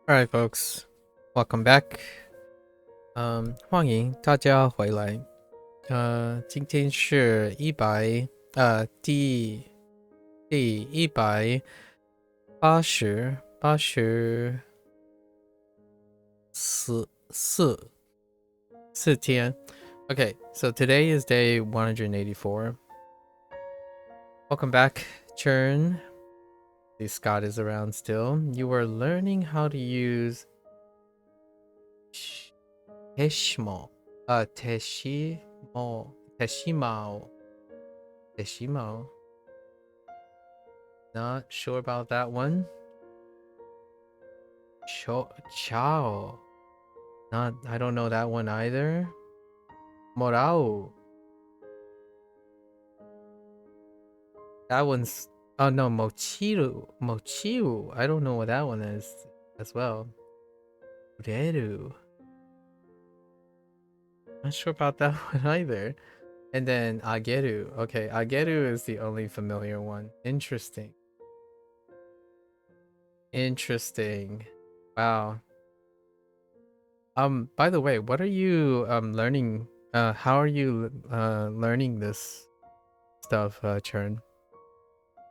Alright, folks, welcome back. 欢迎大家回来。今天是第184天。Okay, so today is day 184. Welcome back, Churn. See, Scott is around still. You are learning how to use Teshimo. Teshimo. Not sure about that one. Chao. I don't know that one either. Morao. That one's oh no, Mochiru. I don't know what that one is as well. Ureru. Not sure about that one either. And then Ageru. Okay, Ageru is the only familiar one. Interesting. Wow. By the way, what are you learning? How are you learning this stuff, Churn?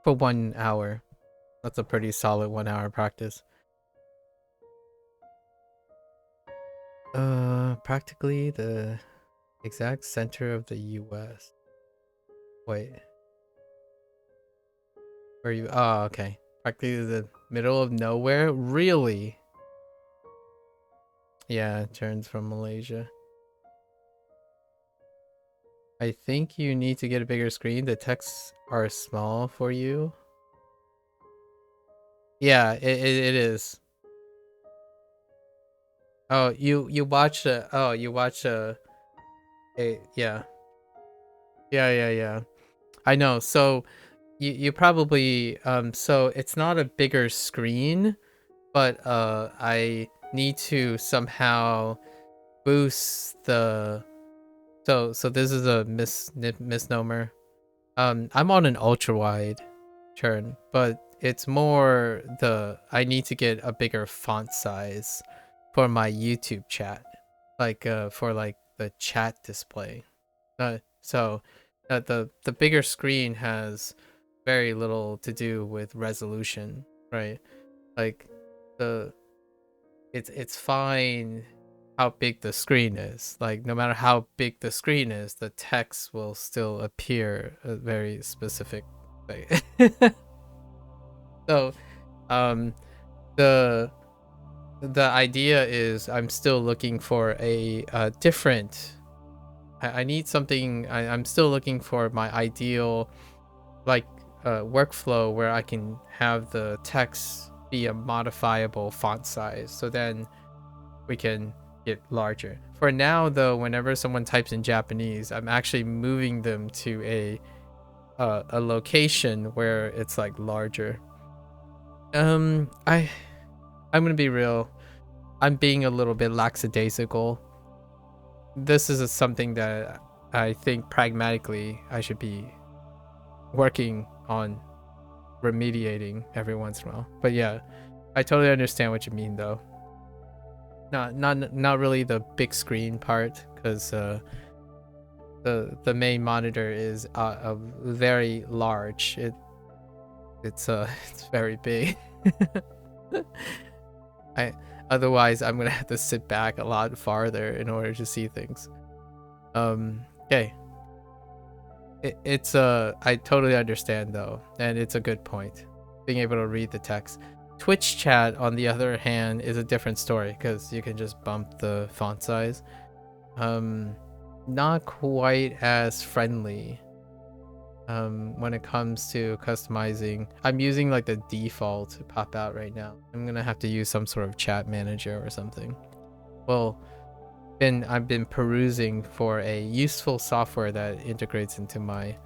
For 1 hour. That's a pretty solid 1 hour practice. Practically the exact center of the US. Wait. Where are you? Oh, okay. Practically the middle of nowhere? Really? Yeah, Churn's from Malaysia. I think you need to get a bigger screen. The texts are small for you. Yeah, it is. Oh, you watch yeah. Yeah. I know. So you probably so it's not a bigger screen, but I need to somehow boost the so this is a misnomer. I'm on an ultra wide turn, but it's more I need to get a bigger font size for my YouTube chat, like for like the chat display. The bigger screen has very little to do with resolution, right? Like it's fine how big the screen is. Like no matter how big the screen is, the text will still appear a very specific way. So um the idea is I'm still looking for a different I need something. I'm still looking for my ideal like workflow where I can have the text be a modifiable font size, so then we can get larger. For now though, whenever someone types in Japanese, I'm actually moving them to a location where it's like larger. I'm gonna be real. I'm being a little bit lackadaisical. This is something that I think pragmatically I should be working on remediating every once in a while. But yeah, I totally understand what you mean though. Not really the big screen part, because the main monitor is very large. It's it's very big. Otherwise I'm gonna have to sit back a lot farther in order to see things. Okay. It's I totally understand though, and it's a good point, being able to read the text. Twitch chat, on the other hand, is a different story because you can just bump the font size. Not quite as friendly when it comes to customizing. I'm using like the default pop out right now. I'm gonna have to use some sort of chat manager or something. Well, I've been perusing for a useful software that integrates into my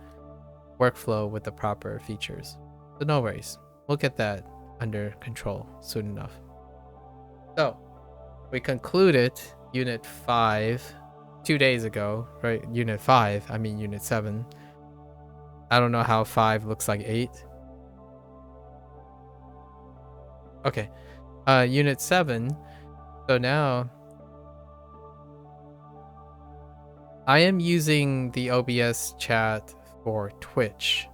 workflow with the proper features. So no worries, we'll get that under control soon enough. So we concluded unit 5 2 days ago, right? Unit 5, I mean unit 7. I don't know how 5 looks like 8. Okay. Unit 7. So now I am using the OBS chat for Twitch.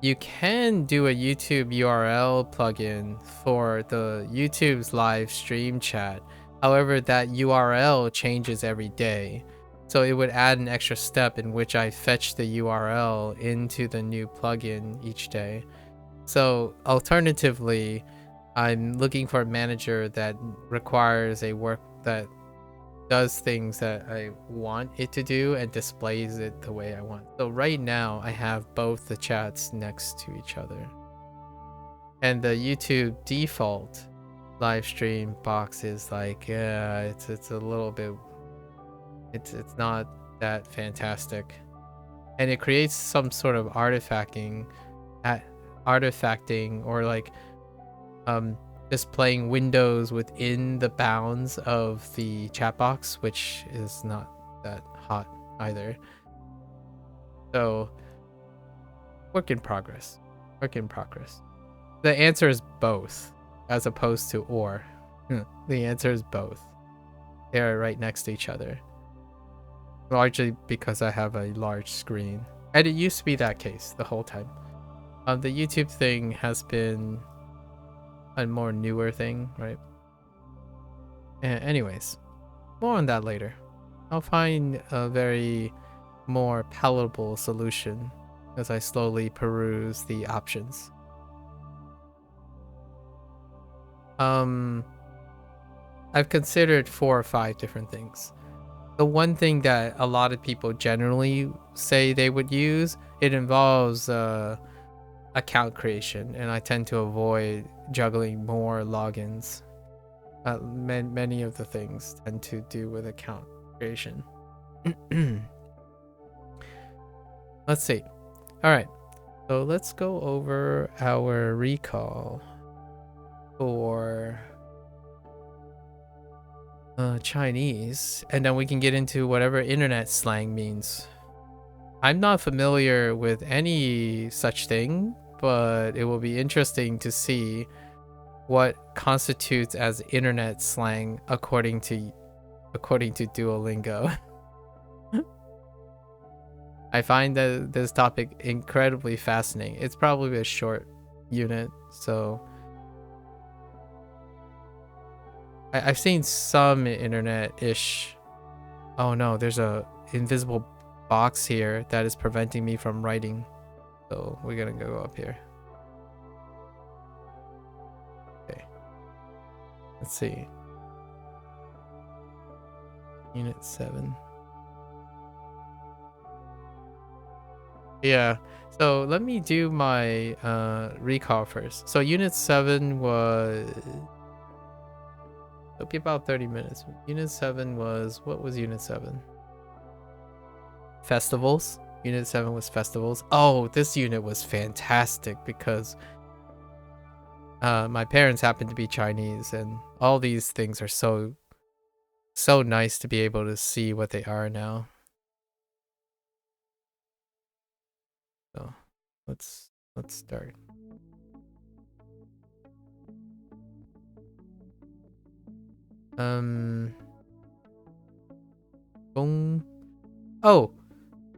You can do a YouTube URL plugin for the YouTube's live stream chat. However, that URL changes every day. So it would add an extra step in which I fetch the URL into the new plugin each day. So alternatively, I'm looking for a manager that requires a work that does things that I want it to do and displays it the way I want. So right now I have both the chats next to each other. And the YouTube default live stream box is like, yeah, it's a little bit, it's not that fantastic. And it creates some sort of artifacting or like displaying windows within the bounds of the chat box, which is not that hot either. So work in progress. The answer is both as opposed to or. The answer is both. They are right next to each other, largely because I have a large screen, and it used to be that case the whole time. The YouTube thing has been a more newer thing, right? Anyways, more on that later. I'll find a very more palatable solution as I slowly peruse the options. I've considered 4 or 5 different things. The one thing that a lot of people generally say they would use, it involves account creation, and I tend to avoid juggling more logins. Many of the things tend to do with account creation. Let's see. All right, so let's go over our recall for Chinese, and then we can get into whatever internet slang means. I'm not familiar with any such thing, but it will be interesting to see what constitutes as internet slang according to Duolingo. I find that this topic incredibly fascinating. It's probably a short unit, so I've seen some internet-ish. Oh no, there's a invisible box here that is preventing me from writing. So we're gonna go up here. Okay. Let's see. Unit 7. Yeah. So let me do my recall first. So Unit 7 was... It'll be about 30 minutes. Unit 7 was... What was Unit 7? Festivals. Unit 7 was festivals. Oh, this unit was fantastic because my parents happen to be Chinese, and all these things are so nice to be able to see what they are now. So let's start. Gong. Oh,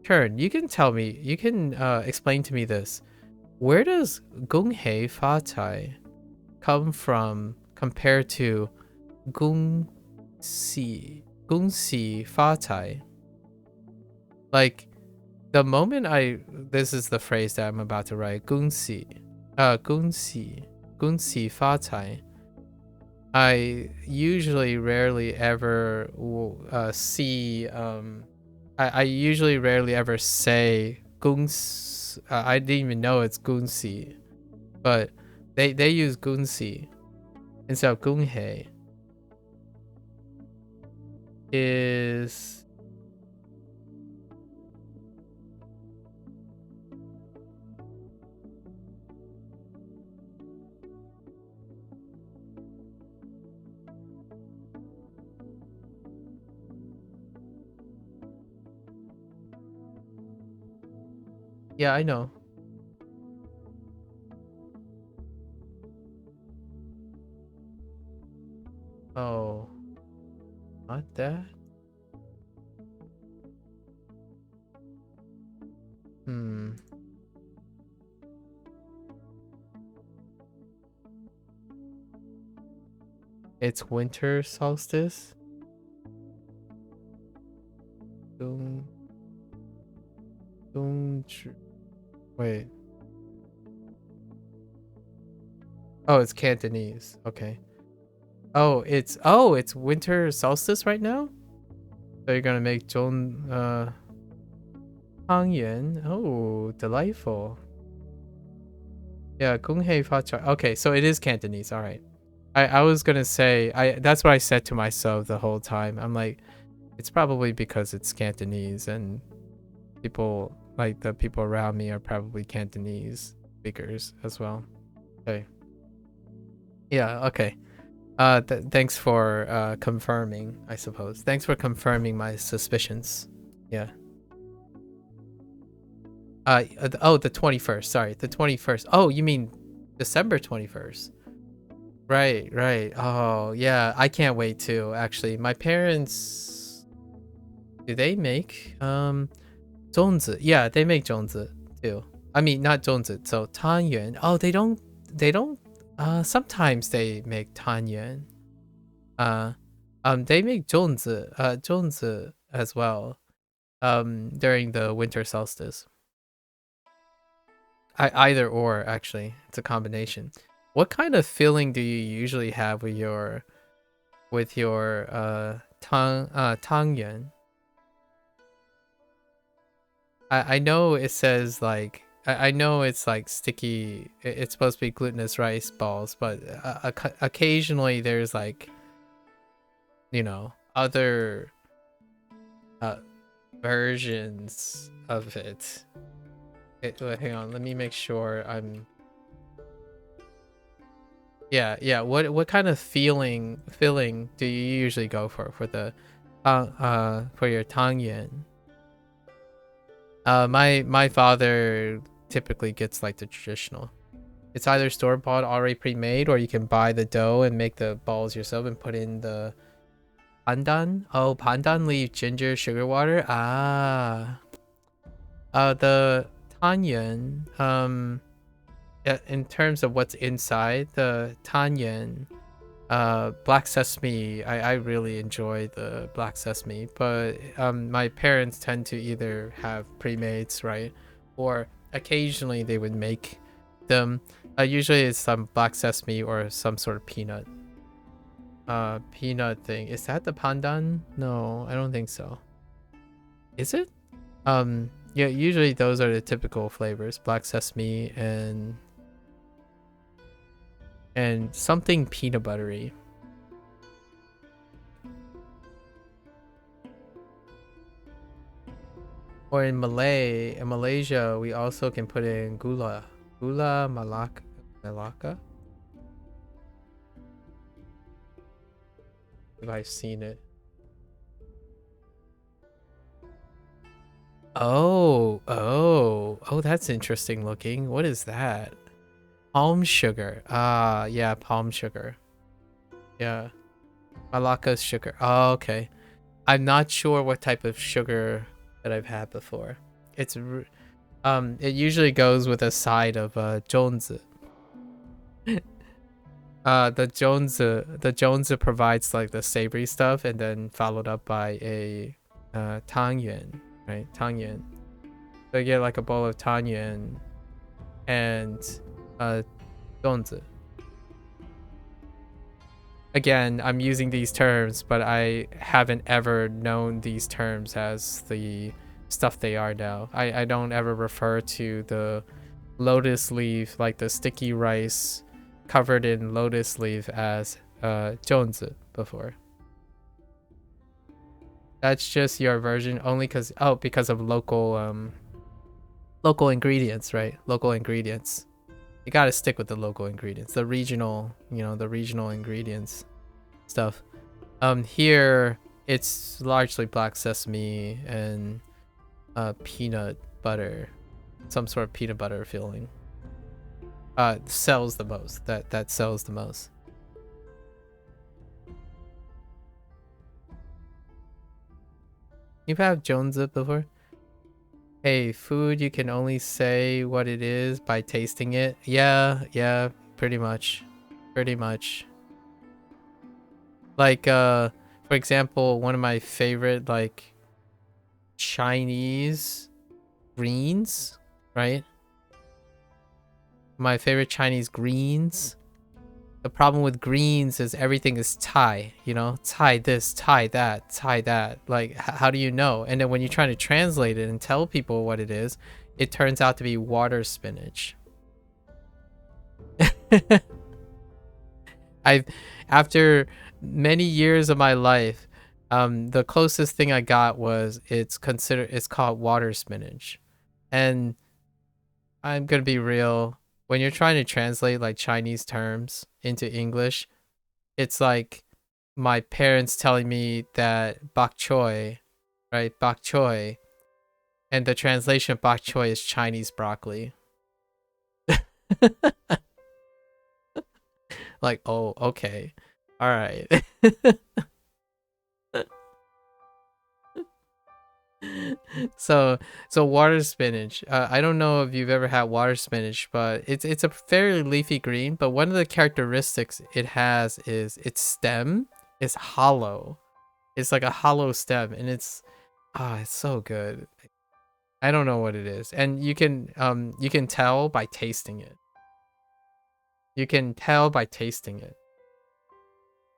Turn, you can tell me, you can explain to me this. Where does Gong Hei Fa Cai come from compared to Gong Si Fa Cai? Like, the moment this is the phrase that I'm about to write, Gong Si Fa Cai. I usually rarely ever see I usually rarely ever say Gunsi. I didn't even know it's Gunsi, but they use Gunsi instead of Gunhei. Is yeah, I know. Oh, not that. Hmm. It's winter solstice. Dong, wait. Oh, it's Cantonese. Okay. It's winter solstice right now. So you're gonna make Zhong Hangyuan. Oh, delightful. Yeah, Gunghei Facha. Okay, so it is Cantonese. All right. I was gonna say that's what I said to myself the whole time. I'm like, it's probably because it's Cantonese and people like the people around me are probably Cantonese speakers as well. Okay. Yeah. Okay. Thanks for confirming. I suppose. Thanks for confirming my suspicions. Yeah. The 21st. Sorry, the 21st. Oh, you mean December 21st? Right, right. Oh, yeah. I can't wait too. Actually, my parents, do they make 粽子? Yeah, they make 粽子 too. I mean, not 粽子. So 汤圆. Oh, they don't. They don't. Sometimes they make 汤圆. Uh, they make 粽子. 粽子as well. During the winter solstice. Either or, actually, it's a combination. What kind of feeling do you usually have with your tangyuan? I know it says like I know it's like sticky. It's supposed to be glutinous rice balls, but occasionally there's like, you know, other uh versions of it. Hang on, let me make sure I'm. Yeah, yeah. What kind of filling do you usually go for the for your tangyuan? My father typically gets like the traditional. It's either store bought already pre-made, or you can buy the dough and make the balls yourself and put in the pandan. Oh, pandan leaf, ginger, sugar water. Ah. The tangyuan. Yeah, in terms of what's inside the tangyuan, black sesame, I really enjoy the black sesame, but my parents tend to either have pre-mates, right, or occasionally they would make them. Usually it's some black sesame or some sort of peanut thing. Is that the pandan? No, I don't think so. Is it? Yeah, usually those are the typical flavors: black sesame and something peanut buttery. Or in Malaysia, we also can put in gula Malacca. If I've seen it. Oh, that's interesting looking. What is that? Palm sugar. Ah, yeah, palm sugar. Yeah, Malacca's sugar. Oh, okay. I'm not sure what type of sugar that I've had before. It usually goes with a side of Jones. The Jones provides like the savory stuff, and then followed up by a tangyuan, right? Tangyuan. So you get like a bowl of tangyuan and Jones. Again, I'm using these terms, but I haven't ever known these terms as the stuff they are now. I don't ever refer to the lotus leaf, like the sticky rice covered in lotus leaf, as Jones before. That's just your version only because of local ingredients, right? Local ingredients. You gotta stick with the local ingredients, the regional, the regional ingredients stuff. Here it's largely black sesame and peanut butter, some sort of peanut butter filling. Sells the most. That sells the most. You've had Jones Up before? Hey, food, you can only say what it is by tasting it. Yeah, pretty much. Pretty much. Like, for example, one of my favorite, like, Chinese greens, right? My favorite Chinese greens. The problem with greens is everything is Thai, you know? Thai this, Thai that, Thai that. Like, how do you know? And then when you're trying to translate it and tell people what it is, it turns out to be water spinach. I've, after many years of my life, the closest thing I got was it's called water spinach. And I'm gonna be real, when you're trying to translate like Chinese terms into English, it's like my parents telling me that bok choy, right? Bok choy, and the translation of bok choy is Chinese broccoli. Like, oh, okay, all right. So water spinach. I don't know if you've ever had water spinach, but it's a fairly leafy green. But one of the characteristics it has is its stem is hollow. It's like a hollow stem, and it's so good. I don't know what it is, and you can tell by tasting it. You can tell by tasting it.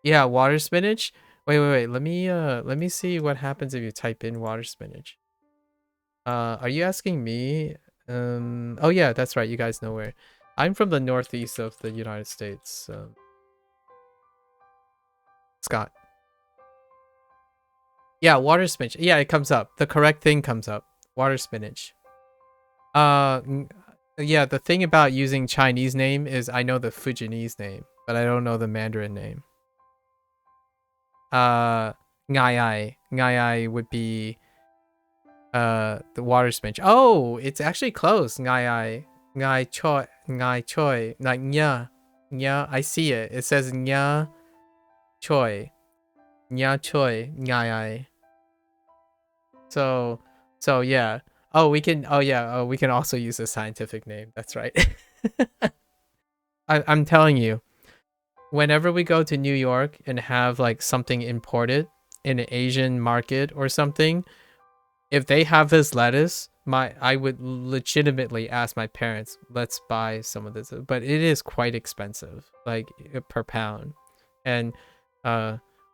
Yeah, water spinach. Wait. Let me see what happens if you type in water spinach. Are you asking me? Oh yeah, that's right. You guys know where. I'm from the northeast of the United States. Scott. Yeah, water spinach. Yeah, it comes up. The correct thing comes up. Water spinach. Uh, yeah. The thing about using Chinese name is I know the Fujianese name, but I don't know the Mandarin name. Ngai ai would be the water spinach. Oh, it's actually close. Ngai choi, like nya. I see it. It says choi, ngai. So, yeah. Oh, we can. Oh yeah. Oh, we can also use a scientific name. That's right. I'm telling you, whenever we go to New York and have like something imported in an Asian market or something, if they have this lettuce, I would legitimately ask my parents, let's buy some of this. But it is quite expensive, like per pound. And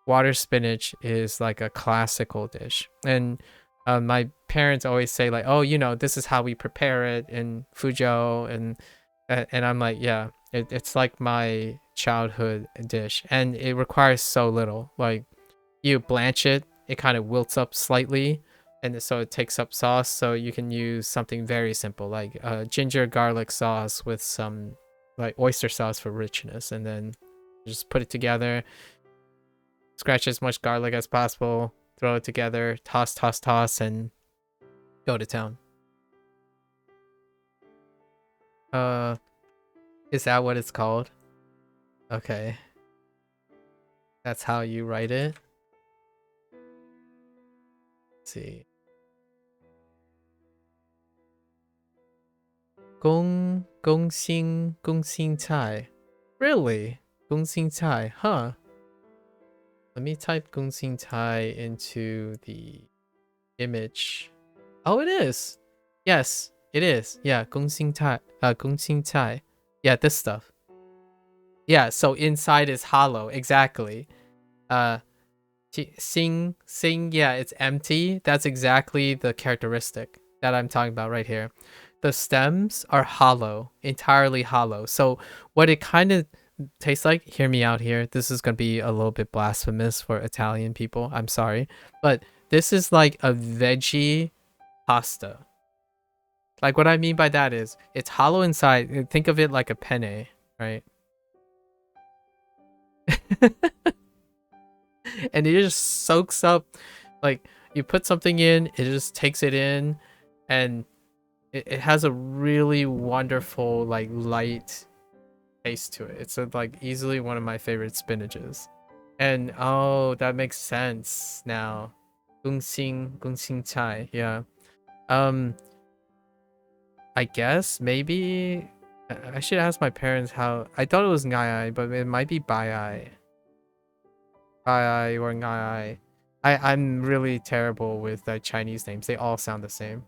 water spinach is like a classical dish. And my parents always say like, oh, you know, this is how we prepare it in Fuzhou, and I'm like, yeah, it's like my childhood dish, and it requires so little. Like you blanch it, it kind of wilts up slightly, and so it takes up sauce. So you can use something very simple like ginger garlic sauce with some like oyster sauce for richness, and then just put it together, scratch as much garlic as possible, throw it together, toss, and go to town. Uh, is that what it's called? Okay, that's how you write it. Let's see. Gong xing cai. Really? Gong xing cai, huh? Let me type Gong xing cai into the image. Oh, it is. Yes, it is. Yeah, Gong xing cai. Yeah, this stuff. Yeah, so inside is hollow. Exactly. Uh, sing. Yeah, it's empty. That's exactly the characteristic that I'm talking about right here. The stems are hollow, entirely hollow. So what it kind of tastes like, hear me out here. This is going to be a little bit blasphemous for Italian people. I'm sorry. But this is like a veggie pasta. Like what I mean by that is it's hollow inside. Think of it like a penne, right? And it just soaks up, like you put something in, it just takes it in, and it has a really wonderful like light taste to it. It's like easily one of my favorite spinaches. And oh, that makes sense now. Gongxing chai. Yeah. Um, I guess maybe I should ask my parents how. I thought it was ngai, but it might be bai or ngai. I'm really terrible with Chinese names. They all sound the same.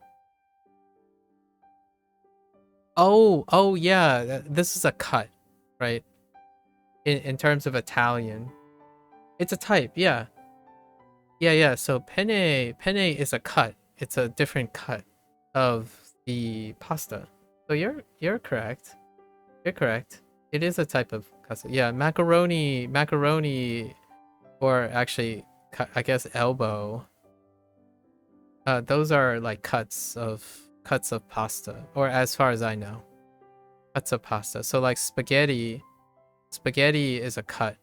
Oh yeah, this is a cut, right? In terms of Italian, it's a type. Yeah, yeah. So penne is a cut. It's a different cut of the pasta. So you're correct. You're correct. It is a type of custard. Yeah, macaroni, or actually, I guess elbow. Those are like cuts of pasta, or as far as I know, cuts of pasta. So like spaghetti is a cut.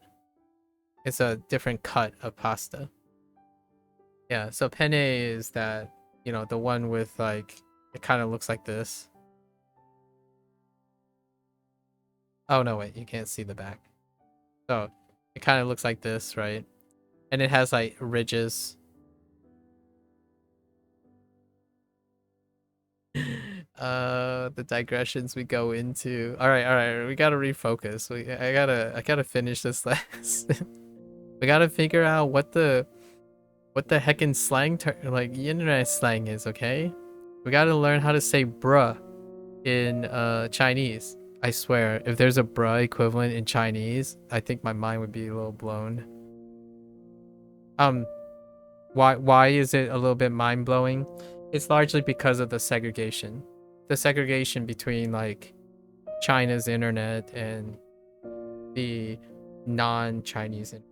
It's a different cut of pasta. Yeah. So penne is that, the one with like, it kind of looks like this. Oh no, wait, you can't see the back. So it kind of looks like this, right? And it has like ridges. The digressions we go into. All right, we gotta refocus. I gotta finish this lesson. We gotta figure out what the heckin' slang like internet slang is, okay? We gotta learn how to say bruh in Chinese. I swear, if there's a bruh equivalent in Chinese, I think my mind would be a little blown. Um, why is it a little bit mind blowing? It's largely because of the segregation. The segregation between like China's internet and the non-Chinese internet,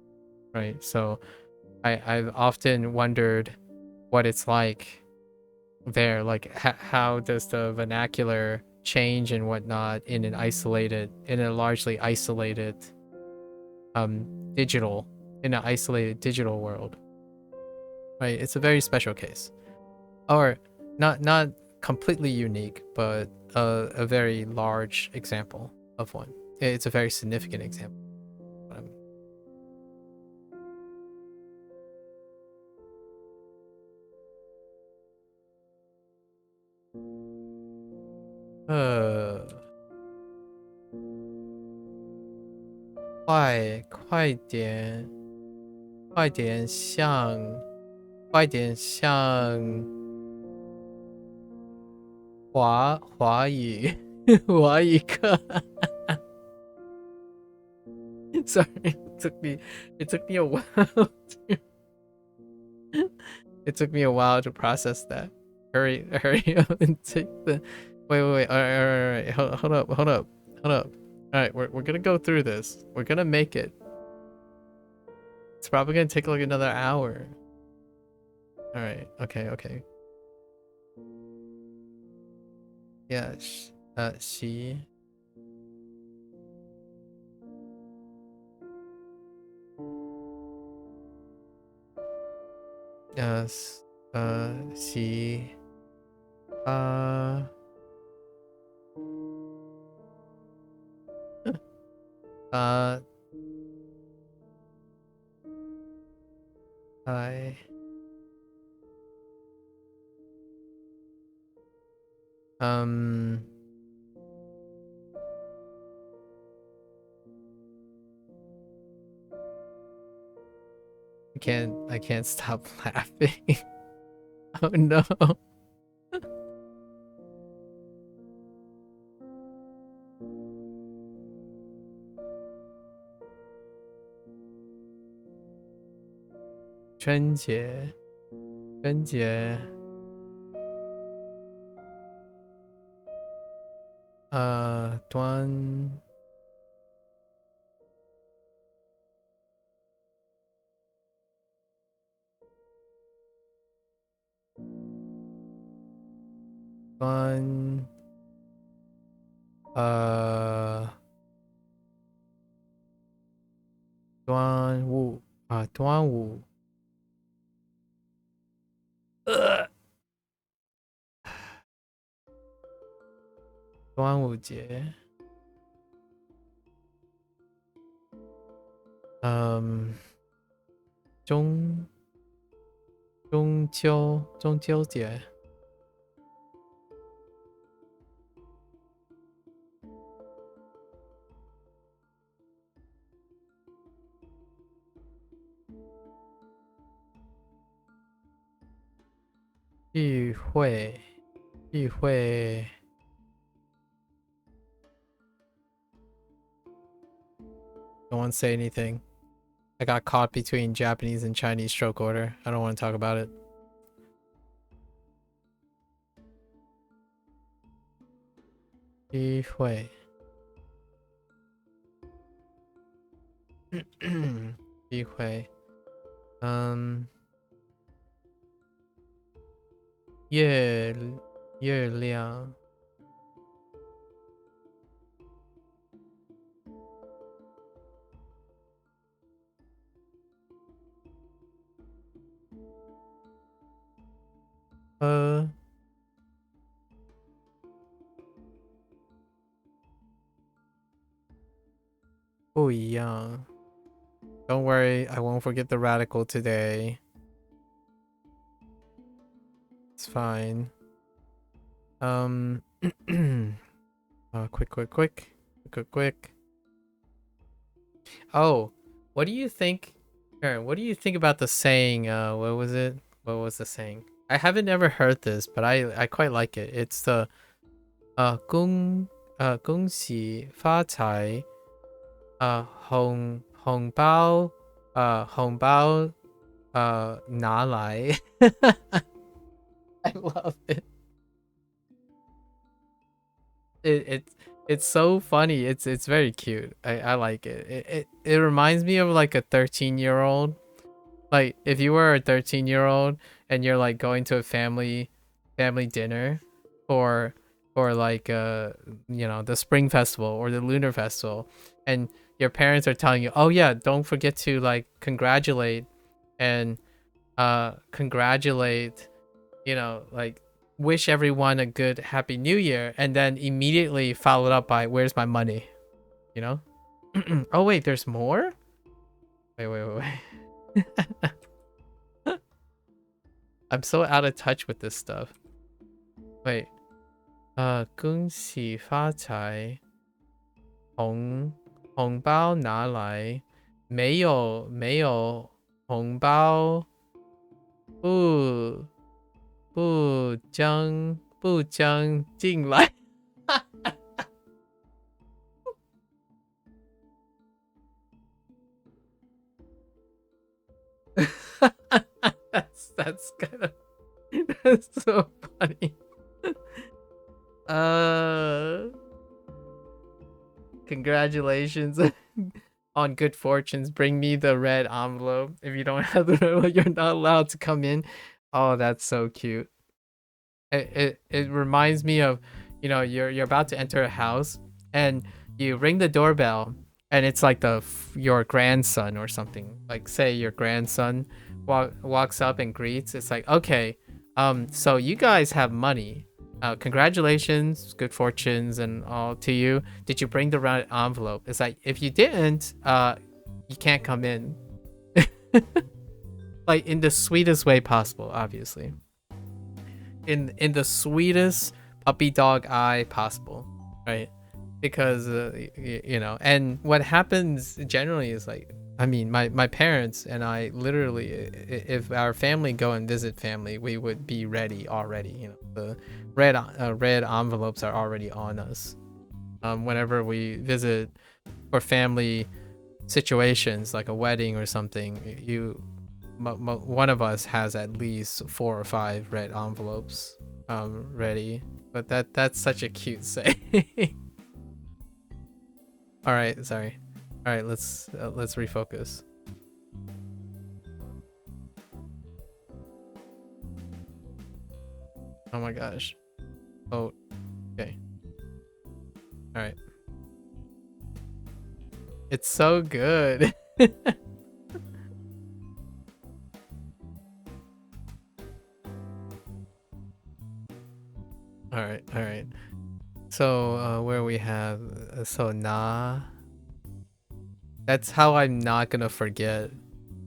right? So I've often wondered what it's like there. Like how does the vernacular change and whatnot in a largely isolated digital in an isolated digital world, right? It's a very special case, or not completely unique, but a very large example of one. It's a very significant example. Uh, 快点，快点像华语华语课。Sorry, it took me a while. It took me a while to process that. Hurry up and take the. Wait. All right. Hold up. All right, we're gonna go through this. We're gonna make it. It's probably gonna take like another hour. All right. Okay. Yeah. She. Yes. She. Uh. Uh. I. Um. I can't stop laughing. Oh no. 春节，端端呃端午，呃端午节，嗯，中中秋节。聚会，聚会。Don't want to say anything. I got caught between Japanese and Chinese stroke order. I don't want to talk about it. 聚会，聚会，月亮，不一样。Don't worry, I won't forget the radical today. It's fine. Quick. Oh, what do you think, Aaron? What do you think about the saying? What was it? What was the saying? I haven't ever heard this, but I quite like it. It's the 恭喜发财红包拿来. I love it. It's so funny. It's very cute. I like it. It reminds me of like a 13-year-old. Like if you were a 13-year-old and you're like going to a family dinner or like the spring festival or the lunar festival, and your parents are telling you, oh yeah, don't forget to like congratulate and like wish everyone a good happy new year, and then immediately followed up by where's my money, you know. Oh wait, there's more. Wait. I'm so out of touch with this stuff. Wait. 恭喜发财红包拿来没有红包不将进来. That's kind of that's so funny. Congratulations on good fortunes. Bring me the red envelope. If you don't have the red envelope, you're not allowed to come in. Oh, that's so cute. It reminds me of, you're about to enter a house and you ring the doorbell and it's like your grandson or something. Like say your grandson walks up and greets. It's like, okay, so you guys have money. Congratulations, good fortunes and all to you. Did you bring the right envelope? It's like, if you didn't, you can't come in. Like in the sweetest way possible, obviously. In the sweetest puppy dog eye possible, right? Because and what happens generally is like, I mean, my parents and I literally, if our family go and visit family, we would be ready already. The red envelopes are already on us. Whenever we visit for family situations like a wedding or something, one of us has at least 4 or 5 red envelopes ready. But that's such a cute saying. All right, sorry. All right, let's refocus. Oh my gosh. Oh, okay. All right. It's so good. All right. So where we have na. That's how I'm not gonna forget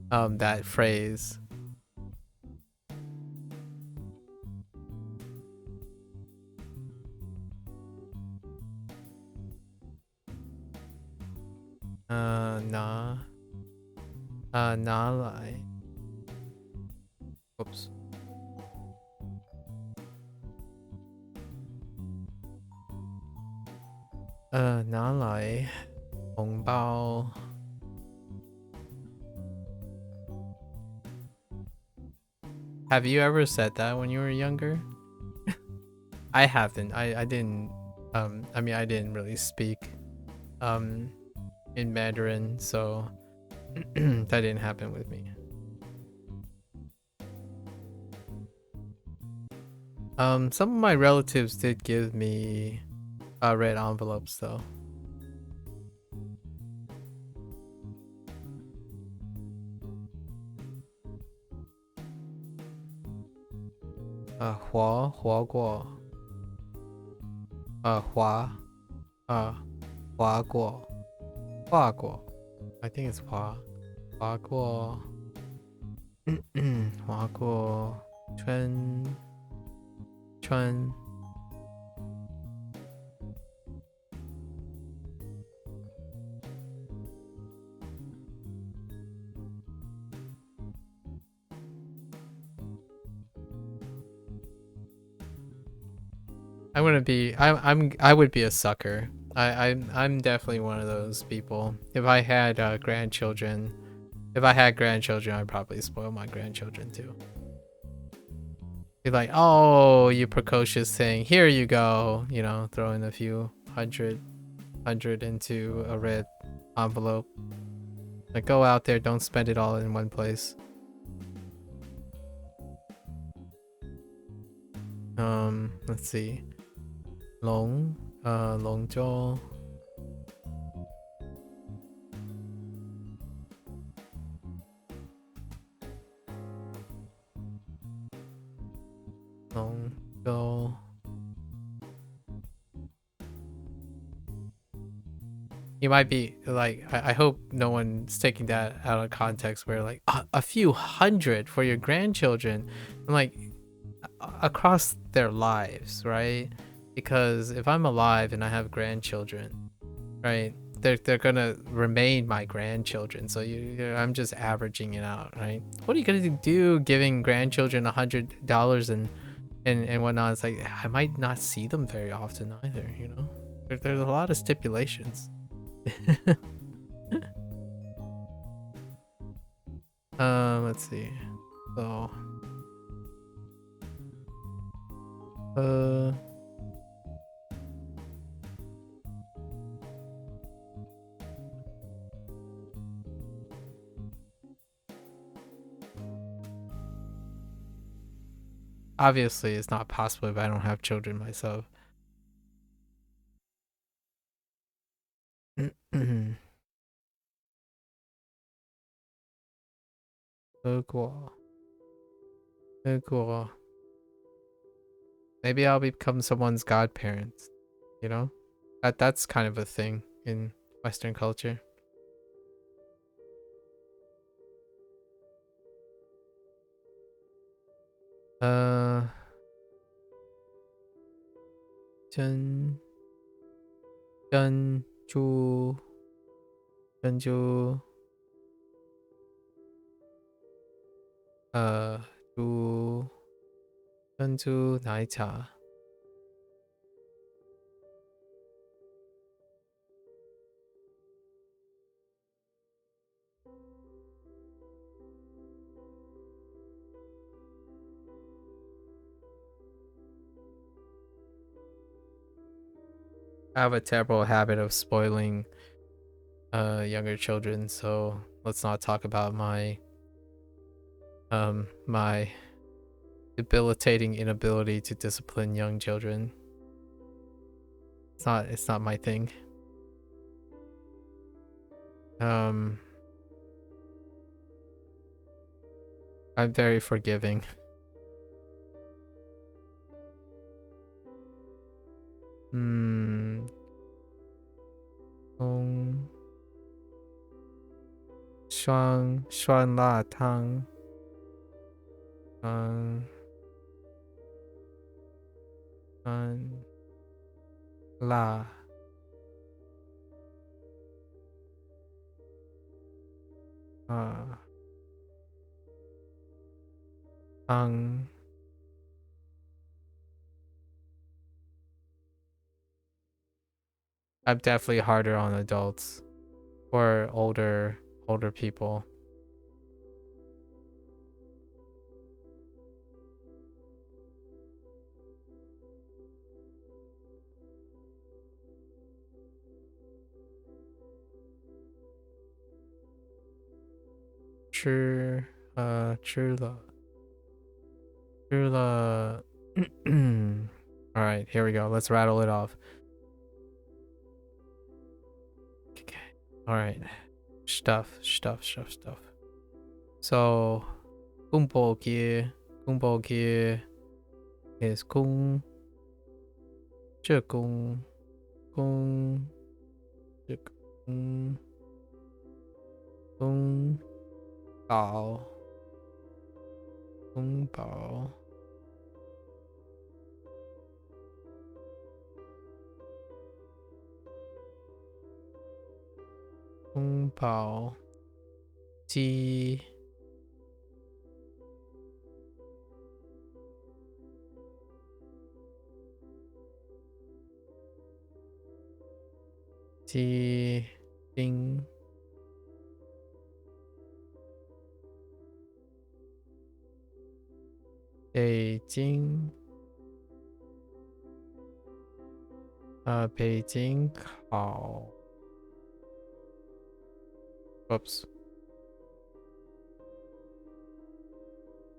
that phrase. 拿拿来 oops 拿来红包 Have you ever said that when you were younger? I haven't. I didn't I mean I didn't really speak in Mandarin, so that didn't happen with me. Some of my relatives did give me red envelopes though. 活过划过划过 I think it's 划过划过春 I wouldn't be. I would be a sucker. I'm definitely one of those people. If I had grandchildren, I'd probably spoil my grandchildren too. Be like, oh, you precocious thing. Here you go. You know, throw in a few hundred into a red envelope. Like, go out there. Don't spend it all in one place. Let's see. 龙舟 龙舟 You might be like, I hope no one's taking that out of context where like a few hundred for your grandchildren. I'm like, across their lives, right? Because if I'm alive and I have grandchildren, right, they're gonna remain my grandchildren. So I'm just averaging it out, right? What are you gonna do giving grandchildren $100 and whatnot? It's like I might not see them very often either, you know. There's a lot of stipulations. Let's see. So obviously it's not possible if I don't have children myself. 喝过 Maybe I'll become someone's godparent, you know? That's kind of a thing in Western culture.珍珠 珍珠奶茶 I have a terrible habit of spoiling younger children, so let's not talk about my my debilitating inability to discipline young children. It's not my thing. I'm very forgiving. Long 酸辣汤 辣 tongue. I'm definitely harder on adults or older people. True, Trula. All right, here we go. Let's rattle it off. Okay. All right. Stuff. So, kumpo gear is kung, 这公, kung, 这公, kung, bao, kung bao. Kung bao, ji, ji, ding, Beijing, Beijing 烤 Oops.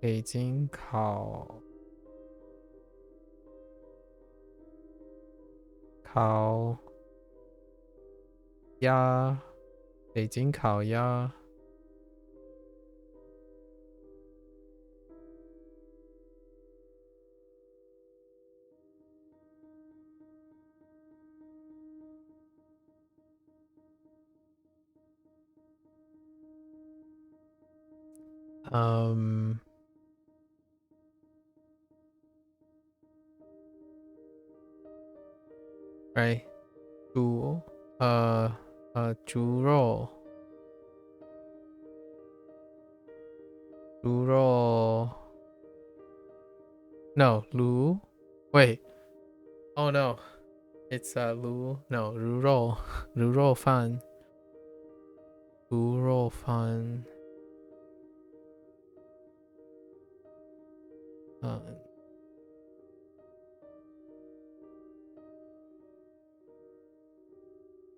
北京烤鸭，北京烤鸭。Right. 猪肉 No, Lu. Wait. Oh no. It's Lu. No, 卤肉卤肉饭卤肉饭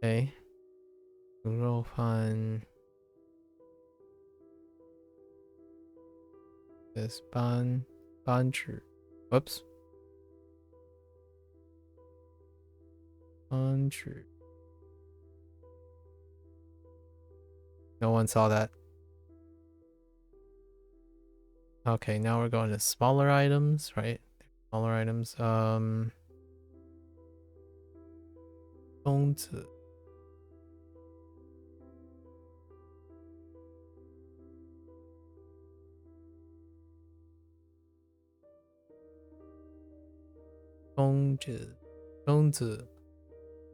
Okay. 卤肉饭 is 班制 Whoops. 班制 No one saw that. Okay, now we're going to smaller items, right? Smaller items. 冬子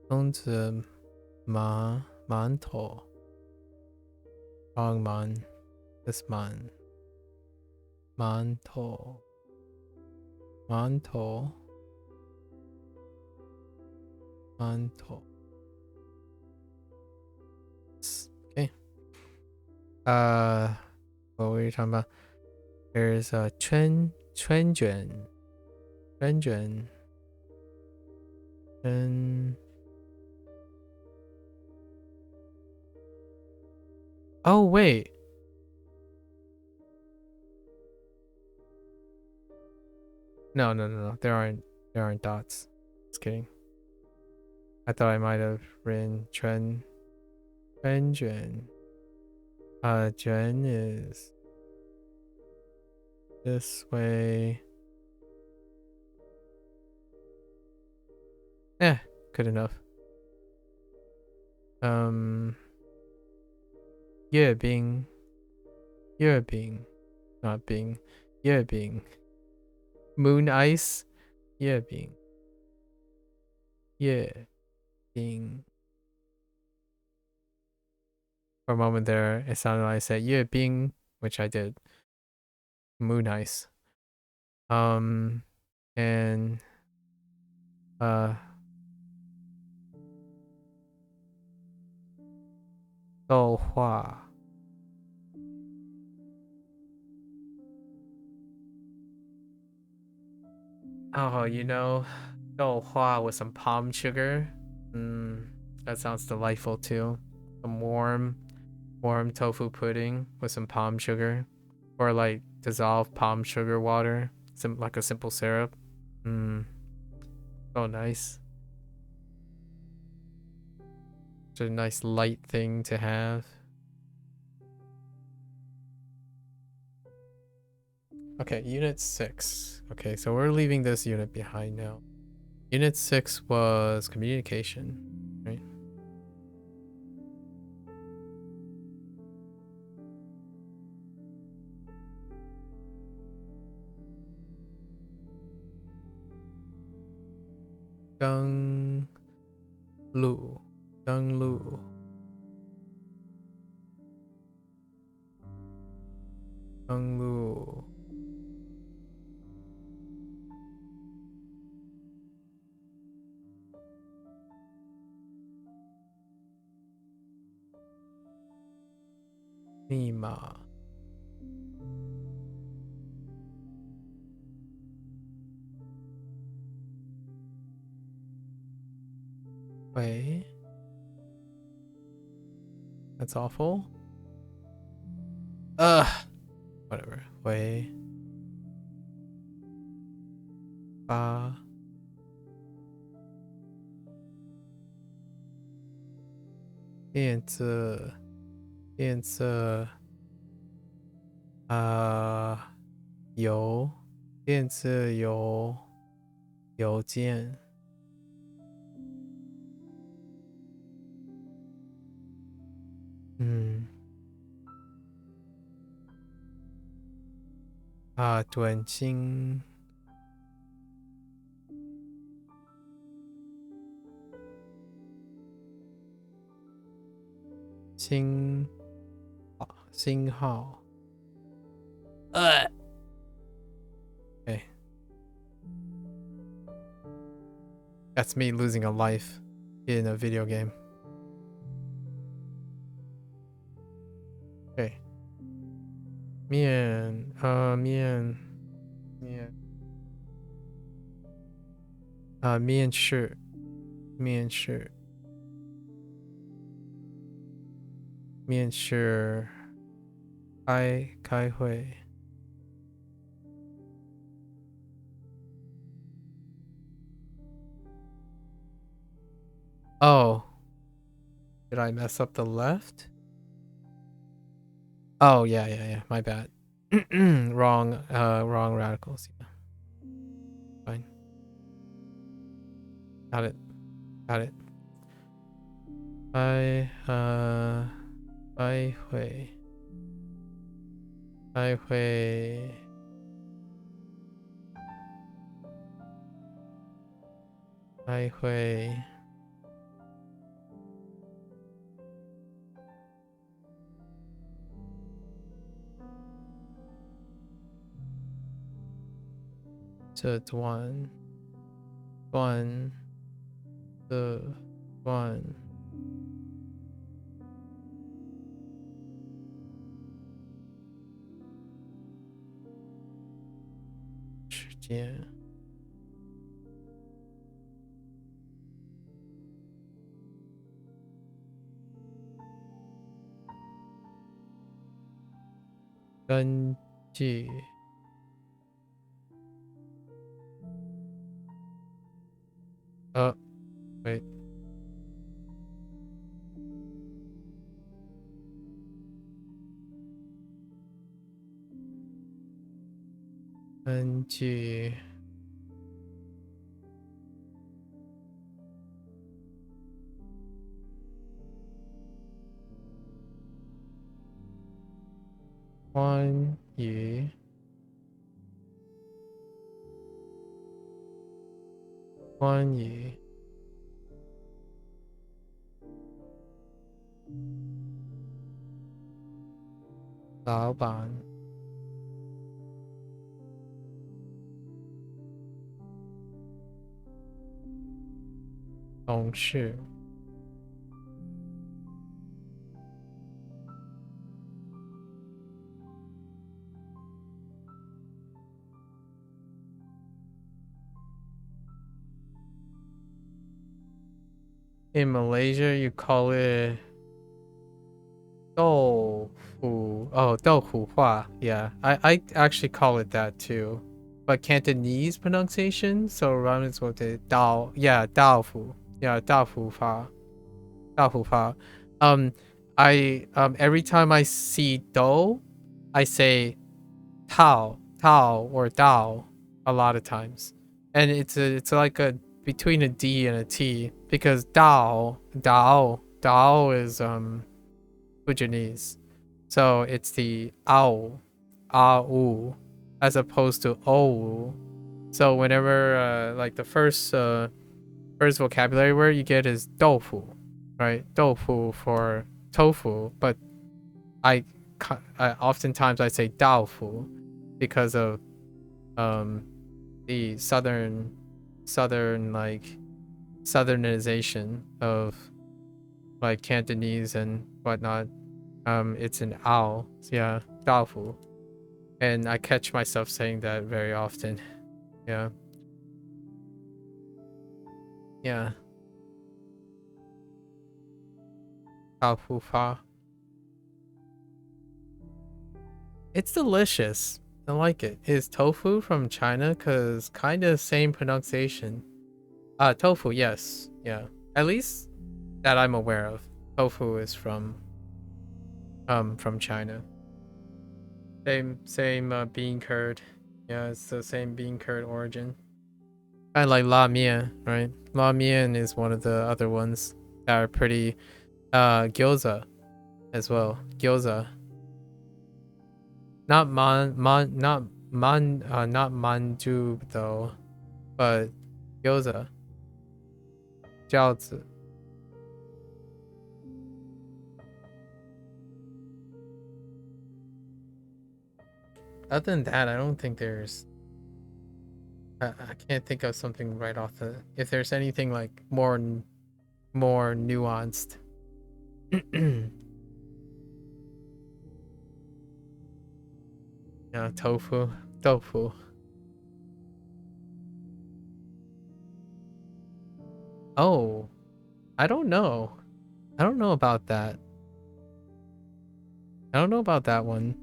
冬子 馒头 Wrong man. This man. 馒头 Okay. What were you talking about? There's a 春卷 Oh wait. No. There aren't dots. Just kidding. I thought I might have written 春卷. 卷 is this way. Good enough. 月饼 not Bing. 月饼 Moon ice 月饼 月饼 For a moment there, it sounded like I said "yeah, Bing," which I did. Moo nice. And豆花. Oh, you know,豆花with some palm sugar. That sounds delightful too. Some warm tofu pudding with some palm sugar, or like dissolved palm sugar water, like a simple syrup. So nice. Such a nice light thing to have. Okay, unit 6. Okay, so we're leaving this unit behind now. Unit 6 was communication, right? Geng Lu.密码. Wait. That's awful. Whatever. Wait. 八. Điện子 邮 电子邮件 短信 星号 Okay. That's me losing a life in a video game. Okay. 面试 开会 Oh, did I mess up the left? Oh, yeah, my bad. Wrong radicals. Yeah. Fine. Got it. 开会 这段时间 根据 wait. 根据 关于 关于 关于 关于老板同事 In Malaysia, you call it 豆腐. Oh, 豆腐花. Yeah, I actually call it that too. But Cantonese pronunciation, so rhymes with the dao. Yeah, 豆腐. Yeah, 豆腐花. 豆腐花. Um, every time I see do, I say tao or dao a lot of times, and it's like a between a D and a T because dao is Fujianese, so it's the ao as opposed to o. So whenever like the first vocabulary word you get is doufu, right? Doufu for tofu, but I, I oftentimes I say daofu because of the southern like southernization of like Cantonese and whatnot. It's an owl. So yeah, daofu. And I catch myself saying that very often. Yeah. Yeah. Daofu fa. It's delicious. I like it. Is tofu from China? Cause kind of same pronunciation. Tofu, yes. Yeah. At least that I'm aware of. Tofu is from China. Same bean curd. Yeah, it's the same bean curd origin. I like la mian, right? La mian is one of the other ones that are pretty gyoza as well. Gyoza. Not not manju though, but gyoza. Jiaozi. Other than that, I don't think there's I can't think of something right off the if there's anything like more nuanced. Yeah, tofu. Oh, I don't know. I don't know about that. I don't know about that one.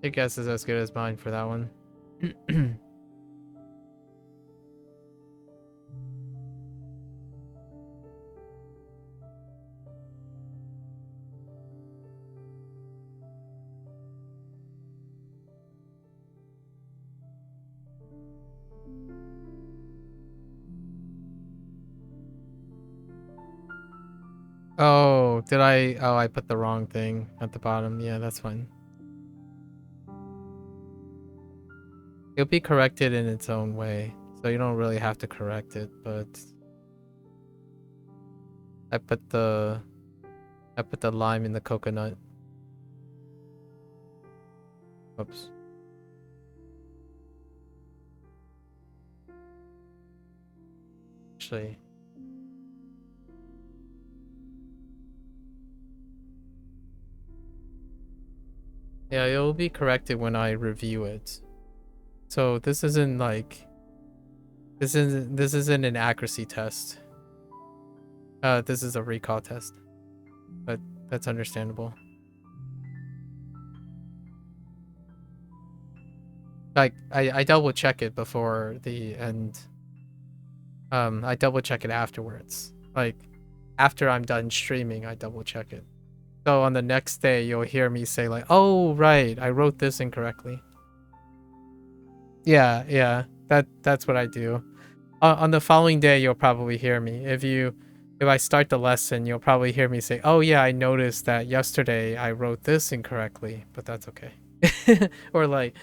Your guess is as good as mine for that one. Oh, did I? Oh, I put the wrong thing at the bottom. Yeah, that's fine. It'll be corrected in its own way, so you don't really have to correct it, but I put the lime in the coconut. Oops. Actually, yeah, it'll be corrected when I review it. So this isn't like this isn't an accuracy test. This is a recall test, but that's understandable. Like I double check it before the end. I double check it afterwards. Like after I'm done streaming, I double check it. So on the next day, you'll hear me say like, "Oh right, I wrote this incorrectly." Yeah, that's what I do. On the following day, you'll probably hear me. if I start the lesson, you'll probably hear me say, "Oh yeah, I noticed that yesterday I wrote this incorrectly," but that's okay. Or like,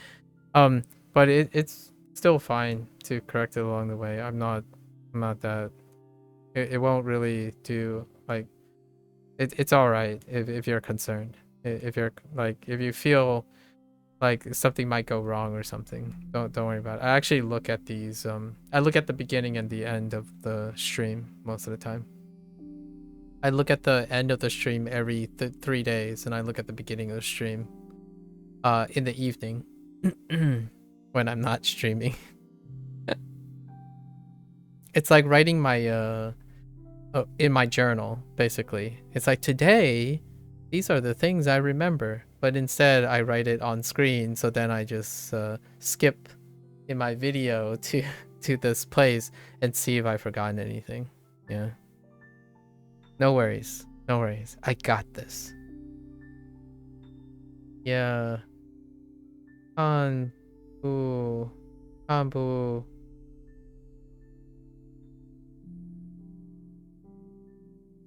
um, but it's still fine to correct it along the way. I'm not that. It won't really do like. It's all right if you're concerned. If you're like, if you feel like something might go wrong or something, don't worry about it. I actually look at these. I look at the beginning and the end of the stream most of the time. I look at the end of the stream every 3 days, and I look at the beginning of the stream in the evening when I'm not streaming. It's like writing my in my journal, basically. It's like, today, these are the things I remember, but instead I write it on screen, so then I just skip in my video to to this place and see if I've forgotten anything. Yeah. No worries. No worries. I got this. Yeah. Kanbu. Kanbu.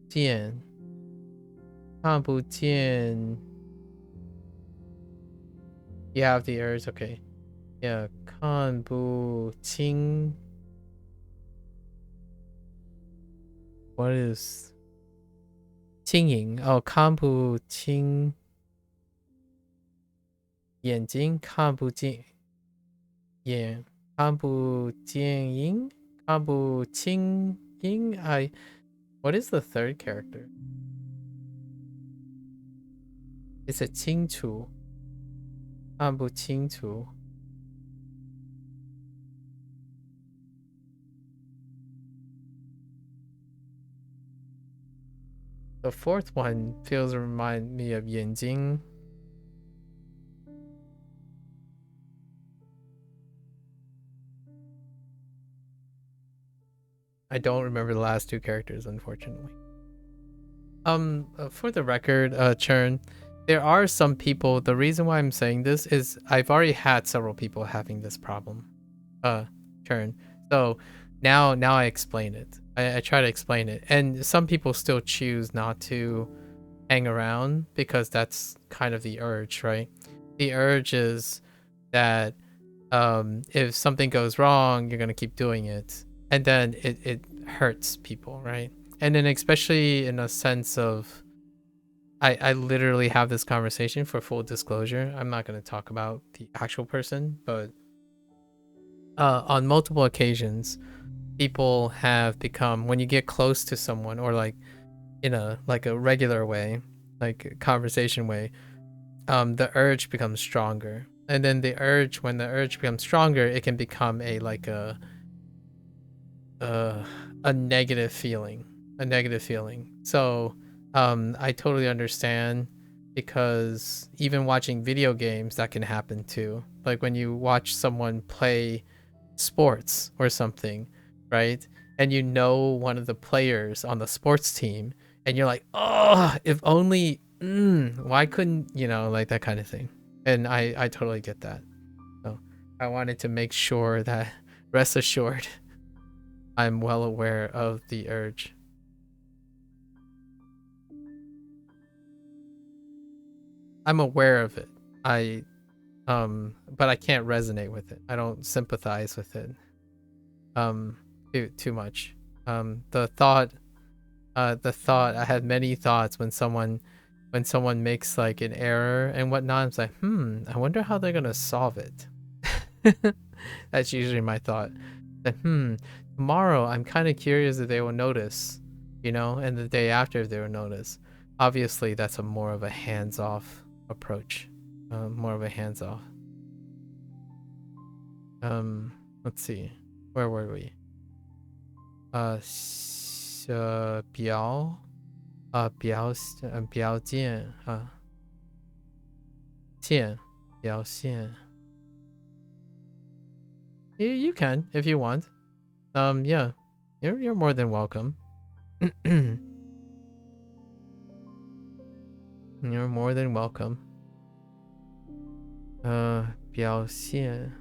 Jian. Kanbu Jian. You have the urge? Okay. Yeah. Kanbu Qing. What is 轻盈? Oh, 看不清眼睛看不见眼看不见音看不清音 I What is the third character? It's a 清楚看不清楚 The fourth one feels to remind me of 眼睛 I don't remember the last two characters, unfortunately. For the record, Churn, there are some people. The reason why I'm saying this is I've already had several people having this problem. Churn. So now I explain it. I try to explain it, and some people still choose not to hang around because that's kind of the urge, right? The urge is that if something goes wrong, you're gonna keep doing it, and then it hurts people, right? And then especially in a sense of I literally have this conversation for full disclosure. I'm not going to talk about the actual person, but on multiple occasions, people have become, when you get close to someone, or like in a like a regular way, like a conversation way, the urge becomes stronger. And then when the urge becomes stronger, it can become a like a negative feeling, So I totally understand, because even watching video games, that can happen too. Like when you watch someone play sports or something, right? And you know one of the players on the sports team, and you're like, oh, if only, why couldn't, like that kind of thing. And I totally get that. So I wanted to make sure that, rest assured, I'm well aware of the urge. I'm aware of it. But I can't resonate with it. I don't sympathize with it. Too much. The thought. I had many thoughts when someone makes like an error and whatnot. It's like, I wonder how they're gonna solve it. That's usually my thought. Like, tomorrow I'm kind of curious if they will notice, and the day after if they will notice. Obviously, that's more of a hands-off approach. More of a hands-off. Let's see. Where were we? 表见表现 You can if you want. Yeah, you're more than welcome. You're more than welcome. 表现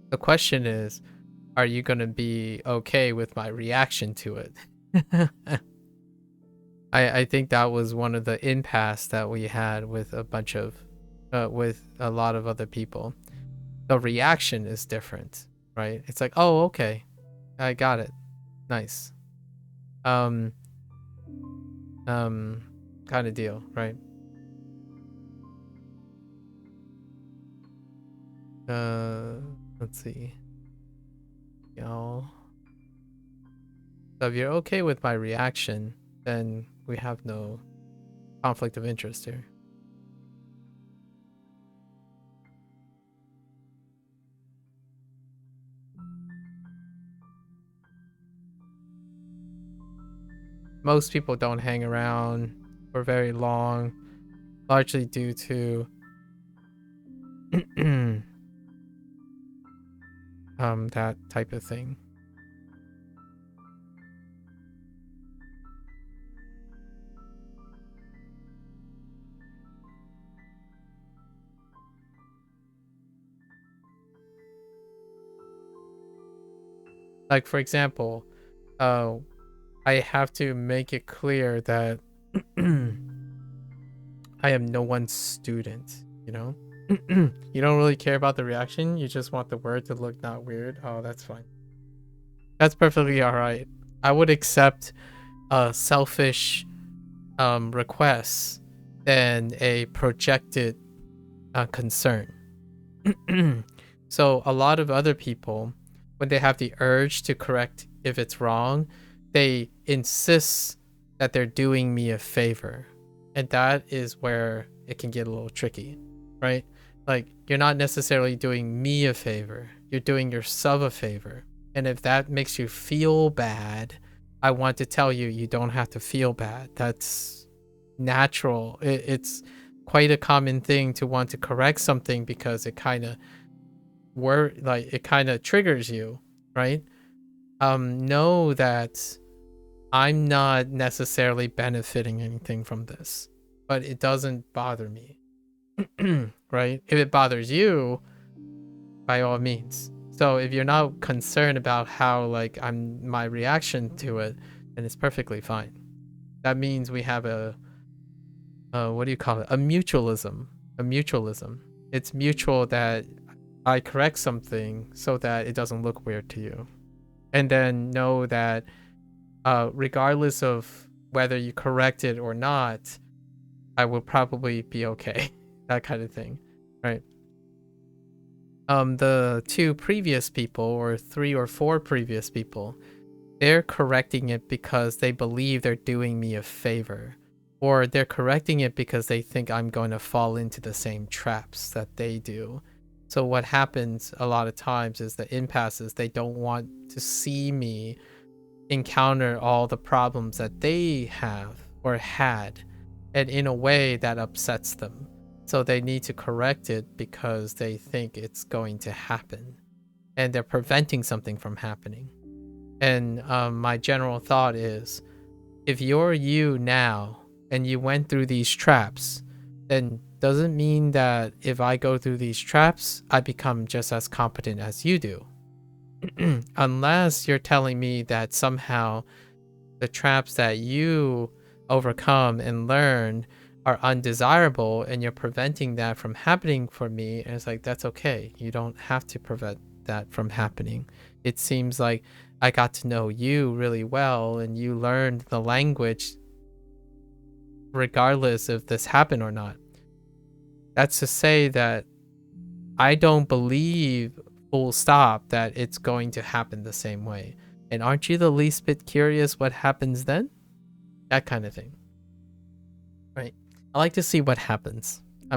The question is, are you going to be okay with my reaction to it? I think that was one of the impasse that we had with with a lot of other people. The reaction is different, right? It's like, oh, okay, I got it, nice, um, kind of deal, right? Let's see, y'all. So if you're okay with my reaction, then we have no conflict of interest here. Most people don't hang around for very long, largely due to that type of thing. Like, for example, I have to make it clear that I am no one's student, you know? You don't really care about the reaction, you just want the word to look not weird. Oh, that's fine. That's perfectly alright. I would accept selfish requests than a projected concern. So a lot of other people, when they have the urge to correct if it's wrong, they insist that they're doing me a favor. And that is where it can get a little tricky, right? Like, you're not necessarily doing me a favor, you're doing yourself a favor. And if that makes you feel bad, I want to tell you, you don't have to feel bad. That's natural. It's quite a common thing to want to correct something because it kind of it kind of triggers you, right? Know that I'm not necessarily benefiting anything from this, but it doesn't bother me. Right? If it bothers you, by all means. So if you're not concerned about how like my reaction to it, then it's perfectly fine. That means we have a what do you call it? A mutualism. A mutualism. It's mutual that I correct something so that it doesn't look weird to you. And then know that regardless of whether you correct it or not, I will probably be okay. That kind of thing. Right. The two previous people, or 3 or 4 previous people, they're correcting it because they believe they're doing me a favor. Or they're correcting it because they think I'm going to fall into the same traps that they do. So what happens a lot of times is the impasses, they don't want to see me encounter all the problems that they have or had, and in a way that upsets them. So they need to correct it because they think it's going to happen, and they're preventing something from happening. And my general thought is, if you're you now and you went through these traps, then doesn't mean that if I go through these traps, I become just as competent as you do. Unless you're telling me that somehow the traps that you overcome and learn are undesirable and you're preventing that from happening for me, and it's like, that's okay. You don't have to prevent that from happening. It seems like I got to know you really well and you learned the language regardless if this happened or not. That's to say that I don't believe full stop that it's going to happen the same way. And aren't you the least bit curious what happens then? That kind of thing. Right. I like to see what happens. I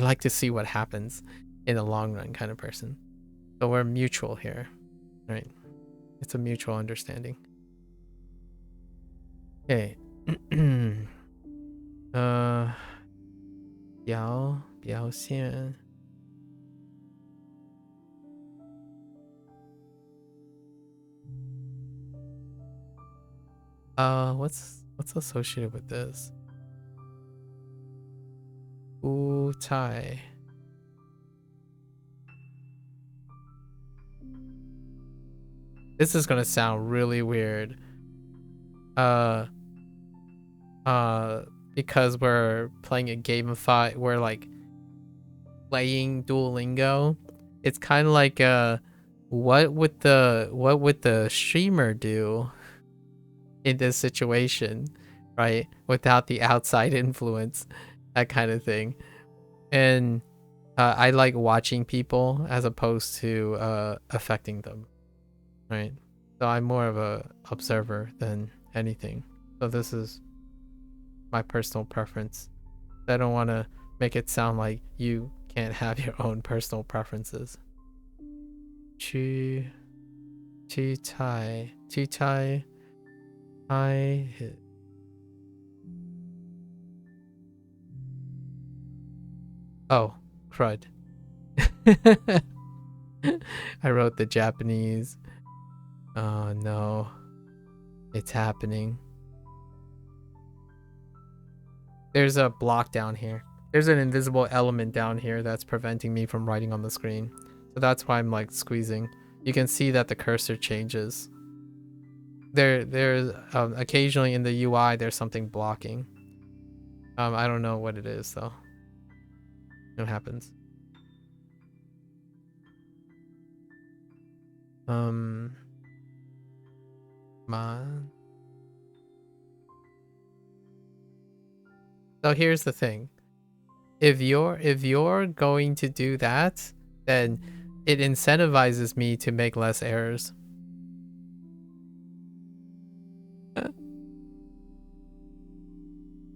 like to see what happens in the long run kind of person. So we're mutual here. Right. It's a mutual understanding. Okay. 表现 what's associated with this? 不在 This is gonna sound really weird. Because we're playing a gamified, we're like playing Duolingo. It's kind of like what would the streamer do in this situation, right? Without the outside influence, that kind of thing. And I like watching people as opposed to affecting them, right? So I'm more of a observer than anything. So this is my personal preference. I don't want to make it sound like you can't have your own personal preferences. Chi Tai I hit. Oh, crud. I wrote the Japanese. Oh no. It's happening. There's a block down here. There's an invisible element down here that's preventing me from writing on the screen. So that's why I'm like squeezing. You can see that the cursor changes. There's occasionally in the UI there's something blocking. I don't know what it is though. It happens. Man. So here's the thing. If you're going to do that, then it incentivizes me to make less errors.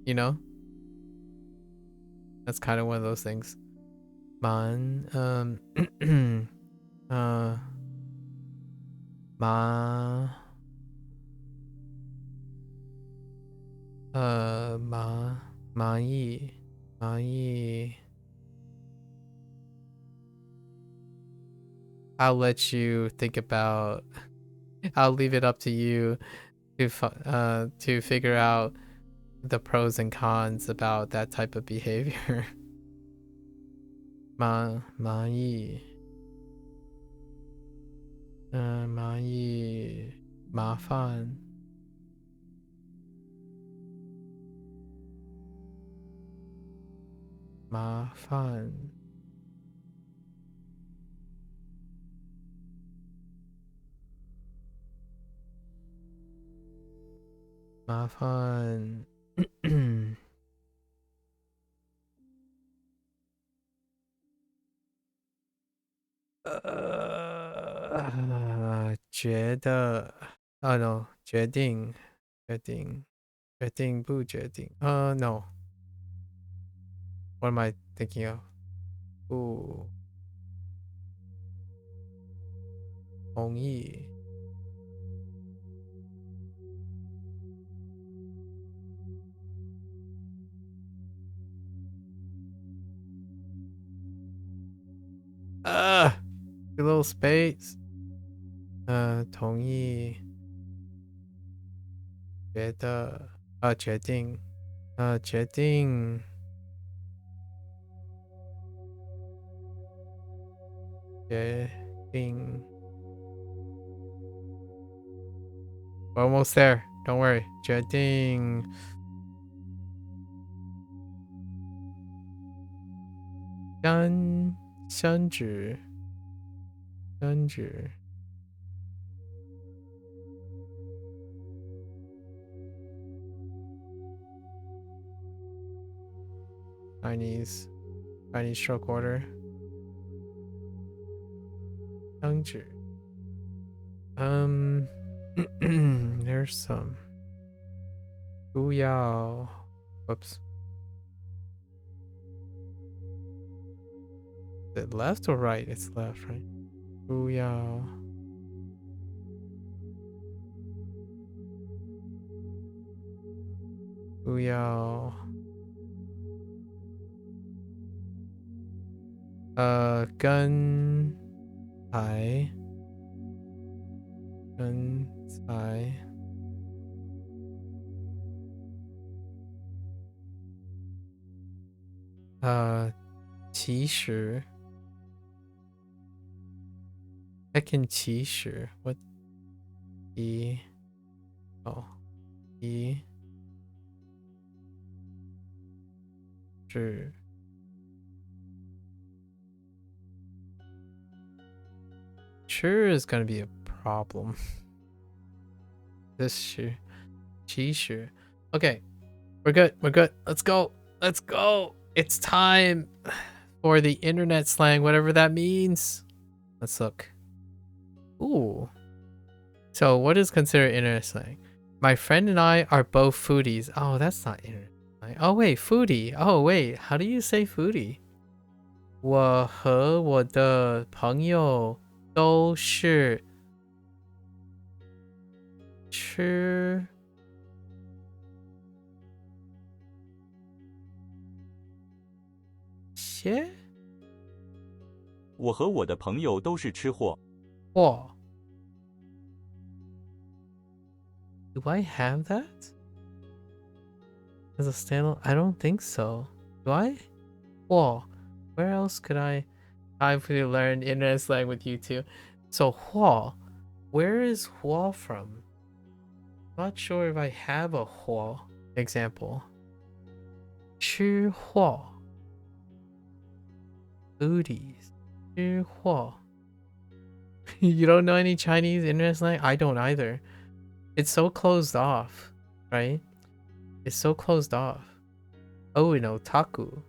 You know? That's kind of one of those things. Man, ma, ma yi. I'll let you think about. I'll leave it up to you to figure out the pros and cons about that type of behavior. Ma yi. Ma yi. Ma fan. Ma fan. 麻烦觉得 oh no 决定不决定 no what am I thinking of 不同意 a little space 同意觉得决定决定 决定 we're almost there don't worry 决定 相指 Chinese stroke order 相指 there's some 不要 whoops is it left or right it's left right 不要 不要跟才其实 I can 其实 what 一哦一是sure is gonna be a problem. This sure. Okay, we're good. Let's go. It's time for the internet slang, whatever that means. Let's look. Ooh. So what is considered internet slang? My friend and I are both foodies. Oh, that's not internet slang. Oh wait, foodie. Oh wait, how do you say foodie? 我和我的朋友都是吃些我和我的朋友都是吃货。货。Do I have that as a standalone? I don't think so. Do I? Whoa. Where else could I hopefully learn internet slang with you two? So Hua, where is Hua from? Not sure if I have a Hua example. 吃货 Foodies. 吃货 You don't know any Chinese internet slang? I don't either. It's so closed off, right? It's so closed off. Oh, and otaku.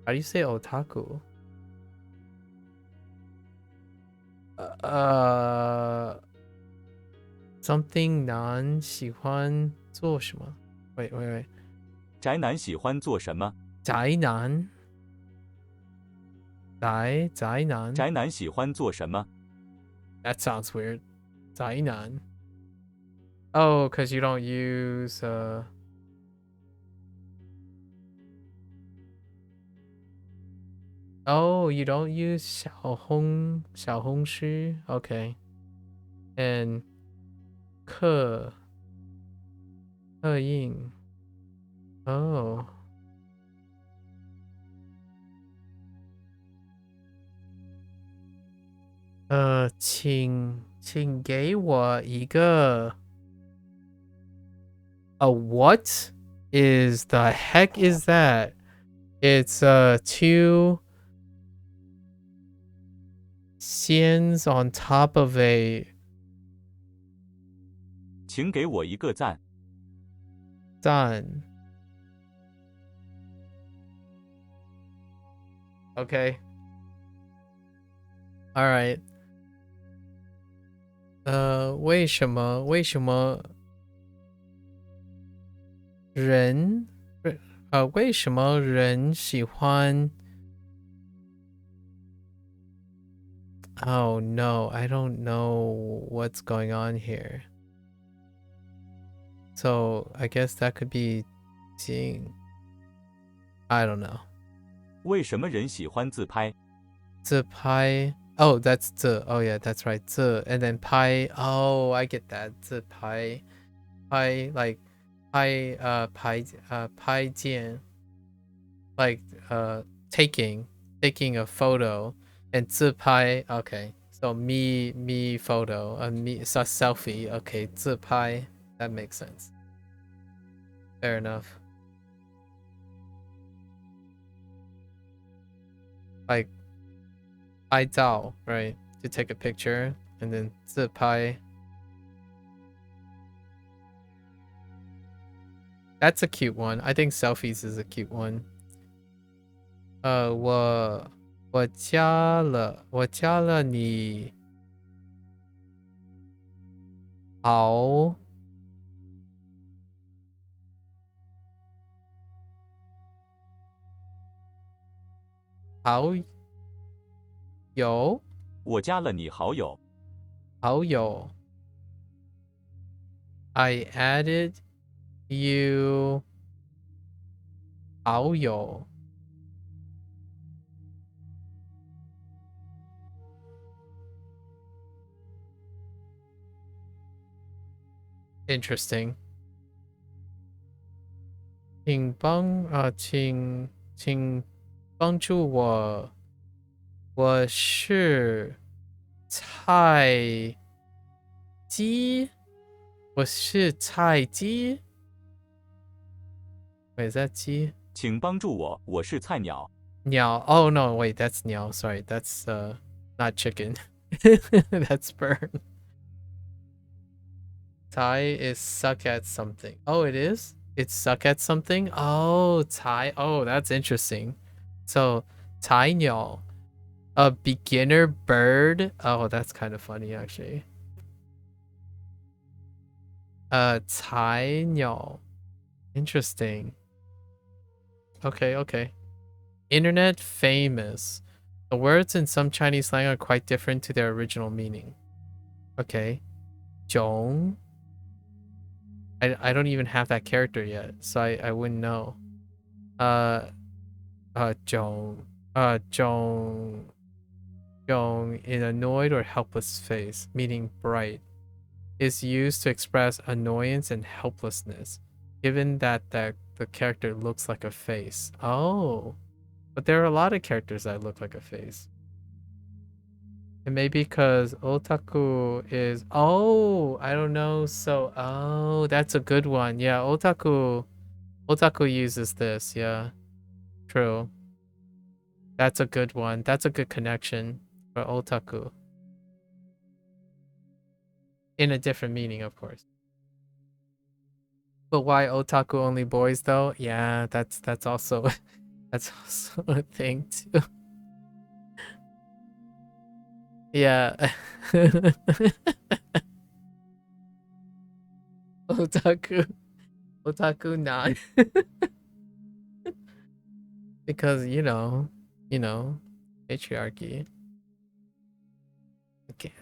How do you say otaku? Something 男喜欢做什么 Wait. 宅男喜欢做什么？宅男宅男喜欢做什么？ That sounds weird. 宅男 Oh, because you don't use Oh, you don't use 小红书 Okay. And 刻印 Oh. Uh, 请给我一个 what is the heck is that? It's two xians on top of a 请给我一个赞。赞 Okay. All right. 为什么人为什么人喜欢 Oh no, I don't know what's going on here. So I guess that could be 景 I don't know. 为什么人喜欢自拍？自拍 Oh, that's 自 Oh yeah, that's right. 自 and then 拍 Oh, I get that. 自拍 like 拍键 like taking a photo and 自拍 Okay. So me photo, me so selfie. Okay, 自拍 That makes sense. Fair enough. Like 拍照 right? To take a picture and then 自拍 That's a cute one. I think selfies is a cute one. 我加了你好友我加了你好友。好友 I added you 好友 Interesting. 请帮助我，我是菜鸡我是菜鸡。Wait, is that 鸡？请帮助我，我是菜鸟。鸟. Oh no, wait, that's 鸟. Sorry, that's not chicken. That's bird. Tai is suck at something. Oh, it is? It's suck at something? Oh, Tai. Oh, that's interesting. So, Tai Niao, a beginner bird. Oh, that's kind of funny, actually. Tai Niao. Interesting. Okay, okay. Internet famous. The words in some Chinese slang are quite different to their original meaning. Okay. Zhong. I don't even have that character yet, so I wouldn't know. Zhong. Zhong. Zhong in annoyed or helpless face, meaning bright, is used to express annoyance and helplessness, given that the character looks like a face. Oh. But there are a lot of characters that look like a face. And maybe because otaku is... Oh, I don't know. So, oh, that's a good one. Yeah, otaku uses this. Yeah, true. That's a good one. That's a good connection for otaku. In a different meaning, of course. But why otaku only boys though? Yeah, that's also that's also a thing too. Yeah. Otaku not. Because patriarchy. Okay.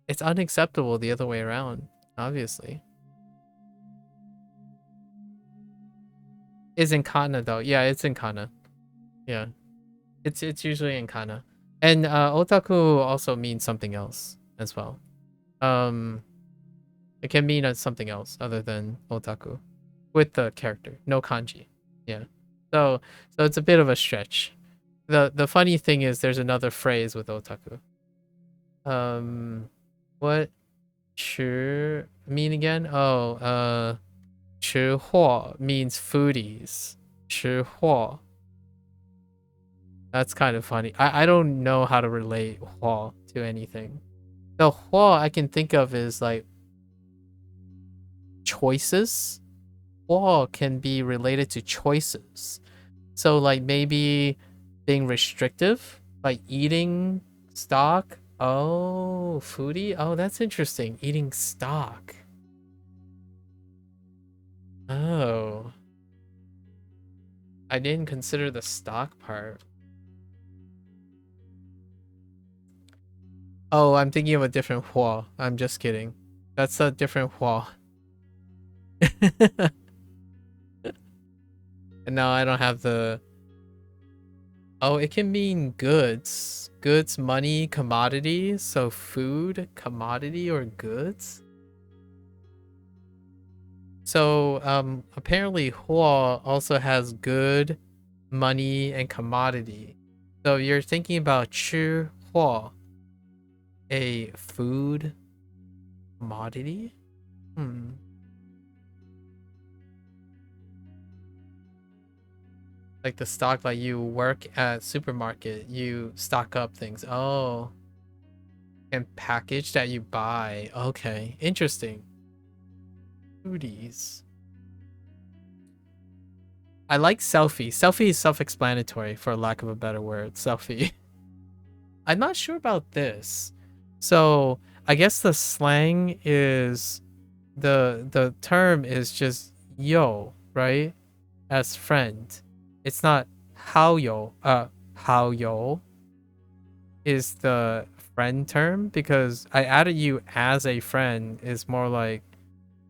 It's unacceptable the other way around, obviously. Is in kana though. Yeah, it's in kana. Yeah. It's usually in kana. And otaku also means something else as well. It can mean something else other than otaku with the character. No kanji. Yeah. So it's a bit of a stretch. The funny thing is there's another phrase with otaku. What chu mean again? Oh, chu huo means foodies. Chu huo. That's kind of funny. I don't know how to relate huo to anything. The huo I can think of is like choices. Huo can be related to choices. So like maybe being restrictive, like eating stock. Oh, foodie? Oh, that's interesting. Eating stock. Oh. I didn't consider the stock part. Oh, I'm thinking of a different Hua. I'm just kidding. That's a different Hua. And now I don't have the... Oh, it can mean goods. Goods, money, commodity. So food, commodity, or goods? So apparently Hua also has good, money, and commodity. So you're thinking about Chu Hua, a food commodity? Like the stock, like you work at supermarket, you stock up things. Oh. And package that you buy. Okay, interesting. Foodies. I like selfie. Selfie is self-explanatory, for lack of a better word. Selfie. I'm not sure about this. So I guess the slang is the term is just yo, right? As friend. It's not how yo. How yo is the friend term, because I added you as a friend is more like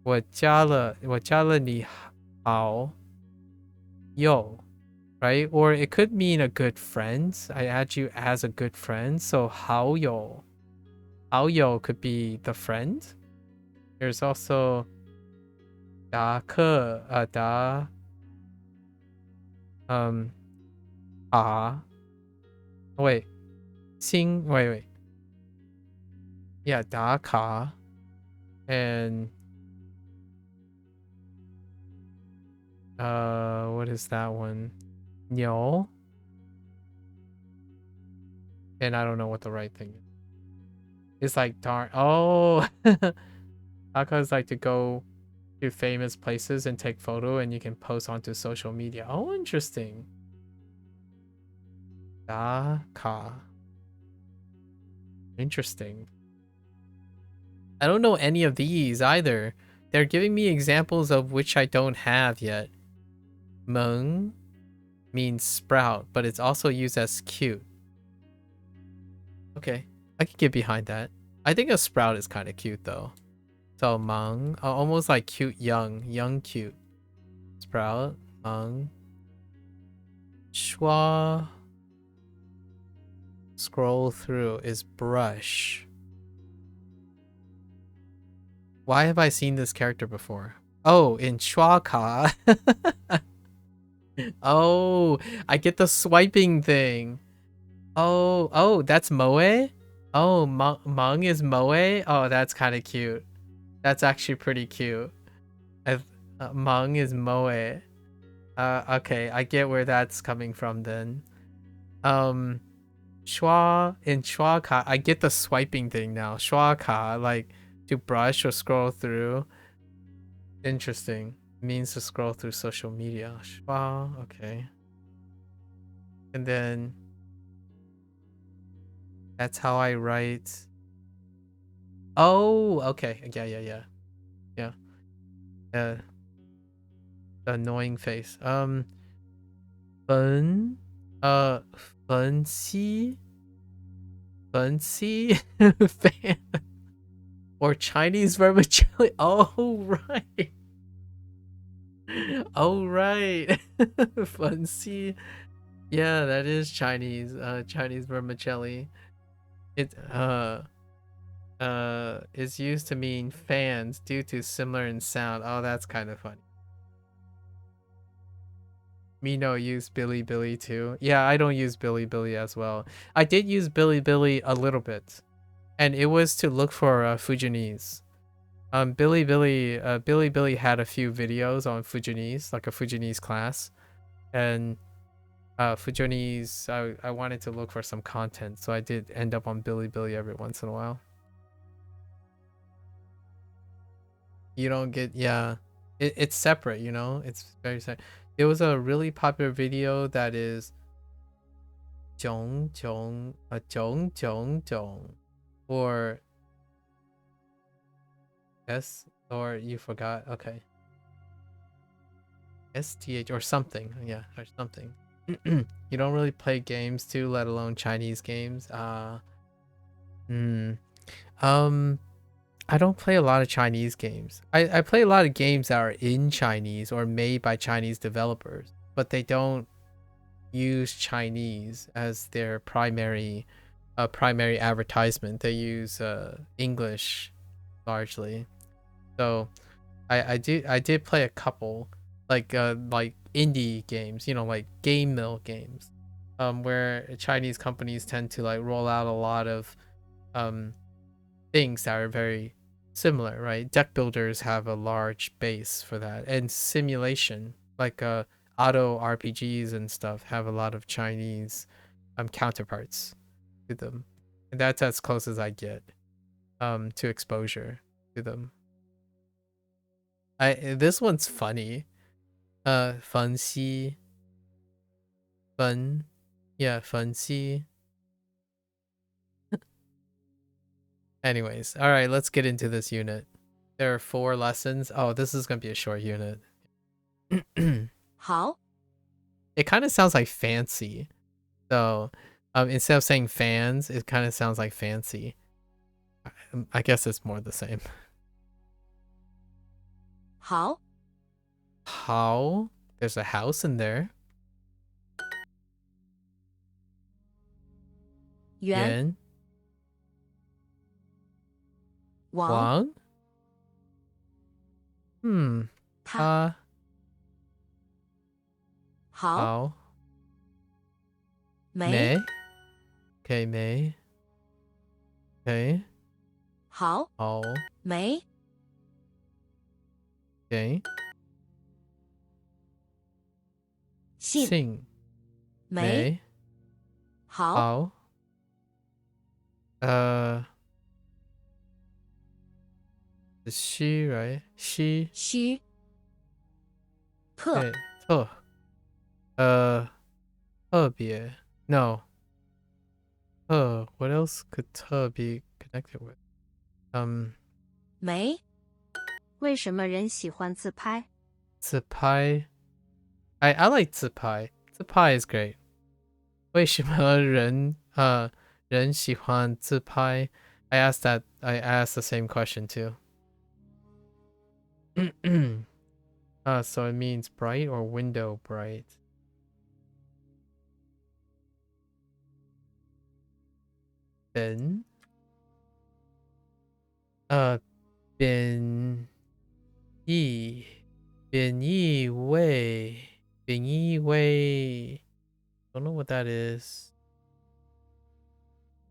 我加了你好 yo, right? Or it could mean a good friend. I add you as a good friend. So how yo could be the friend. There's also 达克达wait 亲 wait yeah 打卡 And what is that one? 牛. And I don't know what the right thing is. It's like darn. Oh, Aka's like to go to famous places and take photo, and you can post onto social media. Oh, interesting. Daka. Interesting. I don't know any of these either. They're giving me examples of which I don't have yet. Meng means sprout, but it's also used as cute. Okay, I can get behind that. I think a sprout is kind of cute though. So Meng, almost like cute young cute. Sprout, Meng. Schwa. Scroll through is brush. Why have I seen this character before? Oh, in Schwaka. Oh, I get the swiping thing. Oh, that's Moe? Oh, Meng is Moe? Oh, that's kind of cute. That's actually pretty cute. Meng is Moe. Okay, I get where that's coming from then. Schwa in Schwaka, I get the swiping thing now. Schwaka, like to brush or scroll through. Interesting. Means to scroll through social media. Schwa, okay. And then that's how I write. Oh, okay. Yeah. The annoying face. Fun. Fancy. Fan. Or Chinese vermicelli. Oh, right. Oh, right. Fancy. Yeah, that is Chinese. Chinese vermicelli. It is used to mean fans due to similar in sound. Oh, that's kind of funny. Mino used Bilibili too. Yeah, I don't use Bilibili as well. I did use Bilibili a little bit, and it was to look for Fujianese. Bilibili had a few videos on Fujianese, like a Fujianese class, and Fujianese. I wanted to look for some content, so I did end up on Bilibili every once in a while. You don't get, yeah, it's separate, you know, it's very separate. There was a really popular video that is Jong, or S, or you forgot, okay, STH or something, yeah, or something. You don't really play games too, let alone Chinese games. I don't play a lot of Chinese games. I play a lot of games that are in Chinese or made by Chinese developers, but they don't use Chinese as their primary advertisement. They use English largely. So I did play a couple like indie games, you know, like game mill games, where Chinese companies tend to like roll out a lot of things that are very similar, right? Deck builders have a large base for that, and simulation like auto RPGs and stuff have a lot of Chinese counterparts to them, and that's as close as I get to exposure to them. This one's funny. Fancy, fun, yeah, fancy. Anyways, all right, let's get into this unit. There are 4 lessons. Oh, this is gonna be a short unit. 好 It kind of sounds like fancy. So instead of saying fans, it kind of sounds like fancy. I guess it's more the same. 好 How? There's a house in there. 圆 Yuan. 王 Wang. 他 好 How. 没 May. Okay, May. Okay. 好 How. 没 Okay. 信 Sing. 没没好好 she right she 虚特对特特别 no what else could 特 be connected with 没为什么人喜欢自拍？自拍 I like 自拍 is great 为什么人喜欢自拍 I asked the same question too so it means bright or window bright then 贬义贬义为 don't know what that is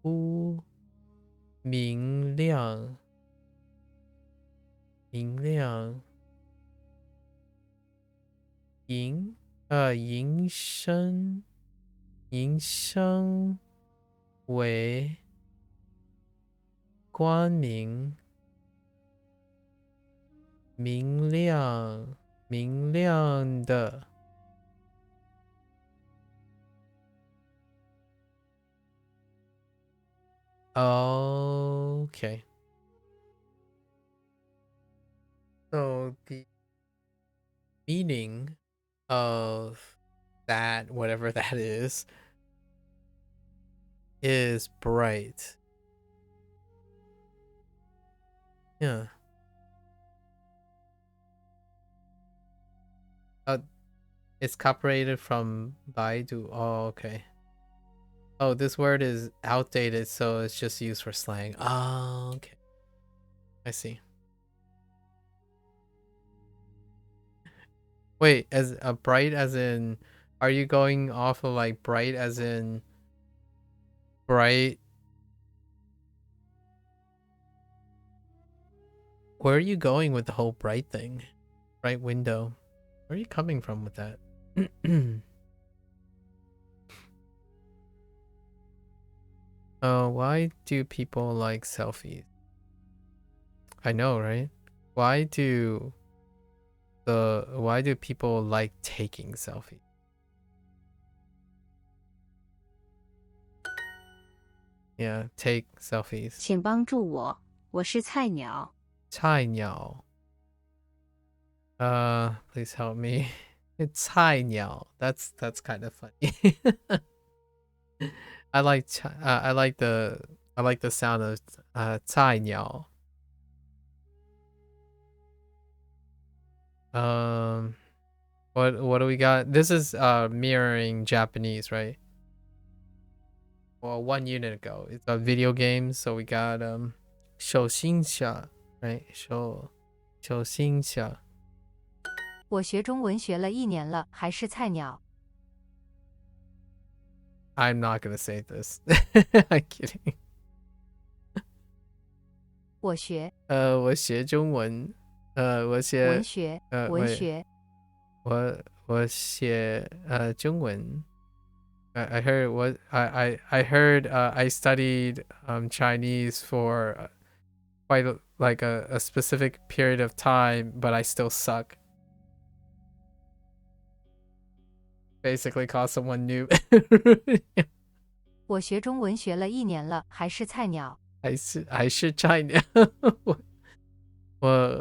不明亮营生为光明明亮的Okay. So the meaning of that, whatever that is bright. Yeah. It's copyrighted from Baidu. Oh, okay. Oh, this word is outdated, so it's just used for slang. Oh, okay. I see. Wait, as bright as in, are you going off of like bright as in bright? Where are you going with the whole bright thing? Bright window. Where are you coming from with that? Oh, why do people like selfies? I know, right? Why do people like taking selfies? Yeah, take selfies. 请帮助我，我是菜鸟。菜鸟. Please help me. It's 菜鸟. That's kind of funny. I like the sound of 菜鸟. What do we got? This is mirroring Japanese, right? Well, 1 unit ago. It's a video game, so we got 手心下, right? 手心下. 我学中文学了1年了，还是菜鸟。I'm not gonna say this. I'm kidding. 我学我学中文，我写文学文学。我写中文。I heard what I heard I studied Chinese for quite like a specific period of time, but I still suck. Basically call someone noob. 我学中文学了1年了，还是菜鸟。还是菜鸟。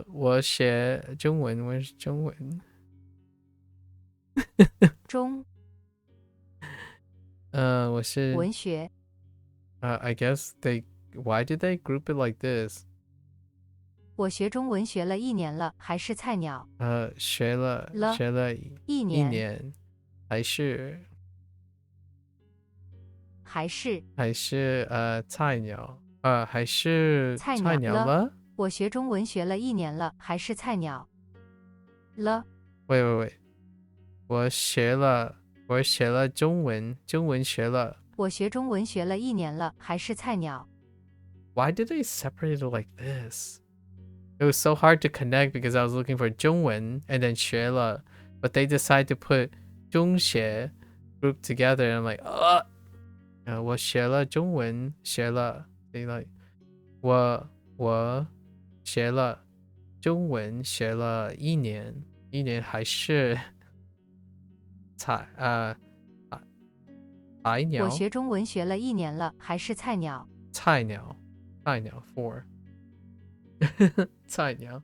我学中文，我是中文。中我是文学。I guess why did they group it like this? 我学中文学了1年了，还是菜鸟。学了一年，还是菜鸟，还是菜鸟了。我学中文学了1年了，还是菜鸟了。Wait. 我学了中文学了。我学中文学了1年了，还是菜鸟。Why did they separate it like this? It was so hard to connect because I was looking for 中文 and then 学了, but they decided to put 中学 group together, and I'm like, ugh. 我学了中文学了 they like 我学了中文学了一年还是菜我学中文学了1年了，还是菜鸟。菜鸟 for 菜鸟。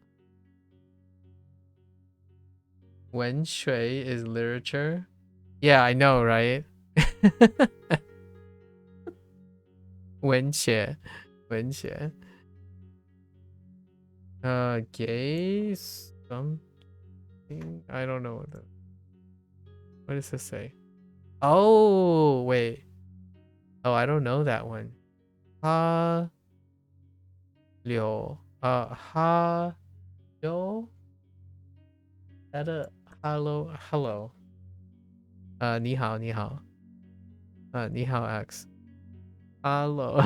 文学 is literature. Yeah, I know, right? 文学 gay something. I don't know what does this say? Oh, wait. Oh, I don't know that one. Ha Liu. Ha Liu. That a hello. 你好 你好 X. Hello.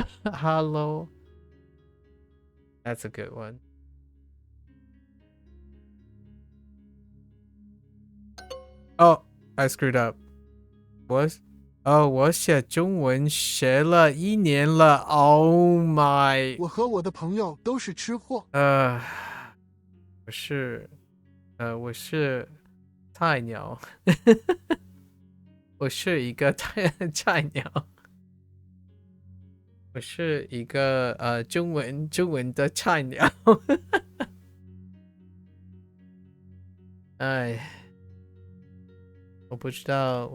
That's a good one. Oh, I screwed up. What? Oh, 我写中文学了1年了。Oh my. 我和我的朋友都是吃货。我是菜鸟。我是一个菜鸟。我是一个中文的菜鸟。哎，我不知道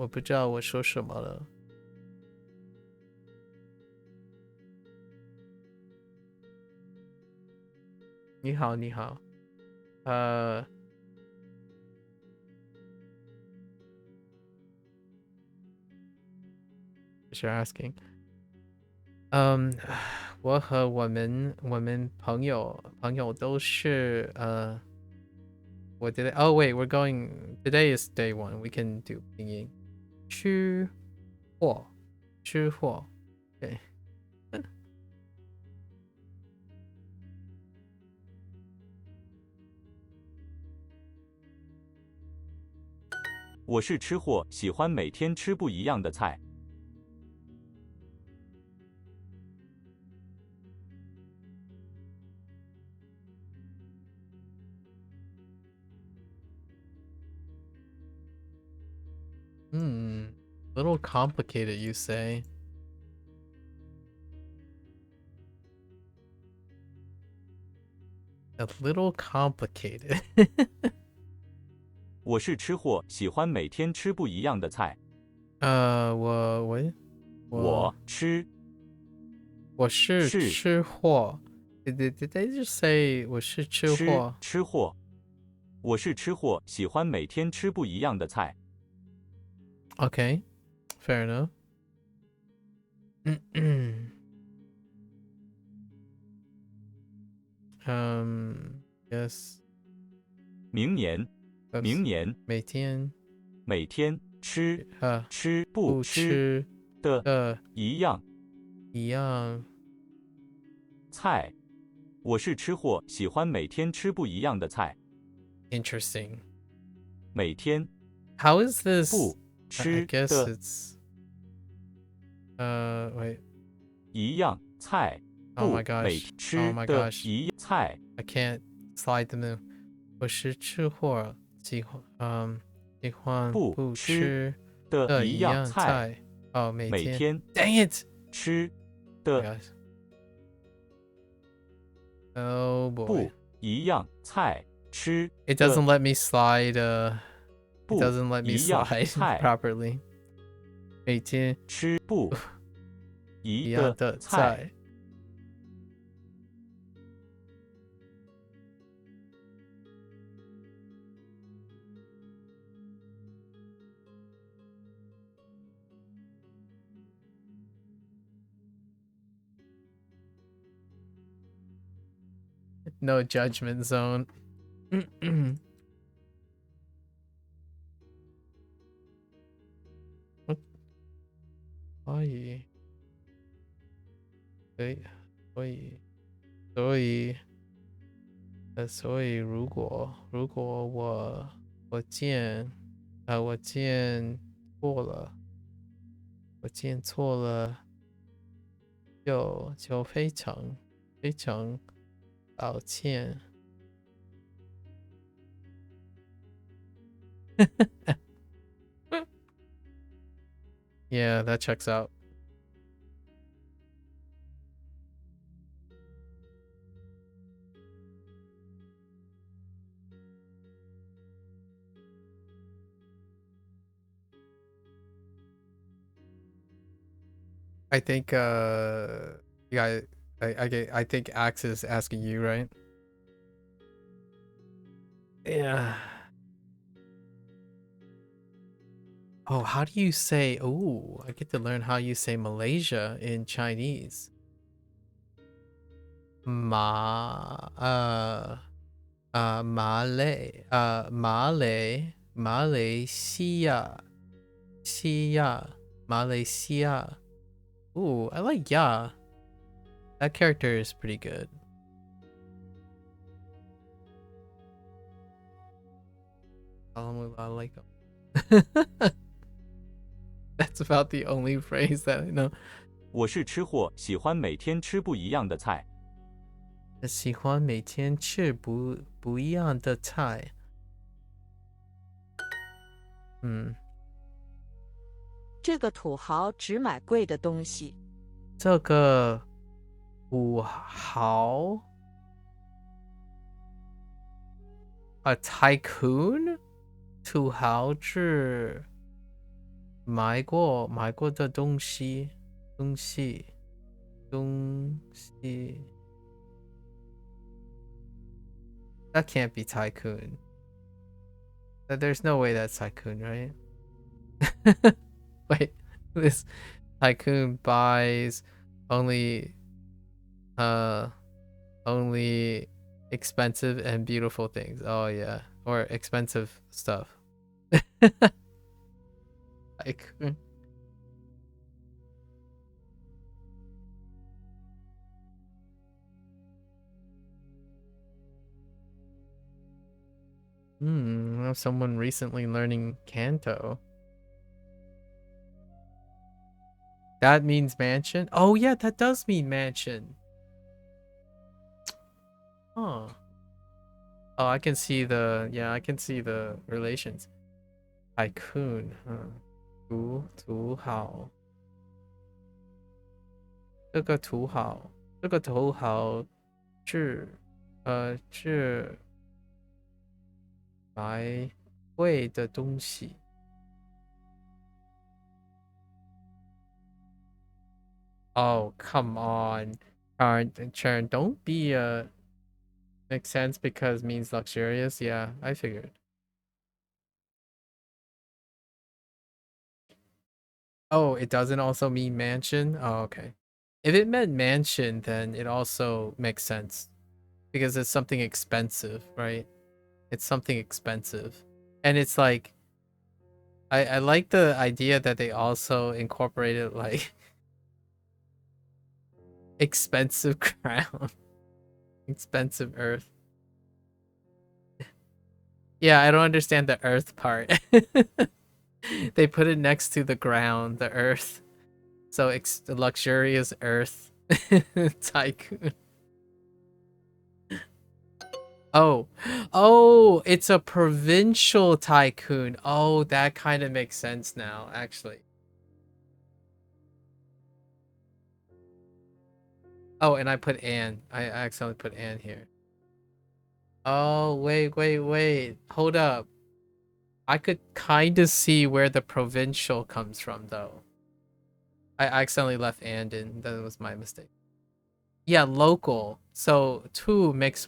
我说什么了。你好 You're asking. 我和我们朋友都是我觉得 oh wait, we're going today is day 1. We can do 拼音。吃货 Okay. 我是吃货，喜欢每天吃不一样的菜。Little complicated, you say? A little complicated. 我是吃货，喜欢每天吃不一样的菜。我是吃货。Did they just say 我是吃货？吃货。我是吃货，喜欢每天吃不一样的菜。Okay, fair enough. Yes. 明年每天吃不不吃的一样菜。我是吃货，喜欢每天吃不一样的菜。Interesting. 每天 How is this? 不 I 吃 guess 的 it's wait. 一样菜。 Oh 不 my gosh. 每天 Oh 吃 my 的 gosh. 一样菜。 I can't slide the move. 我是吃货，喜欢不不吃吃的一的一样样菜。菜。哦，每每天 Dang it! 吃 Oh 的 gosh. Oh 不 boy. 一样菜。吃 It 的 doesn't let me slide. It 不 doesn't let me 一样 slide 菜。 properly. 每天吃不一一样的菜。菜。No judgment zone. 所以所以如果我见错了，就非常抱歉。Yeah, that checks out. I think yeah, I think Axe is asking you, right? Yeah. Oh, how do you say? Oh, I get to learn how you say Malaysia in Chinese. Malaysia, Malaysia. Ooh, I like ya. That character is pretty good. I like him. That's about the only phrase that I know. 我是吃货，喜欢每天吃不一样的菜。喜欢每天吃不一样的菜。这个土豪只买贵的东西。这个土豪，a tycoon， 土豪是买过的东西。That can't be tycoon. There's no way that's tycoon, right? Wait, this tycoon buys only expensive and beautiful things. Oh yeah, or expensive stuff. Tycoon. Someone recently learning Kanto. That means mansion? Oh yeah, that does mean mansion. Huh. Oh, I can see the relations. Tycoon, huh? 土豪。这个土豪是买贵的东西。Oh, come on. Chern, don't be makes sense because means luxurious. Yeah, I figured. Oh, it doesn't also mean mansion? Oh, okay. If it meant mansion, then it also makes sense. Because it's something expensive, right? It's something expensive. And it's like I like the idea that they also incorporated like expensive crown. Expensive earth. Yeah, I don't understand the earth part. They put it next to the ground, the earth. So the luxurious earth tycoon. Oh, it's a provincial tycoon. Oh, that kind of makes sense now, actually. Oh, and I put Anne. I accidentally put Anne here. Oh, wait. Hold up. I could kind of see where the provincial comes from, though. I accidentally left and in. That was my mistake. Yeah, local. So two makes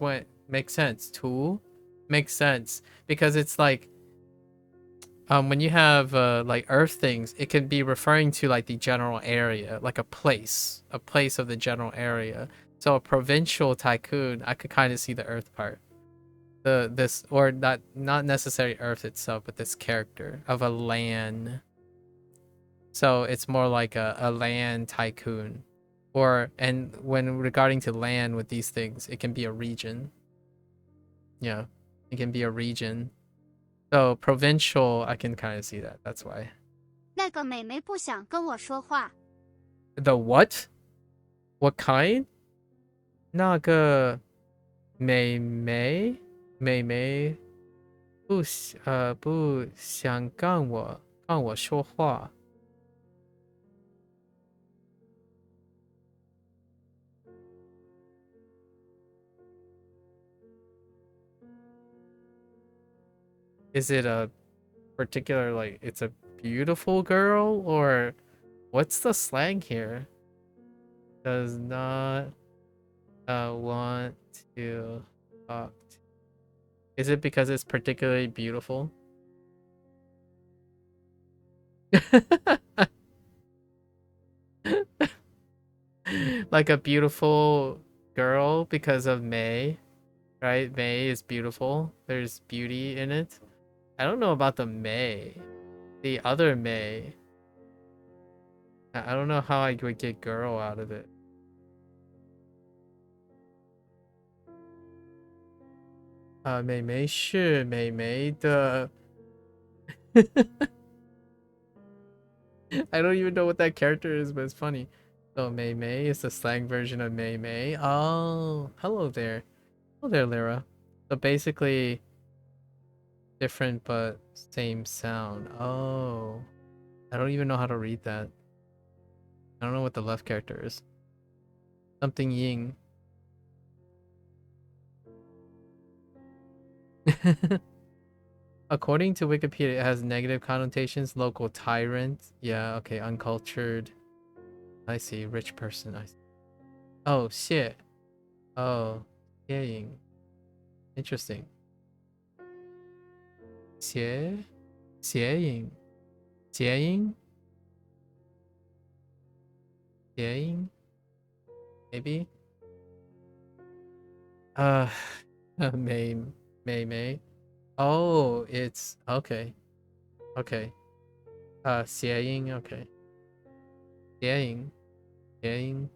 sense. Two makes sense because it's like when you have like earth things, it can be referring to like the general area, like a place of the general area. So a provincial tycoon, I could kind of see the earth part. This or not necessarily earth itself, but this character of a land. So it's more like a land tycoon. And when regarding to land with these things, it can be a region. Yeah, it can be a region. So provincial, I can kind of see that. That's why. 那个美眉不想跟我说话。 The what? What kind? 那个美眉不想跟我说话。Is it a particular, like, it's a beautiful girl, or what's the slang here? Does not want to talk to. Is it because it's particularly beautiful? Like a beautiful girl because of May, right? May is beautiful. There's beauty in it. I don't know about the May. The other May. I don't know how I would get girl out of it. Mei Mei 是美眉的 I don't even know what that character is, but it's funny. So Mei Mei is the slang version of Mei Mei. Oh, hello there. Hello there, Lyra. So basically different but same sound. Oh. I don't even know how to read that. I don't know what the left character is. Something Ying. According to Wikipedia, it has negative connotations. Local tyrant. Yeah, okay. Uncultured. I see. Rich person. I see. Oh, shit. Oh, Ying. Interesting. Xie? Xieying. Xieying? Xieying? Maybe? May. May. Oh, it's okay. Okay. Xieying, okay. Xieying.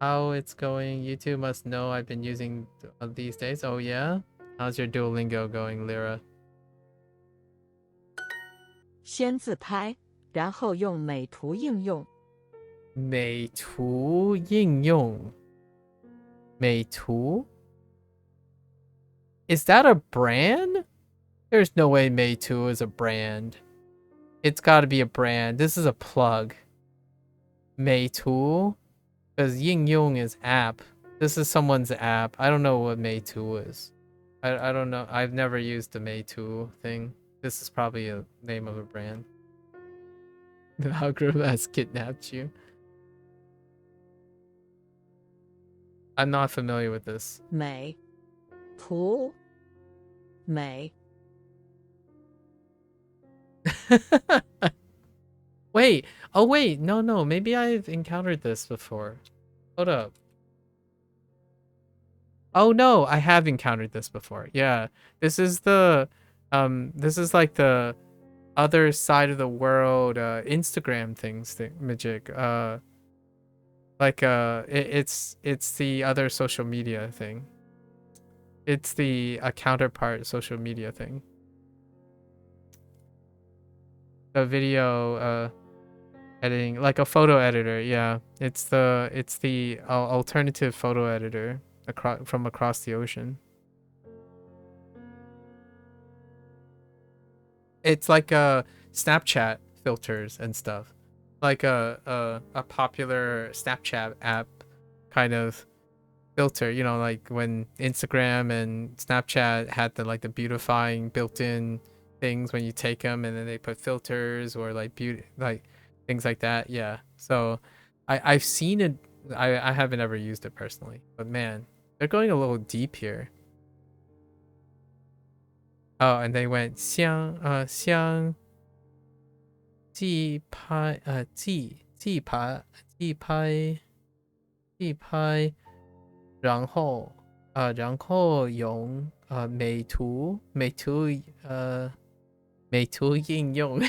How it's going? You two must know I've been using these days. Oh yeah? How's your Duolingo going, Lyra? 先自拍，然后用美图应用。美图应用。美图? Is that a brand? There's no way Meitu is a brand. It's got to be a brand. This is a plug. Meitu? Because Yingyong is app. This is someone's app. I don't know what Meitu is. I don't know. I've never used the Meitu thing. This is probably a name of a brand. The algorithm has kidnapped you. I'm not familiar with this. 美图美 Wait. Oh, wait. No. Maybe I've encountered this before. Hold up. Oh, no. I have encountered this before. Yeah. This is the... This is like the other side of the world Instagram things, Magic. It's the other social media thing. It's the counterpart social media thing. The video editing, like a photo editor. Yeah, it's the alternative photo editor from across the ocean. It's like Snapchat filters and stuff, like a popular Snapchat app kind of filter. You know, like when Instagram and Snapchat had the beautifying built-in things when you take them, and then they put filters or like beauty, like things like that. Yeah. So I've seen it. I haven't ever used it personally, but man, they're going a little deep here. Oh, and they went 相继拍继拍，然后用美图应用。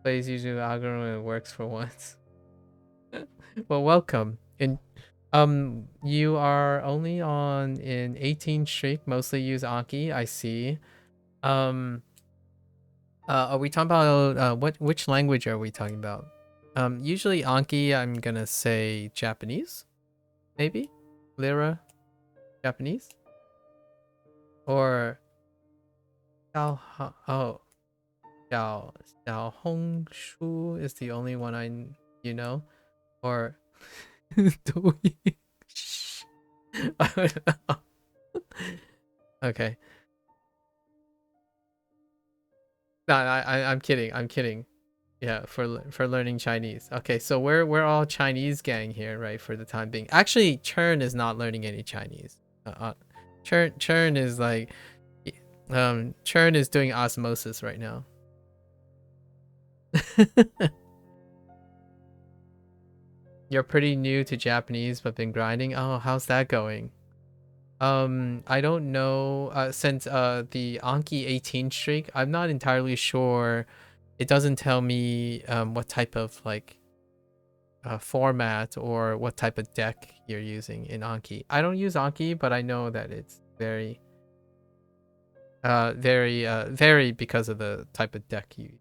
Plays using the algorithm and it works for once. Well, welcome. You are only on in 18 streak, mostly use Anki, I see. Are we talking about which language are we talking about? Usually Anki, I'm gonna say Japanese, maybe? Lira, Japanese? Or Xiao oh, Xiao Hongshu is the only one you know? Or Doi- I don't know. Okay. No, I'm kidding. I'm kidding. Yeah, for learning Chinese. Okay, so we're all Chinese gang here, right? For the time being. Actually, Churn is not learning any Chinese. Churn is like, Churn is doing osmosis right now. You're pretty new to Japanese, but been grinding. Oh, how's that going? I don't know. Since the Anki 18 streak, I'm not entirely sure. It doesn't tell me what type of like format or what type of deck you're using in Anki. I don't use Anki, but I know that it's very very because of the type of deck you.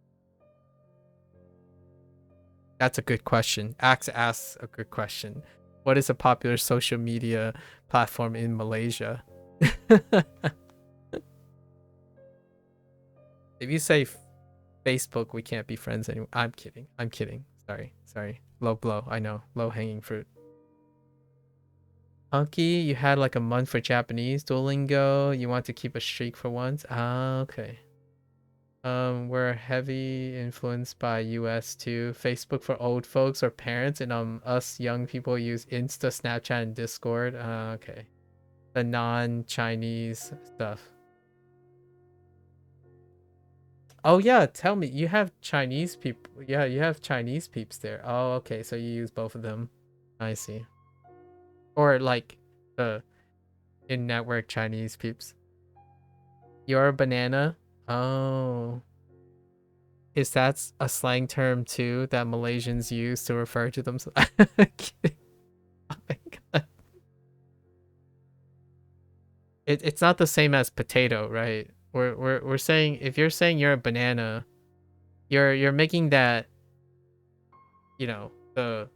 That's a good question. Axe asks a good question. What is a popular social media platform in Malaysia? If you say Facebook, we can't be friends anymore. I'm kidding. I'm kidding. Sorry. Low blow. I know. Low hanging fruit. Anki, you had like a month for Japanese. Duolingo, you want to keep a streak for once? Ah, okay. We're heavy influenced by US too. Facebook for old folks or parents, and us young people use Insta, Snapchat, and Discord. Okay. The non-Chinese stuff. Oh yeah, tell me, you have Chinese people. Yeah, you have Chinese peeps there. Oh, okay, so you use both of them. I see. Or like the in-network Chinese peeps. You're a banana? Oh. Is that a slang term too that Malaysians use to refer to themselves? Oh my god. It's not the same as potato, right? We're saying, if you're saying you're a banana, you're making that, you know, the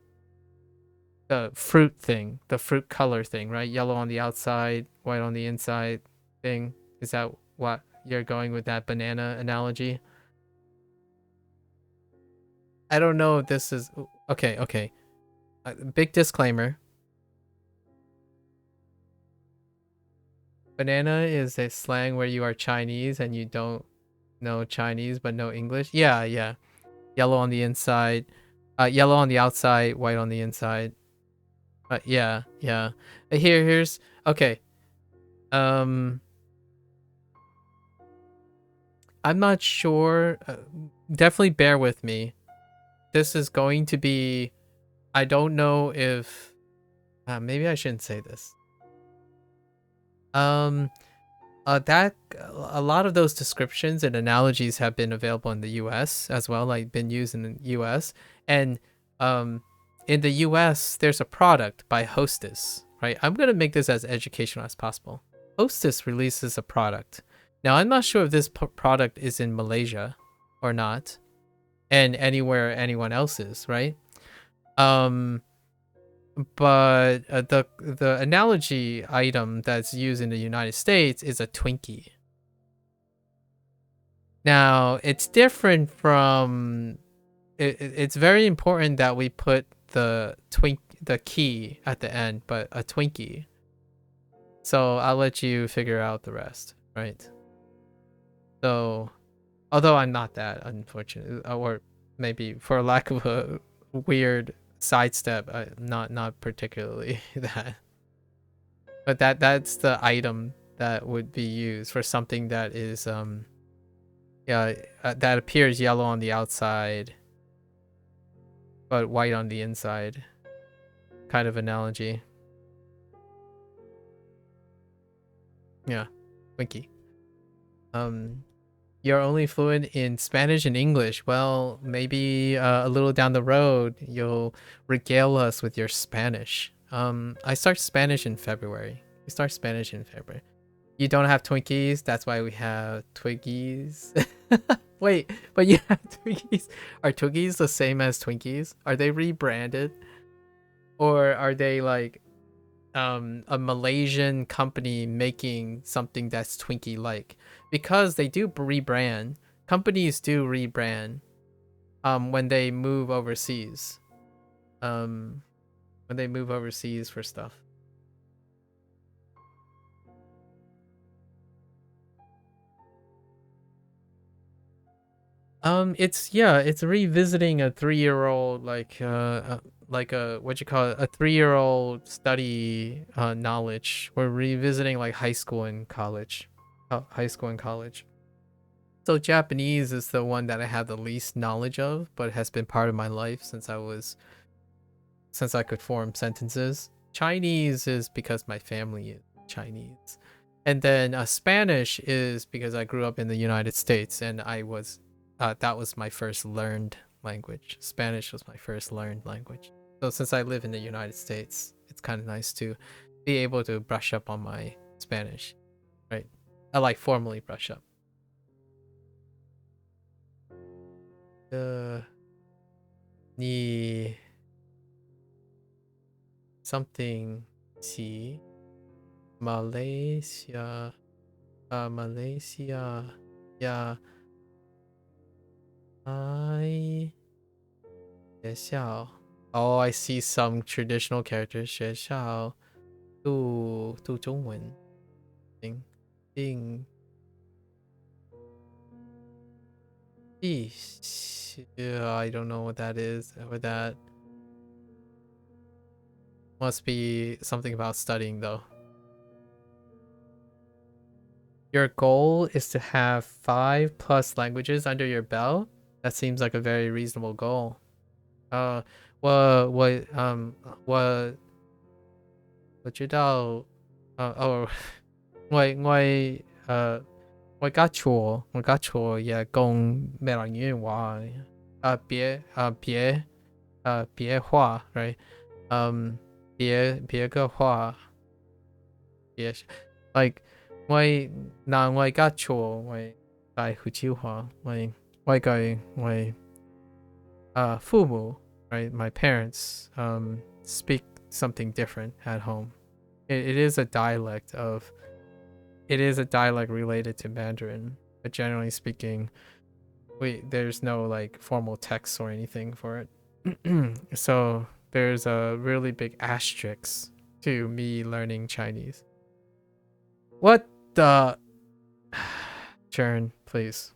fruit thing, the fruit color thing, right? Yellow on the outside, white on the inside thing. Is that what you're going with, that banana analogy? I don't know if this is okay. Big disclaimer. Banana is a slang where you are Chinese and you don't know Chinese but know English. Yeah. Yellow on the inside, yellow on the outside, white on the inside. Yeah. Here's okay. I'm not sure. Definitely bear with me. This is going to be. I don't know if. Maybe I shouldn't say this. That a lot of those descriptions and analogies have been available in the U.S. as well, like been used in the U.S. And in the U.S. there's a product by Hostess, right? I'm gonna make this as educational as possible. Hostess releases a product. Now I'm not sure if this product is in Malaysia or not, and anywhere anyone else is, right? But the analogy item that's used in the United States is a Twinkie. Now it's different from. It's very important that we put the key at the end, but a Twinkie. So I'll let you figure out the rest, right? So, although I'm not that, unfortunate, or maybe for lack of a weird sidestep, not particularly that. But that's the item that would be used for something that is that appears yellow on the outside but white on the inside, kind of analogy. Yeah, Winky. You're only fluent in Spanish and English. Well, maybe a little down the road, you'll regale us with your Spanish. I start Spanish in February. We start Spanish in February. You don't have Twinkies, that's why we have Twiggies. Wait, but you have Twinkies. Are Twiggies the same as Twinkies? Are they rebranded? Or are they like a Malaysian company making something that's Twinkie like? Because they do rebrand. Companies do rebrand when they move overseas. When they move overseas for stuff. It's revisiting a 3-year-old like a what you call it, a 3-year-old study knowledge. We're revisiting like high school and college. High school and college. So Japanese is the one that I have the least knowledge of, but has been part of my life since I could form sentences. Chinese is because my family is Chinese. And then Spanish is because I grew up in the United States and that was my first learned language. Spanish was my first learned language. So since I live in the United States, it's kind of nice to be able to brush up on my Spanish, right? I like formally brush up. Ni something see Malaysia, Malaysia, yeah. Oh, I see some traditional characters. 学校读中文并I don't know what that is. What that must be something about studying though. Your goal is to have 5+ languages under your belt? That seems like a very reasonable goal.我知道我家也讲闽南语话别话 right 别个话别 like 我家我在福州话我父母 right, my parents speak something different at home. It is a dialect related to Mandarin, but generally speaking, there's no like formal text or anything for it. So there's a really big asterisk to me learning Chinese. What the Churn, please.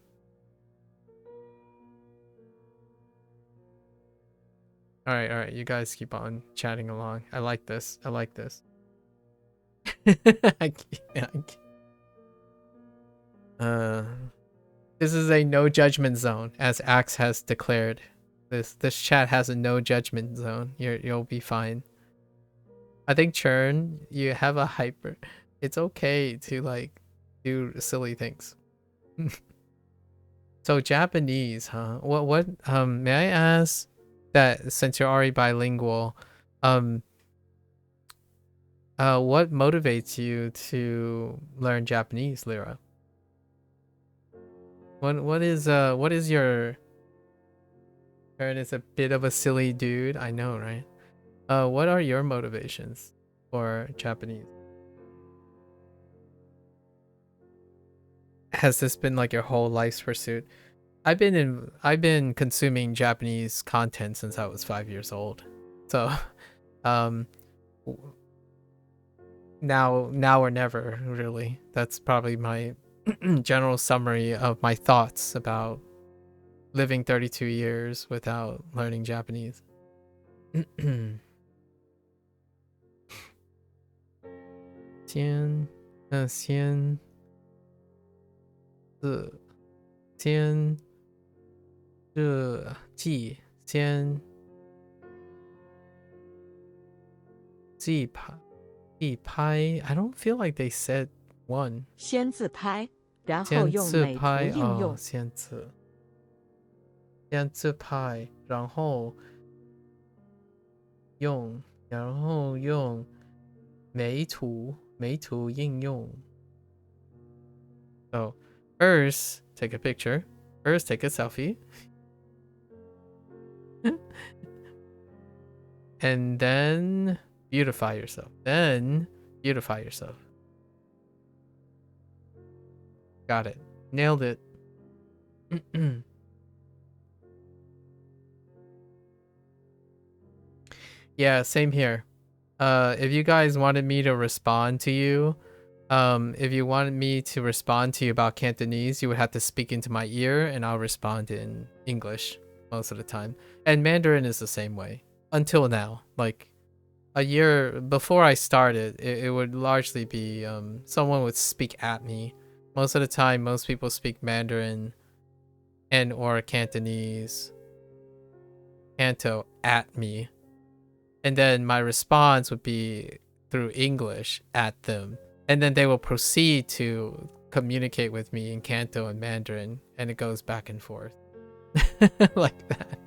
All right, you guys keep on chatting along. I like this. I can't. This is a no judgment zone, as Axe has declared. This chat has a no judgment zone. You'll be fine. I think Churn, you have a hyper. It's okay to like do silly things. So Japanese, huh? What may I ask that since you're already bilingual, what motivates you to learn Japanese, Lyra? What is your Aaron is a bit of a silly dude, I know, right? What are your motivations for Japanese? Has this been like your whole life's pursuit? I've been consuming Japanese content since I was 5 years old. So now or never, really. That's probably my general summary of my thoughts about living 32 years without learning Japanese. 自拍 I don't feel like they said one. 先自拍，然后先用美图自拍应用。哦，先自拍，然后用美图应用。So first take a picture. First take a selfie. And then beautify yourself. Got it. Nailed it. Yeah, same here. If you guys wanted me to respond to you, if you wanted me to respond to you about Cantonese, you would have to speak into my ear and I'll respond in English most of the time. And Mandarin is the same way until now. Like a year before I started, it would largely be someone would speak at me. Most of the time, most people speak Mandarin and or Cantonese, Canto at me. And then my response would be through English at them. And then they will proceed to communicate with me in Canto and Mandarin. And it goes back and forth. Like that.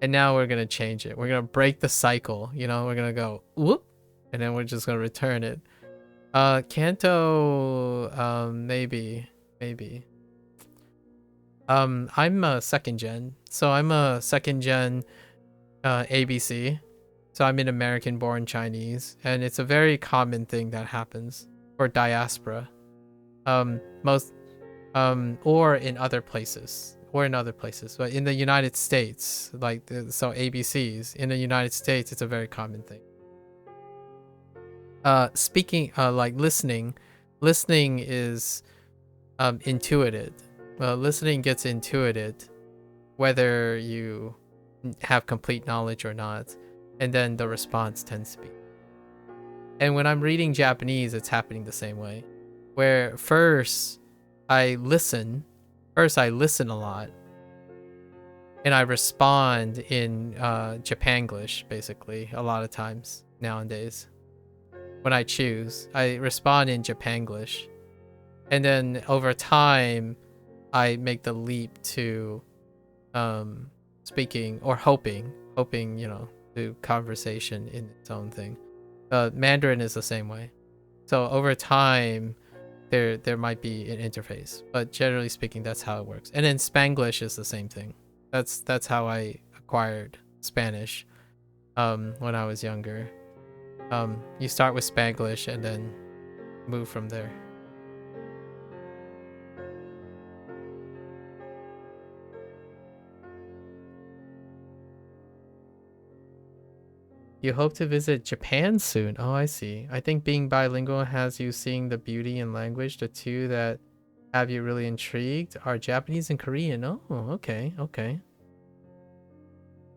And now we're going to change it. We're going to break the cycle. You know, we're going to go, whoop. And then we're just going to return it. Canto, maybe. I'm a second gen. So I'm a second gen ABC. So I'm an American born Chinese. And it's a very common thing that happens for diaspora. Or in other places. But in the United States, like, so ABCs, in the United States, it's a very common thing. Speaking, like listening is intuited. Listening gets intuited whether you have complete knowledge or not, and then the response tends to be. And when I'm reading Japanese, it's happening the same way, where first I listen a lot, and I respond in Japanglish, basically, a lot of times nowadays. When I choose, I respond in Japanglish, and then over time, I make the leap to speaking or hoping, you know, to conversation in its own thing. Mandarin is the same way. So over time, there might be an interface, but generally speaking, that's how it works. And then Spanglish is the same thing. That's how I acquired Spanish when I was younger. You start with Spanglish and then move from there. You hope to visit Japan soon. Oh, I see. I think being bilingual has you seeing the beauty in language. The two that have you really intrigued are Japanese and Korean. Oh, okay.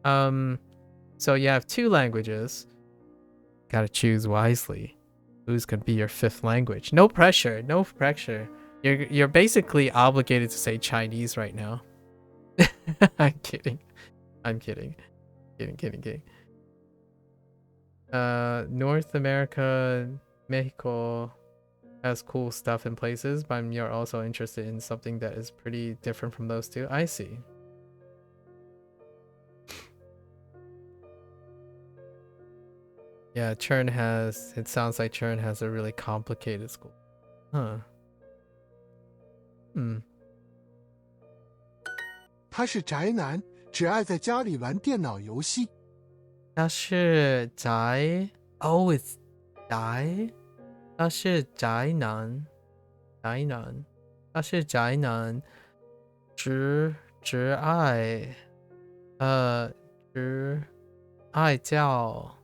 So you have two languages. Gotta choose wisely. Who's gonna be your fifth language? No pressure. You're basically obligated to say Chinese right now. I'm kidding. Kidding. North America, Mexico has cool stuff in places, but you're also interested in something that is pretty different from those two. I see. Yeah, it sounds like Chern has a really complicated school. Huh. 他是宅男，只爱在家里玩电脑游戏。他是宅 Oh, it's 宅。他是宅男。他是宅男。只爱家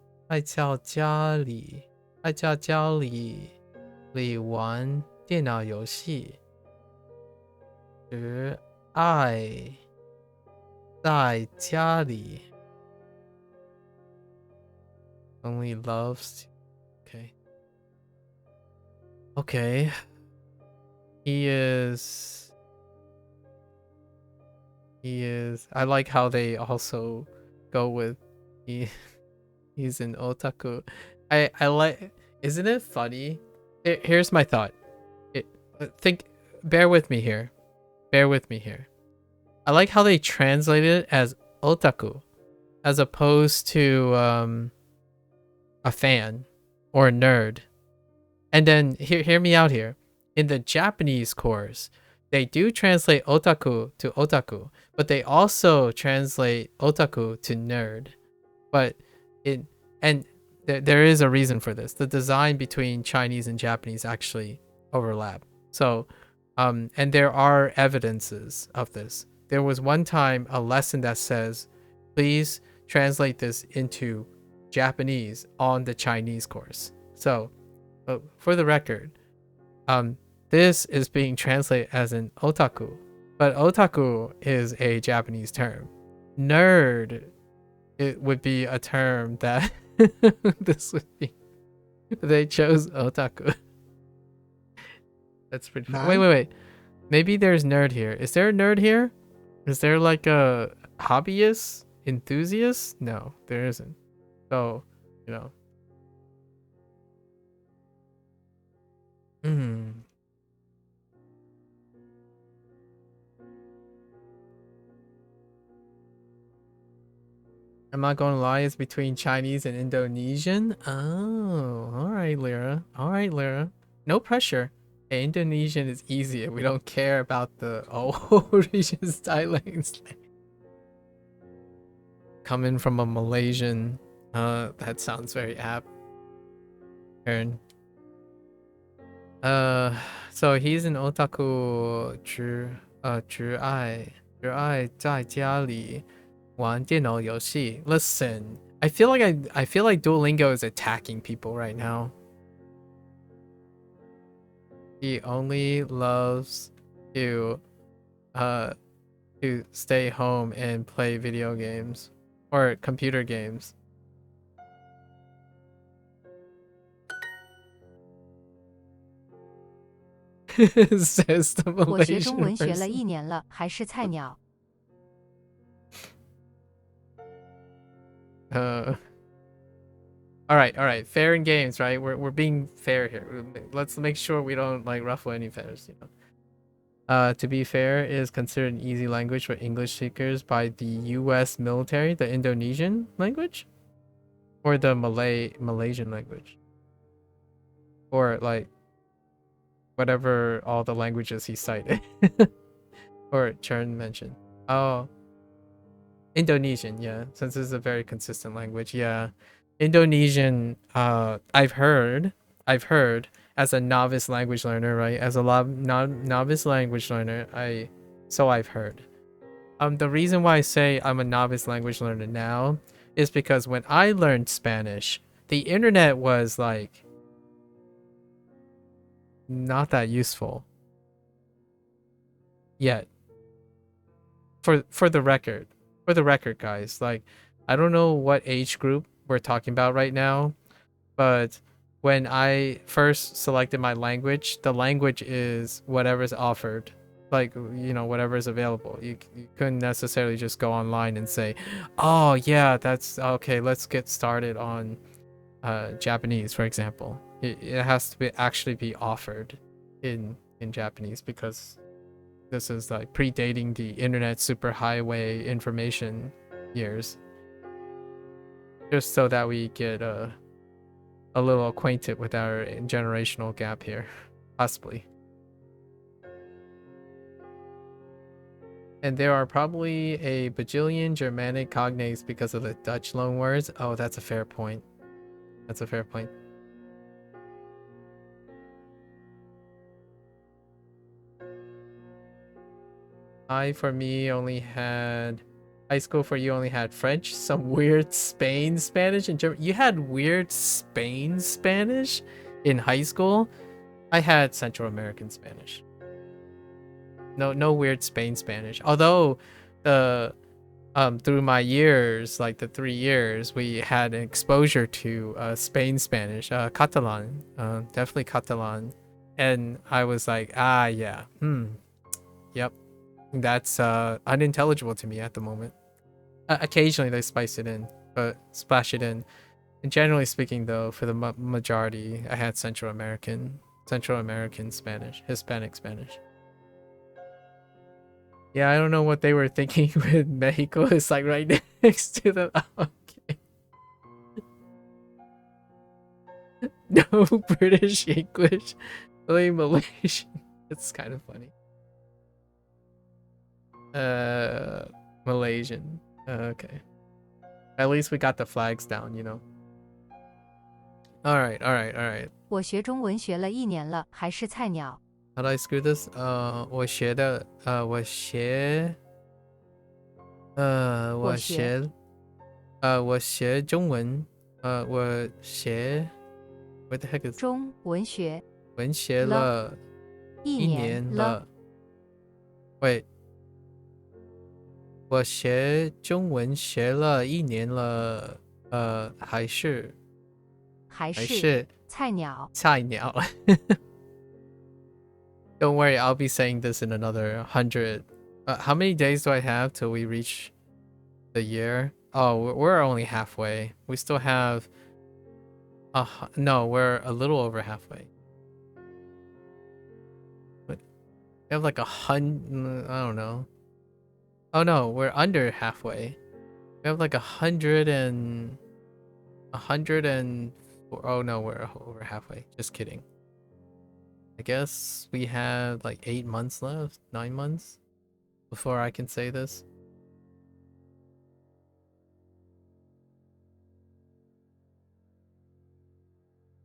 里玩电脑游戏。只爱在家里 only loves okay he is I like how they also go with he's an otaku. I like, isn't it funny? Here's my thought. bear with me here. Bear with me here. I like how they translate it as otaku as opposed to a fan or a nerd. And then hear me out here. In the Japanese course, they do translate otaku to otaku, but they also translate otaku to nerd. But there is a reason for this. The design between Chinese and Japanese actually overlap. So, and there are evidences of this. There was one time a lesson that says, please translate this into Japanese on the Chinese course. So, for the record, this is being translated as an otaku, but otaku is a Japanese term. Nerd, it would be a term that this would be. They chose otaku. That's pretty funny. Wait. Maybe there's nerd here. Is there a nerd here? Is there like a hobbyist? Enthusiast? No, there isn't. So, you know. I'm not gonna lie, it's between Chinese and Indonesian. Oh, alright, Lyra. Alright, Lyra. No pressure. Hey, Indonesian is easier. We don't care about the region's dialects. Coming from a Malaysian, that sounds very apt. Turn. So he's an otaku, 只爱在家里玩电脑游戏. Listen, I feel like Duolingo is attacking people right now. He only loves to stay home and play video games or computer games. Says the 我学中 Malaysian 文学了 person. 1年了，还是菜鸟。All right. Fair in games, right? We're being fair here. Let's make sure we don't like ruffle any feathers, you know. To be fair, is considered an easy language for English speakers by the U.S. military, the Indonesian language, or the Malaysian language, or like whatever all the languages he cited, or Chern mentioned. Oh, Indonesian, yeah, since it's a very consistent language, yeah. Indonesian, I've heard as a novice language learner, right? As a novice language learner, I've heard. The reason why I say I'm a novice language learner now is because when I learned Spanish, the internet was like not that useful yet. For the record, guys, like I don't know what age group we're talking about right now, but when I first selected my language, the language is whatever's offered, like, you know, whatever is available. You couldn't necessarily just go online and say, oh yeah, that's okay, let's get started on Japanese, for example. It has to actually be offered in Japanese, because this is like predating the internet superhighway information years. Just so that we get a little acquainted with our generational gap here, possibly. And there are probably a bajillion Germanic cognates because of the Dutch loanwords. Oh, that's a fair point. That's a fair point. For me only had high school for you only had French, some weird Spain Spanish, and German. You had weird Spain Spanish in high school? I had Central American Spanish. No weird Spain Spanish. Although the through my years, like the 3 years, we had an exposure to Spain Spanish, Catalan, definitely Catalan, and I was like, yeah, yep. That's unintelligible to me at the moment. Occasionally they splash it in. And generally speaking, though, for the majority, I had Central American Central American Spanish, Hispanic Spanish. Yeah, I don't know what they were thinking with Mexico. It's like right next to them. Okay. No British English, only Malaysian. It's kind of funny. Malaysian. Okay. At least we got the flags down, you know. All right. 我学中文学了1年了，还是菜鸟。 How do I screw this? 我学中文，what the heck is 中文学文学了1年了。 Wait， 我学中文学了1年了，还是菜鸟。 菜鸟。Don't worry, I'll be saying this in another 100. How many days do I have till we reach the year? Oh, we're only halfway. We still have... no, we're a little over halfway. But we have like 100... I don't know. Oh no, we're under halfway. We have like 100 and... Oh no, we're over halfway. Just kidding. I guess we have like 8 months left, 9 months before I can say this.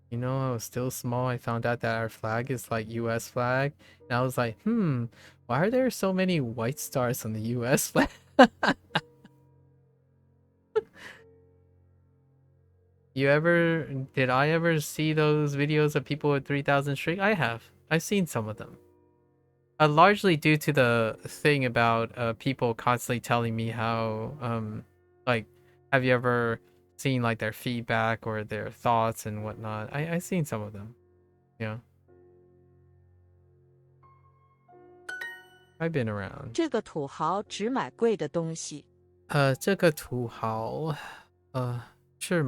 You know, I was still small. I found out that our flag is like US flag. And I was like, why are there so many white stars on the US flag? Did I ever see those videos of people with 3,000 streak? I have. I've seen some of them. Largely due to the thing about people constantly telling me how, like, have you ever seen like their feedback or their thoughts and whatnot? I've seen some of them. Yeah. I've been around. 这个土豪只买贵的东西。这个土豪，是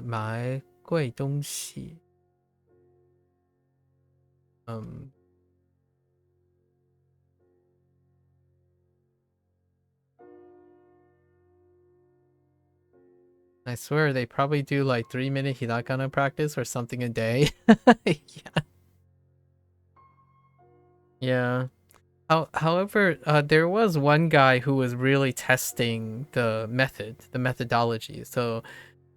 买贵东西。I swear they probably do like 3-minute hiragana practice or something a day. Yeah. However, there was one guy who was really testing the methodology. So,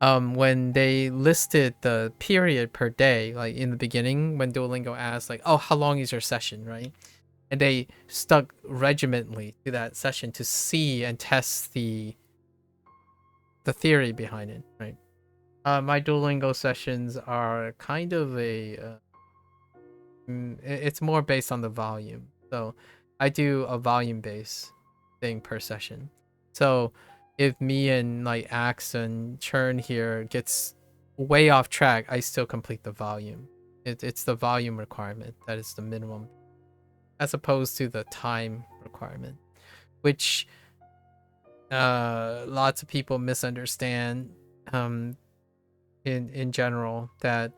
when they listed the period per day, like in the beginning, when Duolingo asked, like, "Oh, how long is your session?" Right, and they stuck regimentally to that session to see and test the theory behind it. Right. My Duolingo sessions are kind of it's more based on the volume. So I do a volume based thing per session. So if me and like Axe and Churn here gets way off track, I still complete the volume. It's the volume requirement that is the minimum, as opposed to the time requirement, which lots of people misunderstand in general, that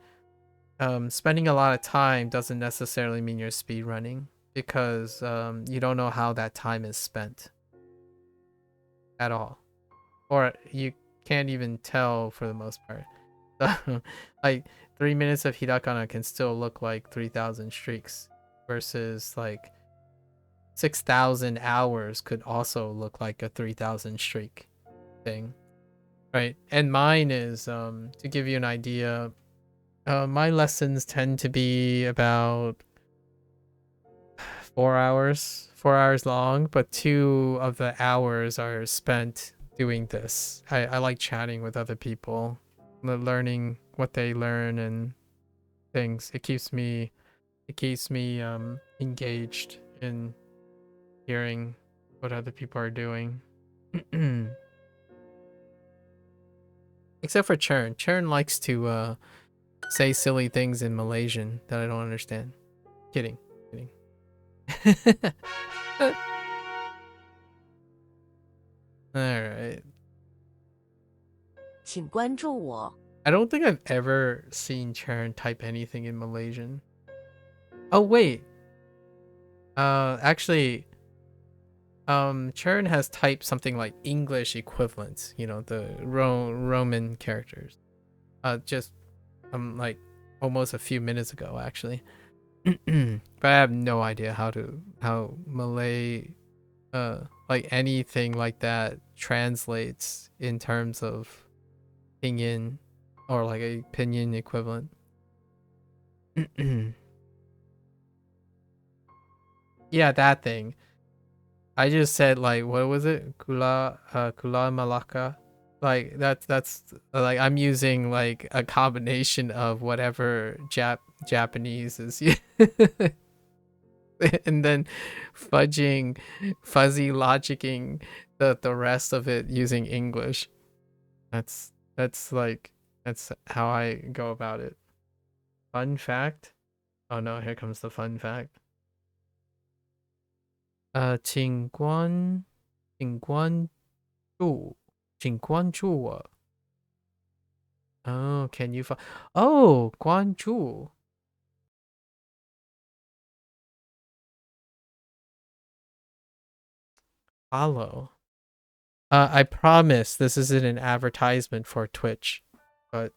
spending a lot of time doesn't necessarily mean you're speed running, because you don't know how that time is spent at all, or you can't even tell for the most part. So, like 3 minutes of hiragana can still look like 3,000 streaks, versus like 6,000 hours could also look like a 3,000 streak thing, right? And mine is, to give you an idea, my lessons tend to be about 4 hours long, but 2 of the hours are spent doing this. I like chatting with other people, learning what they learn and things. It keeps me engaged in hearing what other people are doing. Except for Churn. Churn likes to say silly things in Malaysian that I don't understand. Kidding. Alright. 请关注我， I don't think I've ever seen Chern type anything in Malaysian. Oh wait. Actually, Chern has typed something like English equivalents, you know, the Roman characters. Just like almost a few minutes ago actually. But I have no idea how Malay like anything like that translates in terms of pinyin or like a pinyin equivalent. Yeah, that thing. I just said like what was it? Kula Malaka. Like that's like I'm using like a combination of whatever Japanese is and then fuzzy logicking the rest of it using English. That's how I go about it. Fun fact. Oh no, here comes the fun fact. 请关注我. Oh, can you Oh, 关注. Follow. I promise this isn't an advertisement for Twitch, but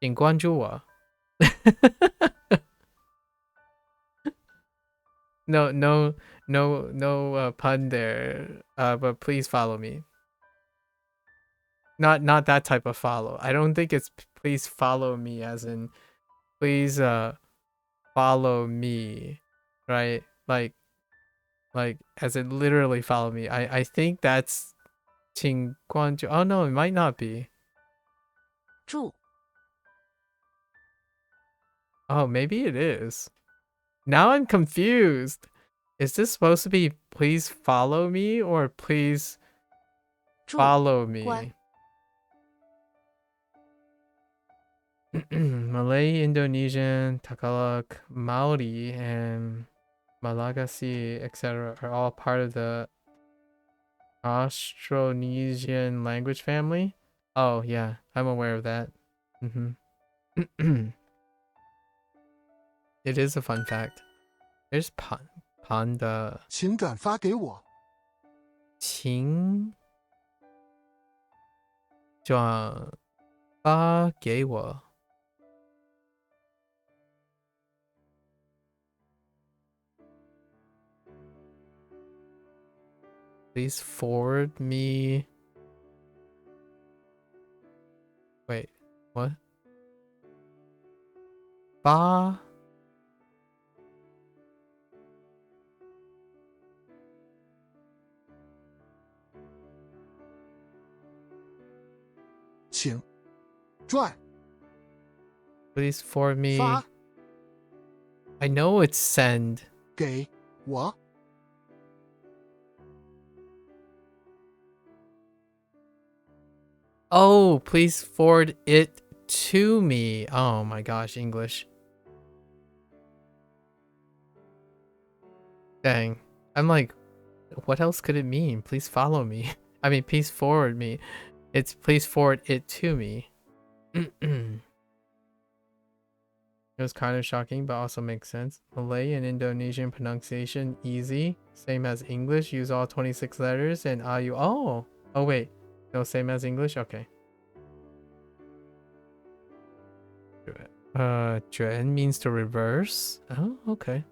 请关注我. No pun there. But please follow me. Not that type of follow. I don't think it's please follow me as in please follow me, right? Like as in literally follow me. I think that's 请关注. Oh no, it might not be. 注 Oh, maybe it is. Now I'm confused. Is this supposed to be please follow me or please 注 follow me? 关 Malay, Indonesian, Tagalog, Maori, and Malagasy, etc. are all part of the Austronesian language family. Oh yeah, I'm aware of that. It is a fun fact. There's panda. 请转发给我。请转发给我. Please forward me. Wait, what? 发请转 Please forward me. 发 I know it's send. 给我。 Oh, please forward it to me. Oh my gosh, English. Dang. I'm like, what else could it mean? Please follow me. I mean, please forward me. It's please forward it to me. It was kind of shocking, but also makes sense. Malay and Indonesian pronunciation easy. Same as English. Use all 26 letters and ayu. Oh wait. No, same as English? Okay. Juan means to reverse. Oh, okay.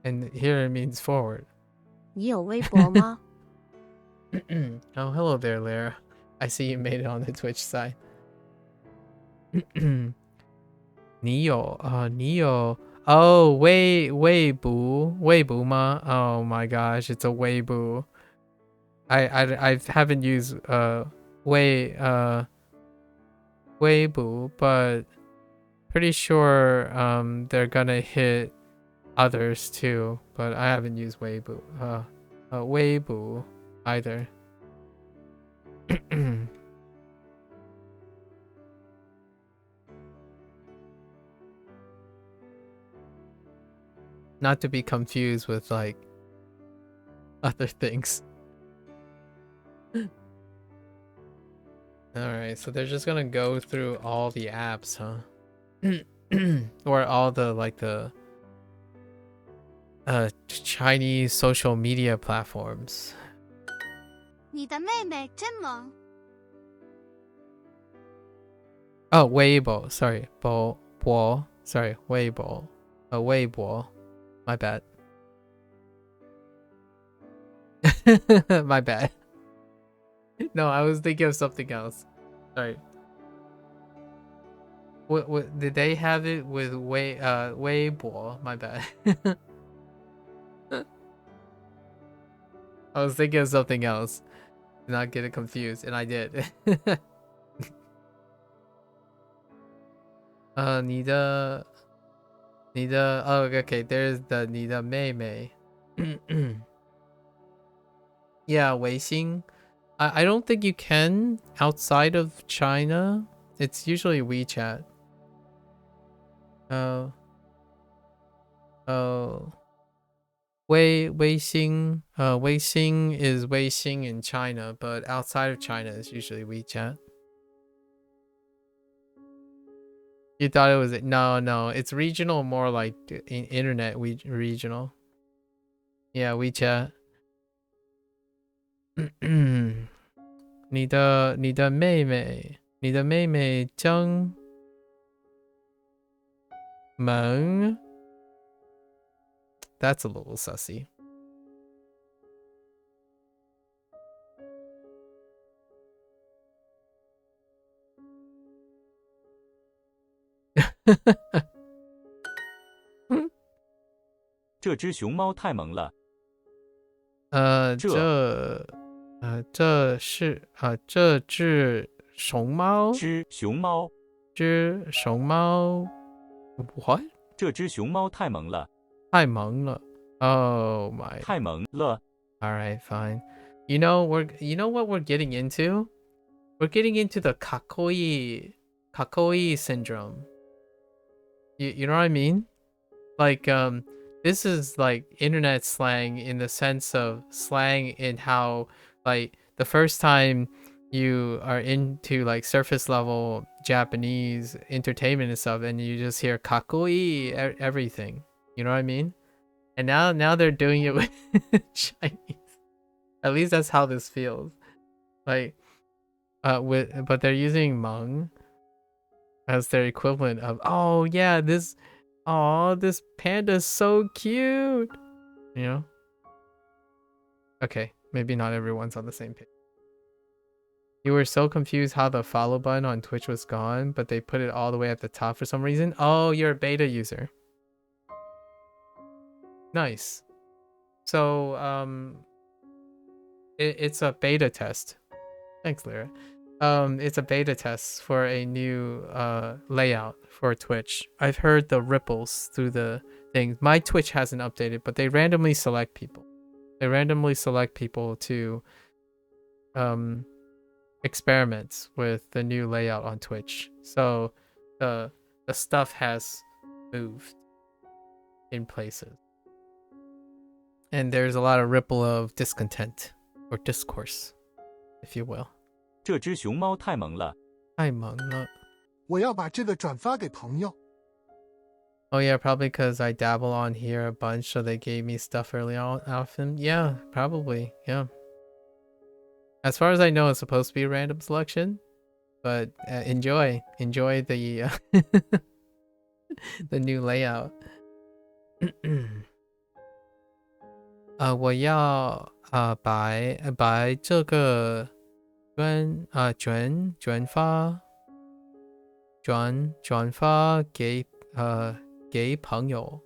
And here it means forward. 你有微博吗？ Oh, hello there, Lara. I see you made it on the Twitch side. 你有 Oh, 微博吗? Oh my gosh, it's a Weibo. I haven't used Weibo, but pretty sure they're gonna hit others too, but I haven't used Weibo either. Not to be confused with like other things. Alright, so they're just gonna go through all the apps, huh? Or all the like the Chinese social media platforms. 你的妹妹真萌。Oh, Weibo, sorry, sorry, Weibo, Weibo, my bad. My bad. No, I was thinking of something else. Sorry. What did they have it with Weibo? My bad. I was thinking of something else. Did not get it confused, and I did. 你的 oh, okay, there's the 你的妹妹. Yeah, Weixin. I don't think you can outside of China. It's usually WeChat. Oh. Weixin. Weixin is Weixin in China, but outside of China it's usually WeChat. You thought it was no, it's regional, more like internet regional. Yeah, WeChat. 你的妹妹张萌 That's a little sussy. 这只熊猫太萌了。这只熊猫？只熊猫？只熊猫 ？What？ 这只熊猫太萌了。太萌了。Oh my. 太萌了。All right, fine. You know what we're getting into? We're getting into the kakoi syndrome. You know what I mean? Like this is like internet slang in the sense of slang in how like the first time you are into like surface level Japanese entertainment and stuff and you just hear kakoi everything. You know what I mean? And now they're doing it with Chinese. At least that's how this feels. Like but they're using Hmong as their equivalent of, oh yeah, this panda's so cute. You know? Okay, maybe not everyone's on the same page. You were so confused how the follow button on Twitch was gone, but they put it all the way at the top for some reason. Oh, you're a beta user. Nice. So it's a beta test. Thanks, Lyra. It's a beta test for a new layout for Twitch. I've heard the ripples through the things. My Twitch hasn't updated, but they randomly select people. They randomly select people to experiment with the new layout on Twitch. So the stuff has moved in places. And there's a lot of ripple of discontent or discourse, if you will. 这只熊猫太萌了。太萌了。我要把这个转发给朋友。 Oh yeah, probably because I dabble on here a bunch, so they gave me stuff early on out of him. Yeah, probably. Yeah. As far as I know, it's supposed to be a random selection, but enjoy the the new layout. 我要把这个转发给朋友。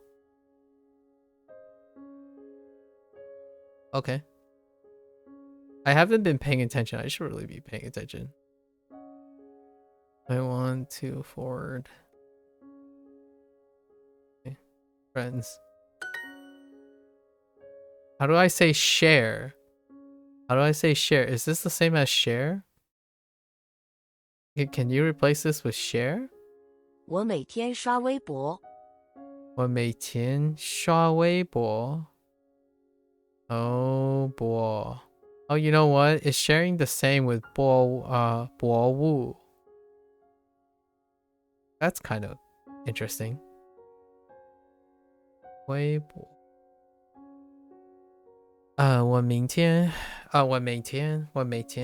Okay. I haven't been paying attention. I should really be paying attention. I want to forward. Okay. Friends. How do I say share? How do I say share? Is this the same as share? Can you replace this with share? 我每天刷微博。我每天刷微博。Oh boy. Oh, you know what? It's sharing the same with Bo Wu. That's kind of interesting. 微博。我每天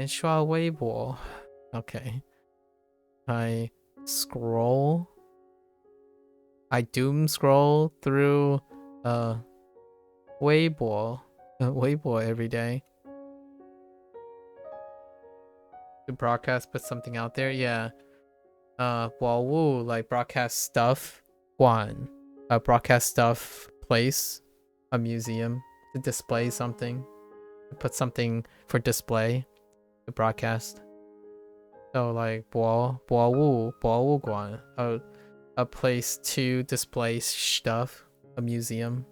刷微博。Okay. I scroll. I doom scroll through Weibo every day. To broadcast, put something out there. Yeah. 保护 like broadcast stuff. One. Broadcast stuff place. A museum. To display something. To put something for display. To broadcast. So like 博物馆 a place to display stuff, a museum.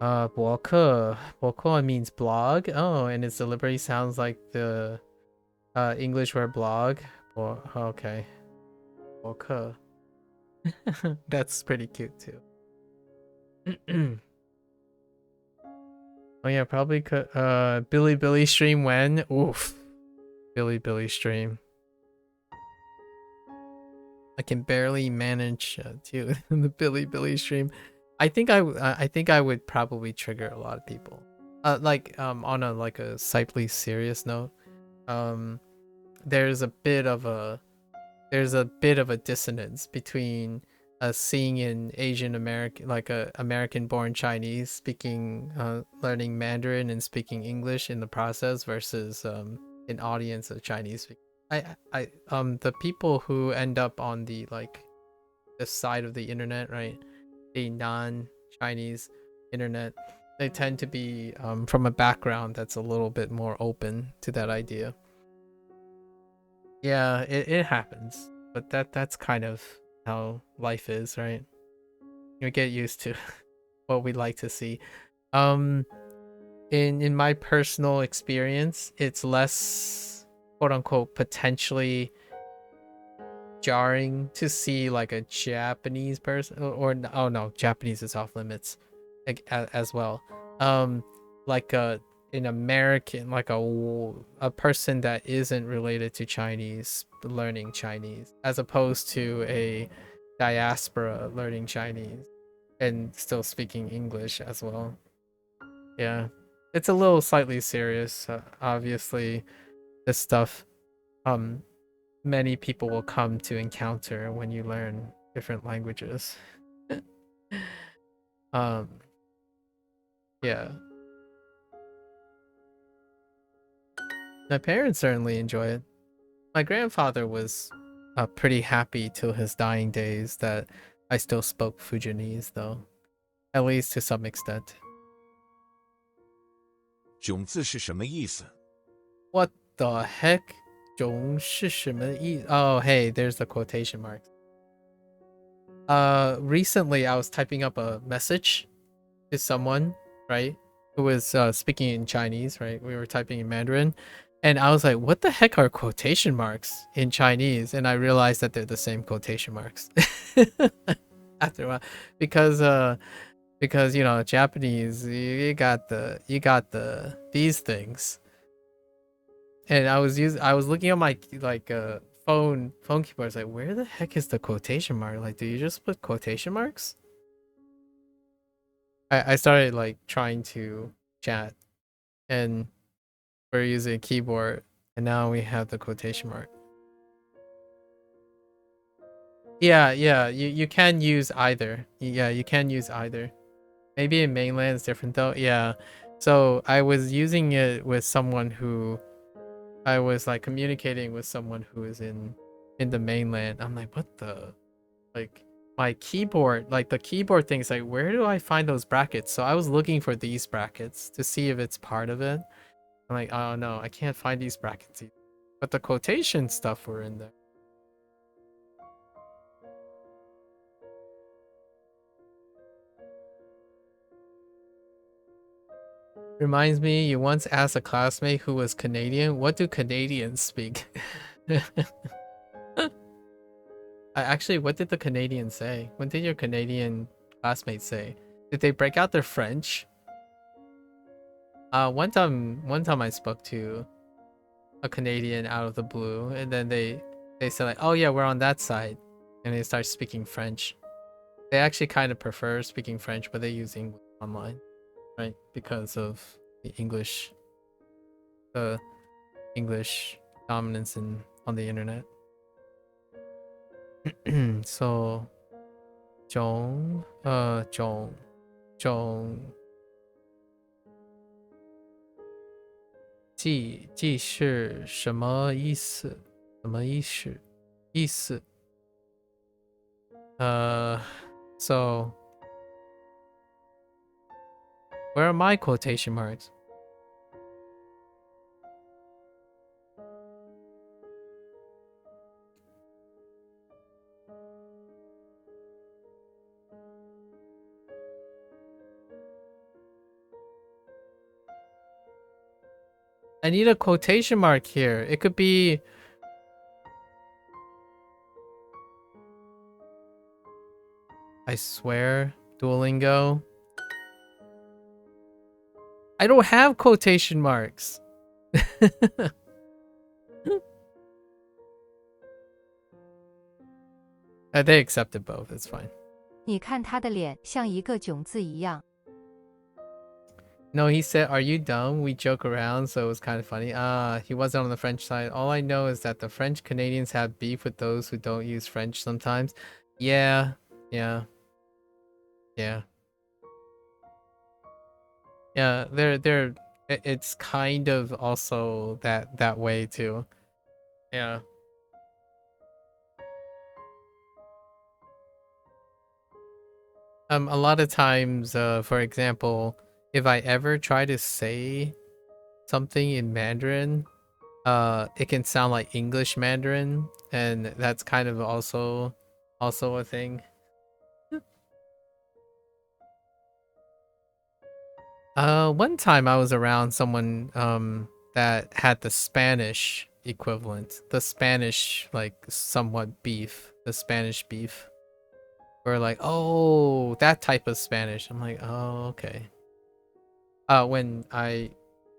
博客 means blog. Oh, and its delivery sounds like the English word blog. Okay. 博客 That's pretty cute too. Oh yeah, probably could Billy stream when? Oof. Billy stream. I can barely manage to the Billy stream. I think I would probably trigger a lot of people. On a like a slightly serious note, there's a bit of a dissonance between seeing an Asian American, like a American born Chinese speaking learning Mandarin and speaking English in the process versus an audience of Chinese. The people who end up on the like the side of the internet, right? The non-Chinese internet, they tend to be from a background that's a little bit more open to that idea. Yeah, it happens, but that's kind of how life is, right? You get used to what we like to see. In my personal experience, it's less quote unquote potentially jarring to see like a Japanese person or oh no, Japanese is off limits as well. Like an American, like a person that isn't related to Chinese learning Chinese, as opposed to a diaspora learning Chinese and still speaking English as well. Yeah, it's a little slightly serious. Obviously, this stuff many people will come to encounter when you learn different languages. Yeah. My parents certainly enjoy it. My grandfather was pretty happy till his dying days that I still spoke Fujianese, though. At least to some extent. 囧字是什么意思？ What the heck? 囧是什么意? Oh, hey, there's the quotation marks. Recently I was typing up a message to someone, right? Who was speaking in Chinese, right? We were typing in Mandarin. And I was like, what the heck are quotation marks in Chinese? And I realized that they're the same quotation marks. After a while. Because you know, Japanese, you got these things. And I was looking at my like phone keyboard. I was like, where the heck is the quotation mark? Like, do you just put quotation marks? I started like trying to chat and we're using a keyboard and now we have the quotation mark. Yeah, you can use either. Yeah, you can use either. Maybe in mainland it's different though. Yeah. So I was using it with someone who I was like communicating with someone who is in the mainland. I'm like, what the like my keyboard, like the keyboard thing is like, where do I find those brackets? So I was looking for these brackets to see if it's part of it. I'm like, oh no, I can't find these brackets either. But the quotation stuff were in there. Reminds me, you once asked a classmate who was Canadian, what do Canadians speak? Actually, what did the Canadians say? What did your Canadian classmates say? Did they break out their French? One time I spoke to a Canadian out of the blue, and then they said like, "Oh yeah, we're on that side," and they start speaking French. They actually kind of prefer speaking French, but they use English online, right? Because of the English dominance on the internet. So, 记是什么意思？什么意思？ So where are my quotation marks? I need a quotation mark here. It could be I swear, Duolingo. I don't have quotation marks. They accepted both. It's fine. 你看他的脸像一个囧字一样。 No, he said, "Are you dumb?" We joke around, so it was kind of funny. He wasn't on the French side. All I know is that the French Canadians have beef with those who don't use French sometimes. Yeah. Yeah, they're it's kind of also that way too. Yeah. A lot of times, for example, if I ever try to say something in Mandarin, it can sound like English Mandarin, and that's kind of also a thing. One time I was around someone that had the Spanish equivalent, the Spanish like somewhat beef, the Spanish beef. We're like, oh, that type of Spanish. I'm like, oh, okay. When I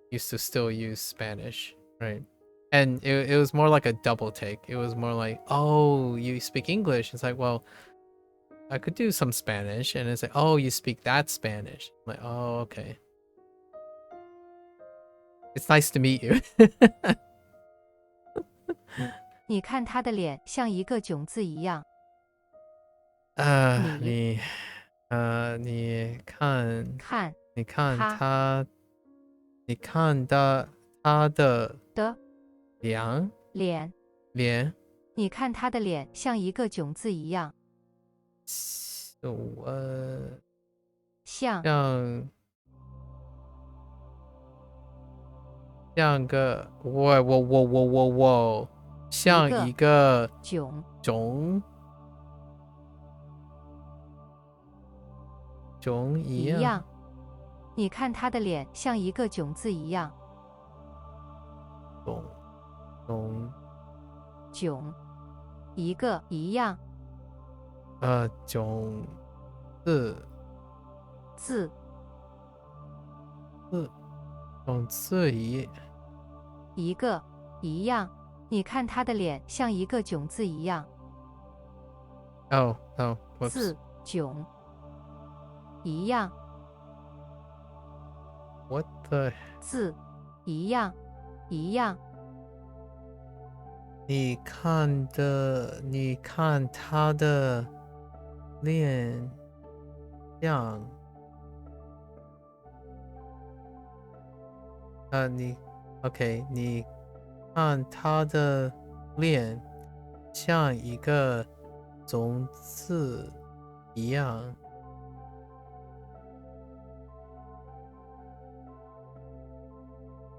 used to still use Spanish, right? And it was more like a double take. It was more like, oh, you speak English. It's like, well, I could do some Spanish. And it's like, oh, you speak that Spanish. I'm like, oh, okay. It's nice to meet you. 你看他的脸像一个囧字一样。你看看他的脸。你看他的脸像一个囧字一样。像个像一个囧一样。你看他的脸像一个囧字一样。囧一个一样。囧字一个一样。你看他的脸像一个囧字一样。Oh, whoops. 字囧一样。 What the? 字一样。你看他的脸像你 看他的脸像一个种子一样。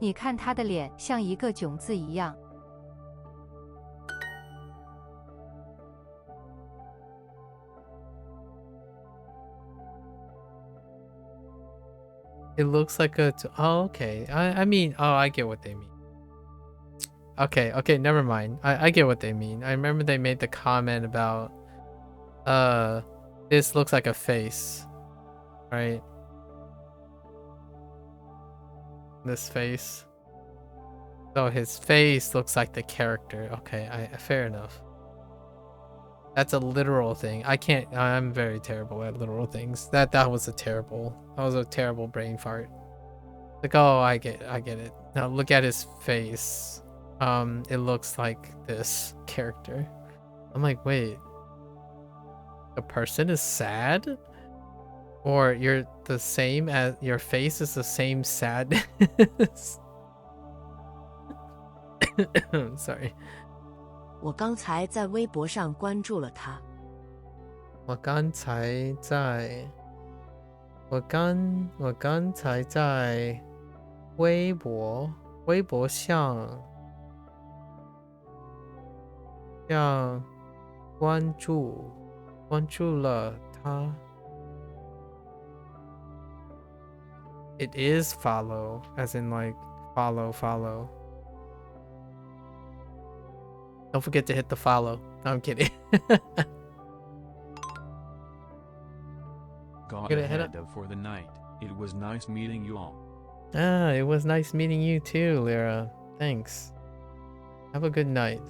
你看他的脸像一个囧字一样。It looks like a. Oh, okay. I mean, oh, I get what they mean. Okay, never mind. I get what they mean. I remember they made the comment about, this looks like a face, right? This face. So his face looks like the character. Okay, fair enough. That's a literal thing. I'm very terrible at literal things. That was a terrible brain fart. Like, oh, I get it. Now look at his face. It looks like this character. I'm like, wait. A person is sad? Or you're the same as your face is the same sadness? Sorry. 我刚才在微博上关注了他。我刚才在微博上关注了他。It is follow, as in like follow. Don't forget to hit the follow. No, I'm kidding. Got Gonna head ahead for the night. It was nice meeting you all. It was nice meeting you too, Lyra. Thanks. Have a good night.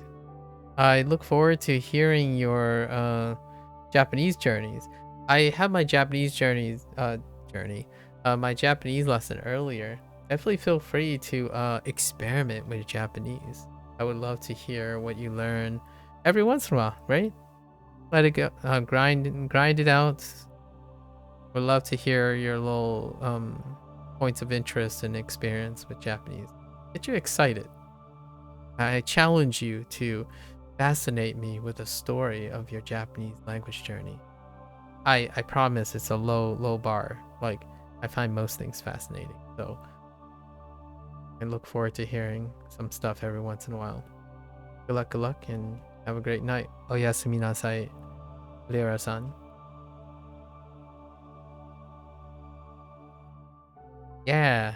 I look forward to hearing your Japanese journeys. I had my Japanese my Japanese lesson earlier. Definitely feel free to experiment with Japanese. I would love to hear what you learn every once in a while, right? Let it go, grind it out. Would love to hear your little points of interest and experience with Japanese. Get you excited. I challenge you to fascinate me with a story of your Japanese language journey. I promise it's a low bar. Like, I find most things fascinating, so I look forward to hearing some stuff every once in a while. Good luck, and have a great night. Oyasumi nasai, Lyra-san. Yeah.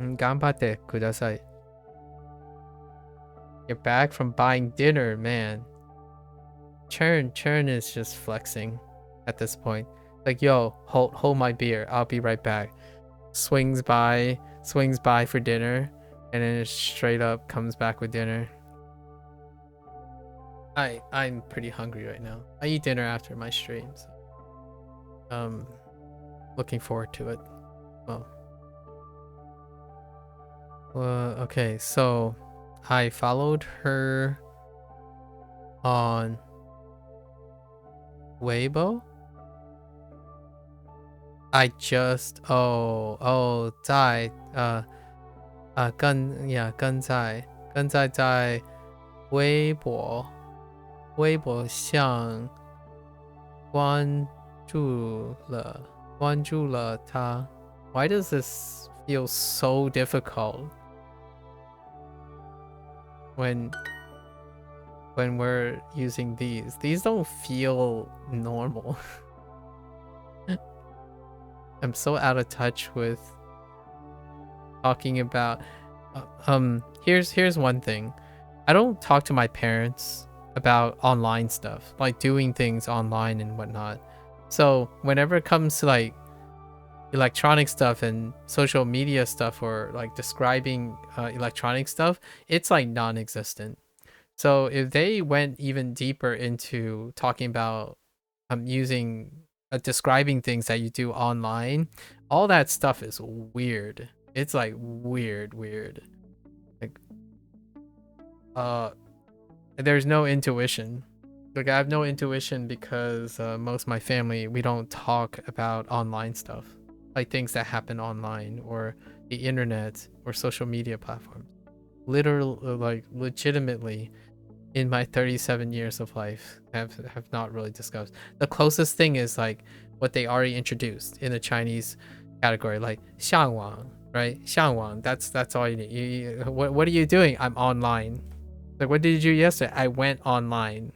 Ganbatte kudasai. You're back from buying dinner, man. Churn is just flexing at this point. Like, yo, hold my beer. I'll be right back. Swings by for dinner, and then it straight up comes back with dinner. I'm pretty hungry right now. I eat dinner after my stream, so looking forward to it. Okay, so I followed her on Weibo. I just在在微博上关注了他。Why does this feel so difficult when we're using these? These don't feel normal. I'm so out of touch with talking about here's one thing. I don't talk to my parents about online stuff, like doing things online and whatnot. So whenever it comes to like electronic stuff and social media stuff, or like describing electronic stuff, it's like non-existent. So if they went even deeper into talking about describing things that you do online, all that stuff is weird. It's like weird. Like there's no intuition. Like, I have no intuition because most of my family, we don't talk about online stuff, like things that happen online or the internet or social media platforms. Legitimately, in my 37 years of life, have not really discussed. The closest thing is like what they already introduced in the Chinese category, like 上网, right? 上网, that's all you need. What are you doing? I'm online. Like, what did you do yesterday? I went online.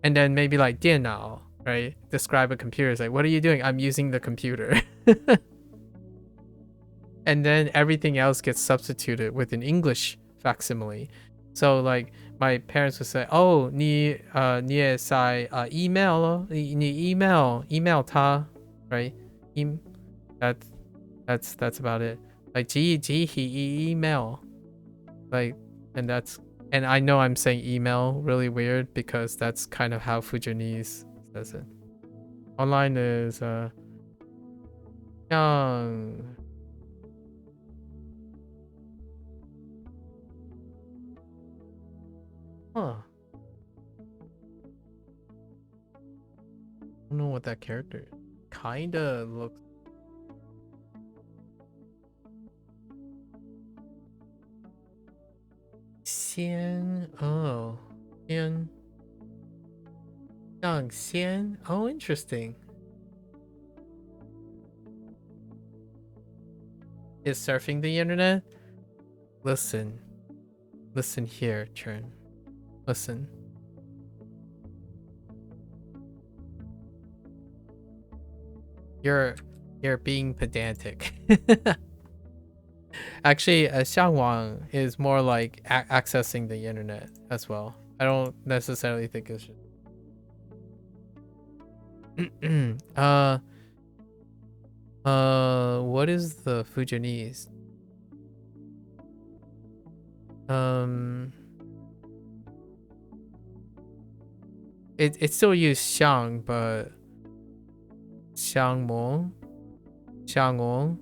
And then maybe like 电脑, right? Describe a computer. It's like, what are you doing? I'm using the computer. And then everything else gets substituted with an English facsimile. So like my parents would say, oh, 你也在email 咯, 你 email 他, right? That's about it. Like he email. Like, and I know I'm saying email really weird because that's kind of how Fujianese says it. Online is young. Huh. I don't know what that character is. Kinda looks. Xian. Oh. Xian. Young Xian. Oh, interesting. Is surfing the internet? Listen. Listen here, Churn. Listen. You're being pedantic. Actually, 向往 is more like accessing the internet as well. I don't necessarily think it's just... what is the Fujianese? It still use 向, but 相蒙, 相翁.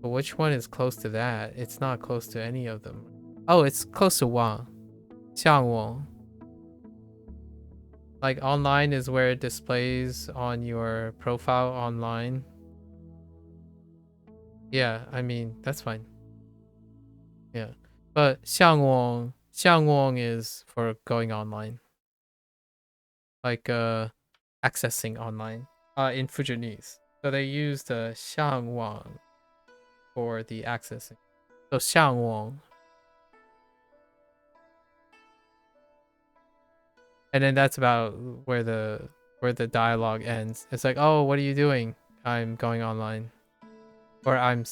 But which one is close to that? It's not close to any of them. Oh, it's close to Wang. 相翁. Like online is where it displays on your profile online. Yeah, I mean, that's fine. Yeah. But 相翁is for going online. Like accessing online in Fujianese. So they use the 向往 for the accessing. So 向往. And then that's about where the dialogue ends. It's like, "Oh, what are you doing?" "I'm going online." Or "I'm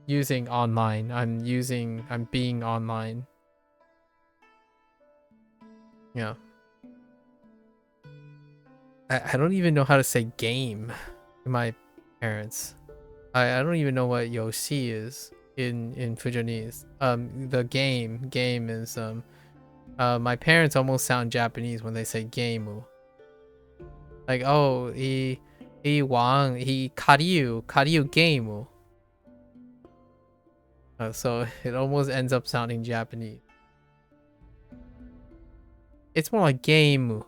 using online." I'm being online. Yeah. I don't even know how to say game to my parents. I don't even know what 游戏 is in Fujianese. The game is my parents almost sound Japanese when they say game. Like, oh, he kariu game. So it almost ends up sounding Japanese. It's more like game.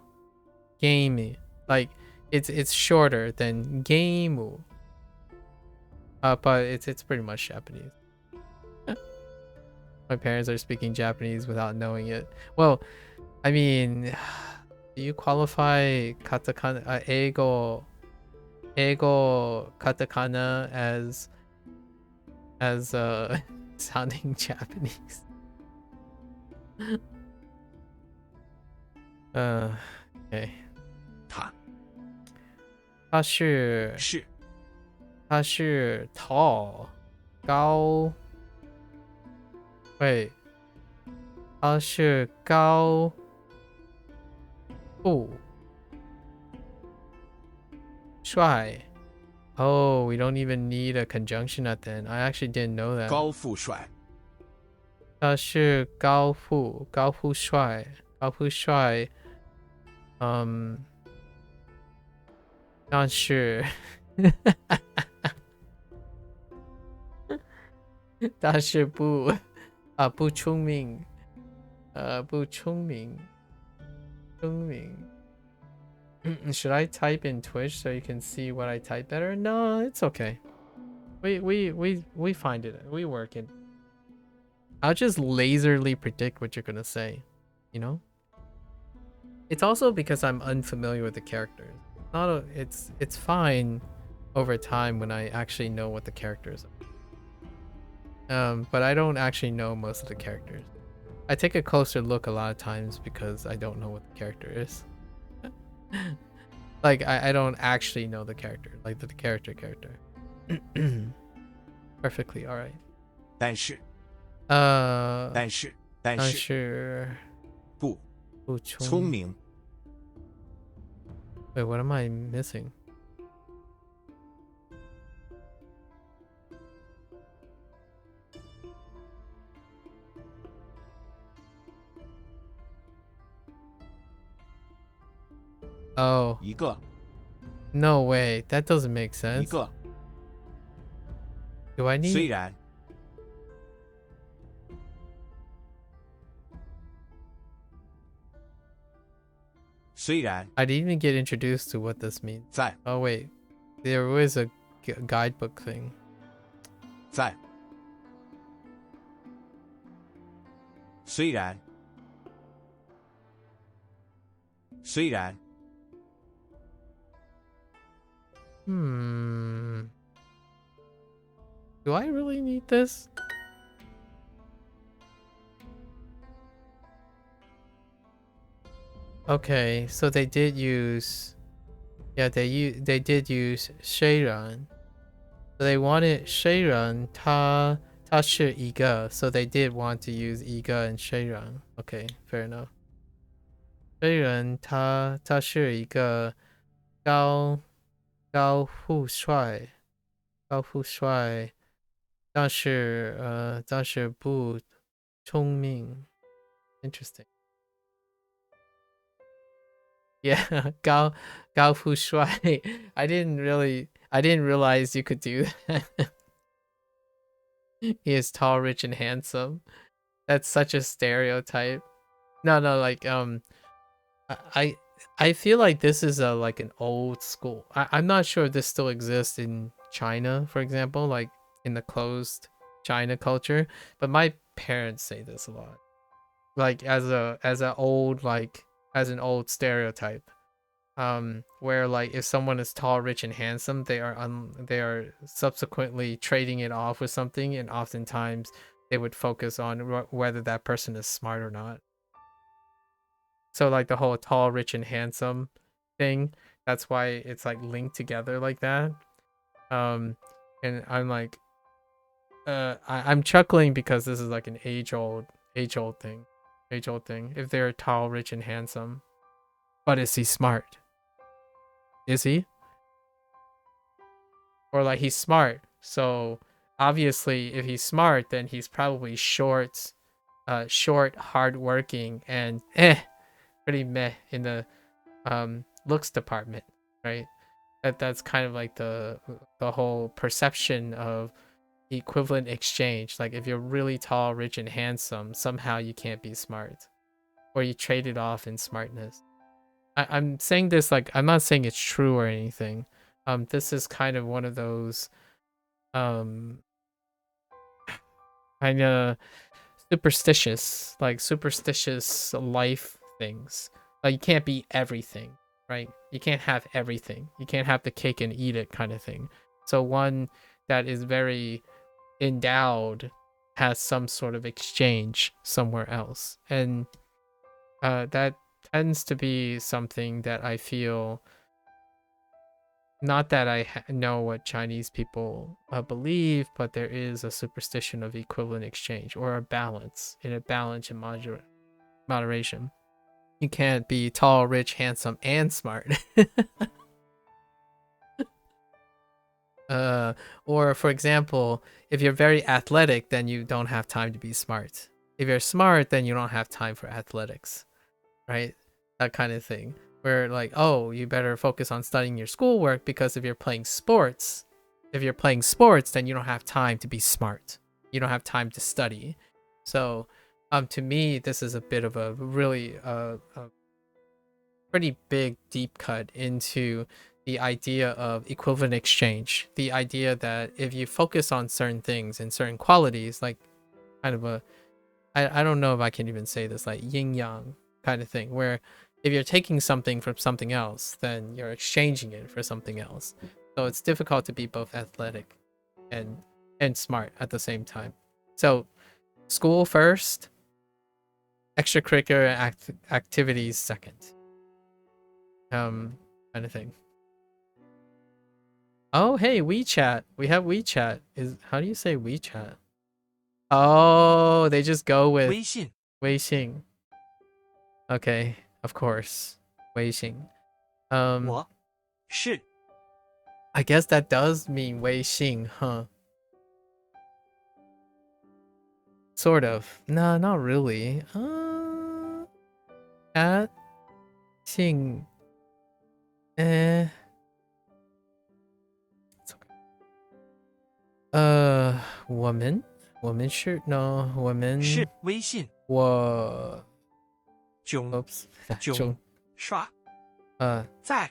Like it's shorter than game. But it's pretty much Japanese. My parents are speaking Japanese without knowing it. Well, I mean, do you qualify katakana, eigo katakana as sounding Japanese? Okay. 他是 tall 高 wait 他是高富帅 Oh, we don't even need a conjunction at the end. I actually didn't know that. 高富帅他是高富帅但是但是不聪明不聪明 Should I type in Twitch so you can see what I type better? No, it's okay. We find it. We work it. I'll just laserly predict what you're gonna say, you know? It's also because I'm unfamiliar with the characters. It's fine over time when I actually know what the characters are. But I don't actually know most of the characters. I take a closer look a lot of times because I don't know what the character is. Like I don't actually know the character, like the character. Perfectly all right. 但是不聪明 Wait, what am I missing? Oh, 一个 no way. That doesn't make 一 sense. 个， Do I 虽 need? 然 虽然 I didn't even get introduced to what this means. 在 Oh wait, there was a guidebook thing. 在，虽然虽然 Do I really need this? Okay, so they did use, yeah, they did use 虽然. So they wanted 虽然它是一个, so they did want to use 一个 and 虽然. Okay, fair enough. 虽然它是一个高富帅，但是不聪明. Interesting. Yeah, 高富帅. I didn't realize you could do that. He is tall, rich, and handsome. That's such a stereotype. No, like I feel like this is like an old school. I'm not sure if this still exists in China, for example, like in the closed China culture, but my parents say this a lot. Like as an old stereotype. Where like if someone is tall, rich, and handsome, they are subsequently trading it off with something, and oftentimes they would focus on whether that person is smart or not. So like the whole tall, rich, and handsome thing, that's why it's like linked together like that. And I'm like, I'm chuckling because this is like an age old thing. If they're tall, rich, and handsome, but is he smart? Is he? Or like he's smart, so obviously if he's smart, then he's probably short, hardworking, and pretty meh in the looks department, right? That's kind of like the whole perception of equivalent exchange. Like if you're really tall, rich, and handsome, somehow you can't be smart, or you trade it off in smartness. I'm saying this like I'm not saying it's true or anything. This is kind of one of those kind of superstitious life things. Like you can't be everything, right? You can't have everything. You can't have the cake and eat it kind of thing. So one that is very endowed has some sort of exchange somewhere else, and that tends to be something that I feel, not that I know what Chinese people believe, but there is a superstition of equivalent exchange, or a balance and moderation. You can't be tall, rich, handsome, and smart. Or for example, if you're very athletic, then you don't have time to be smart. If you're smart, then you don't have time for athletics, right? That kind of thing. Where like, oh, you better focus on studying your schoolwork, because if you're playing sports, then you don't have time to be smart. You don't have time to study. So, to me, this is a bit of a really a pretty big deep cut into the idea of equivalent exchange. The idea that if you focus on certain things and certain qualities, like kind of a, I don't know if I can even say this, like yin yang kind of thing, where if you're taking something from something else, then you're exchanging it for something else. So it's difficult to be both athletic and smart at the same time. So school first, extracurricular activities second. Kind of thing. Oh, hey, WeChat. We have WeChat. How do you say WeChat? Oh, they just go with 微信 Weixing. Okay, of course. Weixing. 我是 I guess that does mean Weixing, huh? Sort of. No, not really. At Xing. It's okay. 我们是 no 是微信我囧 oops 囧刷在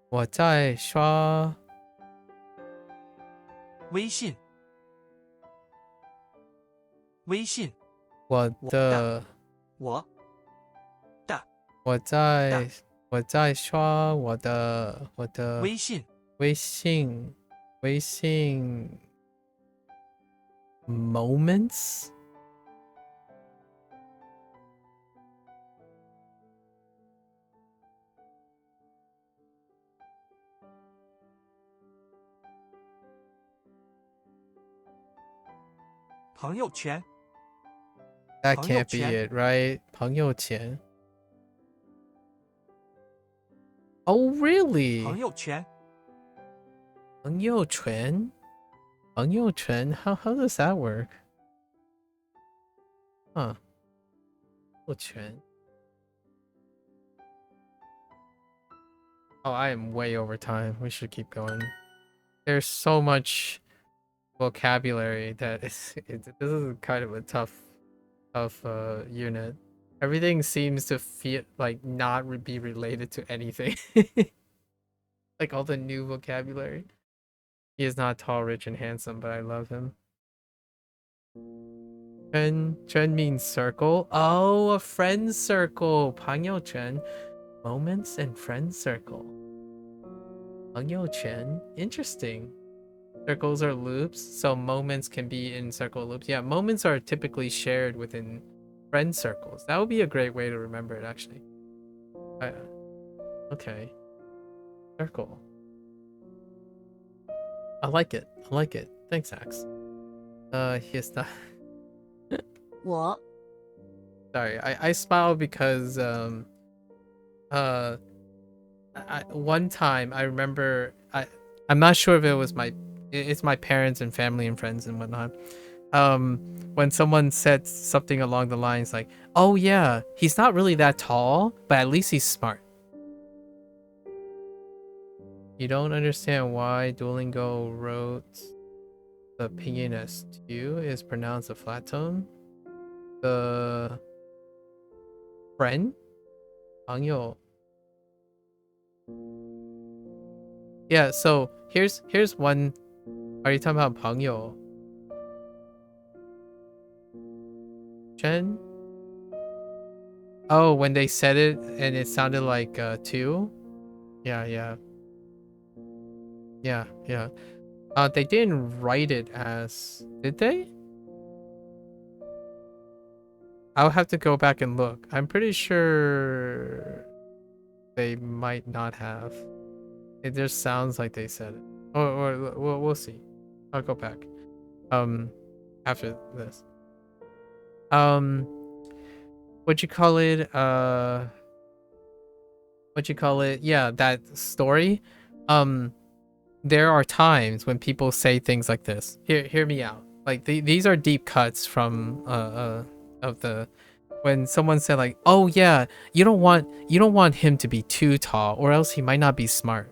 我在刷微信我的我在刷我的微信 moments 朋友圈 that 朋友 can't be 圈 it right 朋友圈 oh really 朋友圈朋友圈 how does that work huh 朋友圈 oh I am way over time we should keep going there's so much vocabulary that this is kind of a tough unit. Everything seems to feel like not be related to anything. Like all the new vocabulary. He is not tall, rich, and handsome, but I love him. Chen means circle. Oh, a friend circle. 朋友圈 moments and friend circle. 朋友圈 interesting. Circles are loops, so moments can be in circle loops. Yeah, moments are typically shared within friend circles. That would be a great way to remember it, actually. Okay. Circle. I like it. Thanks, Axe. He's not...我 Sorry, I smiled because, one time I remember... I'm not sure if it was it's my parents and family and friends and whatnot. When someone said something along the lines like, oh yeah, he's not really that tall, but at least he's smart. You don't understand why Duolingo wrote the pinyin as 2 is pronounced a flat tone? The friend? 朋友. Yeah, so here's one. Are you talking about 朋友? Chen? Oh, when they said it and it sounded like 2? Yeah. They didn't write it as... Did they? I'll have to go back and look. I'm pretty sure they might not have. It just sounds like they said it. Or we'll see. I'll go back. After this. What you call it? Yeah, that story. There are times when people say things like this. Hear me out. Like these are deep cuts from of the when someone said like, "Oh yeah, you don't want him to be too tall or else he might not be smart."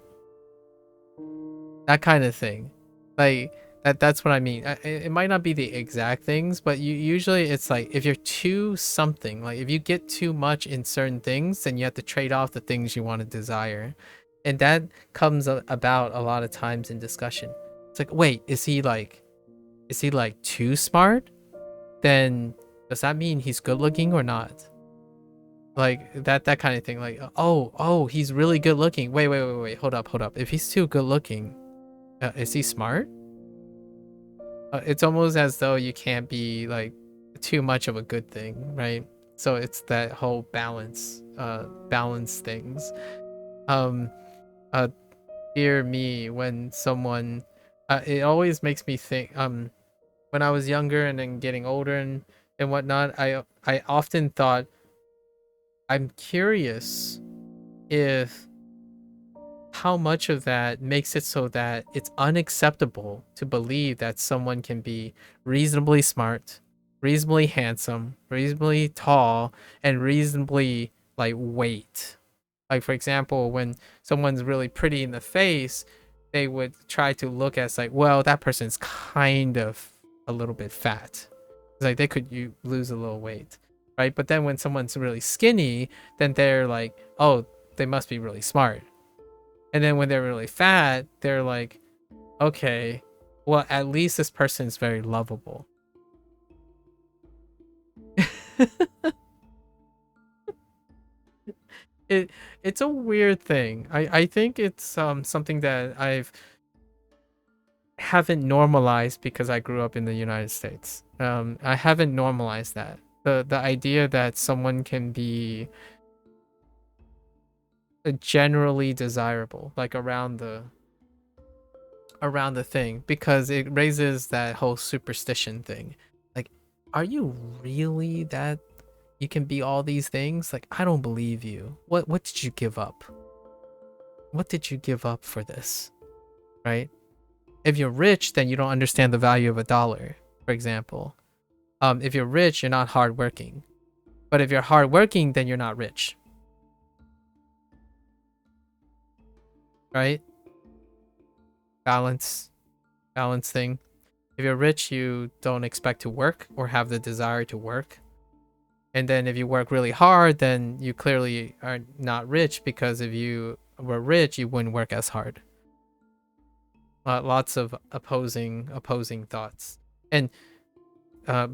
That kind of thing. Like that's what I mean. It might not be the exact things, but usually it's like if you're too something, like if you get too much in certain things, then you have to trade off the things you want to desire. And that comes about a lot of times in discussion. It's like, wait, is he like too smart? Then does that mean he's good looking or not? Like that kind of thing. Like, oh, he's really good looking. Wait, hold up. If he's too good looking, is he smart? It's almost as though you can't be like too much of a good thing, right? So it's that whole balance things. Dear me, when someone it always makes me think when I was younger and then getting older and whatnot, I often thought, I'm curious if how much of that makes it so that it's unacceptable to believe that someone can be reasonably smart, reasonably handsome, reasonably tall, and reasonably like weight. Like, for example, when someone's really pretty in the face, they would try to look at, like, well, that person's kind of a little bit fat. It's like they could lose a little weight, right? But then when someone's really skinny, then they're like, oh, they must be really smart. And then when they're really fat, they're like, okay, well, at least this person's very lovable. It's a weird thing. I think it's something that haven't normalized because I grew up in the United States. I haven't normalized that. The idea that someone can be generally desirable, like around the thing, because it raises that whole superstition thing. Like, are you really that you can be all these things? Like, I don't believe you. What did you give up? What did you give up for this? Right? If you're rich, then you don't understand the value of $1, for example. If you're rich, you're not hardworking. But if you're hardworking, then you're not rich. Right? Balance thing. If you're rich, you don't expect to work or have the desire to work. And then if you work really hard, then you clearly are not rich, because if you were rich, you wouldn't work as hard. Lots of opposing thoughts. And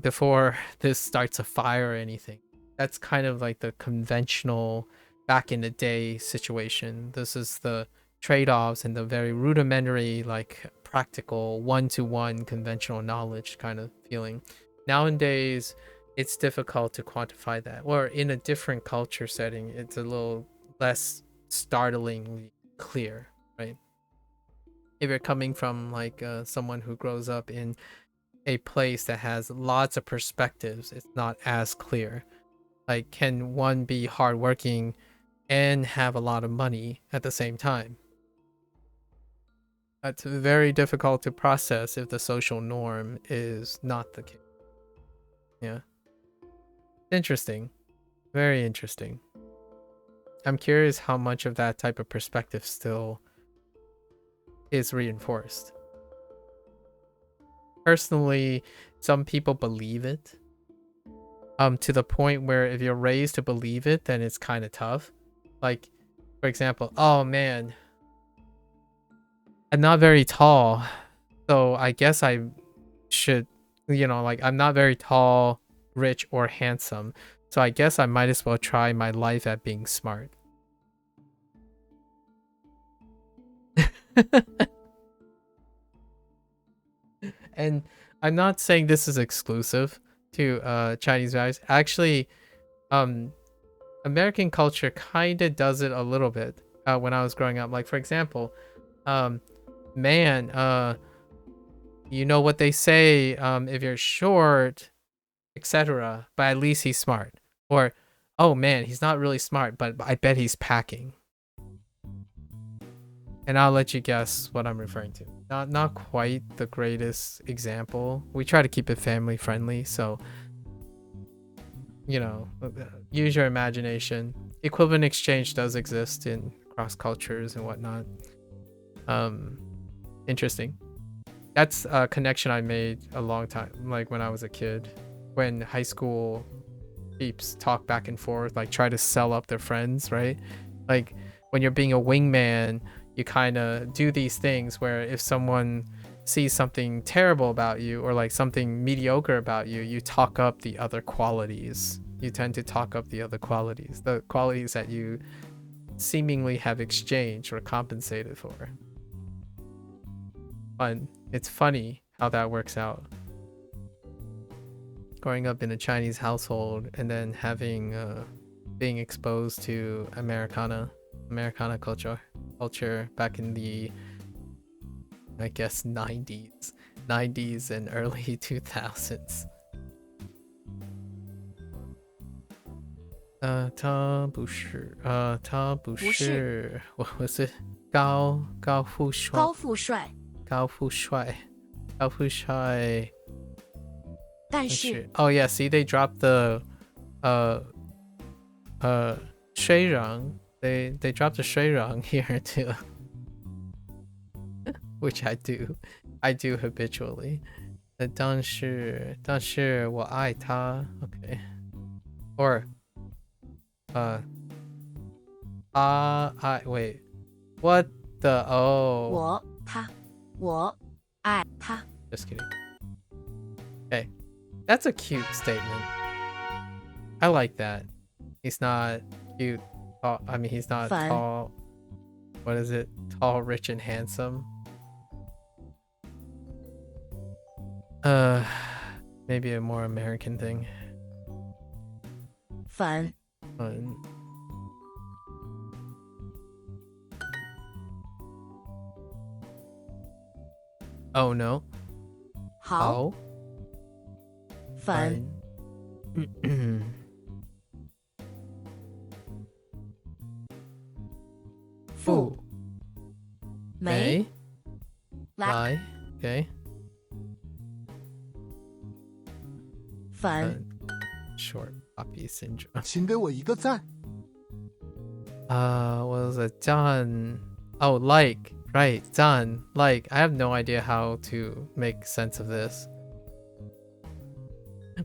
before this starts a fire or anything, that's kind of like the conventional back in the day situation. This is the trade-offs and the very rudimentary, like practical one-to-one conventional knowledge kind of feeling. Nowadays, it's difficult to quantify that. Or in a different culture setting, it's a little less startlingly clear, right? If you're coming from like someone who grows up in a place that has lots of perspectives, it's not as clear. Like, can one be hardworking and have a lot of money at the same time? That's very difficult to process if the social norm is not the case. Yeah. Interesting. Very interesting. I'm curious how much of that type of perspective still is reinforced. Personally, some people believe it. To the point where if you're raised to believe it, then it's kind of tough. Like, for example, oh man, I'm not very tall, so I guess I should, like, I'm not very tall, rich, or handsome, so I guess I might as well try my life at being smart. And I'm not saying this is exclusive to Chinese values. Actually, American culture kind of does it a little bit when I was growing up. Like, for example, man, you know what they say, if you're short, etc., but at least he's smart. Or, oh man, he's not really smart, but I bet he's packing. And I'll let you guess what I'm referring to. Not quite the greatest example. We try to keep it family friendly, so use your imagination. Equivalent exchange does exist in cross cultures and whatnot. Interesting. That's a connection I made a long time, like when I was a kid, when high school peeps talk back and forth, like try to sell up their friends, right? Like when you're being a wingman, you kind of do these things where if someone sees something terrible about you or like something mediocre about you, you talk up the other qualities. You tend to talk up the other qualities, the qualities that you seemingly have exchanged or compensated for. Fun. It's funny how that works out. Growing up in a Chinese household and then having being exposed to Americana culture back in the, I guess, 90s and early 2000s. 他不是，我是高富帅。但是 Oh yeah, see, they dropped the 虽然 They dropped a 水壤 here too. Which I do habitually. 但是我爱他 okay. Or wait, what the我爱他 just kidding. Okay, that's a cute statement. I like that. He's not cute. I mean, he's not Fun. tall. What is it? Tall, rich, and handsome. Maybe a more American thing. Fun. Fun. Oh no. 好 Fun. Fu. 没 Lie. Okay. Fun. Short poppy syndrome. 请给我一个赞。What was it? 赞 Oh, like. Right. 赞 Like. I have no idea how to make sense of this.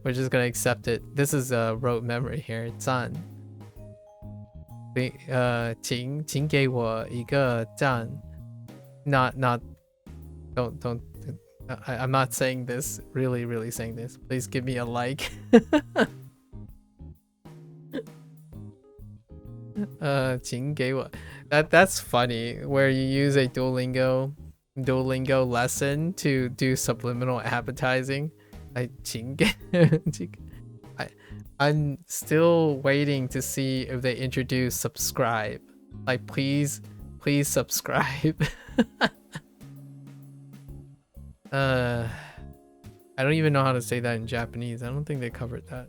We're just gonna accept it. This is a rote memory here. 赞请给我一个赞 Not don't I'm not saying this, really saying this. Please give me a like. 请给我 That's funny, where you use a Duolingo lesson to do subliminal advertising. I'm still waiting to see if they introduce subscribe. Like, please subscribe. I don't even know how to say that in Japanese. I don't think they covered that.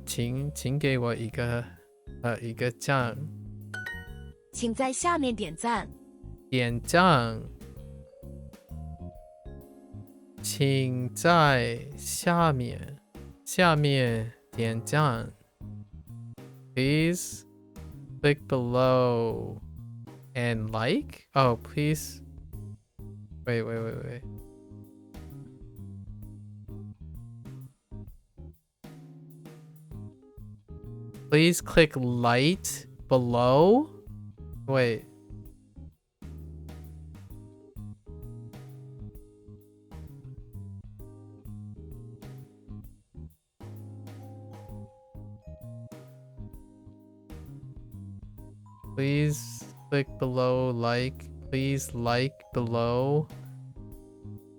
请给我一个赞。请在下面点赞。点赞。请在下面点赞。Please click below and like. Oh, please. Wait. Please click light below. Wait. Please click below like. Please like below.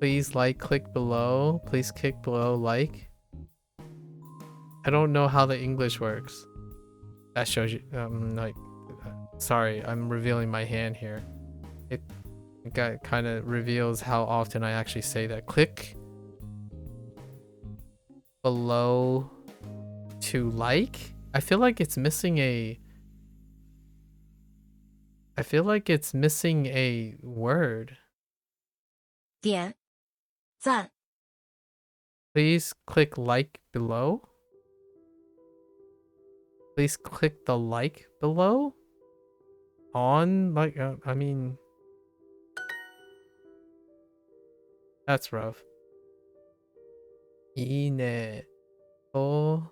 Please like, click below. Please click below like. I don't know how the English works. That shows you, like, sorry, I'm revealing my hand here. It kind of reveals how often I actually say that. Click below to like. I feel like it's missing a word. 点赞 Please click like below. Please click the like below. On, like, I mean, that's rough. いいねと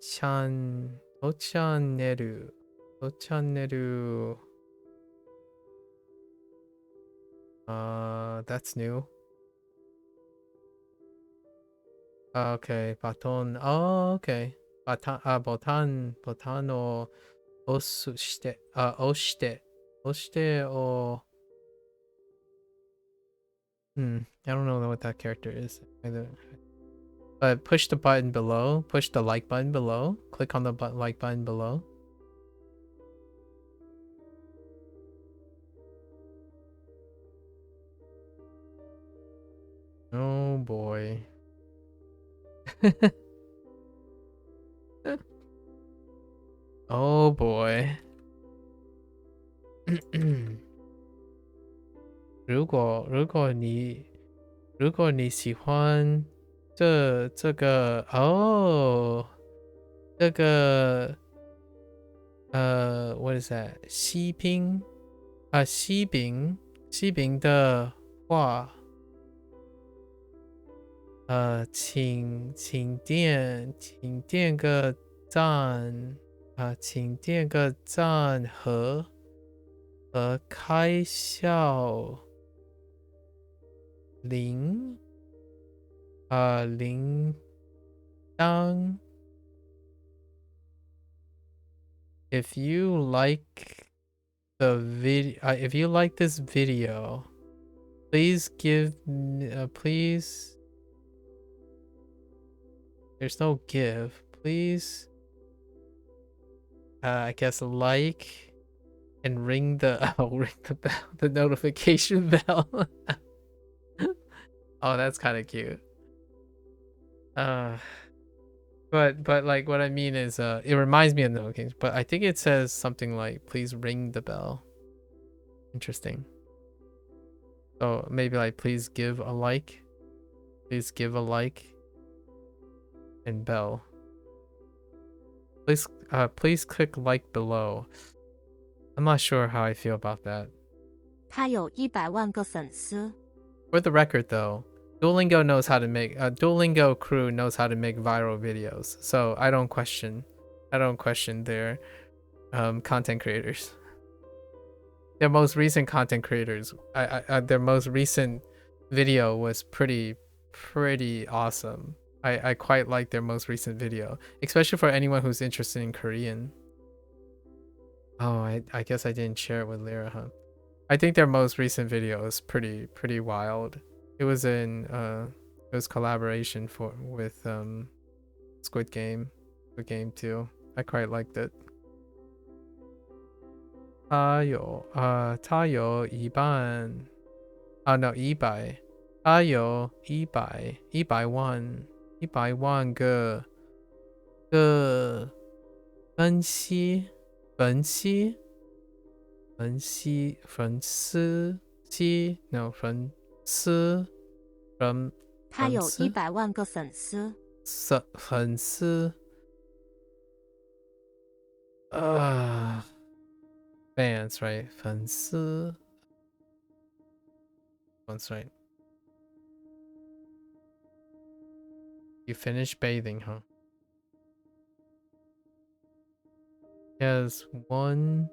チャンネル that's new. Okay, baton. Oh, okay. ボタンを押してをI don't know what that character is either. But push the button below. Push the like button below. Click on the like button below. Oh boy. Oh boy. 如果你喜欢这个这个what is that？ 西饼啊，西饼的话，请点个赞啊，请点个赞和开笑铃铛。If you like the video, if you like this video, please give please. There's no give. Please, I guess like and ring the ring the bell, the notification bell. Oh, that's kind of cute. But like what I mean is it reminds me of notifications, but I think it says something like please ring the bell. Interesting. So maybe like please give a like. Please give a like and bell. Please click like below. I'm not sure how I feel about that. 他有100万个粉丝。 For the record though, Duolingo knows how to make Duolingo crew knows how to make viral videos, so I don't question their content creators. Their most recent content creators, their most recent video was pretty awesome. I quite like their most recent video, especially for anyone who's interested in Korean. Oh, I guess I didn't share it with Lyra, huh? I think their most recent video is pretty wild. It was collaboration with Squid Game 2. I quite liked it. 他有100他有100万个粉丝。他有100万个粉丝。粉丝。Fans, right? 粉丝。That's right. You finished bathing, huh? Yes, 1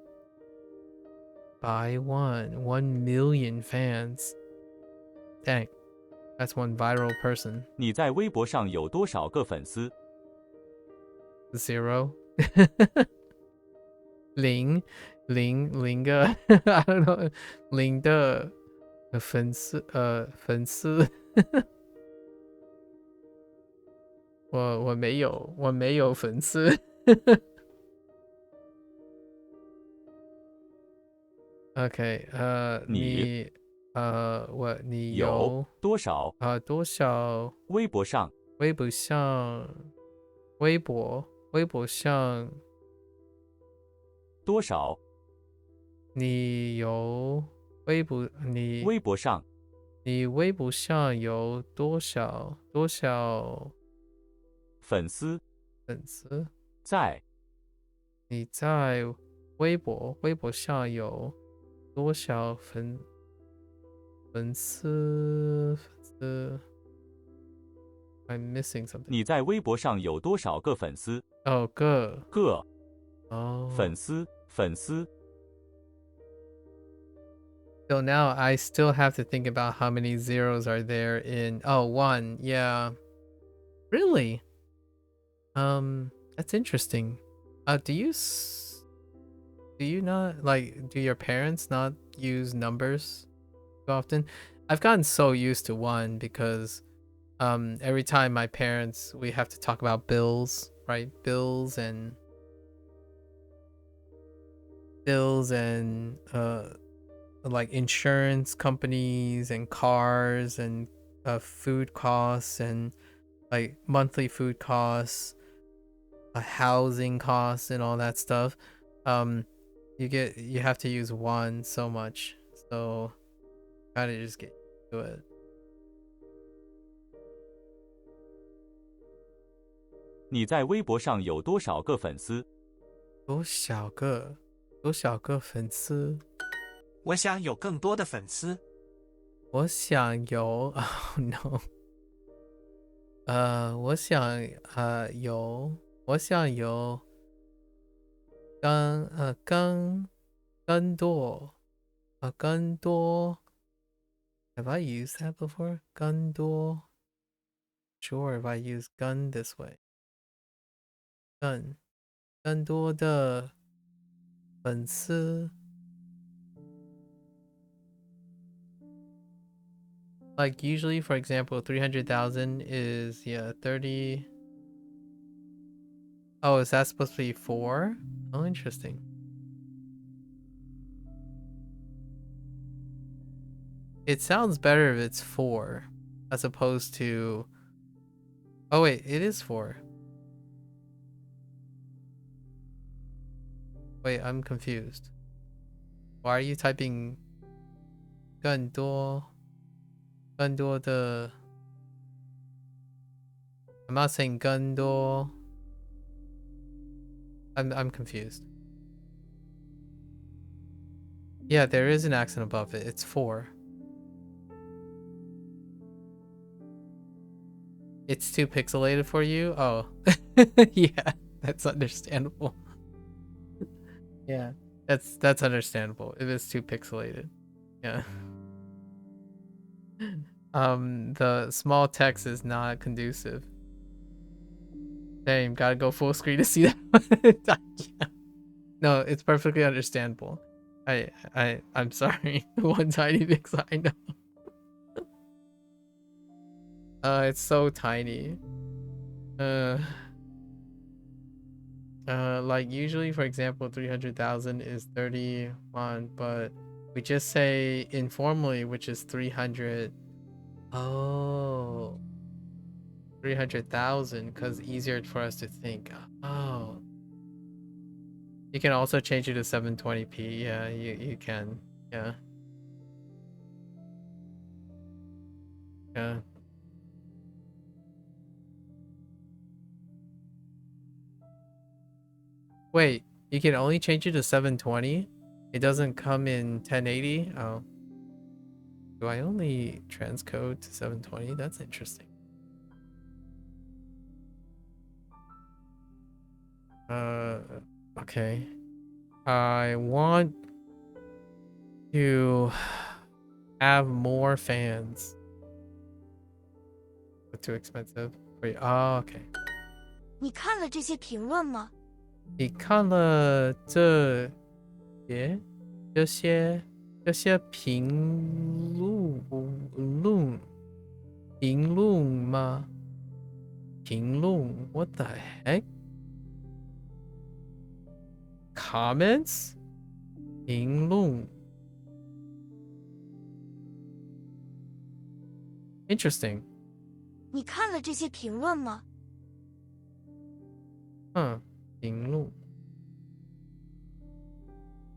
million fans. Dang, that's one viral person. 你在微博上有多少个粉丝？ 0. 零个 I don't know 零的粉丝我没有粉丝。OK 你有多少多少微博上多少你有微博上有多少粉丝在你在微博上有多少粉丝 I'm missing something. 你在微博上有多少个粉丝？个粉丝。So now I still have to think about how many zeros are there in 1. Yeah. Really? That's interesting. Do you not like do your parents not use numbers too often? I've gotten so used to 1 because every time my parents we have to talk about bills, right? Bills and like insurance companies and cars and food costs and like monthly food costs, housing costs and all that stuff. You have to use 1 so much, so gotta just get to it. 你在微博上有多少个粉丝？多少个粉丝？我想有更多的粉丝。我想有，Oh no。我想有更多更多。Have I used that before? 更多。Sure, if I use gun this way. 更多的粉丝。Like usually, for example, 300,000 is 30. Oh, is that supposed to be 4? Oh, interesting. It sounds better if it's 4 as opposed to... Oh wait, it is 4. Wait, I'm confused. Why are you typing 更多的... I'm not saying 更多. I'm confused. Yeah, there is an accent above it. It's 4. It's too pixelated for you? Oh. Yeah, that's understandable. Yeah, that's understandable if it's too pixelated. Yeah. The small text is not conducive. Damn, gotta go full screen to see that. No, it's perfectly understandable. I'm sorry. One tiny pixel, I know. It's so tiny. Like usually, for example, 300,000 is 31, but we just say informally, which is 300. Oh, 300,000, because easier for us to think. Oh, you can also change it to 720p. Yeah, you can. Yeah. Yeah. Wait, you can only change it to 720? It doesn't come in 1080? Oh. Do I only transcode to 720? That's interesting. Okay. I want to have more fans. But too expensive for you. Oh, okay. 你看了这些评论吗？你看了这些评论吗？评论 What the heck? Comments? 评论 Interesting. 你看了这些评论吗？ Huh. 评论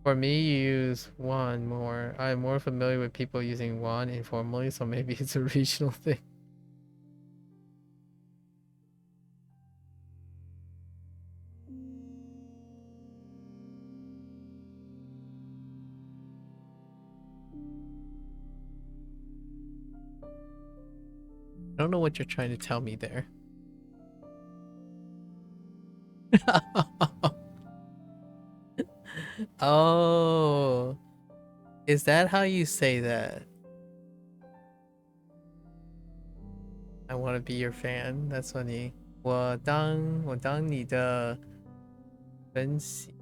For me, you use one more. I'm more familiar with people using one informally, so maybe it's a regional thing. I don't know what you're trying to tell me there. Oh, is that how you say that? I want to be your fan. That's funny. 我当你的分析.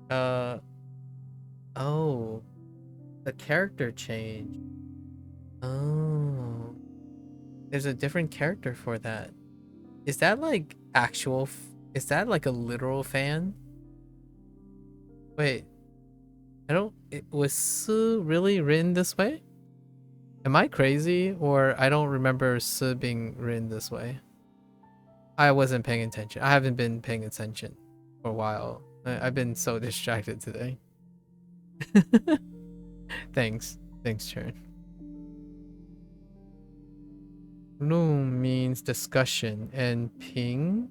Oh, the character change. Oh, there's a different character for that. Is that like actual? Is that like a literal fan? Wait, I don't. Was Su really written this way? Am I crazy, or I don't remember Su being written this way? I wasn't paying attention. I haven't been paying attention for a while. I've been so distracted today. Thanks, Chern. Loom means discussion, and ping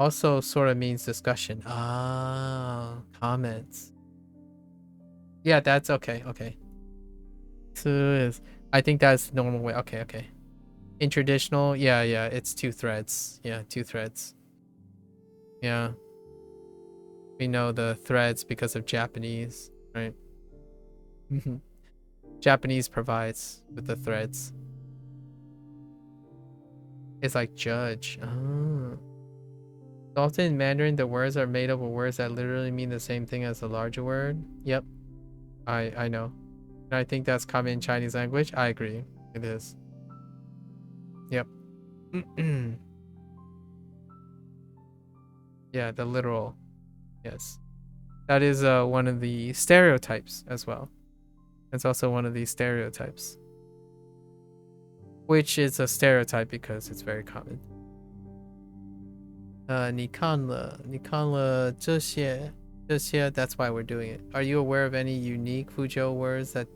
also sort of means discussion. Ah, comments. Yeah, that's okay. Okay. So is I think that's the normal way. Okay, okay. In traditional, yeah, yeah, it's 2 threads. Yeah, 2 threads. Yeah. We know the threads because of Japanese, right? Japanese provides with the threads. It's like judge. Oh. Often in Mandarin, the words are made up of words that literally mean the same thing as the larger word. Yep. I know. And I think that's common in Chinese language. I agree. It is. Yep. Yeah, the literal. Yes. That is one of the stereotypes as well. It's also one of these stereotypes. Which is a stereotype because it's very common. 你看了这些 that's why we're doing it. Are you aware of any unique Fuzhou words that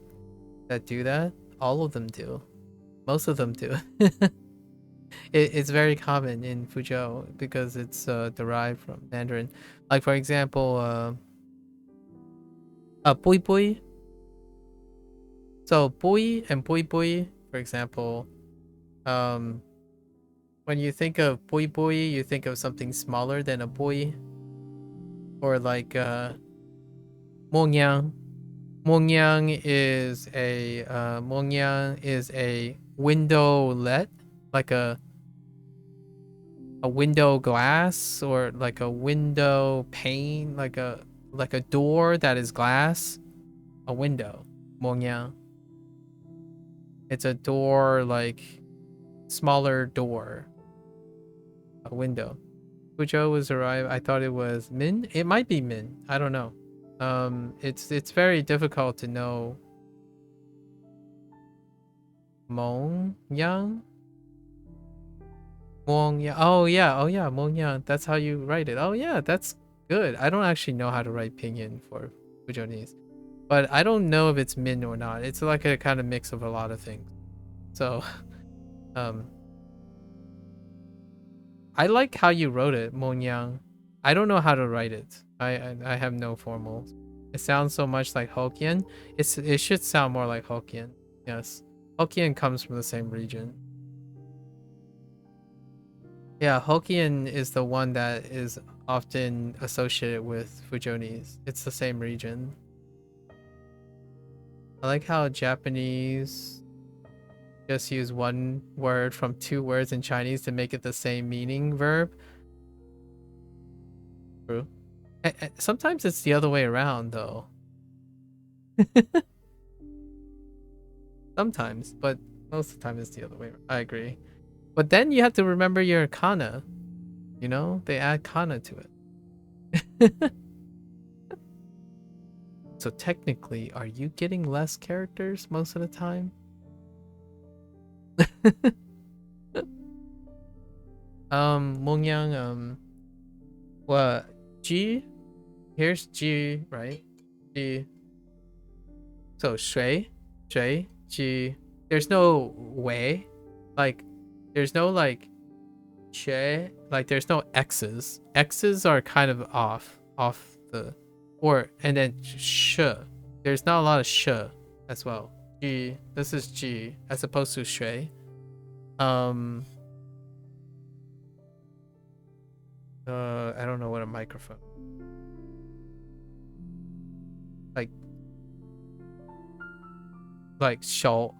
do that? All of them do. Most of them do. It's very common in Fuzhou because it's derived from Mandarin. Like for example, bui bui. So bui and bui bui, for example, when you think of bui bui, you think of something smaller than a bui, or like mongyang. Mongyang is a windowlet, like a window glass or like a window pane, like a door that is glass, a window. Mongyang. It's a door, like smaller door, a window. Fuzhou was arrived. I thought it was Min. It might be Min. I don't know. It's very difficult to know. Mongyang. Mongyang. Oh yeah. Mongyang. That's how you write it. Oh yeah, that's good. I don't actually know how to write pinyin for Fujonese, but I don't know if it's Min or not. It's like a kind of mix of a lot of things. So, I like how you wrote it, Mongyang. I don't know how to write it. I have no formal. It sounds so much like Hokkien. It should sound more like Hokkien. Yes, Hokkien comes from the same region. Yeah, Hokkien is the one that is often associated with Fujonese. It's the same region. I like how Japanese just use one word from 2 words in Chinese to make it the same meaning verb. True. Sometimes it's the other way around though. Sometimes, but most of the time it's the other way around. I agree. But then you have to remember your kana. You know, they add kana to it. So technically, are you getting less characters most of the time? Mongyang, what? G? Here's G, right? G. So shui, G. There's no way. Like, there's no like che. Like, there's no X's. X's are kind of off the, or, and then sh. There's not a lot of sh as well. G. This is G as opposed to shui. I don't know what a microphone. Like 小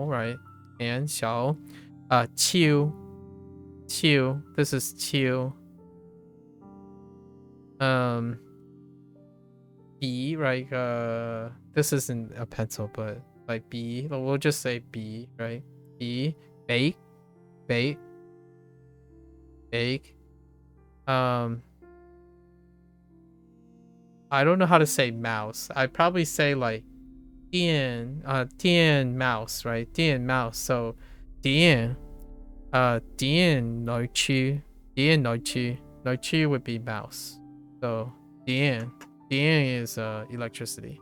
right? And 小 qiu. This is qiu. B, right? This isn't a pencil, but like B. We'll just say B, right? B. Bake. I don't know how to say mouse. I'd probably say like Dian mouse, right? Dian mouse. So Dian Noi Chi would be mouse. So Dian is electricity.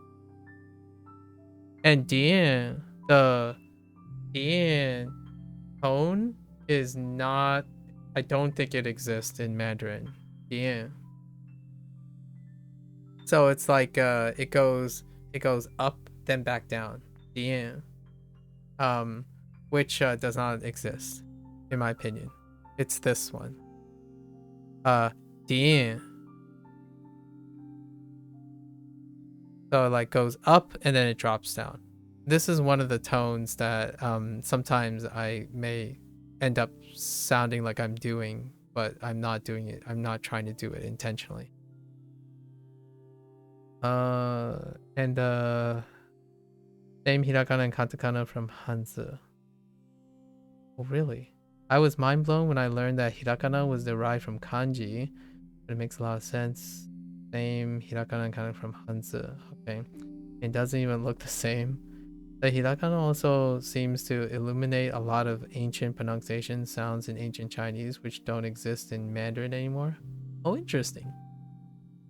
And the Dian tone is not I don't think it exists in Mandarin. Yeah. So it's like it goes up then back down. Yeah. Which does not exist, in my opinion. It's this one. Yeah. So it like goes up and then it drops down. This is one of the tones that sometimes I may end up sounding like I'm doing, but I'm not doing it. I'm not trying to do it intentionally. Same hiragana and katakana from Hanzi. Oh, really? I was mind blown when I learned that hiragana was derived from kanji, but it makes a lot of sense. Same hiragana and katakana from Hanzi. Okay. It doesn't even look the same. The hiragana also seems to illuminate a lot of ancient pronunciation sounds in ancient Chinese, which don't exist in Mandarin anymore. Oh, interesting.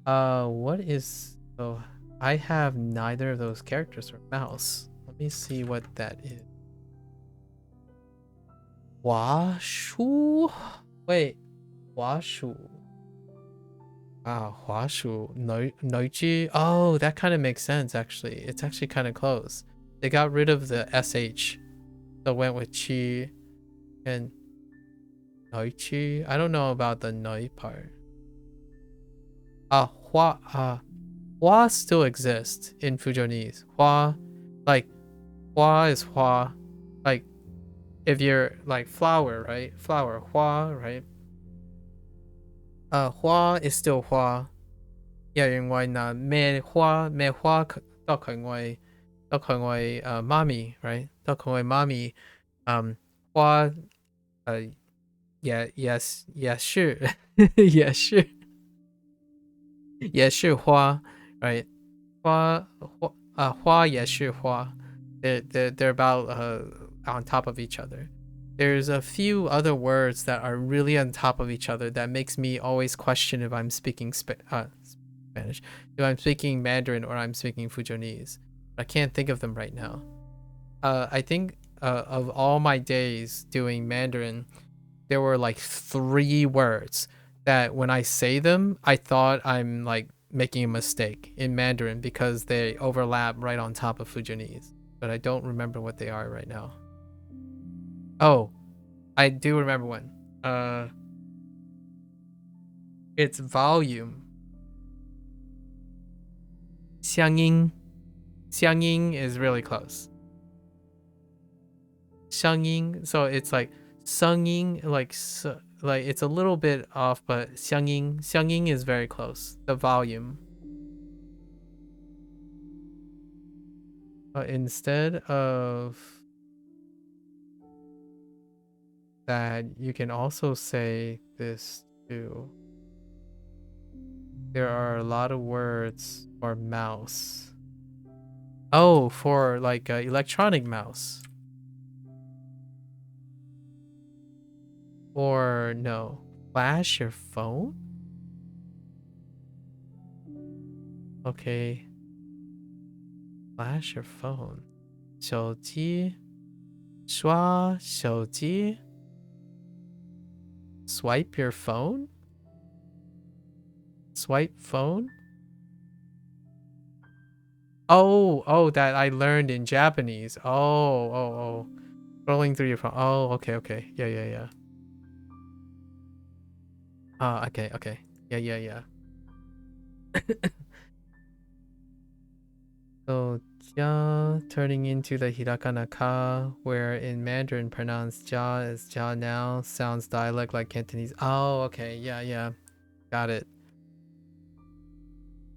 What is... Oh, I have neither of those characters for mouse. Let me see what that is. Huashu? Wait. Huashu. Wow, Huashu. Noichi. Oh, that kind of makes sense, actually. It's actually kind of close. They got rid of the SH. So went with chi and Noichi. I don't know about the Noi part. Hua still exists in Fujonese. Hua, like, Hua is Hua. Like, if you're like flower, right? Flower, Hua, right? Hua is still Hua. 有人話嗱咩花都成為媽咪 right 都成為媽咪花也是也是花 right 花也是花 they're about on top of each other. There's a few other words that are really on top of each other that makes me always question if I'm speaking Spanish, if I'm speaking Mandarin or I'm speaking Fujonese. I can't think of them right now. I think of all my days doing Mandarin, there were like 3 words that when I say them, I thought I'm like making a mistake in Mandarin because they overlap right on top of Fujonese. But I don't remember what they are right now. Oh, I do remember one. It's volume. 相音. 相音 is really close. 相音, so it's like 声音, like it's a little bit off, but 相音is very close. The volume. Instead of that, you can also say this too. There are a lot of words for mouse. Oh, for like electronic mouse. Or no, flash your phone? Okay. Flash your phone. 手机刷手机 Swipe your phone? Swipe phone? Oh, that I learned in Japanese. Oh. Scrolling through your phone. Oh, okay. Yeah. Okay. Yeah. So, ja turning into the hiragana ka, where in Mandarin pronounced ja as ja now, sounds dialect like Cantonese. Oh, okay. Yeah. Got it.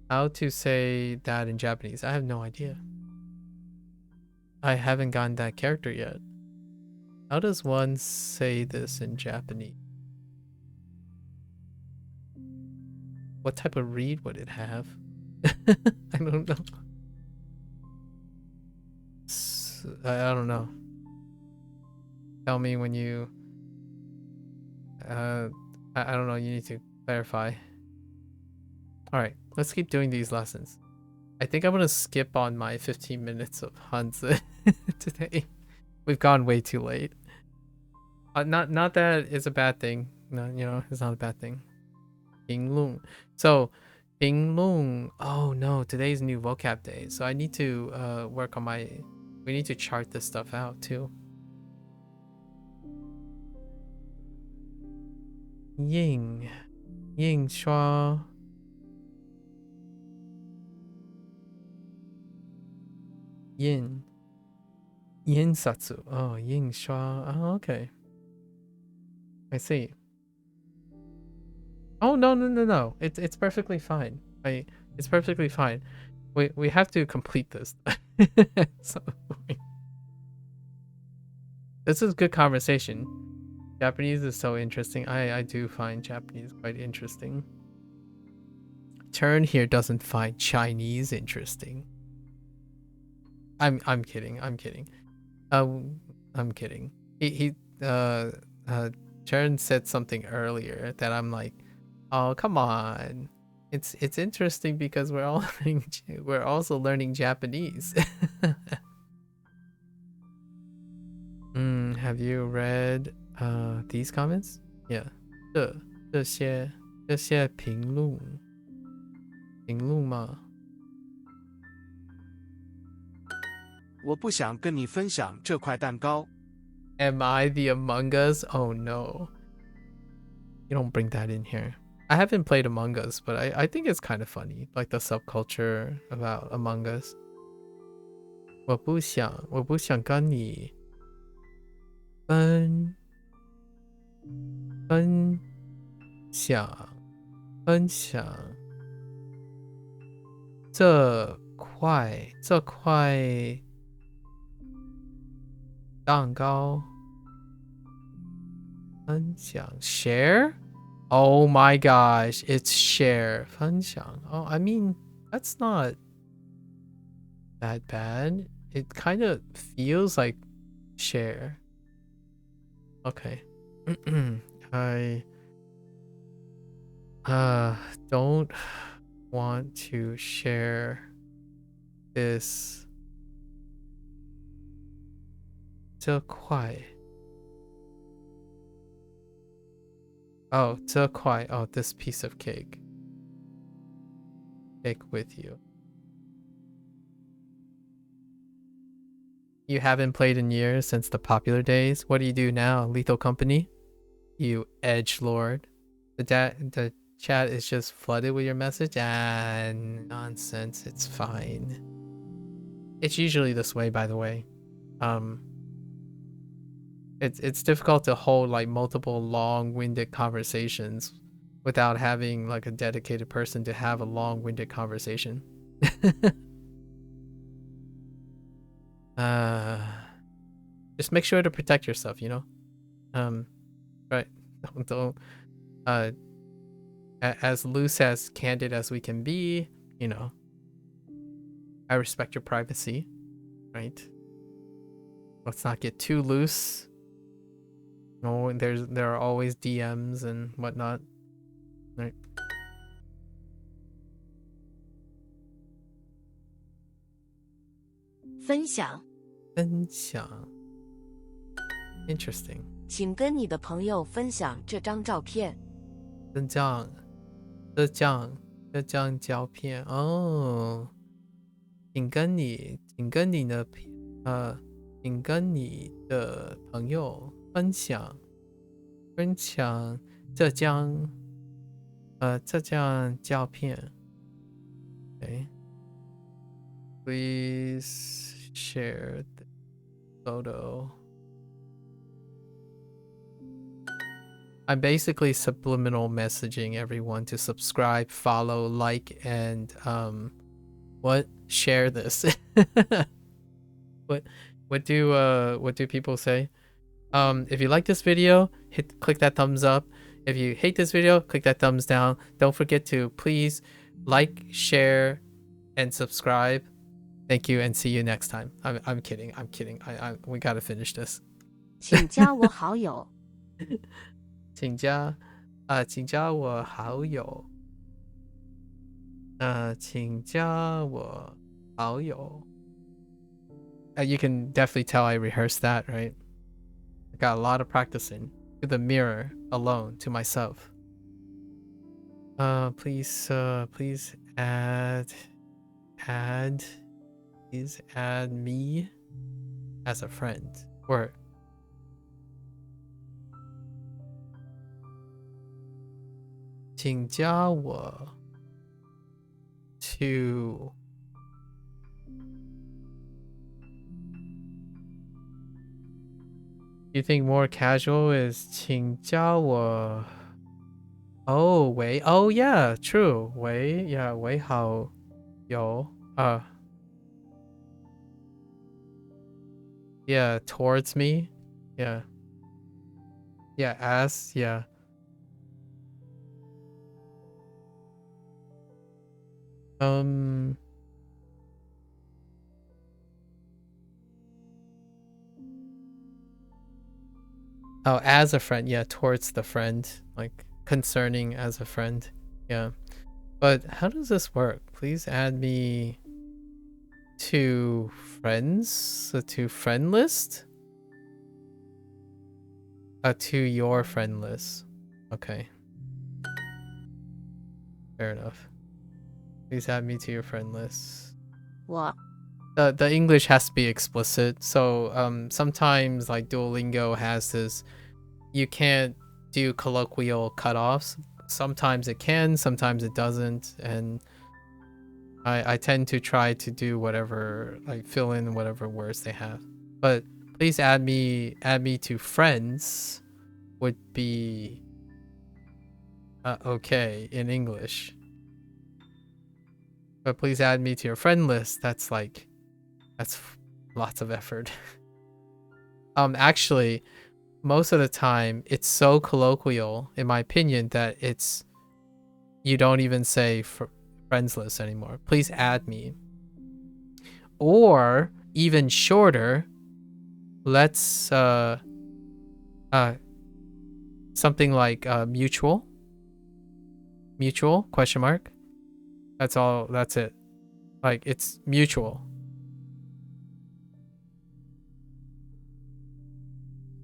How to say that in Japanese? I have no idea. I haven't gotten that character yet. How does one say this in Japanese? What type of read would it have? I don't know. I don't know. Tell me when you... I don't know, you need to clarify. Alright, let's keep doing these lessons. I think I'm gonna skip on my 15 minutes of Hanzi today. We've gone way too late. Not that it's a bad thing. no, it's not a bad thing. 评论. So 评论. Oh no, today's new vocab day. So I need to work on we need to chart this stuff out too. 印刷 印刷 oh 印刷 oh, okay, I see. Oh no, it's perfectly fine. It's perfectly fine. We have to complete this. So, this is good conversation. Japanese is so interesting. I do find Japanese quite interesting. Turn here doesn't find Chinese interesting. I'm kidding. I'm kidding. He Turn said something earlier that I'm like, oh come on. It's interesting because we're also learning Japanese. Have you read these comments? Yeah. 这些评论吗？我不想跟你分享这块蛋糕。 Am I the Among Us? Oh no. You don't bring that in here. I haven't played Among Us, but I think it's kind of funny. Like the subculture about Among Us. 我不想跟你分享这块蛋糕。分享 share? Oh my gosh, it's share. 分享. Oh, I mean, that's not that bad. It kind of feels like share. Okay. I don't want to share this 这块. Oh, 这块. Oh, this piece of cake with you. You haven't played in years since the popular days. What do you do now, Lethal Company? You edgelord. The chat is just flooded with your message? Ah, nonsense. It's fine. It's usually this way, by the way. It's difficult to hold like multiple long-winded conversations without having like a dedicated person to have a long-winded conversation. Just make sure to protect yourself, you know. Right. Don't as loose as candid as we can be, you know. I respect your privacy, right? Let's not get too loose. No, there are always DMs and whatnot. Right.分享 Interesting. 请跟你的朋友分享这张照片。这张照片 哦，请跟你的朋友分享这张照片。Okay. Please share the photo. I'm basically subliminal messaging everyone to subscribe, follow, like, and share this. What do people say? If you like this video, click that thumbs up. If you hate this video, click that thumbs down. Don't forget to please like, share, and subscribe. Thank you, and see you next time. I'm kidding. We gotta finish this. 请加我好友。请加我好友。请加我好友。You can definitely tell I rehearsed that, right? I got a lot of practicing. to the mirror alone, to myself. Please add me as a friend. Or请加我 to You think more casual is 请加我 Oh, 喂 Oh yeah, true. 喂 Yeah, 喂好有 Yeah, towards me. Yeah. Yeah, as yeah. Oh, as a friend, yeah, towards the friend, like concerning as a friend, yeah. But how does this work? Please add me to friends, to friend list, to your friend list. Okay, fair enough. Please add me to your friend list. What? The English has to be explicit, so sometimes like Duolingo has this, you can't do colloquial cutoffs. Sometimes it can, sometimes it doesn't, and I tend to try to do whatever, like fill in whatever words they have. But please add me to friends would be okay in English. But please add me to your friend list. That's lots of effort. Actually, most of the time it's so colloquial, in my opinion, that you don't even say friends list anymore. Please add me. Or even shorter, let's something like mutual question mark. That's all. That's it. Like it's mutual.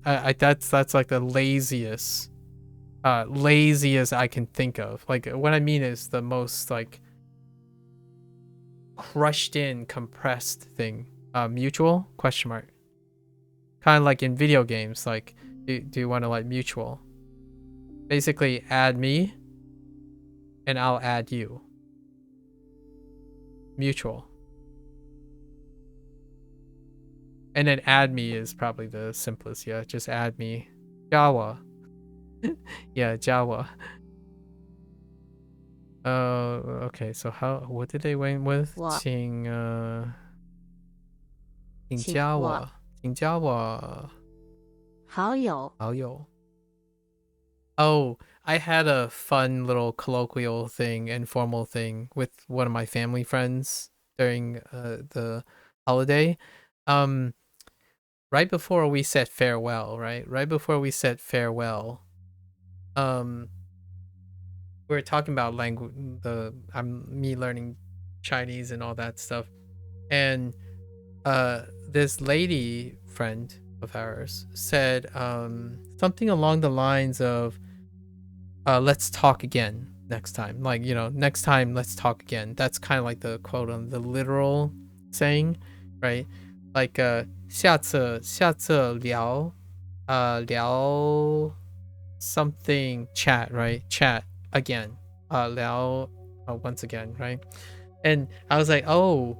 That's like the laziest I can think of. Like what I mean is the most like crushed in, compressed thing. Mutual question mark. Kind of like in video games. Like do you want to like mutual? Basically, add me, and I'll add you. Mutual. And then add me is probably the simplest. Yeah, just add me. Java. Yeah, Java. Okay, so what did they went with? 请加我好友。Oh, I had a fun little colloquial thing, informal thing with one of my family friends during the holiday. Right before we said farewell, right before we said farewell, we were talking about language, me learning Chinese and all that stuff, and this lady friend of ours said something along the lines of let's talk again next time, like, you know, next time let's talk again. That's kind of like the quote on the literal saying, right? Like 下次聊something, chat, right? Chat again. 聊 once again, right? And I was like, oh,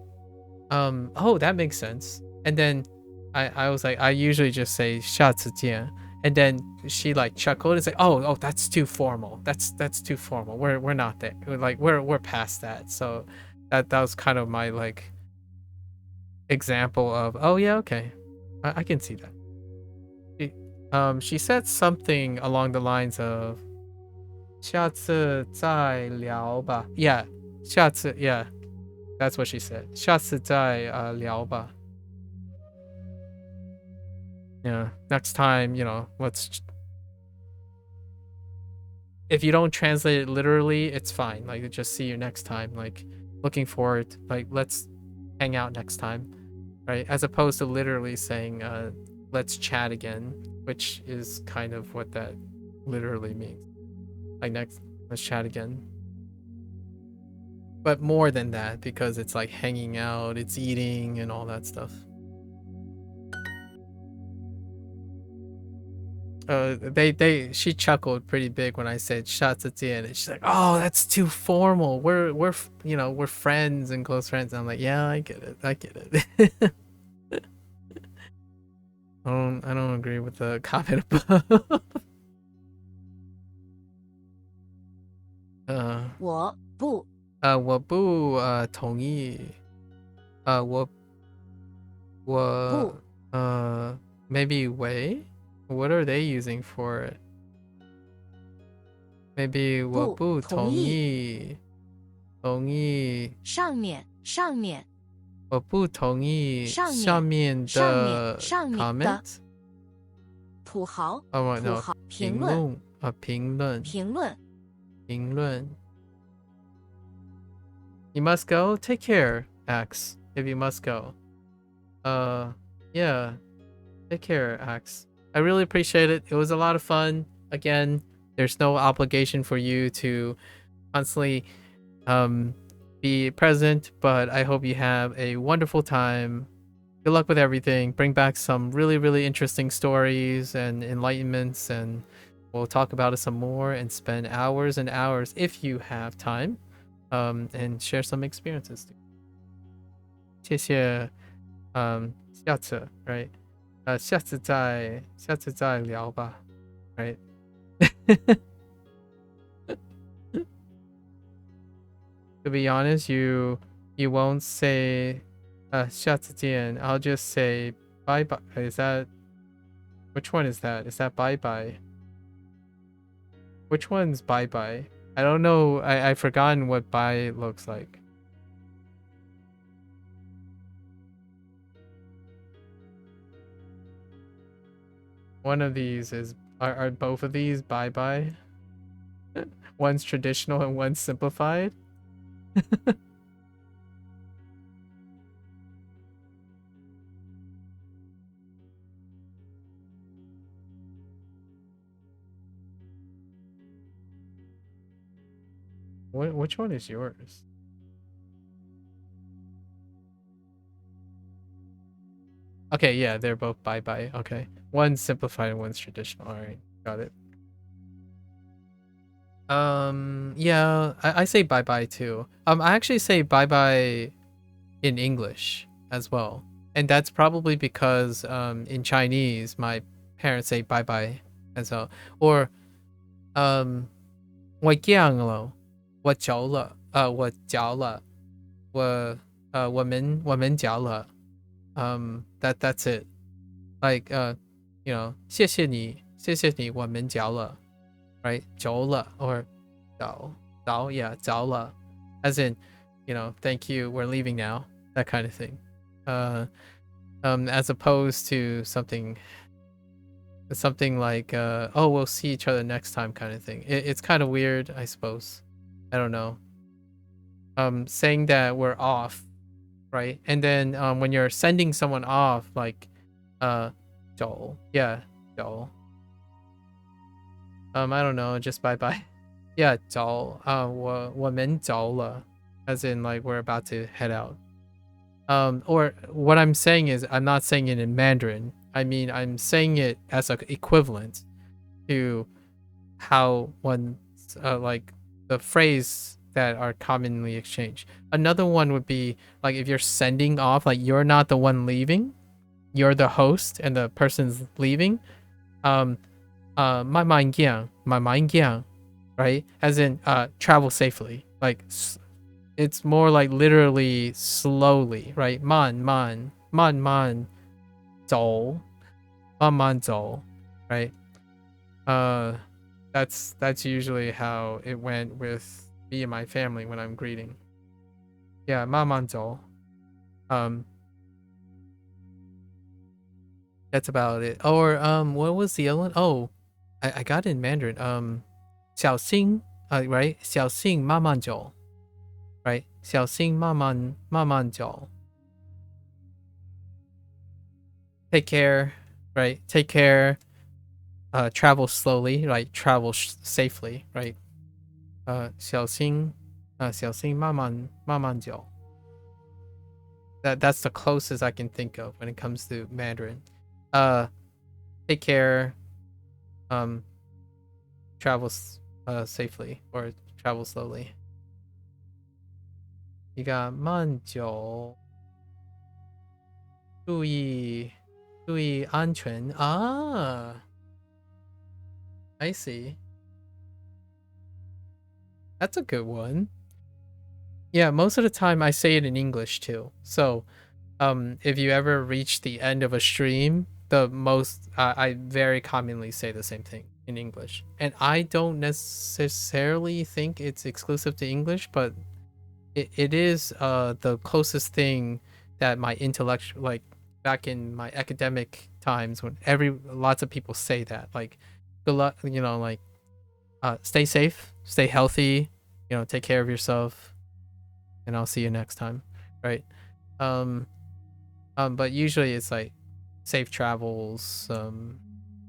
that makes sense. And then I was like, I usually just say 下次见. And then she like chuckled and said, oh, that's too formal. That's too formal. We're not there. We're past that. So that was kind of my like example of, oh yeah, okay, I can see that. She said something along the lines of 下次再聊吧. Yeah, 下次, yeah, that's what she said. 下次再聊吧. Yeah, next time, you know, if you don't translate it literally, it's fine. Like, just see you next time. Like, looking forward. Like, let's hang out next time, right? As opposed to literally saying, let's chat again. which is kind of what that literally means. Like next, let's chat again. But more than that, because it's like hanging out, it's eating and all that stuff. She chuckled pretty big when I said 下次见, and she's like, "Oh, that's too formal. We're you know, we're friends and close friends." And I'm like, "Yeah, I get it. I get it." I don't agree with the comment above. 我不我不同意。我不 maybe way? What are they using for it? Maybe 我不同意。同意。上面我不同意上面的 comment 土豪 no 评论评论 You must go? Take care, Axe, if you must go. Yeah. Take care, Axe. I really appreciate it. It was a lot of fun. Again, there's no obligation for you to constantly be present, but I hope you have a wonderful time. Good luck with everything. Bring back some really, really interesting stories and enlightenments, and we'll talk about it some more and spend hours and hours if you have time, and share some experiences. 谢谢，下次 right? 下次再聊吧 right? To be honest, you won't say 下次见. I'll just say bye bye. Is that, which one is that? Is that bye bye? Which one's bye bye? I don't know. I've forgotten what bye looks like. One of these is, are both of these bye bye? One's traditional and one's simplified. Which one is yours? Okay, yeah, they're both bye bye. Okay, one's simplified and one's traditional. All right, got it. Yeah, I say bye bye too. I actually say bye bye in English as well, and that's probably because in Chinese my parents say bye bye as well. Or 我讲了，我嚼了，我嚼了，我们嚼了。That's it. Like you know, 谢谢你，我们嚼了。Right? 嚼了 or 嚼 yeah, 嚼了. As in, you know, thank you, we're leaving now. That kind of thing. As opposed to something like oh, we'll see each other next time kind of thing. It's kind of weird, I suppose. I don't know. Saying that we're off, right? And then when you're sending someone off, like 走 yeah, 走 I don't know, just bye bye. Yeah, 走 我们走了 as in like we're about to head out. Or what I'm saying is, I'm not saying it in Mandarin. I mean, I'm saying it as an equivalent to how one like the phrase that are commonly exchanged. Another one would be like if you're sending off, like you're not the one leaving, you're the host and the person's leaving. My mind gang, right? As in travel safely. Like it's more like literally slowly, right? Man, 走 right? That's usually how it went with me and my family when I'm greeting. Yeah, 慢慢走. That's about it. Or what was the other one? Oh, I got it in Mandarin. 小心 right? 小心慢慢走 right? 小心慢慢走 Take care, right? Take care. travel slowly, right? Travel safely, right? 小心慢慢走. That's the closest I can think of when it comes to Mandarin. Take care. Travel safely or travel slowly. 一个慢走，注意安全啊。I see. That's a good one. Yeah, most of the time I say it in English too. So, if you ever reach the end of a stream, I very commonly say the same thing in English. And I don't necessarily think it's exclusive to English, but it is the closest thing that my intellectual, like back in my academic times when lots of people say that, like, good luck, like, stay safe, stay healthy, take care of yourself, and I'll see you next time, right? But usually it's like safe travels.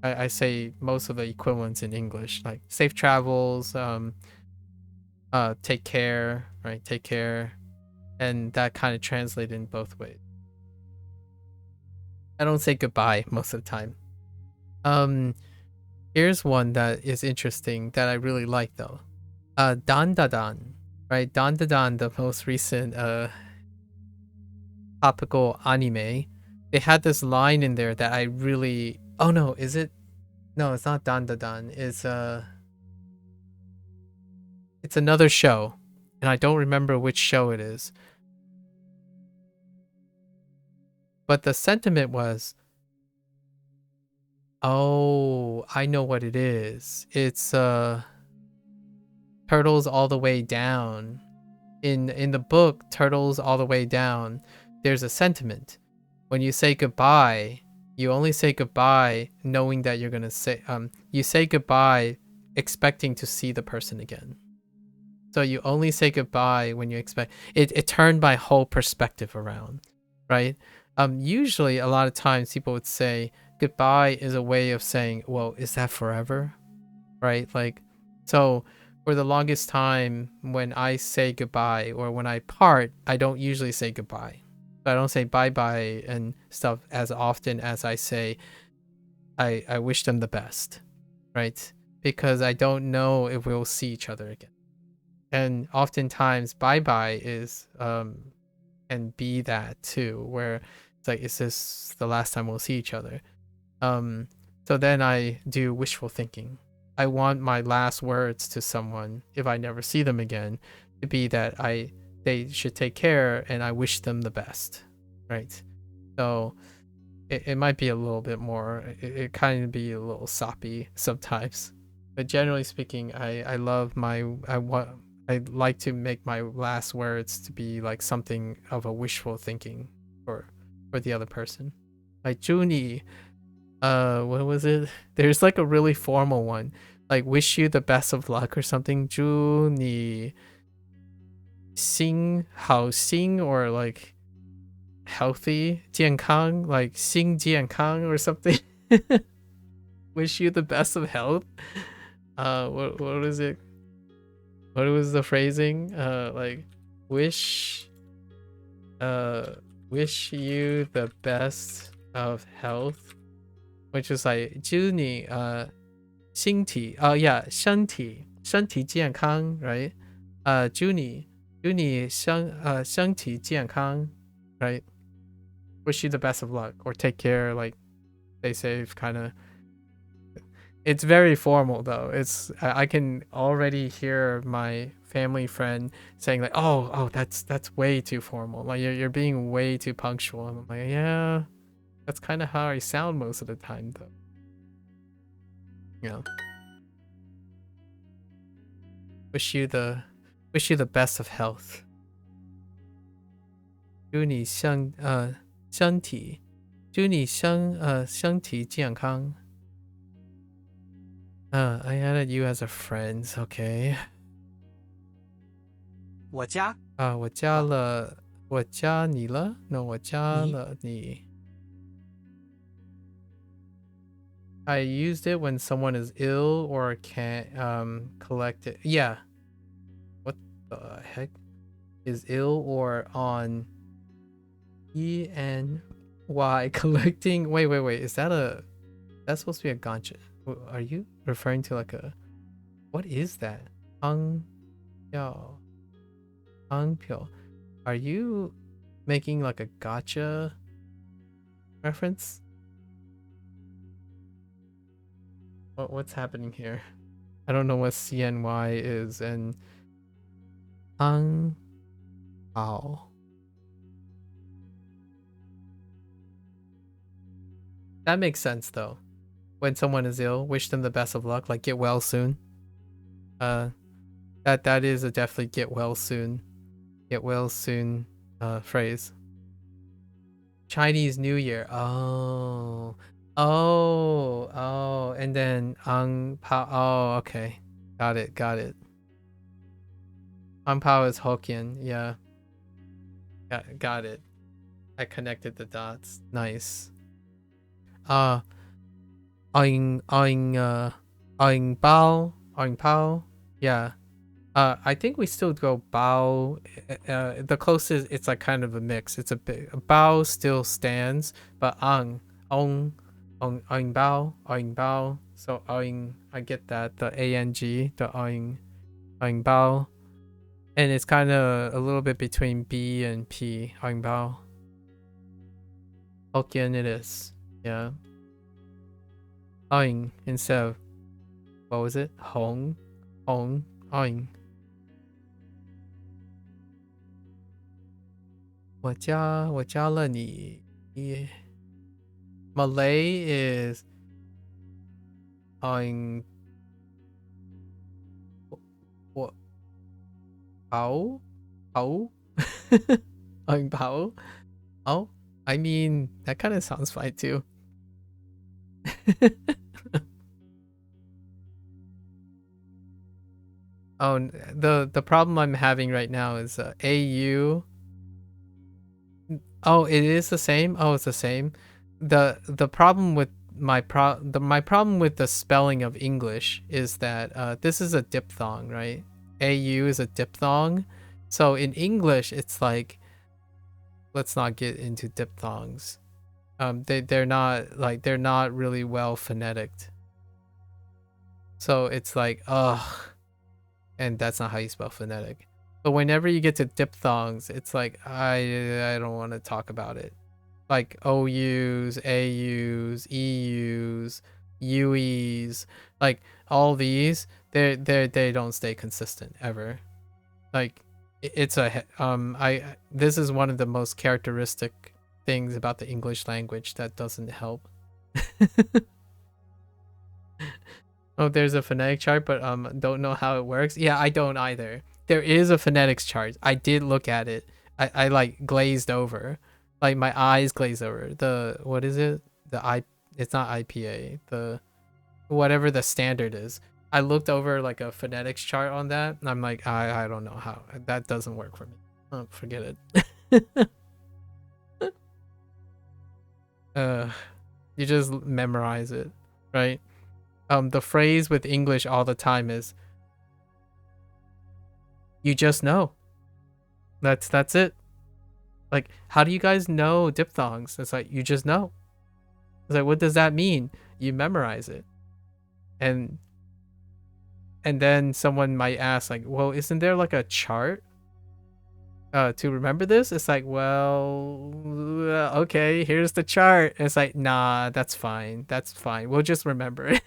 I say most of the equivalents in English, like safe travels, take care, right? Take care. And that kind of translates in both ways. I don't say goodbye most of the time. Here's one that is interesting that I really like though. Dan da dan, right? Dan da dan, the most recent topical anime. They had this line in there that I really. Oh no, is it? No, it's not Dan da dan. It's another show, and I don't remember which show it is. But the sentiment was, oh, I know what it is. It's Turtles All the Way Down. In the book Turtles All the Way Down, there's a sentiment. When you say goodbye, you only say goodbye knowing that you're gonna say you say goodbye expecting to see the person again. So you only say goodbye when you expect it turned my whole perspective around, right? Usually a lot of times people would say goodbye is a way of saying, well, is that forever? Right? Like, so for the longest time when I say goodbye or when I part, I don't usually say goodbye. So I don't say bye-bye and stuff as often as I say I wish them the best, right? Because I don't know if we'll see each other again. And oftentimes bye-bye is can be that too, where it's like, is this the last time we'll see each other? So then I do wishful thinking. I want my last words to someone, if I never see them again, to be that they should take care and I wish them the best, right? So it might be a little bit more, it kind of be a little soppy sometimes, but generally speaking, I like to make my last words to be like something of a wishful thinking for the other person. Like Junie, what was it? There's like a really formal one, like wish you the best of luck or something. 祝你心好心 or like healthy 健康 like 心健康 or something. Wish you the best of health. What is it? What was the phrasing? Like wish you the best of health, which is like 祝你身体 yeah 身体健康 right? 祝你身体健康 right? Wish you the best of luck or take care, like stay safe, kind of. It's very formal though. I can already hear my family friend saying like, oh, that's way too formal. Like you're being way too punctual. And I'm like, yeah, that's kind of how I sound most of the time though. You know. Wish you the best of health. 祝你身体健康. I added you as a friend, okay. 我加我加你了？ No, 我加了你。I used it when someone is ill or can't collect it. Yeah. What the heck? Is ill or on ENY collecting. Wait. Is that that's supposed to be a gancha? Are you referring to like a, what is that? Yo. Pyo. Are you making like a gotcha reference? What's happening here? I don't know what CNY is and Pao. That makes sense though. When someone is ill, wish them the best of luck, like get well soon. That is a definitely get well soon phrase. Chinese New Year. Oh, and then Pao. Oh, okay, got it. Pao is Hokkien. Yeah, got it. I connected the dots. Nice. Oing Pao. Yeah. I think we still go bao. The closest, it's like kind of a mix. It's a bit, bao still stands, but ong bao. So oing, I get that, the ang, the oing bao, and it's kind of a little bit between b and p. Oing bao. Hokkien it is. Yeah. Oing instead of, what was it? Hong, oing. 我加了你. Malay is oing what? Pao? Oing pao? Oh, I mean that kind of sounds fine too. Oh, the problem I'm having right now is AU. Oh, it is the same. Oh, it's the same. The problem with my problem with the spelling of English is that this is a diphthong, right? AU is a diphthong. So in English, it's like, let's not get into diphthongs. They're not really well phonetic. So it's like, ugh, and that's not how you spell phonetic. But whenever you get to diphthongs, it's like, I don't want to talk about it. Like OUs, AUs, EUs, UEs, like all these, they don't stay consistent ever. Like it's a this is one of the most characteristic things about the English language that doesn't help. Oh, there's a phonetic chart, but don't know how it works. Yeah, I don't either. There is a phonetics chart. I did look at it. I like glazed over. Like my eyes glazed over. The, what is it? It's not IPA. The, whatever the standard is. I looked over like a phonetics chart on that, and I'm like, I don't know how. That doesn't work for me. Oh, forget it. You just memorize it, right? The phrase with English all the time is, you just know. That's it. Like, how do you guys know diphthongs? It's like, you just know. It's like, what does that mean? You memorize it. And then someone might ask, like, well, isn't there like a chart to remember this? It's like, well, okay, here's the chart. It's like, nah, that's fine. We'll just remember it.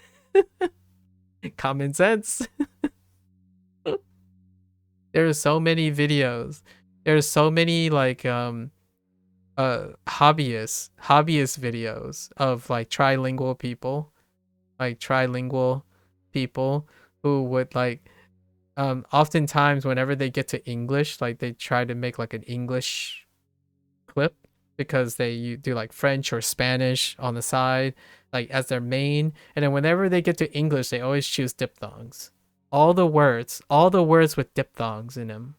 Common sense. There's so many videos. There's so many like hobbyist videos of like trilingual people who would like oftentimes whenever they get to English, like they try to make like an English clip because they do like French or Spanish on the side like as their main, and then whenever they get to English they always choose diphthongs. All the words with diphthongs in them.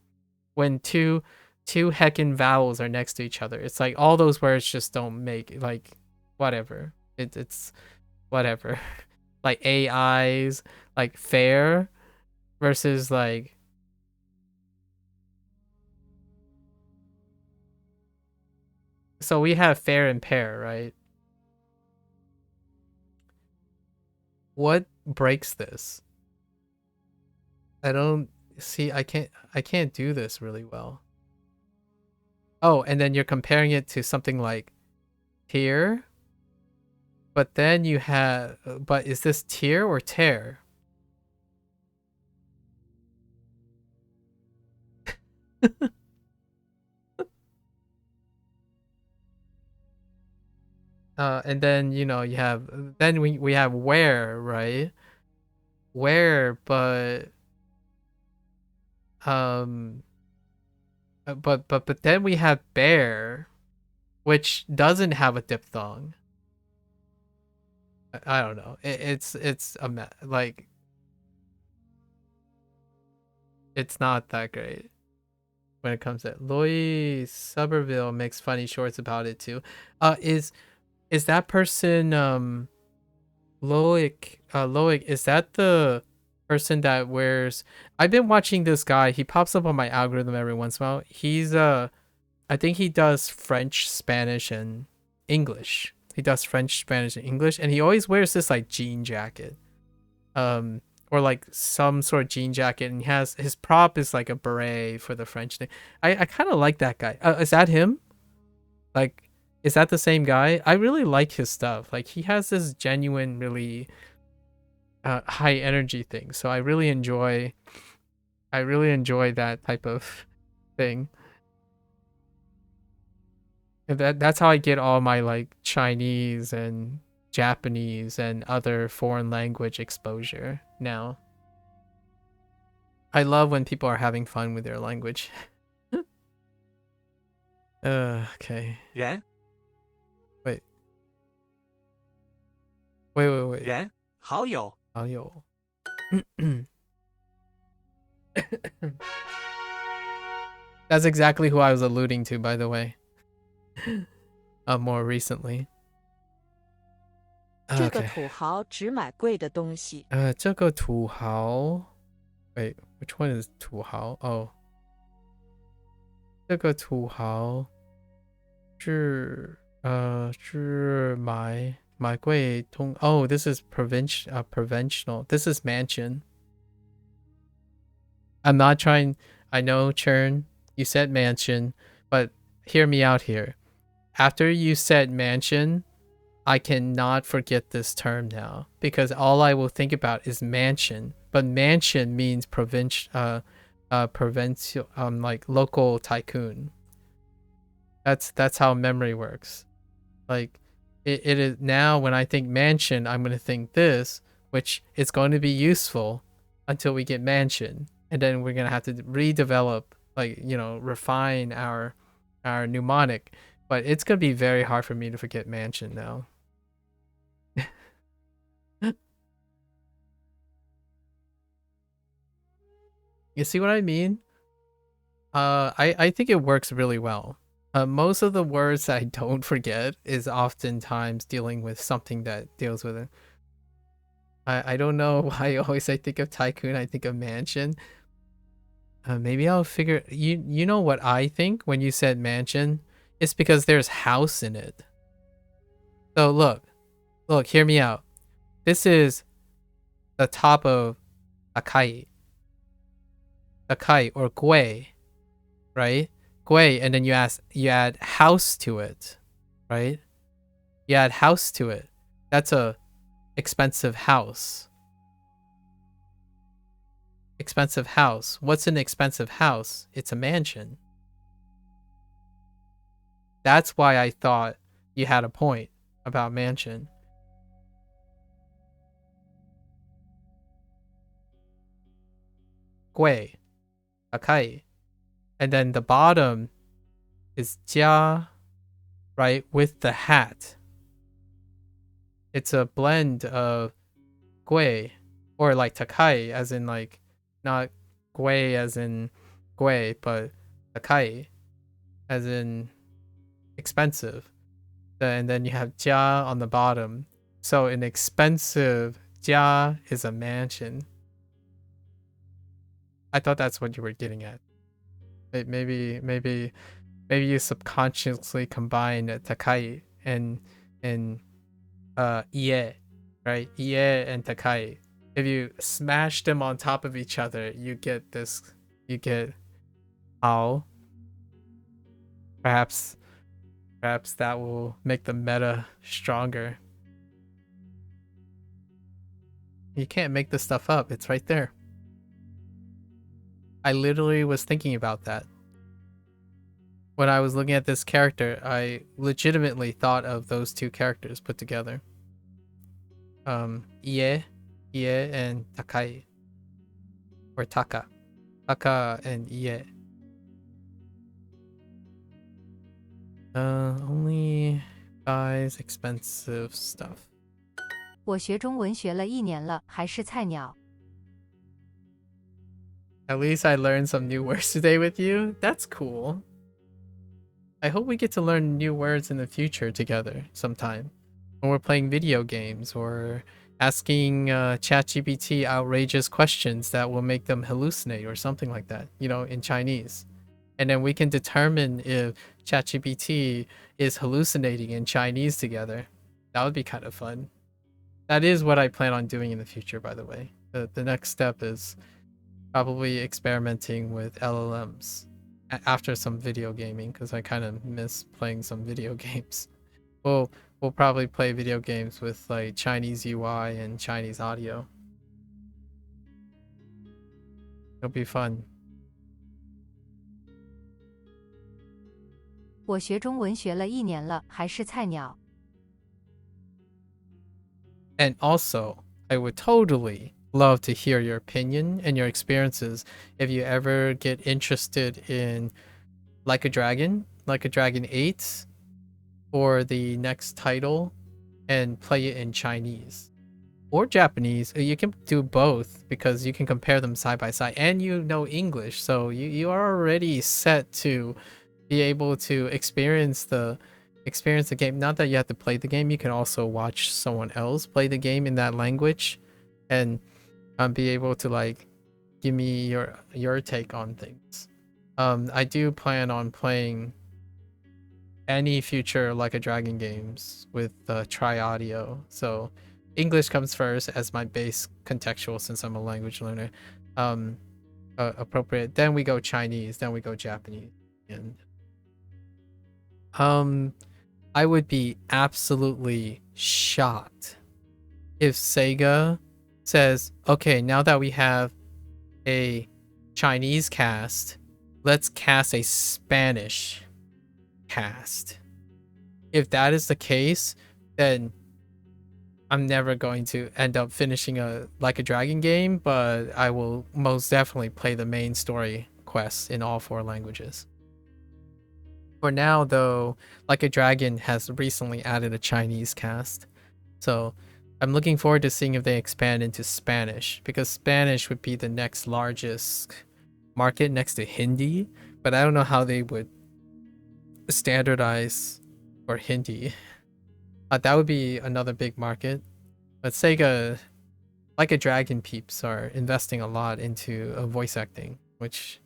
When two heckin' vowels are next to each other, it's like all those words just don't make, like, whatever. It's whatever, like AIs, like fair versus like so we have fair and pair, right? What breaks this? I don't see. I can't do this really well. Oh, and then you're comparing it to something like tier, but then you have. But is this tier or tear? And then you know you have. Then we have where, right? Where, but but then we have bear, which doesn't have a diphthong. I don't know. It's like it's not that great when it comes to it. Lois Somerville makes funny shorts about it too. Is that person Loic, is that the person that wears I've been watching this guy. He pops up on my algorithm every once in a while. He's I think he does French, Spanish, and English. He does French, Spanish, and English, and he always wears this like jean jacket. Or like some sort of jean jacket, and he has his prop is like a beret for the French thing. I kind of like that guy. Is that him? Like, is that the same guy? I really like his stuff. Like, he has this genuine, really high energy thing. So I really enjoy that type of thing. And that's how I get all my like Chinese and Japanese and other foreign language exposure now. I love when people are having fun with their language. Okay. Yeah? Wait. 人好友好友. That's exactly who I was alluding to, by the way. More recently. 这个 Okay. 土豪只买贵的东西。这个土豪 Wait, which one is 土豪? Oh. 这个土豪是买贵通 Oh, this is provincial. This is mansion. I'm not trying. I know, Churn, you said mansion, but hear me out here. After you said mansion, I cannot forget this term now because all I will think about is mansion. But mansion means provincial, like local tycoon. That's how memory works. Like it is now when I think mansion, I'm gonna think this, which is going to be useful until we get mansion, and then we're gonna have to redevelop, like, you know, refine our mnemonic. But it's gonna be very hard for me to forget mansion now. You see what I mean? I think it works really well. Most of the words that I don't forget is oftentimes dealing with something that deals with it. I don't know why always I think of tycoon, I think of mansion. Maybe I'll figure. You know what I think when you said mansion? It's because there's house in it. So look, hear me out. This is the top of Akai. Akai or Gui, right? Gui, and then you add house to it, right? You add house to it. That's a expensive house. Expensive house. What's an expensive house? It's a mansion. That's why I thought you had a point about mansion. Gui, Akai. And then the bottom is jia, right, with the hat. It's a blend of gui, or like takai, as in like, not gui as in gui, but takai, as in expensive. And then you have jia on the bottom. So an expensive 家 is a mansion. I thought that's what you were getting at. Maybe you subconsciously combine takai and ie, right? Ie and takai. If you smash them on top of each other, you get ao. Perhaps that will make the meta stronger. You can't make this stuff up. It's right there. I literally was thinking about that. When I was looking at this character, I legitimately thought of those two characters put together. Ie and Takai. Or Taka. Taka and Ie. Only buys expensive stuff. 我学中文学了1年了，还是菜鸟。 At least I learned some new words today with you. That's cool. I hope we get to learn new words in the future together sometime. When we're playing video games or asking ChatGPT outrageous questions that will make them hallucinate or something like that, you know, in Chinese. And then we can determine if ChatGPT is hallucinating in Chinese together. That would be kind of fun. That is what I plan on doing in the future, by the way. The next step is probably experimenting with LLMs after some video gaming, because I kind of miss playing some video games. We'll probably play video games with like Chinese UI and Chinese audio. It'll be fun. 我学中文学了1年了，还是菜鸟。 And also, I would totally love to hear your opinion and your experiences if you ever get interested in Like a Dragon 8, or the next title, and play it in Chinese or Japanese. You can do both because you can compare them side by side, and you know English, so you are already set to be able to experience the game. Not that you have to play the game, you can also watch someone else play the game in that language and be able to like give me your take on things. I do plan on playing any future Like a Dragon games with tri audio, so English comes first as my base contextual since I'm a language learner. Appropriate, then we go Chinese, then we go Japanese, and I would be absolutely shocked if Sega says, okay, now that we have a Chinese cast, let's cast a Spanish cast. If that is the case, then I'm never going to end up finishing a Like a Dragon game, but I will most definitely play the main story quests in all 4 languages. For now, though, Like a Dragon has recently added a Chinese cast, so I'm looking forward to seeing if they expand into Spanish, because Spanish would be the next largest market next to Hindi, but I don't know how they would standardize for Hindi. That would be another big market. But Sega, Like a Dragon peeps are investing a lot into voice acting, which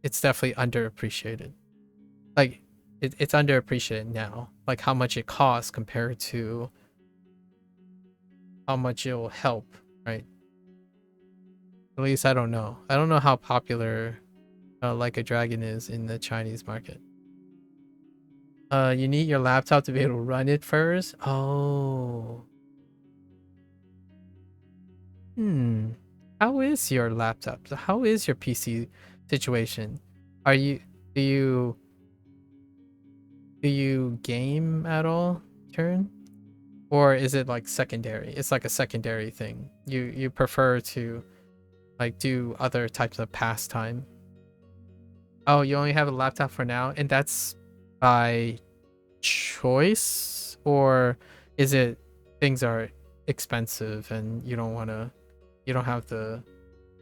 it's definitely underappreciated. Like, it's underappreciated now, like how much it costs compared to how much it will help, right? At least I don't know. I don't know how popular Like a Dragon is in the Chinese market. You need your laptop to be able to run it first? Oh. How is your laptop? How is your PC situation? Do you game at all, Turn? Or is it like secondary? It's like a secondary thing. You prefer to like do other types of pastime. Oh, you only have a laptop for now, and that's by choice, or is it things are expensive and you don't have the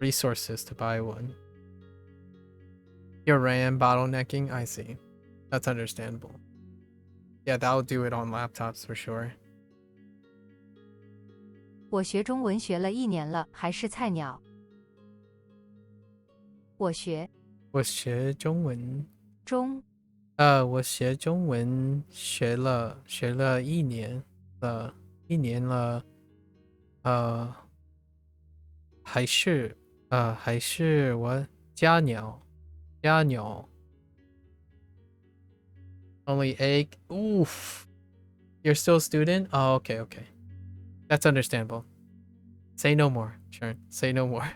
resources to buy one? Your RAM bottlenecking? I see. That's understandable. Yeah, that'll do it on laptops for sure. 我学中文学了1年了，还是菜鸟。我学中文中我学中文学了1年了，还是我家鸟only egg. Oof. You're still a student? Oh, okay. That's understandable. Say no more, Sharon. Say no more.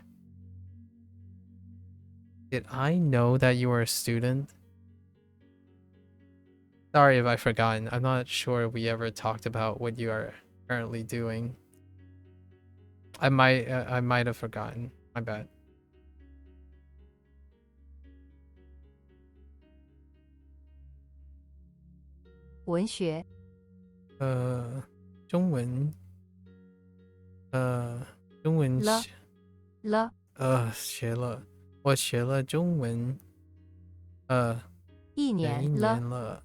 Did I know that you were a student? Sorry if I've forgotten. I'm not sure we ever talked about what you are currently doing. I might have forgotten. My bad. 文学中文了我学了中文1年了，了，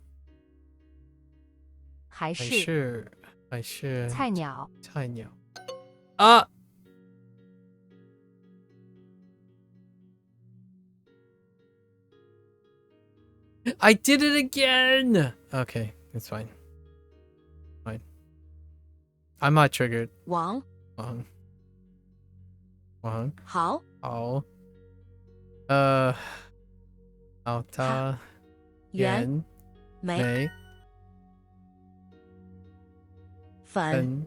还是菜鸟。啊！I did it again! Okay, it's fine. I'm not triggered. 王好好他圆没粉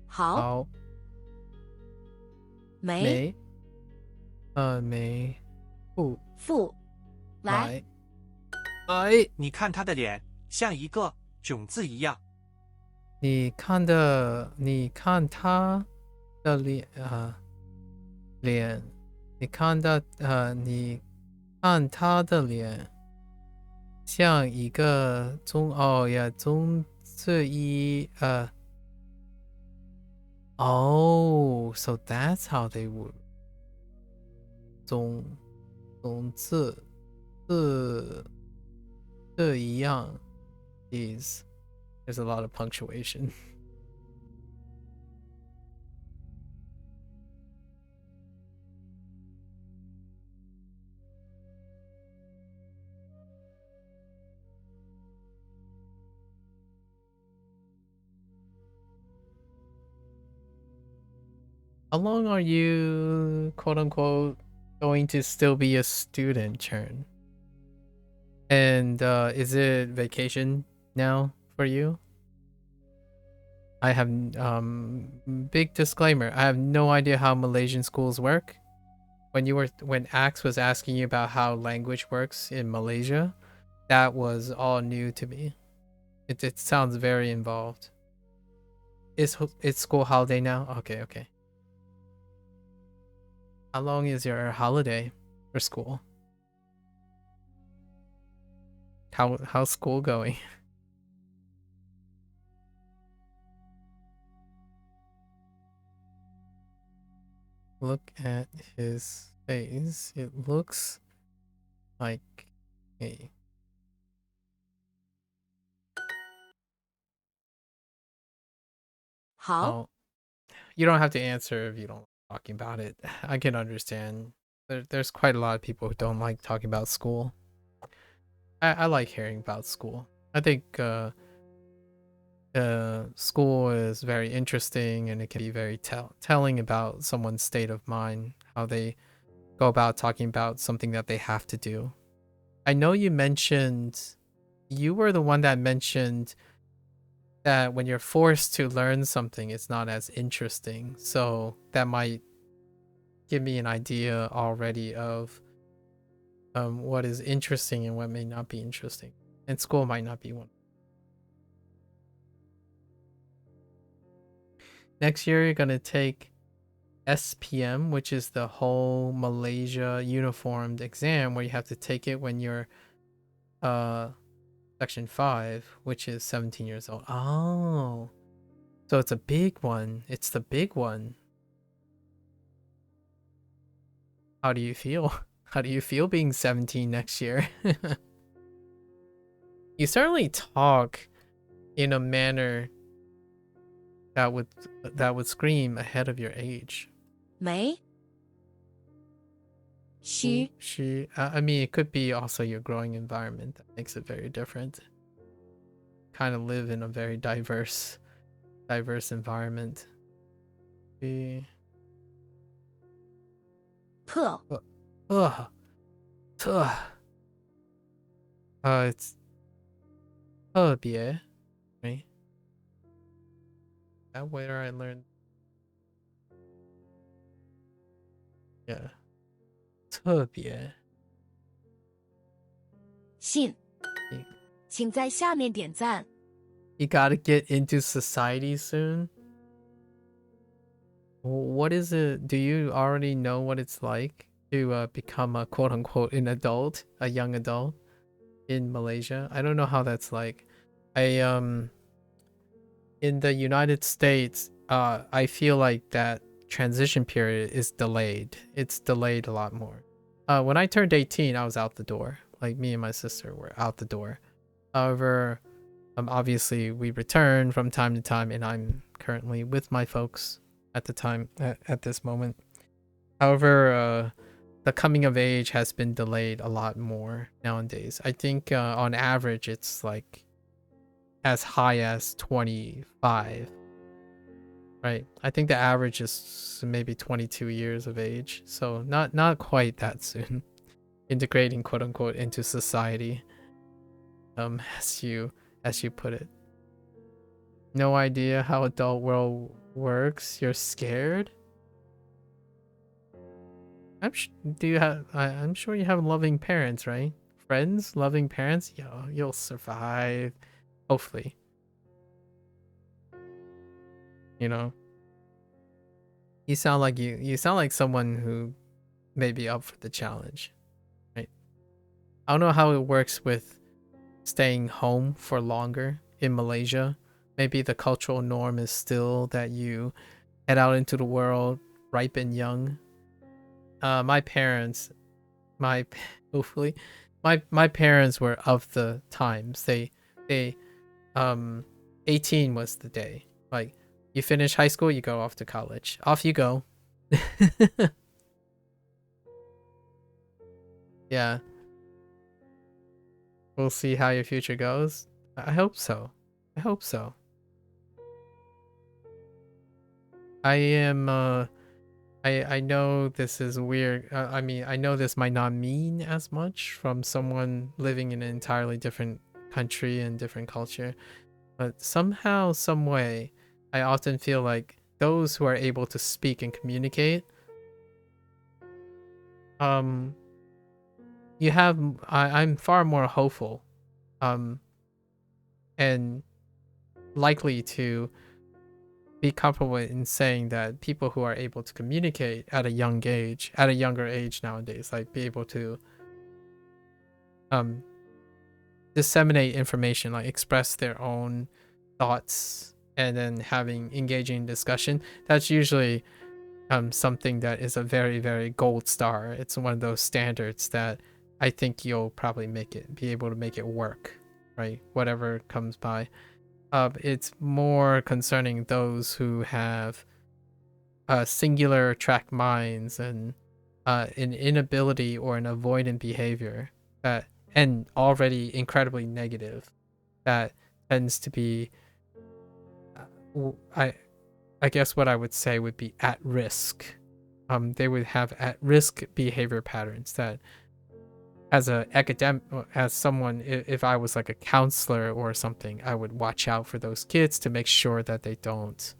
好没富来你看他的脸像一个囧字一样。你看他的脸你看他的脸像一个中字一so that's how they would 中字一样 is there's a lot of punctuation. How long are you, quote unquote, going to still be a student, Chern? And is it vacation now for you? I have big disclaimer. I have no idea how Malaysian schools work. When Axe was asking you about how language works in Malaysia, that was all new to me. It sounds very involved. It's school holiday now? Okay. How long is your holiday for school? How's school going? Look at his face. It looks like a好 You don't have to answer if you don't like talking about it. I can understand. There's quite a lot of people who don't like talking about school. I like hearing about school. I think school is very interesting, and it can be very telling about someone's state of mind, how they go about talking about something that they have to do. I know you were the one that mentioned that when you're forced to learn something, it's not as interesting. So that might give me an idea already of what is interesting and what may not be interesting. And school might not be one. Next year, you're going to take SPM, which is the whole Malaysia uniformed exam, where you have to take it when you're section 5, which is 17 years old. Oh, so it's a big one. It's the big one. How do you feel? How do you feel being 17 next year? You certainly talk in a manner that would scream ahead of your age. 没 虚 I mean, it could be also your growing environment that makes it very different. Kind of live in a very diverse environment. 特 it's 特别 right? That where I learned. Yeah. 特别 信，请在下面点赞。 You gotta get into society soon. What is it? Do you already know what it's like to become a quote unquote an adult, a young adult in Malaysia? I don't know how that's like. In the United States, I feel like that transition period is delayed. It's delayed a lot more. When I turned 18, I was out the door. Like, me and my sister were out the door. However, obviously we return from time to time, and I'm currently with my folks at the time, at this moment. However, the coming of age has been delayed a lot more nowadays. I think on average it's like as high as 25, right? I think the average is maybe 22 years of age, so not quite that soon. Integrating quote unquote into society, as you put it. No idea how adult world works. You're scared? I'm sure you have loving parents, right? Friends, loving parents. You'll survive, hopefully. You know, you sound like someone who may be up for the challenge, right? I don't know how it works with staying home for longer in Malaysia. Maybe the cultural norm is still that you head out into the world ripe and young. My parents, hopefully, my parents were of the times. They 18 was the day. Like, you finish high school, you go off to college. Off you go. Yeah. We'll see how your future goes. I hope so. I hope so. I know this is weird. I mean, I know this might not mean as much from someone living in an entirely different country and different culture, but somehow, some way, I often feel like those who are able to speak and communicate, I'm far more hopeful, and likely to be comfortable in saying that people who are able to communicate at a younger age nowadays, like be able to disseminate information, like express their own thoughts, and then having engaging discussion, that's usually something that is a very, very gold star. It's one of those standards that I think you'll probably be able to make it work, right? Whatever comes by. It's more concerning those who have singular track minds and an inability or an avoidant behavior and already incredibly negative, that tends to be I guess what I would say would be at risk. They would have at risk behavior patterns that, as a academic, as someone, if I was like a counselor or something, I would watch out for those kids to make sure that they don't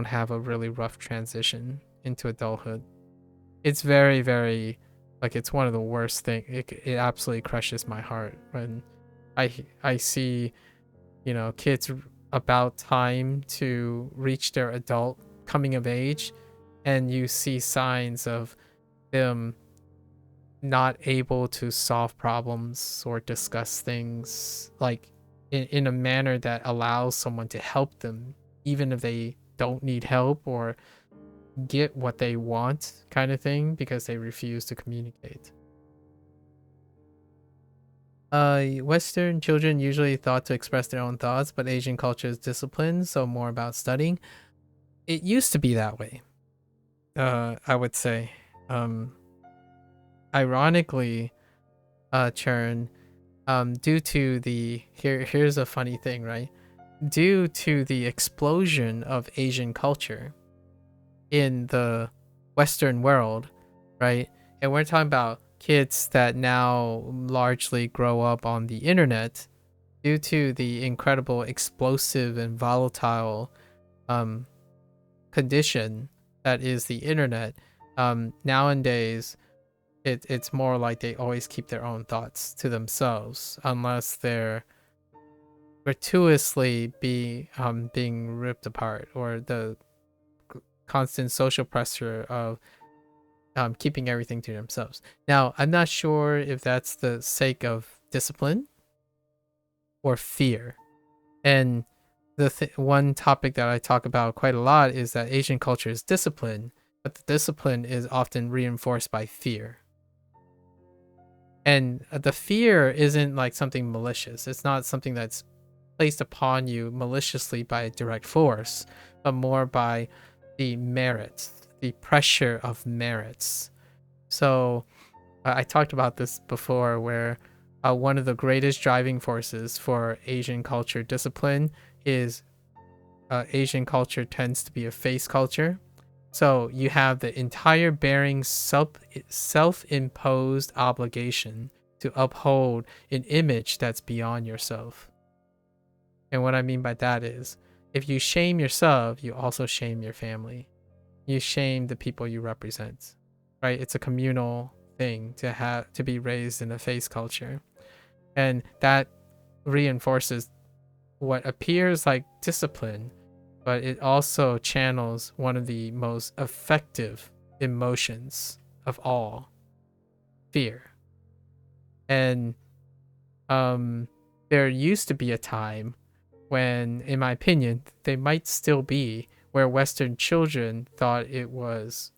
have a really rough transition into adulthood. It's very, very, like, it's one of the worst things. It absolutely crushes my heart when I see, kids about time to reach their adult coming of age, and you see signs of them not able to solve problems or discuss things like in a manner that allows someone to help them, even if they don't need help or get what they want, kind of thing, because they refuse to communicate. Western children usually thought to express their own thoughts, but Asian culture is disciplined, so more about studying. It used to be that way. I would say. Ironically, Churn, due to the here's a funny thing, right? Due to the explosion of Asian culture in the Western world, right? And we're talking about kids that now largely grow up on the internet due to the incredible explosive and volatile condition that is the internet. Nowadays it's more like they always keep their own thoughts to themselves unless they're gratuitously being ripped apart, or the constant social pressure of keeping everything to themselves. Now, I'm not sure if that's the sake of discipline or fear. And the one topic that I talk about quite a lot is that Asian culture is discipline, but the discipline is often reinforced by fear. And the fear isn't like something malicious. It's not something that's placed upon you maliciously by a direct force, but more by the merits, the pressure of merits. So I talked about this before, where one of the greatest driving forces for Asian culture discipline is Asian culture tends to be a face culture. So you have the entire bearing self-imposed obligation to uphold an image that's beyond yourself. And what I mean by that is, if you shame yourself, you also shame your family. You shame the people you represent, right? It's a communal thing to be raised in a face culture. And that reinforces what appears like discipline, but it also channels one of the most effective emotions of all, fear. And there used to be a time when, in my opinion, they might still be, where Western children thought it was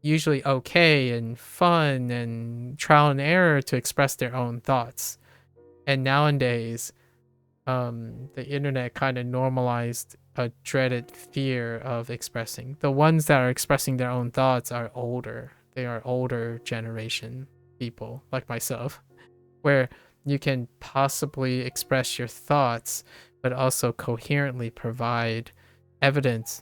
usually okay and fun and trial and error to express their own thoughts. And nowadays, the internet kind of normalized a dreaded fear of expressing. The ones that are expressing their own thoughts are older. They are older generation people like myself, where you can possibly express your thoughts, but also coherently provide evidence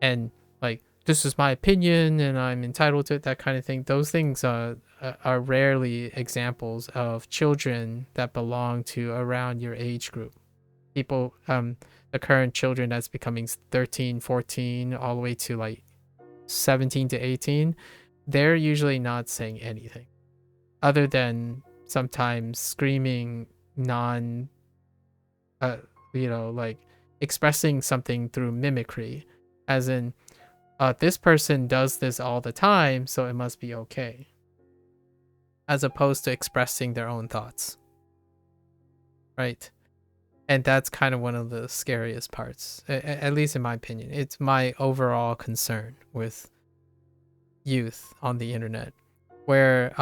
and like, this is my opinion and I'm entitled to it, that kind of thing. Those things are rarely examples of children that belong to around your age group. People, the current children that's becoming 13, 14, all the way to like 17 to 18, they're usually not saying anything other than sometimes screaming like expressing something through mimicry, as in, this person does this all the time, so it must be okay, as opposed to expressing their own thoughts, right? And that's kind of one of the scariest parts, at least in my opinion. It's my overall concern with youth on the internet, where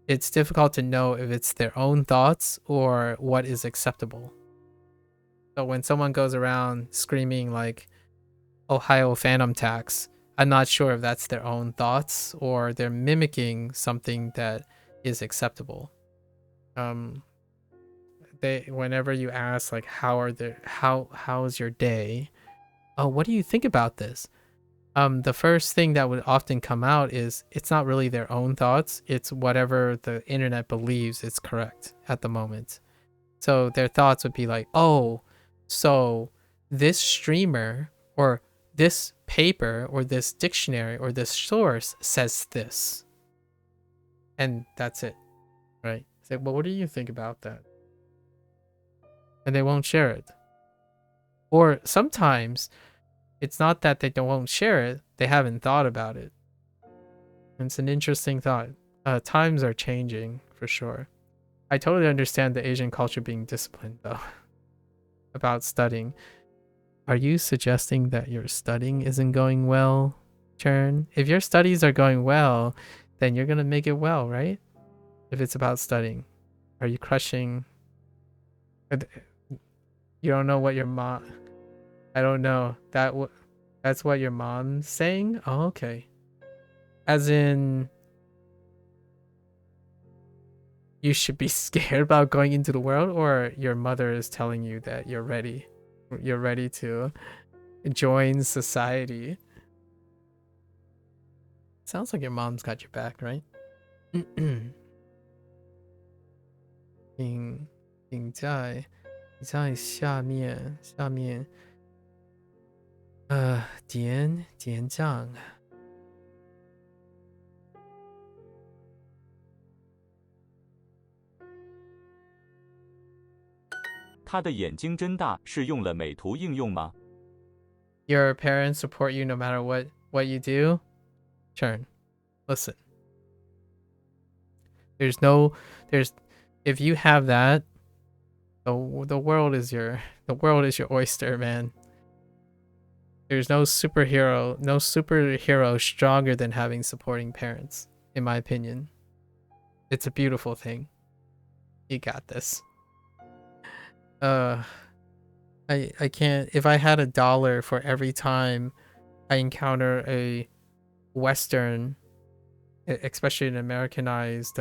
it's difficult to know if it's their own thoughts or what is acceptable. So when someone goes around screaming like Ohio Phantom Tax, I'm not sure if that's their own thoughts or they're mimicking something that is acceptable. Whenever you ask like, how's your day? Oh, what do you think about this? The first thing that would often come out is it's not really their own thoughts. It's whatever the internet believes is correct at the moment. So their thoughts would be like, oh, so this streamer or this paper or this dictionary or this source says this. And that's it, right? Say, well, what do you think about that? And they won't share it. Or sometimes it's not that they won't share it, they haven't thought about it. And it's an interesting thought. Times are changing for sure. I totally understand the Asian culture being disciplined though about studying. Are you suggesting that your studying isn't going well, Churn? If your studies are going well, then you're gonna make it well, right? If it's about studying. Are you crushing? You don't know what your mom. I don't know. That's what your mom's saying? Oh, okay. As in, you should be scared about going into the world, or your mother is telling you that you're ready. You're ready to join society. Sounds like your mom's got your back, right? 请在下面点赞。他的眼睛真大，是用了美图应用吗？ Your parents support you no matter what you do. Turn. Listen. There's if you have that, the world is your oyster, man. There's no superhero stronger than having supporting parents, in my opinion. It's a beautiful thing. You got this. I can't. If I had $1 for every time I encounter a Western, especially an Americanized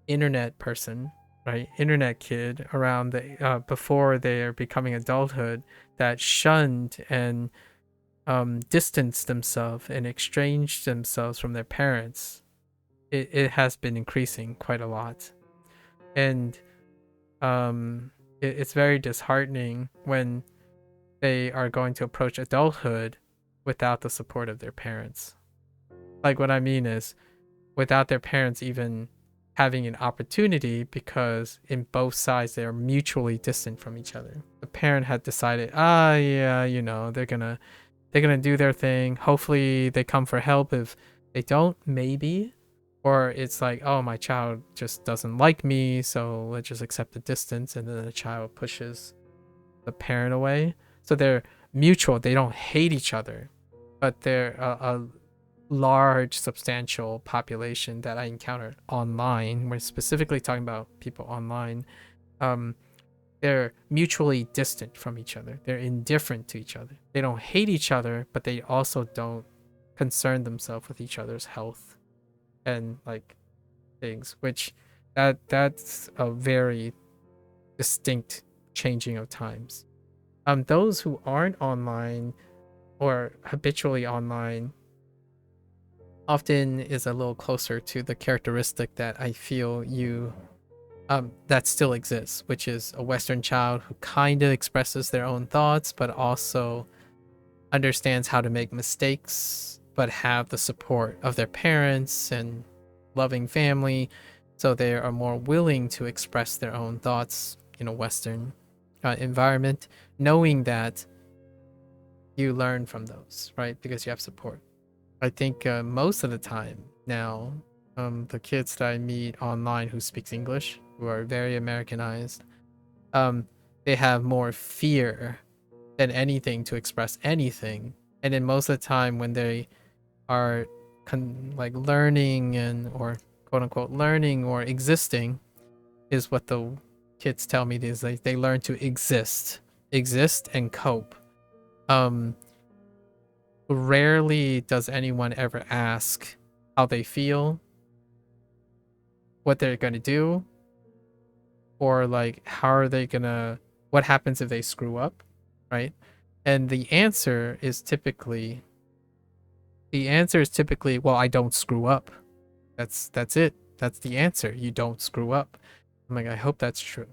internet person, right? Internet kid around before they are becoming adulthood, that shunned and distanced themselves and estranged themselves from their parents, it has been increasing quite a lot. And it's very disheartening when they are going to approach adulthood without the support of their parents. Like, what I mean is, without their parents even having an opportunity, because in both sides they are mutually distant from each other. The parent had decided, yeah, you know, they're gonna do their thing. Hopefully they come for help. If they don't, maybe. Or it's like, oh, my child just doesn't like me, so let's just accept the distance, and then the child pushes the parent away. So they're mutual. They don't hate each other, but they're a large, substantial population that I encountered online. We're specifically talking about people online. They're mutually distant from each other. They're indifferent to each other. They don't hate each other, but they also don't concern themselves with each other's health and like things, which that's a very distinct changing of times. Those who aren't online or habitually online often is a little closer to the characteristic that I feel that still exists, which is a Western child who kind of expresses their own thoughts, but also understands how to make mistakes, but have the support of their parents and loving family, so they are more willing to express their own thoughts in a Western environment, knowing that you learn from those, right? Because you have support. I think most of the time now, the kids that I meet online who speaks English, who are very Americanized, they have more fear than anything to express anything. And then most of the time when they are like learning or quote unquote learning or existing, is what the kids tell me is they learn to exist and cope. Rarely does anyone ever ask how they feel, what they're gonna do, or like what happens if they screw up, right? And the answer is typically, well, I don't screw up. That's it. That's the answer. You don't screw up. I'm like, I hope that's true.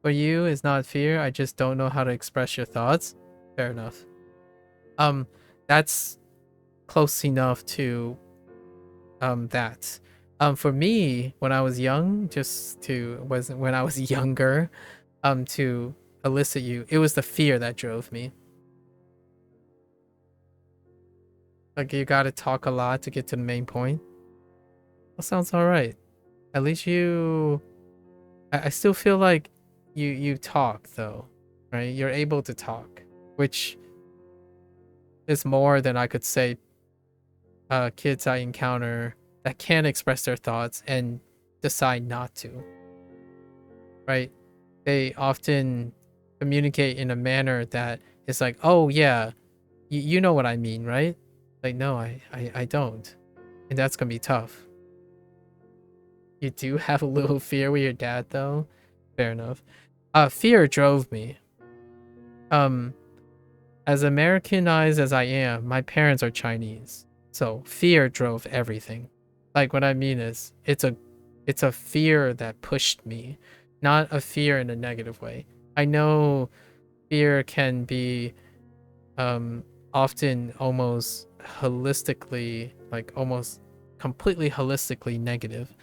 For you, it's not fear. I just don't know how to express your thoughts. Fair enough. That's close enough to that. For me, when I was young, when I was younger, to elicit you, it was the fear that drove me. Like, you gotta talk a lot to get to the main point. That sounds alright. At least I still feel like you talk though, right? You're able to talk, which is more than I could say kids I encounter that can't express their thoughts and decide not to, right? They often communicate in a manner that is like, oh yeah, you know what I mean, right? Like, no, I don't. And that's gonna be tough. You do have a little fear with your dad though? Fair enough. Fear drove me. As Americanized as I am, my parents are Chinese. So fear drove everything. Like, what I mean is it's a fear that pushed me, not a fear in a negative way. I know fear can be often almost holistically, like almost completely holistically negative.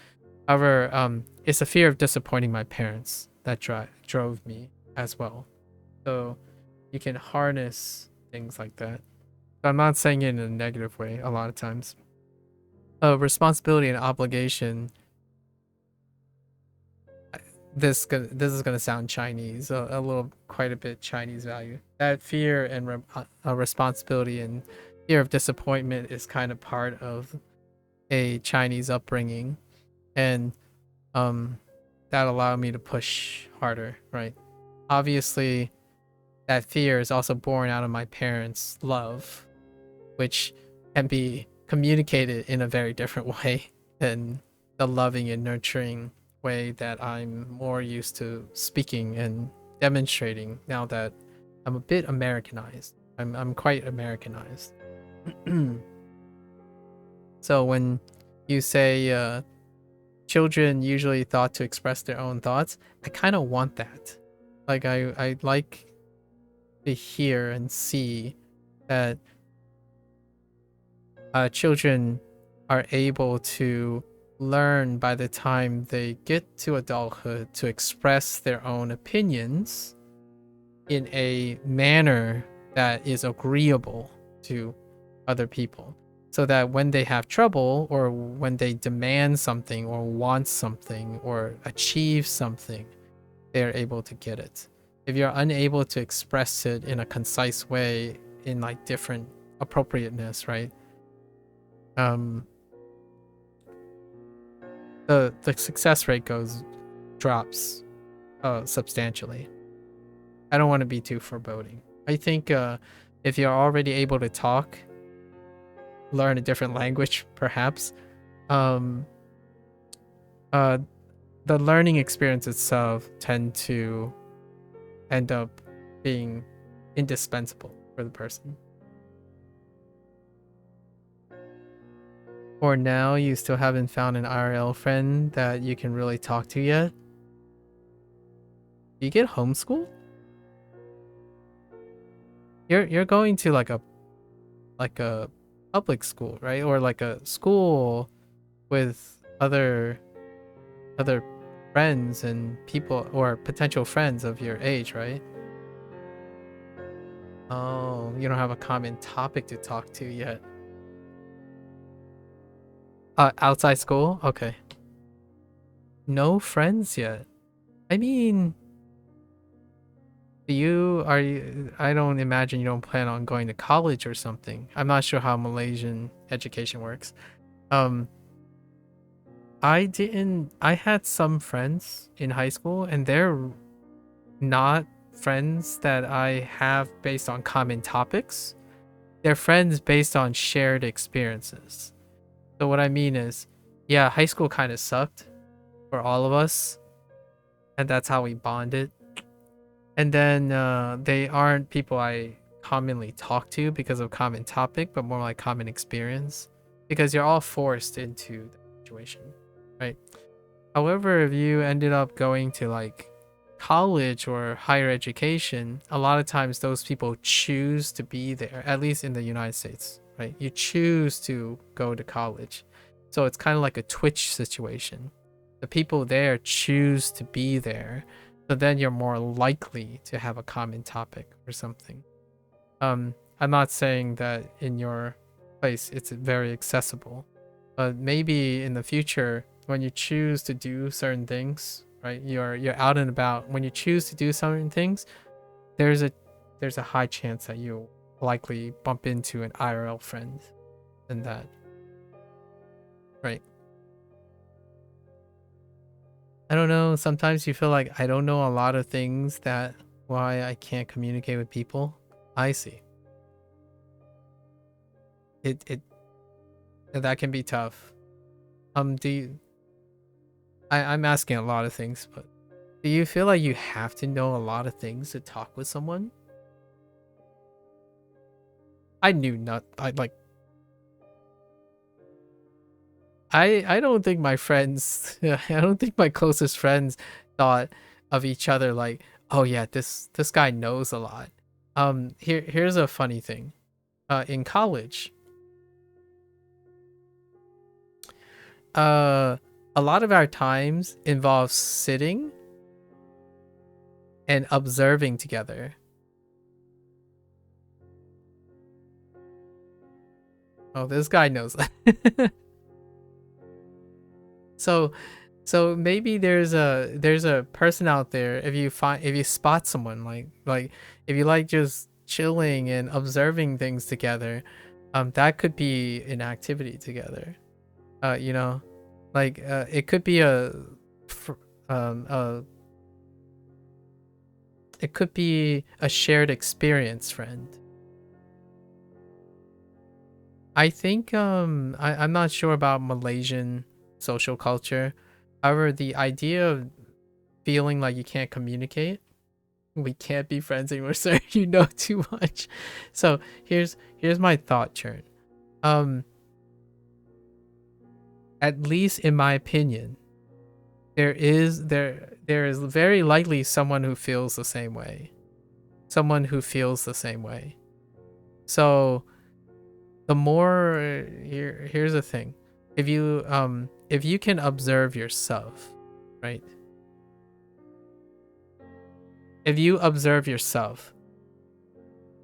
However, it's a fear of disappointing my parents that drove me as well. So you can harness things like that. I'm not saying it in a negative way a lot of times. Responsibility and obligation. This is gonna sound Chinese, a little, quite a bit Chinese value. That fear and responsibility and fear of disappointment is kind of part of a Chinese upbringing, and that allowed me to push harder, right? Obviously, that fear is also born out of my parents' love, which can be communicated in a very different way than the loving and nurturing way that I'm more used to speaking and demonstrating now that I'm a bit Americanized. I'm quite Americanized. So when you say children usually thought to express their own thoughts, I kind of want that. Like, I like to hear and see that children are able to learn by the time they get to adulthood to express their own opinions in a manner that is agreeable to other people, so that when they have trouble or when they demand something or want something or achieve something, they're able to get it. If you're unable to express it in a concise way, in like different appropriateness, right? The success rate drops substantially. I don't want to be too foreboding. I think if you're already able to talk, learn a different language, perhaps, the learning experience itself tend to end up being indispensable for the person. For now, you still haven't found an IRL friend that you can really talk to yet? Do you get homeschooled? You're going to like a public school, right? Or like a school with other friends and people, or potential friends of your age, right? Oh, you don't have a common topic to talk to yet. Outside school? Okay. No friends yet. I mean, I don't imagine you don't plan on going to college or something. I'm not sure how Malaysian education works. I had some friends in high school, and they're not friends that I have based on common topics. They're friends based on shared experiences. So what I mean is, yeah, high school kind of sucked for all of us, and that's how we bonded. And then they aren't people I commonly talk to because of common topic, but more like common experience, because you're all forced into the situation, right? However, if you ended up going to like college or higher education, a lot of times those people choose to be there, at least in the United States, right? You choose to go to college. So it's kind of like a Twitch situation. The people there choose to be there. So then you're more likely to have a common topic or something. I'm not saying that in your place it's very accessible, but maybe in the future when you choose to do certain things, right? You're out and about. When you choose to do certain things, there's a high chance that you'll likely bump into an IRL friend and that. Right. I don't know. Sometimes you feel like I don't know a lot of things, that why I can't communicate with people. I see. It that can be tough. Do you, I'm asking a lot of things, but do you feel like you have to know a lot of things to talk with someone? I knew not. I don't think my friends, I don't think my closest friends thought of each other like, oh yeah, this guy knows a lot. Here's a funny thing. In college, a lot of our times involves sitting and observing together. Oh, this guy knows that. So maybe there's a person out there, if you spot someone like if you like just chilling and observing things together, that could be an activity together. You know, like it could be it could be a shared experience, friend. I think I'm not sure about Malaysian social culture. However, the idea of feeling like you can't communicate, we can't be friends anymore, sir. You know too much. So here's my thought churn. At least in my opinion, there is very likely someone who feels the same way. Someone who feels the same way. So the more here's the thing. If you can observe yourself, right? If you observe yourself,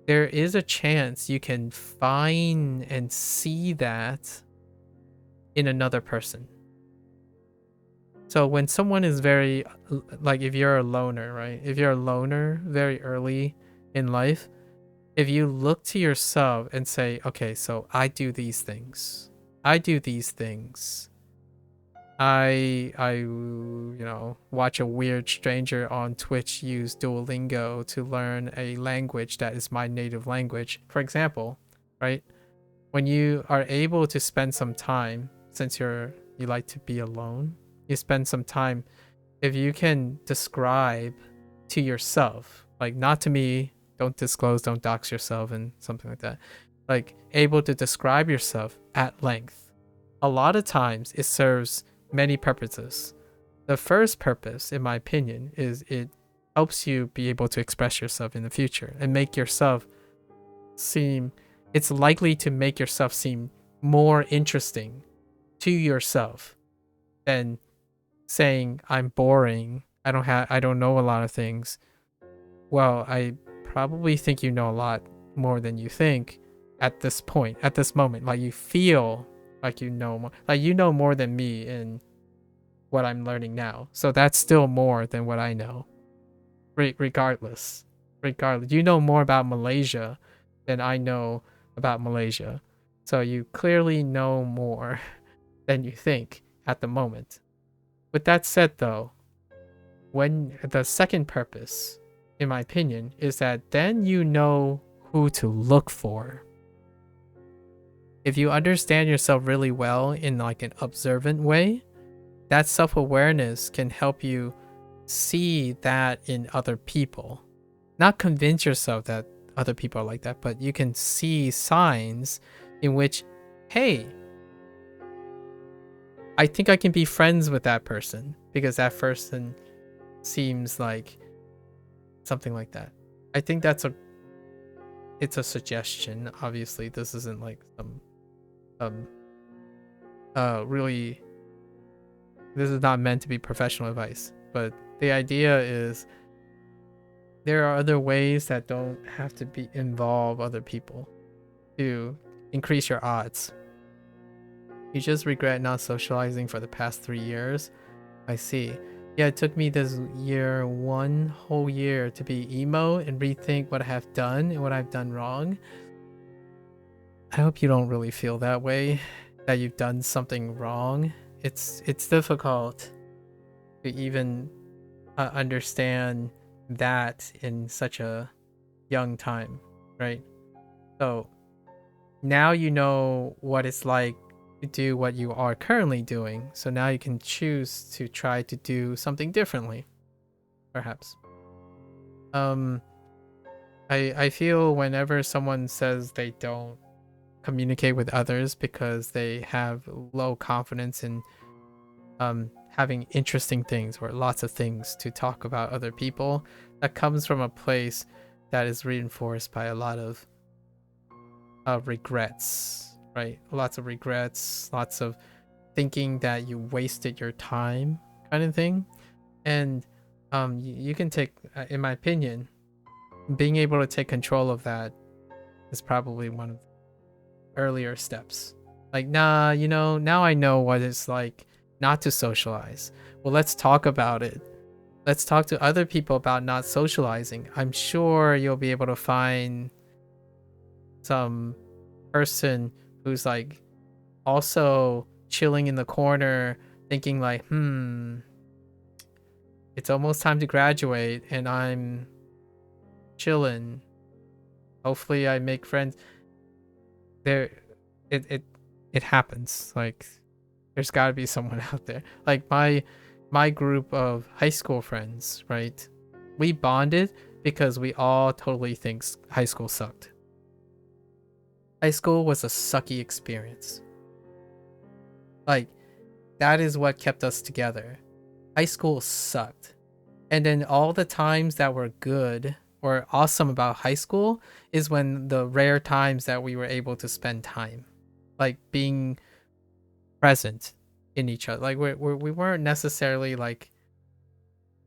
there is a chance you can find and see that in another person. So when someone is very, like if you're a loner, right? If you're a loner very early in life, if you look to yourself and say, okay, so I do these things. I do these things. I you know, watch a weird stranger on Twitch use Duolingo to learn a language that is my native language. For example, right? When you are able to spend some time, since you like to be alone, you spend some time, if you can describe to yourself, like not to me, don't disclose, don't dox yourself and something like that, like able to describe yourself at length, a lot of times it serves many purposes. The first purpose, in my opinion, is it helps you be able to express yourself in the future and make yourself seem, it's likely to make yourself seem more interesting to yourself than saying I'm boring, I don't know a lot of things. Well, I probably think you know a lot more than you think at this point, at this moment. Like you feel like you know more, like you know more than me in what I'm learning now. So that's still more than what I know. Regardless, you know more about Malaysia than I know about Malaysia. So you clearly know more than you think at the moment. With that said though, when the second purpose, in my opinion, is that then you know who to look for. If you understand yourself really well in like an observant way, that self-awareness can help you see that in other people. Not convince yourself that other people are like that, but you can see signs in which, hey, I think I can be friends with that person because that person seems like something like that. I think it's a suggestion. Obviously, this isn't like some really, this is not meant to be professional advice, but the idea is there are other ways that don't have to be involve other people to increase your odds. You just regret not socializing for the past 3 years. I see. Yeah, it took me this year, 1 whole year, to be emo and rethink what I have done and what I've done wrong. I hope you don't really feel that way, that you've done something wrong. It's difficult to even understand that in such a young time, right? So now you know what it's like to do what you are currently doing. So now you can choose to try to do something differently, perhaps. I feel whenever someone says they don't communicate with others because they have low confidence in having interesting things or lots of things to talk about other people, that comes from a place that is reinforced by a lot of regrets, right? Lots of regrets, lots of thinking that you wasted your time, kind of thing. And you can take, in my opinion, being able to take control of that is probably one of the earlier steps. Like, nah, now I know what it's like not to socialize. Well, let's talk about it. Let's talk to other people about not socializing. I'm sure you'll be able to find some person who's like also chilling in the corner thinking like, it's almost time to graduate and I'm chilling. Hopefully I make friends. There it happens. Like, there's got to be someone out there. Like my group of high school friends, right? We bonded because we all totally think high school sucked. High school was a sucky experience. Like, that is what kept us together. High school sucked. And then all the times that were good or awesome about high school is when the rare times that we were able to spend time. Like, being present in each other. Like, we weren't necessarily like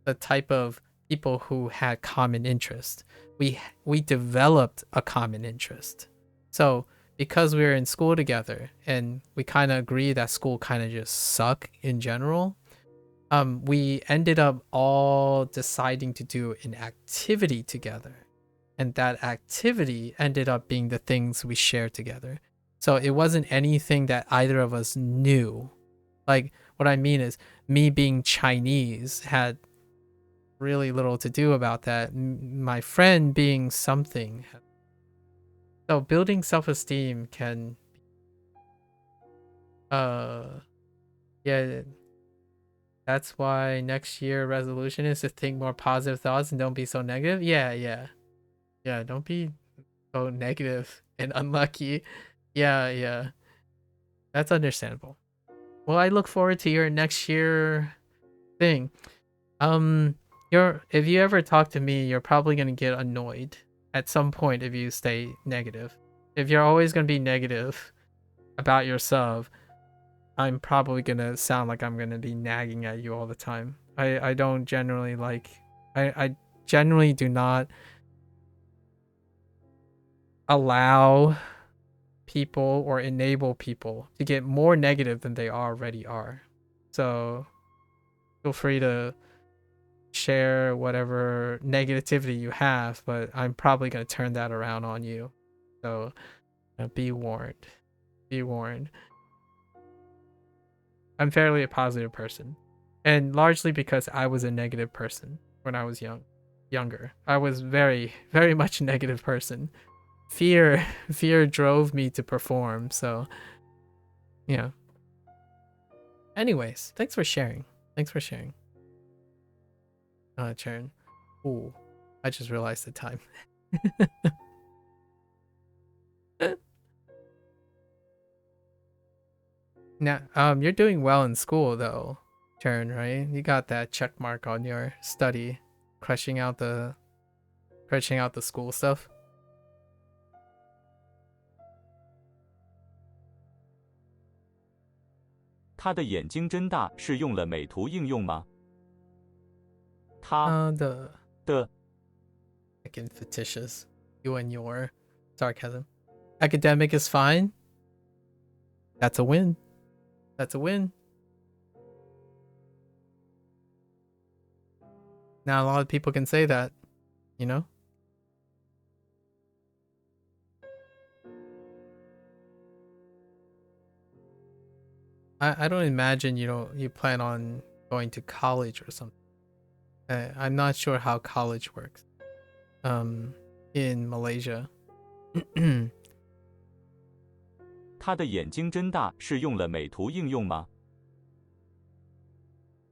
the type of people who had common interest. We developed a common interest. So because we were in school together and we kind of agree that school kind of just suck in general, we ended up all deciding to do an activity together. And that activity ended up being the things we shared together. So it wasn't anything that either of us knew. Like, what I mean is, me being Chinese had really little to do about that. My friend being something. So building self-esteem can, yeah, that's why next year resolution is to think more positive thoughts and don't be so negative. Yeah, don't be so negative and unlucky. Yeah, that's understandable. Well, I look forward to your next year thing. If you ever talk to me, you're probably gonna get annoyed at some point if you stay negative. If you're always gonna be negative about yourself, I'm probably gonna sound like I'm gonna be nagging at you all the time. I don't generally like, I generally do not allow people or enable people to get more negative than they already are. So feel free to share whatever negativity you have, but I'm probably going to turn that around on you. So be warned. Be warned. I'm fairly a positive person, and largely because I was a negative person when I was younger. I was very, very much a negative person. Fear drove me to perform. So, yeah. Anyways, thanks for sharing. Chern. Ooh, I just realized the time. Now, you're doing well in school though, Chern, right? You got that check mark on your study, crushing out the school stuff.他的眼睛真大是用了美图应用吗？他的 Fucking fictitious. You and your sarcasm. Academic is fine. That's a win. That's a win. Not a lot of people can say that, you know? I don't imagine you plan on going to college or something. I'm not sure how college works. In Malaysia. 他的眼睛真大是用了美图应用吗？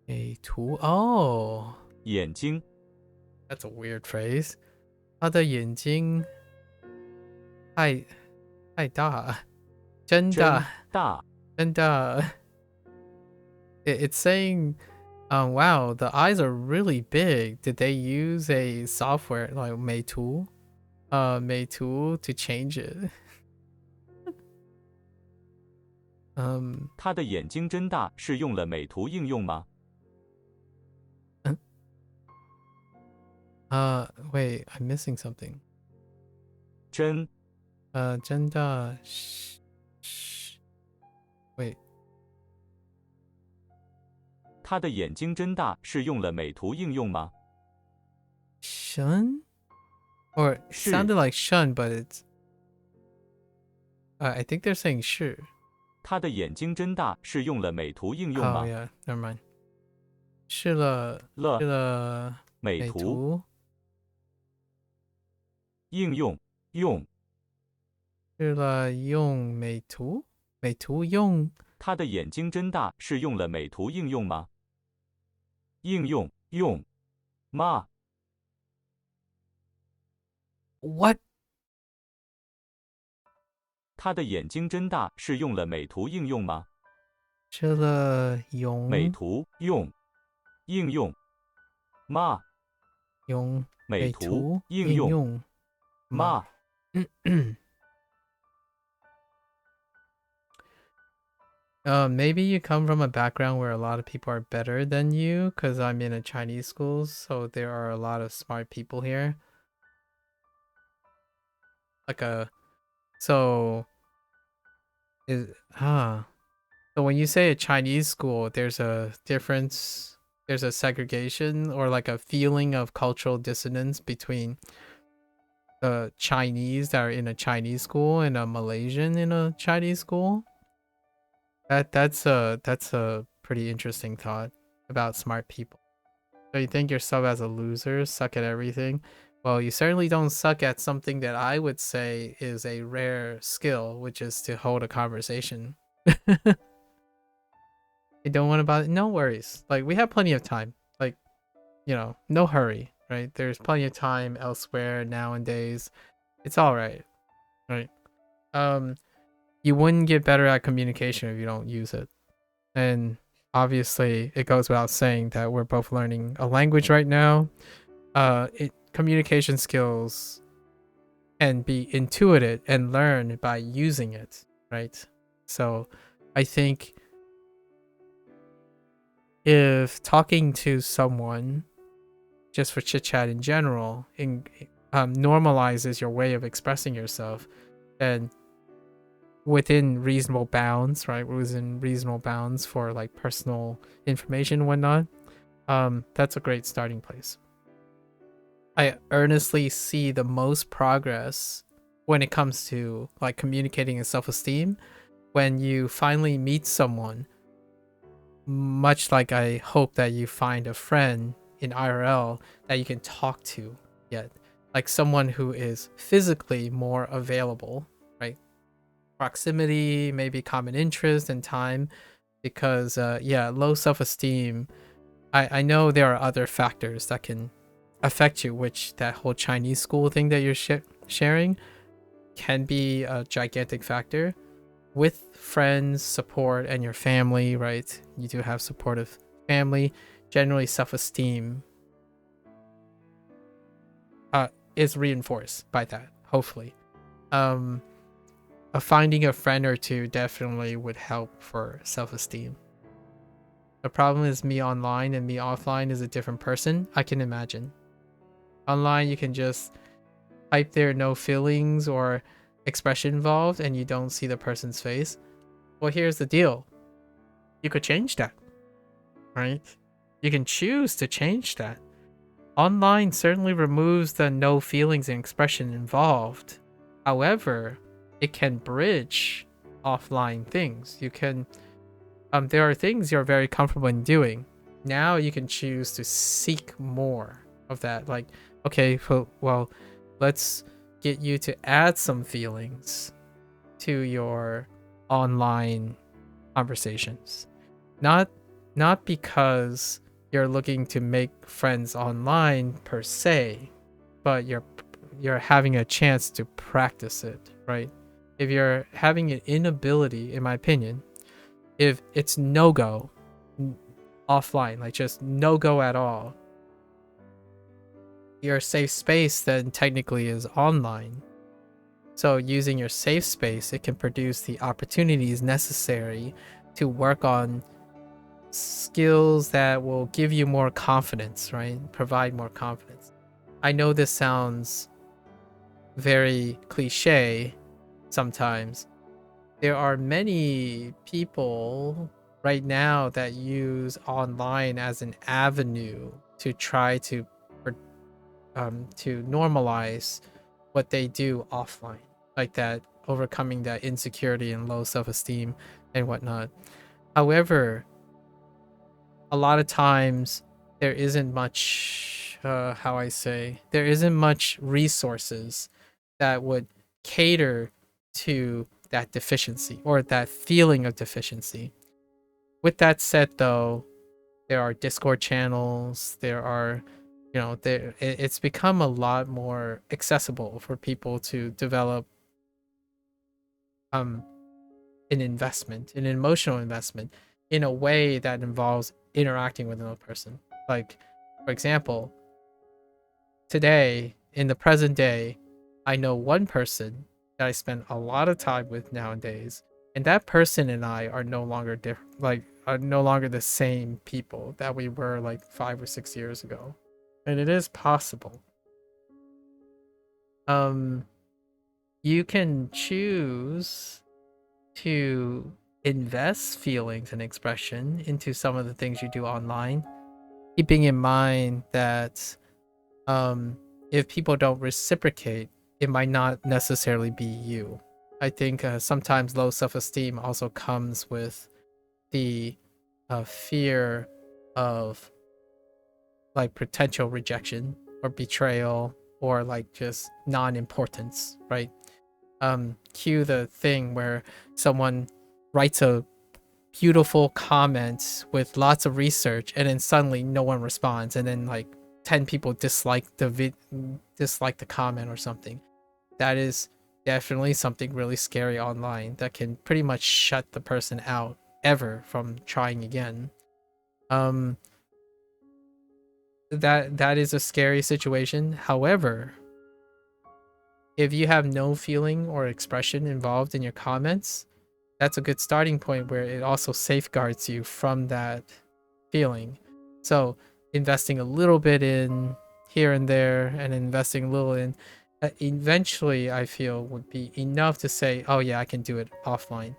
美图 Oh, 眼睛 that's a weird phrase. 他的眼睛太大，真大，大，真大。It's saying, wow, the eyes are really big. Did they use a software like 美图to change it? 他的眼睛真大是用了美图应用吗？ Wait, I'm missing something. 真真大，wait. 他的眼睛真大是用了美图应用吗？ Shun? Or it 是 sounded like shun, but it's I think they're saying 是。他的眼睛真大是用了美图应用吗？ Oh yeah, never mind. 是了美图美图应用用，是了用美图用他的眼睛真大是用了美图应用吗？应用用吗？ what? 他的眼睛真大是用了美图应用吗？是了用美图用应用吗？用美图应用用吗？ Maybe you come from a background where a lot of people are better than you, because I'm in a Chinese school, so there are a lot of smart people here. So when you say a Chinese school, there's a difference, there's a segregation or like a feeling of cultural dissonance between the Chinese that are in a Chinese school and a Malaysian in a Chinese school. That's a pretty interesting thought about smart people. So you think yourself as a loser, suck at everything? Well, you certainly don't suck at something that I would say is a rare skill, which is to hold a conversation. You don't want to bother? No worries. Like, we have plenty of time. Like, you know, no hurry, right? There's plenty of time elsewhere nowadays. It's all right, right? You wouldn't get better at communication if you don't use it. And obviously, it goes without saying that we're both learning a language right now. Communication skills can be intuited and learned by using it, right? So I think if talking to someone just for chit chat in general normalizes your way of expressing yourself, then within reasonable bounds, right? Within reasonable bounds for like personal information and whatnot, that's a great starting place. I earnestly see the most progress when it comes to like communicating and self-esteem when you finally meet someone, much like I hope that you find a friend in IRL that you can talk to, yet like someone who is physically more available, right? Proximity, maybe common interest and time, because low self-esteem, I know there are other factors that can affect you, which that whole Chinese school thing that you're sharing can be a gigantic factor. With friends, support, and your family, right? You do have supportive family. Generally, self-esteem is reinforced by that, hopefully. Finding a friend or two definitely would help for self-esteem. The problem is me online and me offline is a different person. I can imagine. Online, you can just type there, no feelings or expression involved, and you don't see the person's face. Well, here's the deal. You could change that, right? You can choose to change that. Online certainly removes the no feelings and expression involved. However, it can bridge offline things. You can, there are things you're very comfortable in doing, now you can choose to seek more of that. Like, okay, well, let's get you to add some feelings to your online conversations. Not because you're looking to make friends online per se, but you're having a chance to practice it, right? If you're having an inability, in my opinion, if it's no-go offline, like just no-go at all, your safe space then technically is online. So using your safe space, it can produce the opportunities necessary to work on skills that will give you more confidence, right? Provide more confidence. I know this sounds very cliche sometimes. There are many people right now that use online as an avenue to try to normalize what they do offline, like that, overcoming that insecurity and low self-esteem and whatnot. However, a lot of times there isn't much there isn't much resources that would cater to that deficiency or that feeling of deficiency. With that said, though, there are Discord channels, there are, it's become a lot more accessible for people to develop an investment, an emotional investment, in a way that involves interacting with another person. Like, for example, today, in the present day, I know one person that I spend a lot of time with nowadays, and that person and I are no longer are no longer the same people that we were like 5 or 6 years ago. And it is possible. You can choose to invest feelings and expression into some of the things you do online, keeping in mind that if people don't reciprocate, it might not necessarily be you. I think sometimes low self-esteem also comes with the fear of like potential rejection or betrayal or like just non-importance, right? Cue the thing where someone writes a beautiful comment with lots of research and then suddenly no one responds, and then like 10 people dislike the comment or something. That is definitely something really scary online that can pretty much shut the person out ever from trying again. That is a scary situation. However, if you have no feeling or expression involved in your comments, that's a good starting point where it also safeguards you from that feeling. So investing a little bit in here and there and investing a little in, eventually I feel would be enough to say, oh yeah, I can do it offline.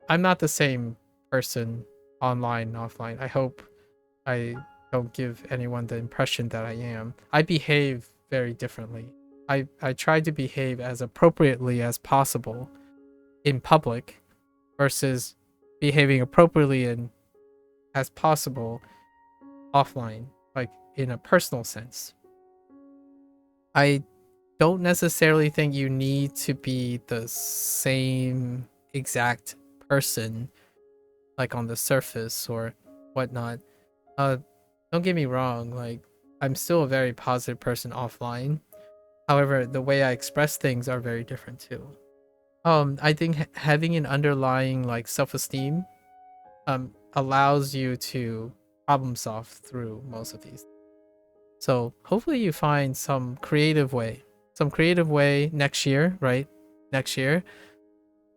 I'm not the same person online and offline. I hope I don't give anyone the impression that I am. I behave very differently. I try to behave as appropriately as possible in public versus behaving appropriately and as possible offline, like in a personal sense. I don't necessarily think you need to be the same exact person like on the surface or whatnot. Don't get me wrong, like I'm still a very positive person offline. However, the way I express things are very different too. I think having an underlying like self-esteem allows you to problem solve through most of these. So hopefully you find some creative way next year, right? Next year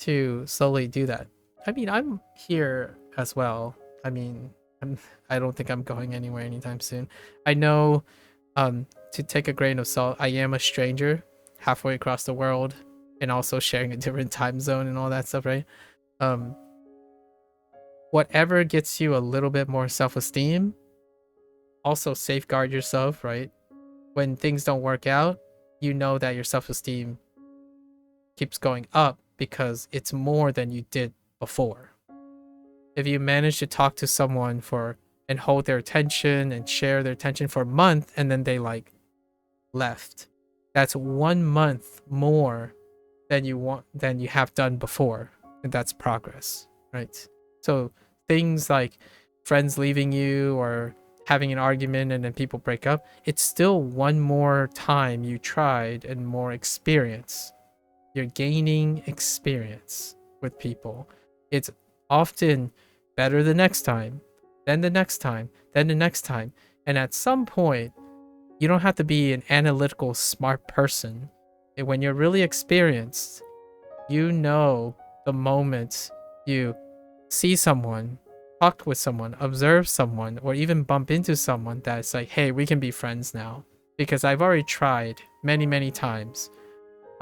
to slowly do that. I mean, I'm here as well. I mean, I don't think I'm going anywhere anytime soon. I know, to take a grain of salt, I am a stranger halfway across the world and also sharing a different time zone and all that stuff, right? Whatever gets you a little bit more self-esteem, also safeguard yourself, right? When things don't work out, you know that your self-esteem keeps going up because it's more than you did before. If you manage to talk to someone for and hold their attention and share their attention for a month, and then they like left. That's 1 month more than you have done before, and that's progress, right? So things like friends leaving you or having an argument and then people break up, it's still one more time you tried and more experience. You're gaining experience with people. It's often better the next time, then the next time, then the next time. And at some point, you don't have to be an analytical, smart person. When you're really experienced, you know the moment you see someone, talk with someone, observe someone, or even bump into someone that's like, hey, we can be friends now. Because I've already tried many, many times.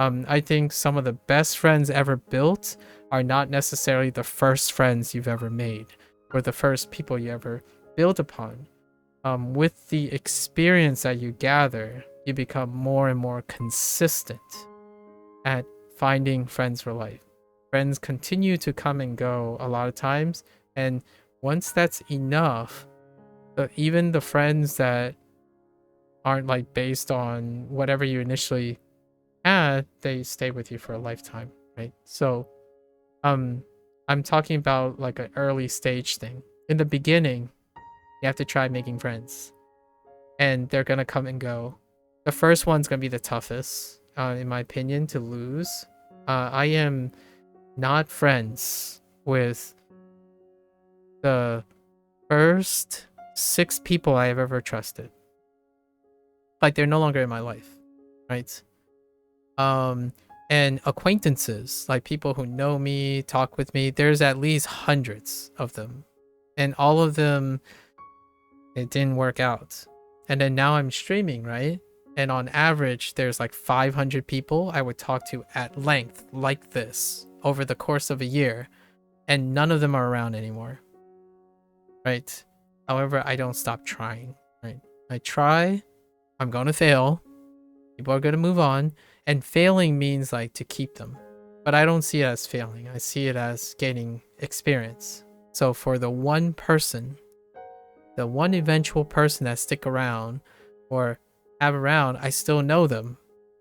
I think some of the best friends ever built are not necessarily the first friends you've ever made or the first people you ever built upon. With the experience that you gather, you become more and more consistent at finding friends for life. Friends continue to come and go a lot of times, and once that's enough, even the friends that aren't like based on whatever you initially had, they stay with you for a lifetime, right? So I'm talking about like an early stage thing. In the beginning, you have to try making friends, and they're gonna come and go. The first one's gonna be the toughest, in my opinion, to lose. I am not friends with the first 6 people I have ever trusted. Like, they're no longer in my life, right? And acquaintances, like people who know me, talk with me, there's at least hundreds of them, and all of them, it didn't work out. And then now I'm streaming, right? And on average, there's like 500 people I would talk to at length like this over the course of a year, and none of them are around anymore, right? However, I don't stop trying, right? I try, I'm gonna fail, people are gonna move on, and failing means like to keep them. But I don't see it as failing, I see it as gaining experience. So for the one person, the one eventual person that stick around or have around, I still know them.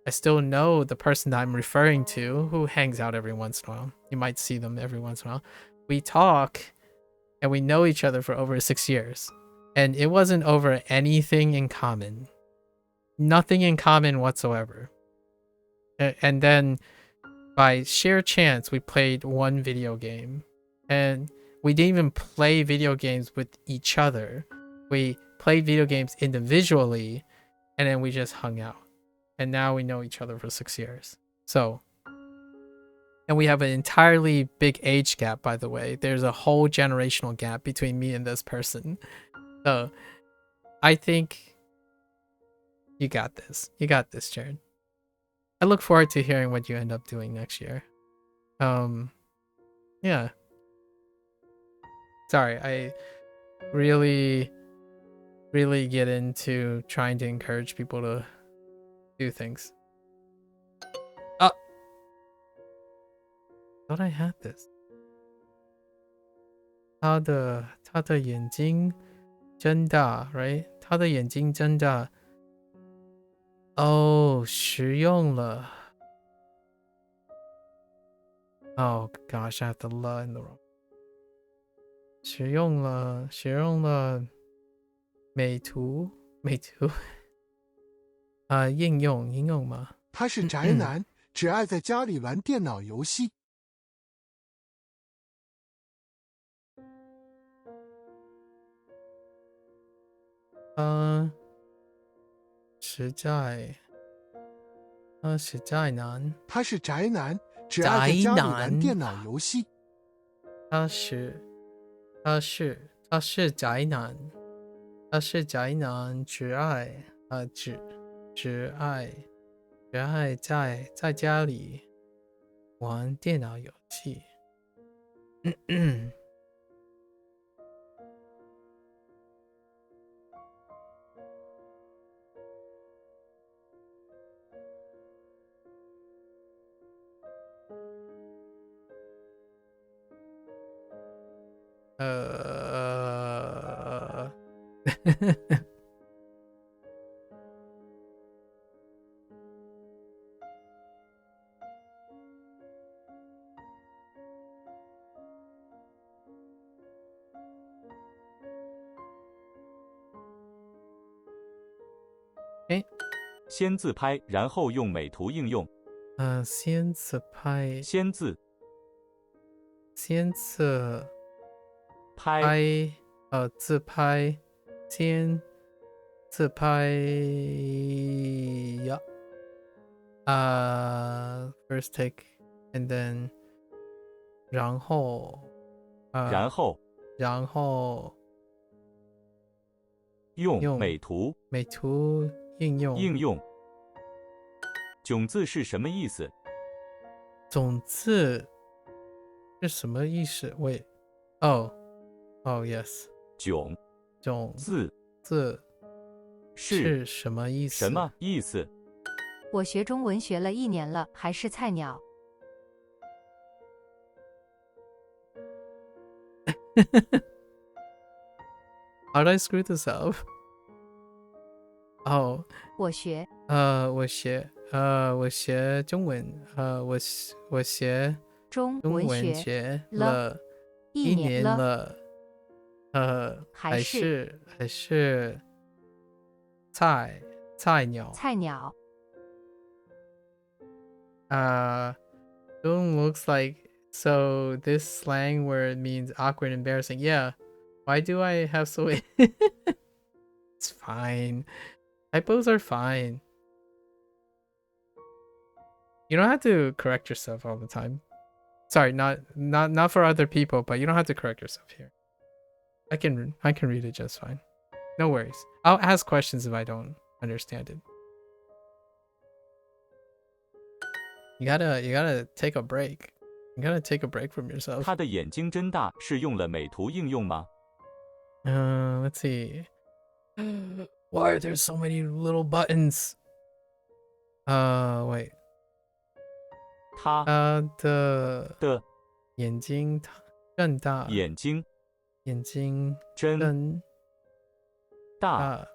I still know the person that I'm referring to who hangs out every once in a while. You might see them every once in a while. We talk and we know each other for over 6 years. And it wasn't over anything in common. Nothing in common whatsoever. And then by sheer chance, we played one video game. And we didn't even play video games with each other. We played video games individually, and then we just hung out. And now we know each other for 6 years. So, and we have an entirely big age gap, by the way. There's a whole generational gap between me and this person. So, I think you got this. You got this, Jared. I look forward to hearing what you end up doing next year. Yeah. Sorry, I really get into trying to encourage people to do things. Oh, thought I had this. 他的眼睛睁大 right? 他的眼睛睁大 Oh, 实用了 Oh gosh, I have the la in the wrong. 实用了美图应用吗？他是宅男，只爱在家里玩电脑游戏。实在男。他是宅男，只爱在家里玩电脑游戏。他是宅男，只爱在家里玩电脑游戏。先自拍，然后用美图应用。先自拍，先自先自拍，拍，自拍，先自拍呀。First take and then 然后然后用美图应用。囧字是什么意思？种子是什么意思？喂，哦 yes， 囧字是什么意思？什么意思？我学中文学了1年了，还是菜鸟。How did I screw this up? 我学中文，我学中中文学学了了1年了，了，还是菜鸟。菜鸟。Doom looks like, so this slang word means awkward, embarrassing. Yeah. Why do I have so It's fine. Typos are fine. You don't have to correct yourself all the time. Sorry, not for other people, but you don't have to correct yourself here. I can read it just fine. No worries. I'll ask questions if I don't understand it. You gotta take a break. You gotta take a break from yourself. 他的眼睛真大是用了美图应用吗？ Let's see. Why are there so many little buttons? Wait. 他的眼睛更大，眼睛真大，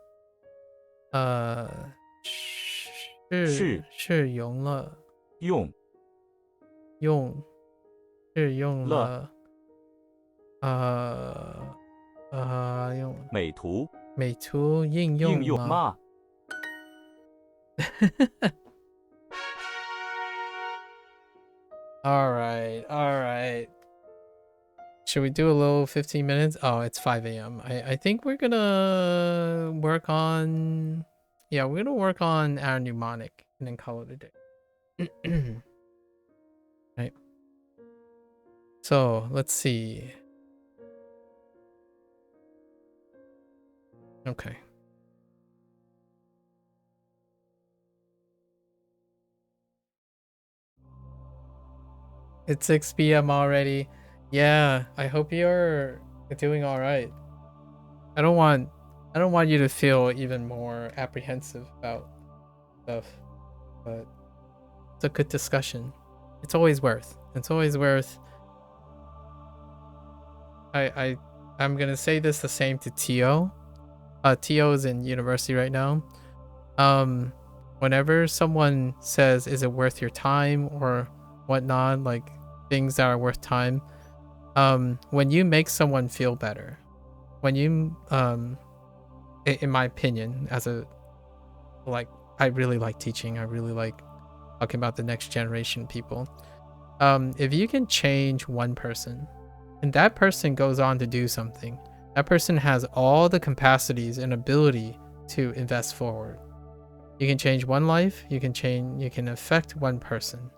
是用了用美图应用吗？All right. Should we do a little 15 minutes? Oh, it's 5 a.m. I think we're gonna work on... Yeah, we're gonna work on our mnemonic and then call it a day. Right. So, let's see. Okay. It's 6 p.m. already. Yeah, I hope you're doing all right. I don't want you to feel even more apprehensive about stuff, but it's a good discussion. It's always worth. I'm gonna say this the same to Tio. Tio is in university right now. Whenever someone says, "Is it worth your time?" or whatnot, like things that are worth time, when you make someone feel better, when you in my opinion, I really like teaching, I really like talking about the next generation people. If you can change one person and that person goes on to do something, that person has all the capacities and ability to invest forward. You can change one life, you can affect one person,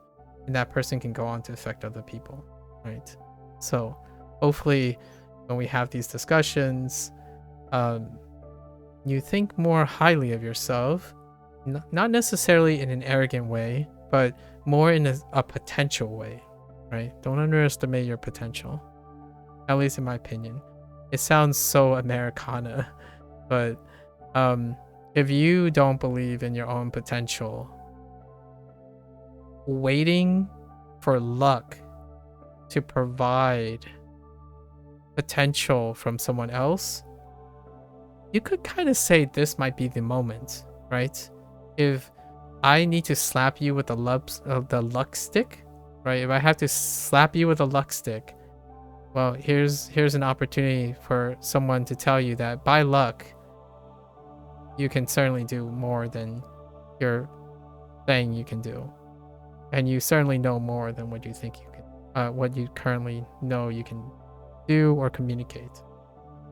and that person can go on to affect other people, right? So hopefully when we have these discussions, you think more highly of yourself, not necessarily in an arrogant way, but more in a potential way, right? Don't underestimate your potential, at least in my opinion. It sounds so Americana, but if you don't believe in your own potential, waiting for luck to provide potential from someone else you could kind of say this might be the moment, right? If I need to slap you with the luck stick, right? If I have to slap you with a luck stick, well, here's an opportunity for someone to tell you that by luck, you can certainly do more than you're saying you can do, and you certainly know more than what you think you can, what you currently know you can do or communicate.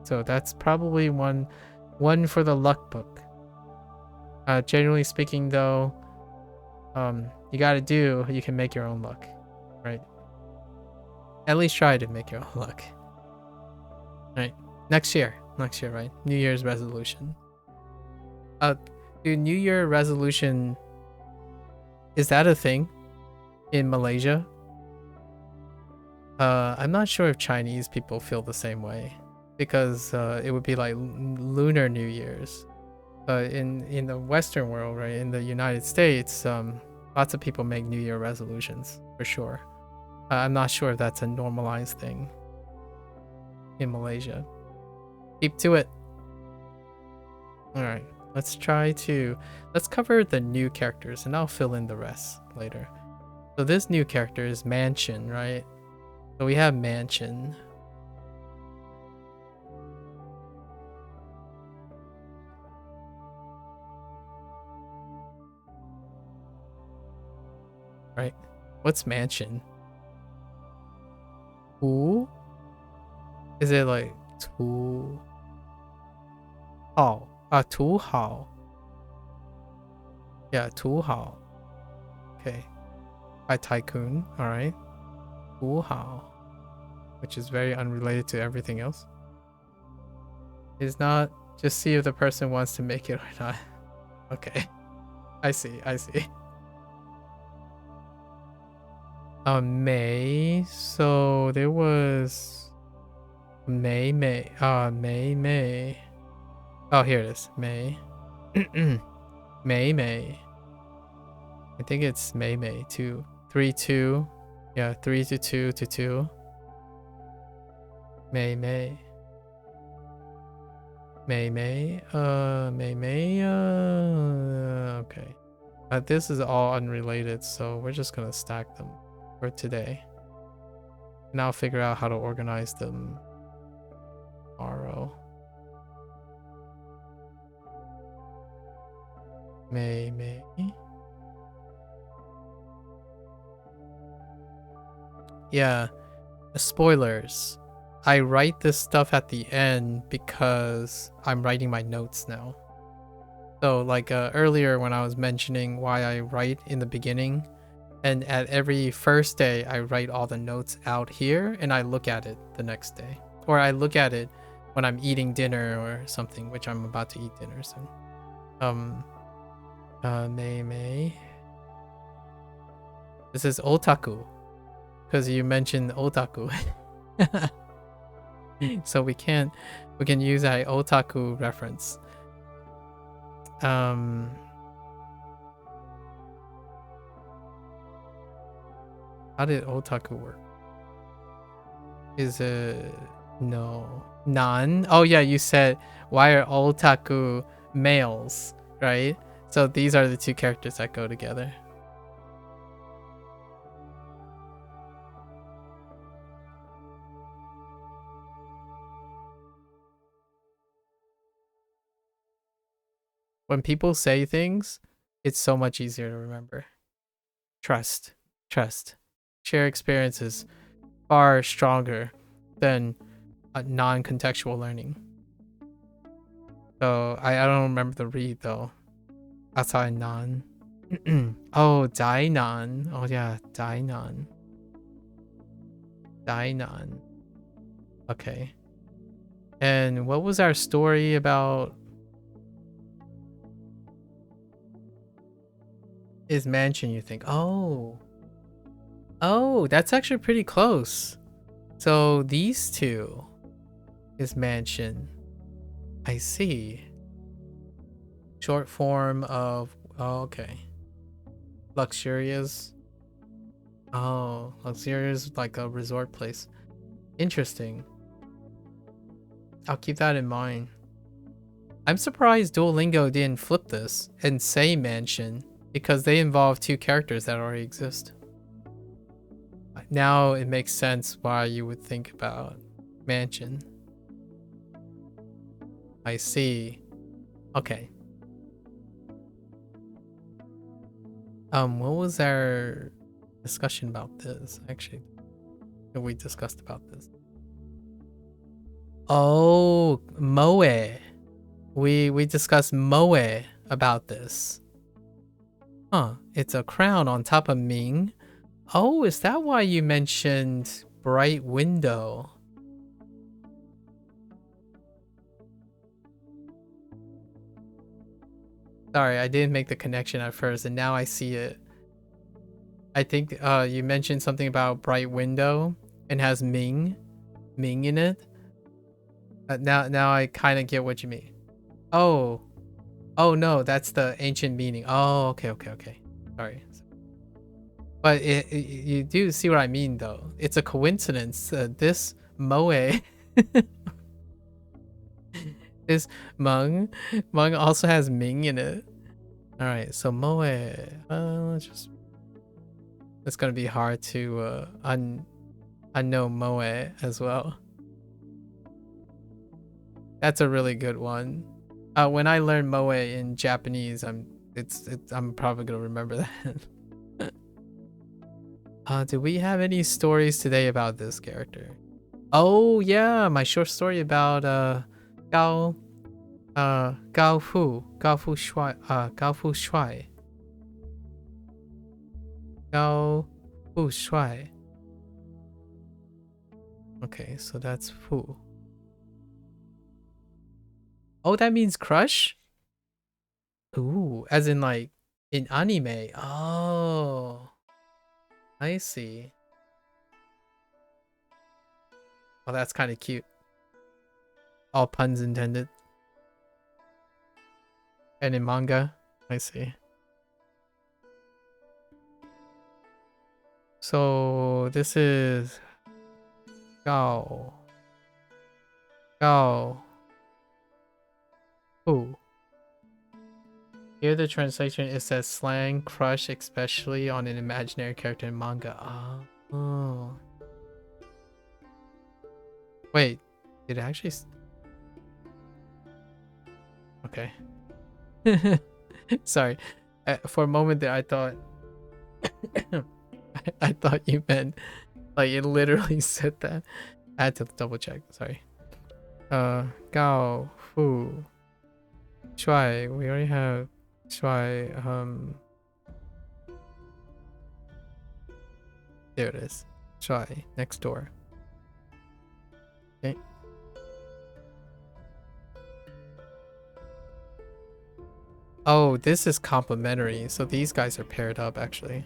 So that's probably one for the luck book. Generally speaking, though, you can make your own luck, right? At least try to make your own luck. Right. Next year, right? New Year's resolution. Dude, New Year resolution, is that a thing in Malaysia? I'm not sure if Chinese people feel the same way, because it would be like Lunar New Year's. In the Western world, right, in the United States, lots of people make New Year resolutions for sure. I'm not sure if that's a normalized thing in Malaysia. Keep to it. All right, let's cover the new characters, and I'll fill in the rest later. So this new character is Mansion, right? So we have Mansion. Right? What's Mansion? Who? Is it like Tu? Hao. Tu Hao. Yeah, Tu Hao. Okay. By Tycoon. Alright. Tu Hao. Which is very unrelated to everything else. It's not just see if the person wants to make it or not. Okay. I see. May. So there was May. Oh, here it is. May. May. I think it's May 2. 3-2. Yeah, 3-2. May. Okay. This is all unrelated, so we're just gonna stack them for today. And I'll figure out how to organize them tomorrow. May. Yeah, spoilers. I write this stuff at the end because I'm writing my notes now. So like earlier when I was mentioning why I write in the beginning, and at every first day I write all the notes out here and I look at it the next day. Or I look at it when I'm eating dinner or something, which I'm about to eat dinner soon. May. This is otaku, because you mentioned otaku. So we can use that otaku reference. How did otaku work? Is it no nan? Oh yeah, you said why are otaku males, right? So these are the two characters that go together. When people say things, it's so much easier to remember. Trust. Share experiences far stronger than non-contextual learning. So I don't remember the read though. Outside non. Oh, Dainan. Oh yeah, Dainan. Okay. And what was our story about? Is Mansion, you think? Oh, that's actually pretty close. So these two is Mansion. I see. Short form of, oh, okay. Luxurious. Oh, luxurious, like a resort place. Interesting. I'll keep that in mind. I'm surprised Duolingo didn't flip this and say mansion because they involve two characters that already exist. Now it makes sense why you would think about mansion. I see. Okay. What was our discussion about this? Actually, we discussed about this. Oh, moe. We discussed moe about this. Huh, it's a crown on top of Ming. Oh, is that why you mentioned bright window? Sorry, I didn't make the connection at first, and now I see it. I think you mentioned something about bright window and has Ming in it. Now I kind of get what you mean. Oh no, that's the ancient meaning. Oh, okay. Sorry. But you do see what I mean, though. It's a coincidence. This moe, this Meng also has Ming in it. All right, so moe. It's gonna be hard to unknow moe as well. That's a really good one. When I learn moe in Japanese, I'm probably gonna remember that. Do we have any stories today about this character? Oh yeah, my short story about Gao Fu Shuai. Gao Fu Shuai. Okay, so that's Fu. Oh, that means crush? Ooh, as in like in anime. Oh, I see. Oh, that's kind of cute. All puns intended. And in manga, I see. So this is Gao. Fu. Here the translation it says slang crush, especially on an imaginary character in manga. Oh. Wait, did it actually? Okay. Sorry. For a moment there, I thought I thought you meant like it literally said that. I had to double check. Sorry. Gao Fu Shuai. We already have Shuai. There it is. Shuai next door. Okay. Oh, this is complementary. So these guys are paired up actually.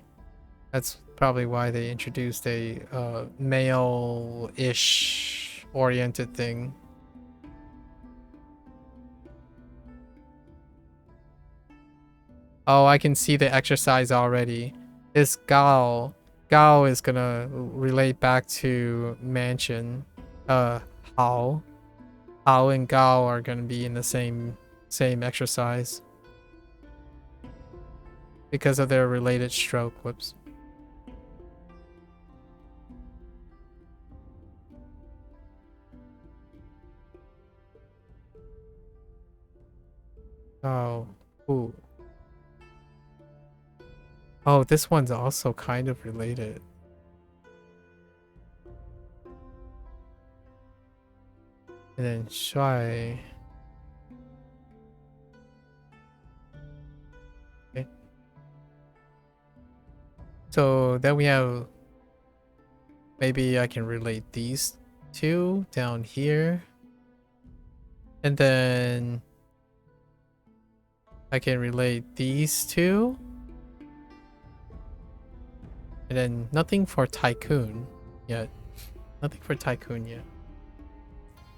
That's probably why they introduced a male-ish oriented thing. Oh, I can see the exercise already. This Gao is gonna relate back to mansion. Hao and Gao are gonna be in the same exercise because of their related stroke. Whoops. Oh, ooh. Oh, this one's also kind of related. And then Shuai. Okay. So then we have, maybe I can relate these two down here. And then I can relate these two. And then nothing for Tycoon yet. Nothing for Tycoon yet.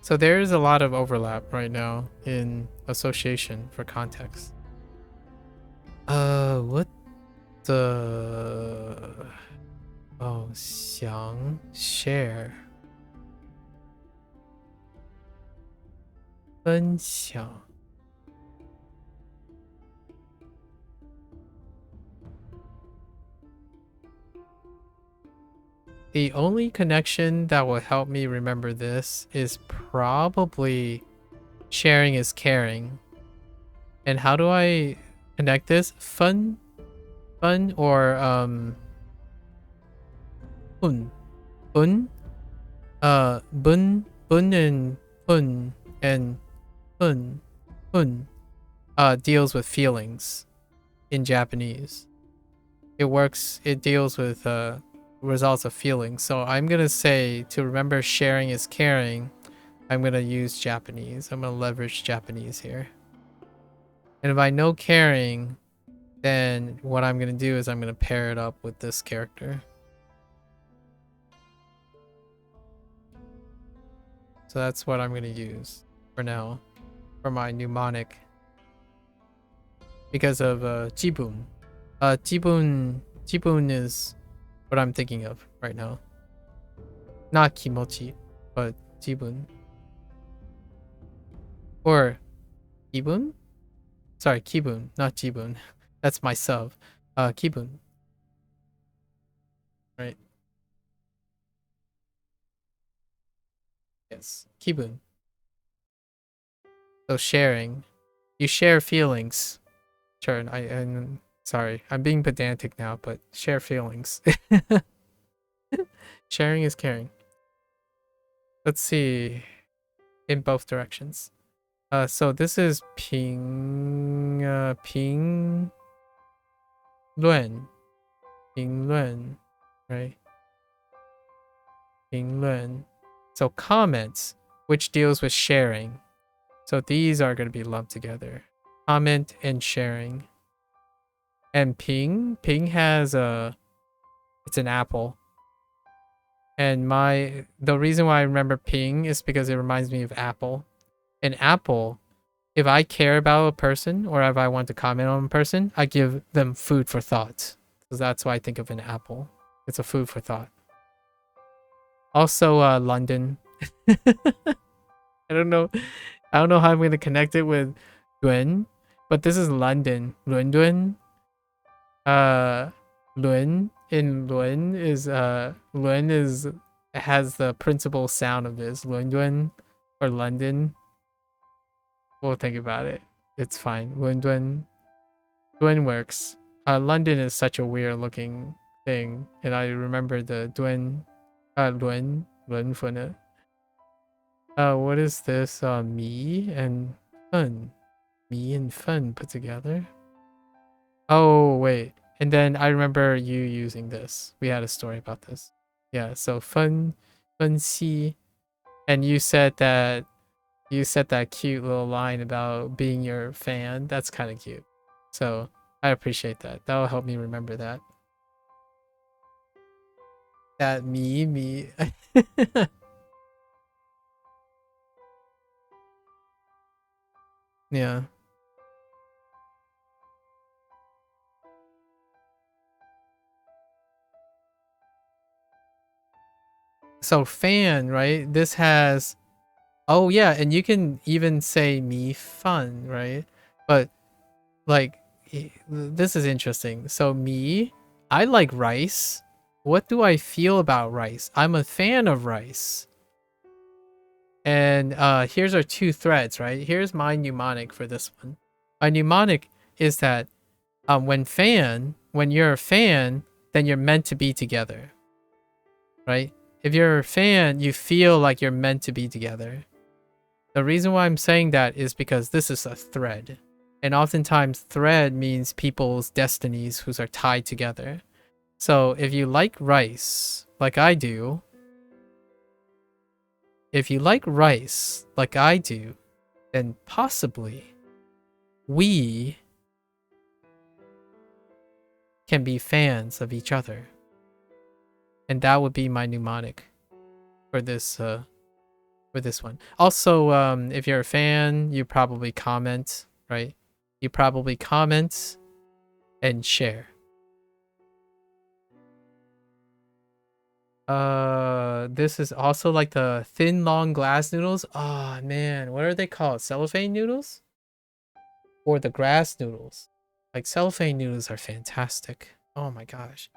So there's a lot of overlap right now in association for context. What the... Oh, xiang, share. 分享. The only connection that will help me remember this is probably sharing is caring. And how do I connect this? Fun or bun bun bun and fun and fun deals with feelings in Japanese. It deals with results of feelings. So I'm gonna say, to remember sharing is caring, I'm gonna use Japanese. I'm gonna leverage Japanese here. And if I know caring, then what I'm gonna do is I'm gonna pair it up with this character. So that's what I'm gonna use for now, for my mnemonic. Because of jibun. Jibun is what I'm thinking of right now. Not kimochi, but jibun. Or kibun? Sorry, kibun, not jibun. That's my sub. Kibun. Right. Yes, kibun. So sharing. You share feelings. Sure, I'm sorry. I'm being pedantic now, but share feelings. Sharing is caring. Let's see. In both directions. So this is ping luan, right? Ping luan. So comments, which deals with sharing. So these are going to be lumped together. Comment and sharing. And ping has it's an apple. And the reason why I remember ping is because it reminds me of apple. An apple, if I care about a person or if I want to comment on a person, I give them food for thought. So that's why I think of an apple. It's a food for thought. Also, London. I don't know how I'm going to connect it with Duen, but this is London. London. Luen has the principal sound of this. London or London. We'll think about it. It's fine. London works. London is such a weird looking thing, and I remember the Luen Fun. What is this? Me and fun. Me and fun put together. Oh wait, and then I remember you using this. We had a story about this. Yeah. So fun, see, and you said that cute little line about being your fan. That's kind of cute. So I appreciate that. That'll help me remember that. That me. Yeah. So fan, right? This has, oh yeah, and you can even say me fun, right? But like, this is interesting. So me, I like rice. What do I feel about rice? I'm a fan of rice. And here's our two threads, right? Here's my mnemonic for this one. My mnemonic is that when you're a fan, then you're meant to be together, right? If you're a fan, you feel like you're meant to be together. The reason why I'm saying that is because this is a thread. And oftentimes thread means people's destinies who are tied together. So if you like rice, like I do, then possibly we can be fans of each other. And that would be my mnemonic for this one. Also, if you're a fan, you probably comment, right? You probably comment and share. This is also like the thin, long glass noodles. Oh man, what are they called? Cellophane noodles? Or the grass noodles? Like cellophane noodles are fantastic. Oh my gosh.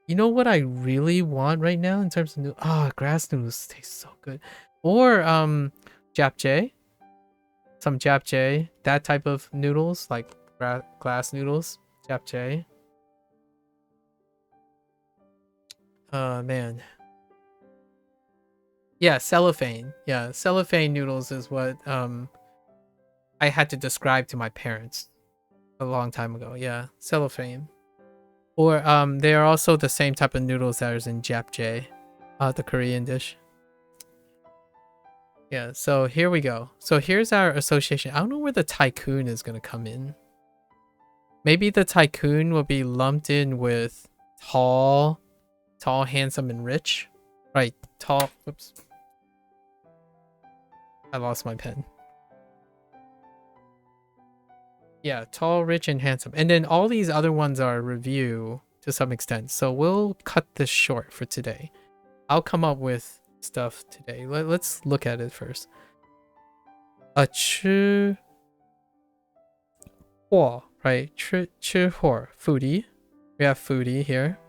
You know what I really want right now in terms of grass noodles taste so good. Or japchae. Some japchae, that type of noodles, like glass noodles, japchae. Man. Yeah, cellophane. Yeah, cellophane noodles is what I had to describe to my parents a long time ago. Yeah, cellophane. Or they are also the same type of noodles that is in japchae, the Korean dish. Yeah, so here we go. So here's our association. I don't know where the tycoon is gonna come in. Maybe the tycoon will be lumped in with tall, handsome, and rich. Right, tall. Whoops. I lost my pen. Yeah, tall, rich, and handsome. And then all these other ones are review to some extent. So we'll cut this short for today. I'll come up with stuff today. Let's look at it first. Chi Huo, right? Chi Huo, foodie. We have foodie here.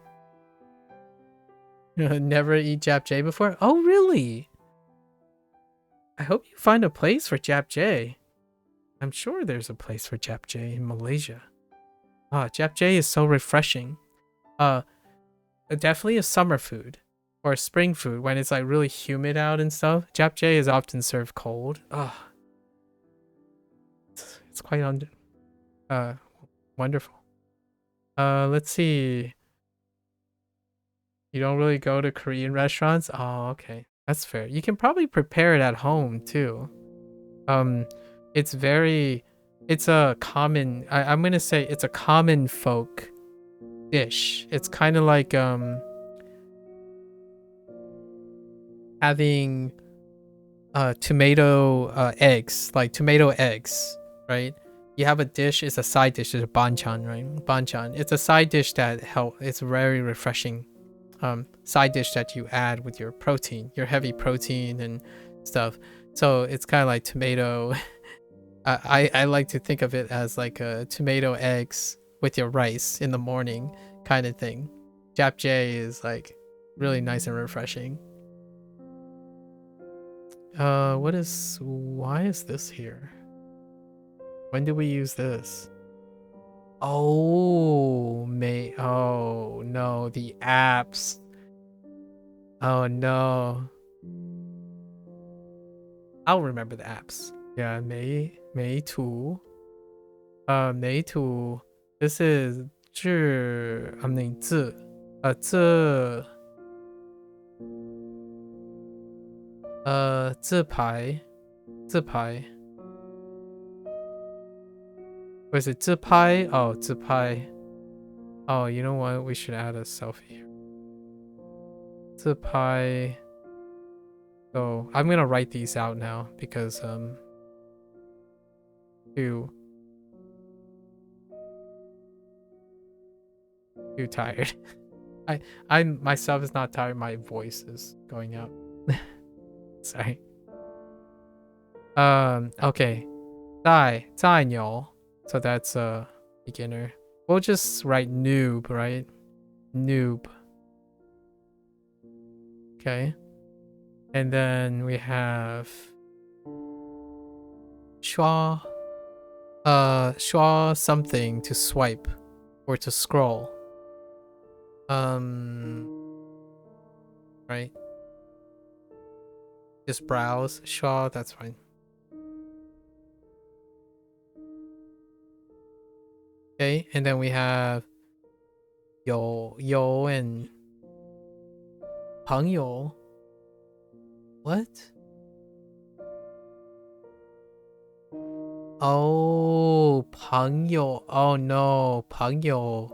Never eat japchae before? Oh, really? I hope you find a place for japchae. I'm sure there's a place for japchae in Malaysia. Japchae is so refreshing. Definitely a summer food or a spring food when it's like really humid out and stuff. Japchae is often served cold. It's quite wonderful. Let's see. You don't really go to Korean restaurants? Oh, okay. That's fair. You can probably prepare it at home too. It's a common, I'm gonna say it's a common folk dish. It's kind of like having tomato eggs, like tomato eggs, right? You have a dish, it's a side dish, it's a banchan, right? Banchan. It's a side dish that it's very refreshing. Side dish that you add with your protein, your heavy protein and stuff. So it's kind of like tomato. I like to think of it as like a tomato eggs with your rice in the morning kind of thing. Japchae is like really nice and refreshing. Why is this here? When did we use this? Oh no, the apps. Oh no. I'll remember the apps. Yeah, Meitu. Meitu. This is I mean 字. 自拍. Was it 自拍? Oh, 自拍. Oh, you know what? We should add a selfie here. 自拍. So I'm gonna write these out now because too tired. I myself is not tired. My voice is going out. Sorry. Okay. 在牛. So that's a beginner. We'll just write noob, right? Noob. Okay. And then we have 刷 刷 something to swipe or to scroll. Right? Just browse. 刷, that's fine. Okay, and then we have 有 and 朋友. What? Oh, 朋友. Oh no, 朋友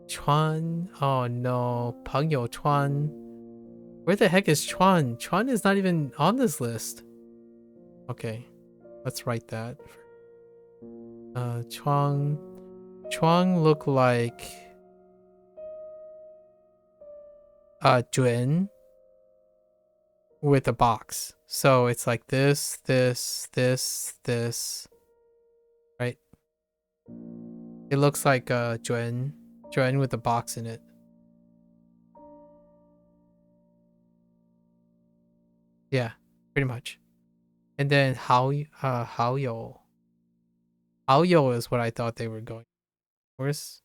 Chuan. Oh no, 朋友 Chuan. Where the heck is Chuan? Chuan is not even on this list. Okay, let's write that. Chuang look like Juan with a box. So it's like this, right? It looks like Juan with a box in it. Yeah, pretty much. And then how yo. How yo is what I thought they were going. Where's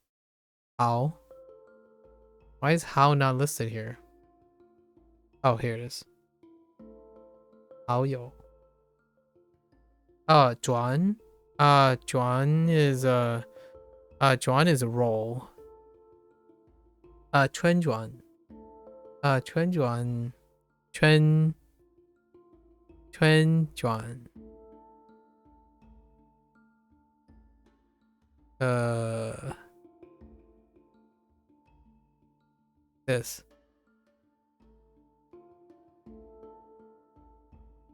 how? Why is how not listed here? Oh, here it is. How yo. Juan. Juan is Juan is a roll. 春转 春转 春转 this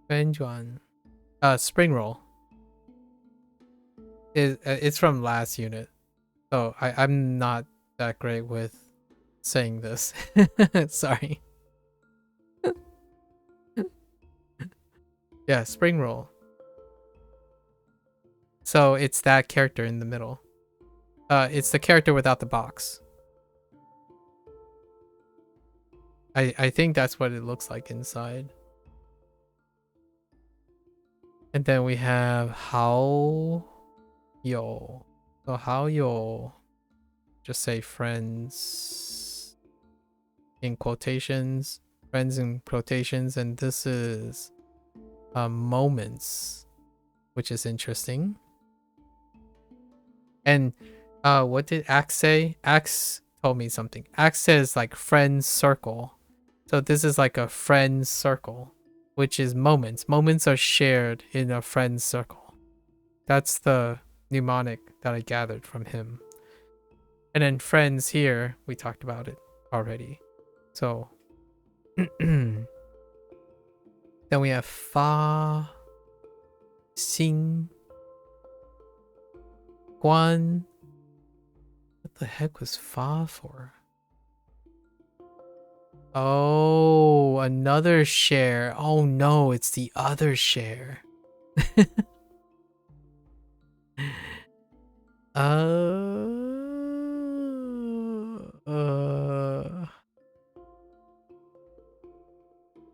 春转 spring roll is it's from last unit, so I'm not that great with saying this. Sorry. Yeah, spring roll. So it's that character in the middle. It's the character without the box. I think that's what it looks like inside. And then we have how yo. So how yo, just say friends in quotations, friends in quotations, and this is moments, which is interesting. And what did Axe say? Axe told me something. Axe says like friends circle. So this is like a friends circle, which is moments. Moments are shared in a friends circle. That's the mnemonic that I gathered from him. And then friends here, we talked about it already. So then we have fa, xing, guan. What the heck was fa for? Oh, another share. Oh no, it's the other share.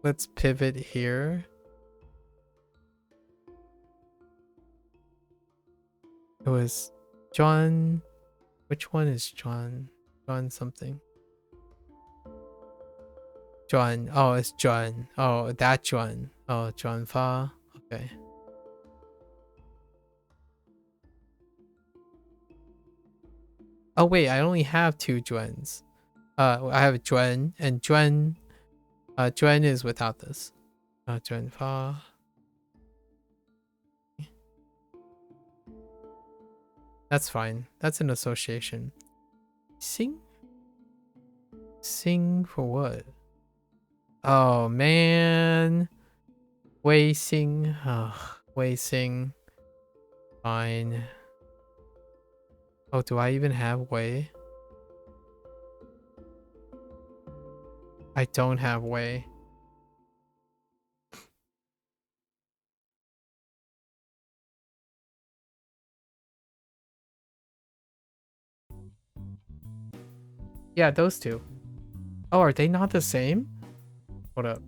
Let's pivot here. It was John. Which one is John? John something. John. Oh, it's John. Oh, that John. Oh, John Fa. Okay. Oh wait, I only have two Juans. I have Juan and Juan. Juan is without this. Juan Fa. That's fine. That's an association. Sing? Sing for what? Oh man. Wei Sing. Wei Sing. Fine. Oh, do I even have Wei? I don't have Wei. Yeah, those two. Oh, are they not the same? Hold up.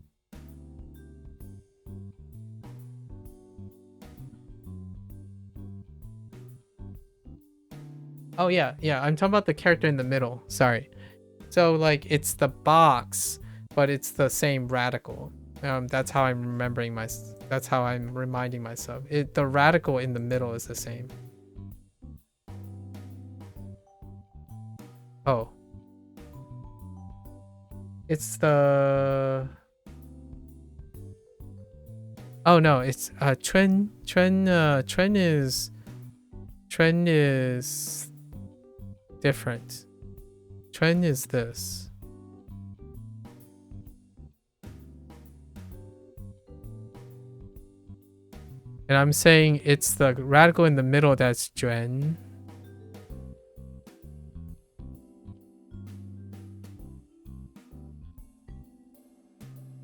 Oh yeah, I'm talking about the character in the middle. Sorry. So like it's the box, but it's the same radical. That's how I'm remembering that's how I'm reminding myself. The radical in the middle is the same. Oh. It's the Oh no, it's Tren is different. Tren is this. And I'm saying it's the radical in the middle that's Juan.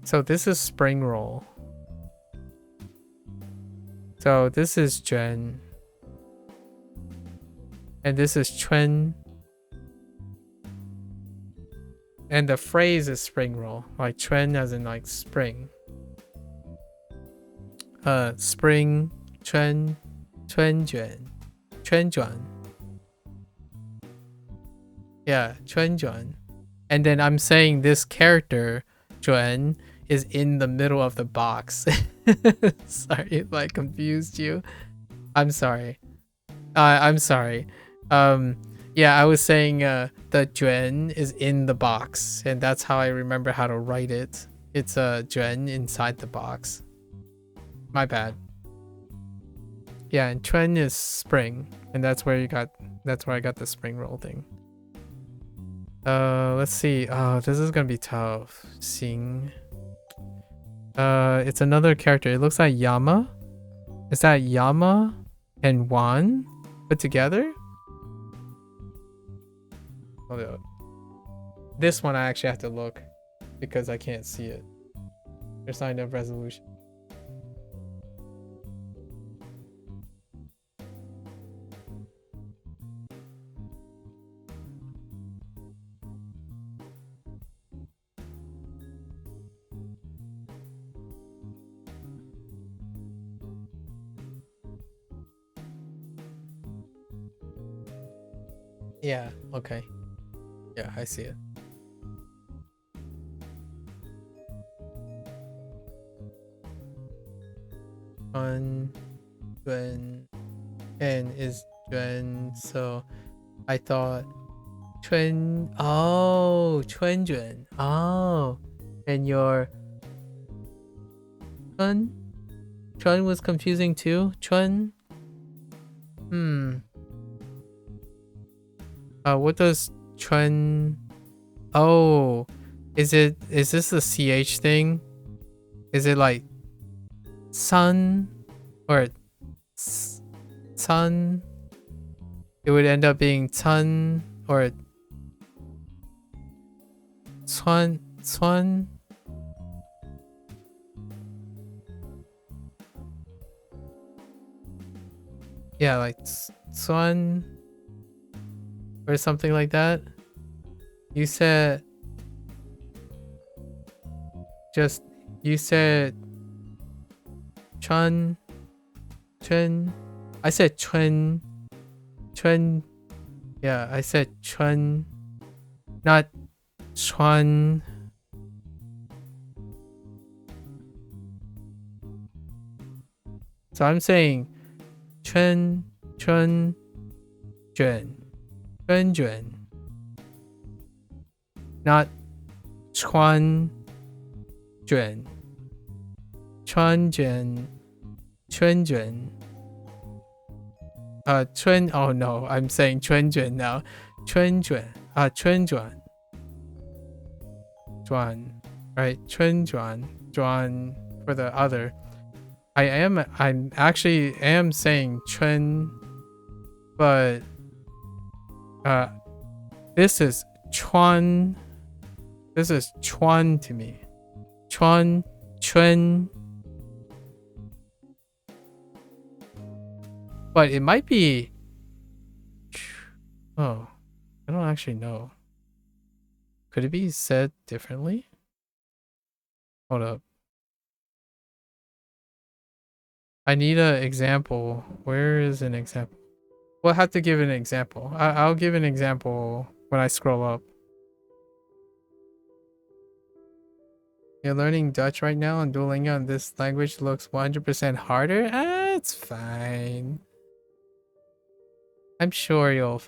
So this is spring roll. So this is Juan. And this is Chun. And the phrase is spring roll. Like Chun as in like spring. spring, 春卷, 春转. Yeah, 春转. And then I'm saying this character, 转, is in the middle of the box. Sorry if I confused you. I'm sorry. I'm sorry. Yeah, I was saying the 卷 is in the box, and that's how I remember how to write it. It's a 卷 inside the box. My bad. Yeah, and 春 is spring, and that's where I got the spring roll thing. Let's see. Oh, this is gonna be tough. Xing. It's another character. It looks like Yama. Is that Yama and Wan put together? Hold up. This one I actually have to look because I can't see it. There's not enough resolution. Yeah, okay. Yeah, I see it. Juan and is Juan, so I thought Chun. Oh, Chun Juan. Oh, and your Chun? Chun was confusing too? Chun? What does Chun? Oh, is this the CH thing? Is it like sun or sun? It would end up being Chun or Chuan. Yeah, like Chuan or something like that. You said Chun. I said Chun. Yeah, I said Chun, not Chuan. So I'm saying Chun Juan. Not Chuan Juan. Chuan Juan. Chun Juan. Chun. Oh no, I'm saying Chun Juan now. Chun Juan. Chun Juan. Juan. Right? Chun Juan. Juan for the other. I'm actually saying Chun, but this is Chuan. This is Chuan to me. Chuan, Chun. But it might be. Oh, I don't actually know. Could it be said differently? Hold up. I need an example. Where is an example? We'll have to give an example. I'll give an example when I scroll up. You're learning Dutch right now on Duolingo, and this language looks 100% harder? It's fine. I'm sure you'll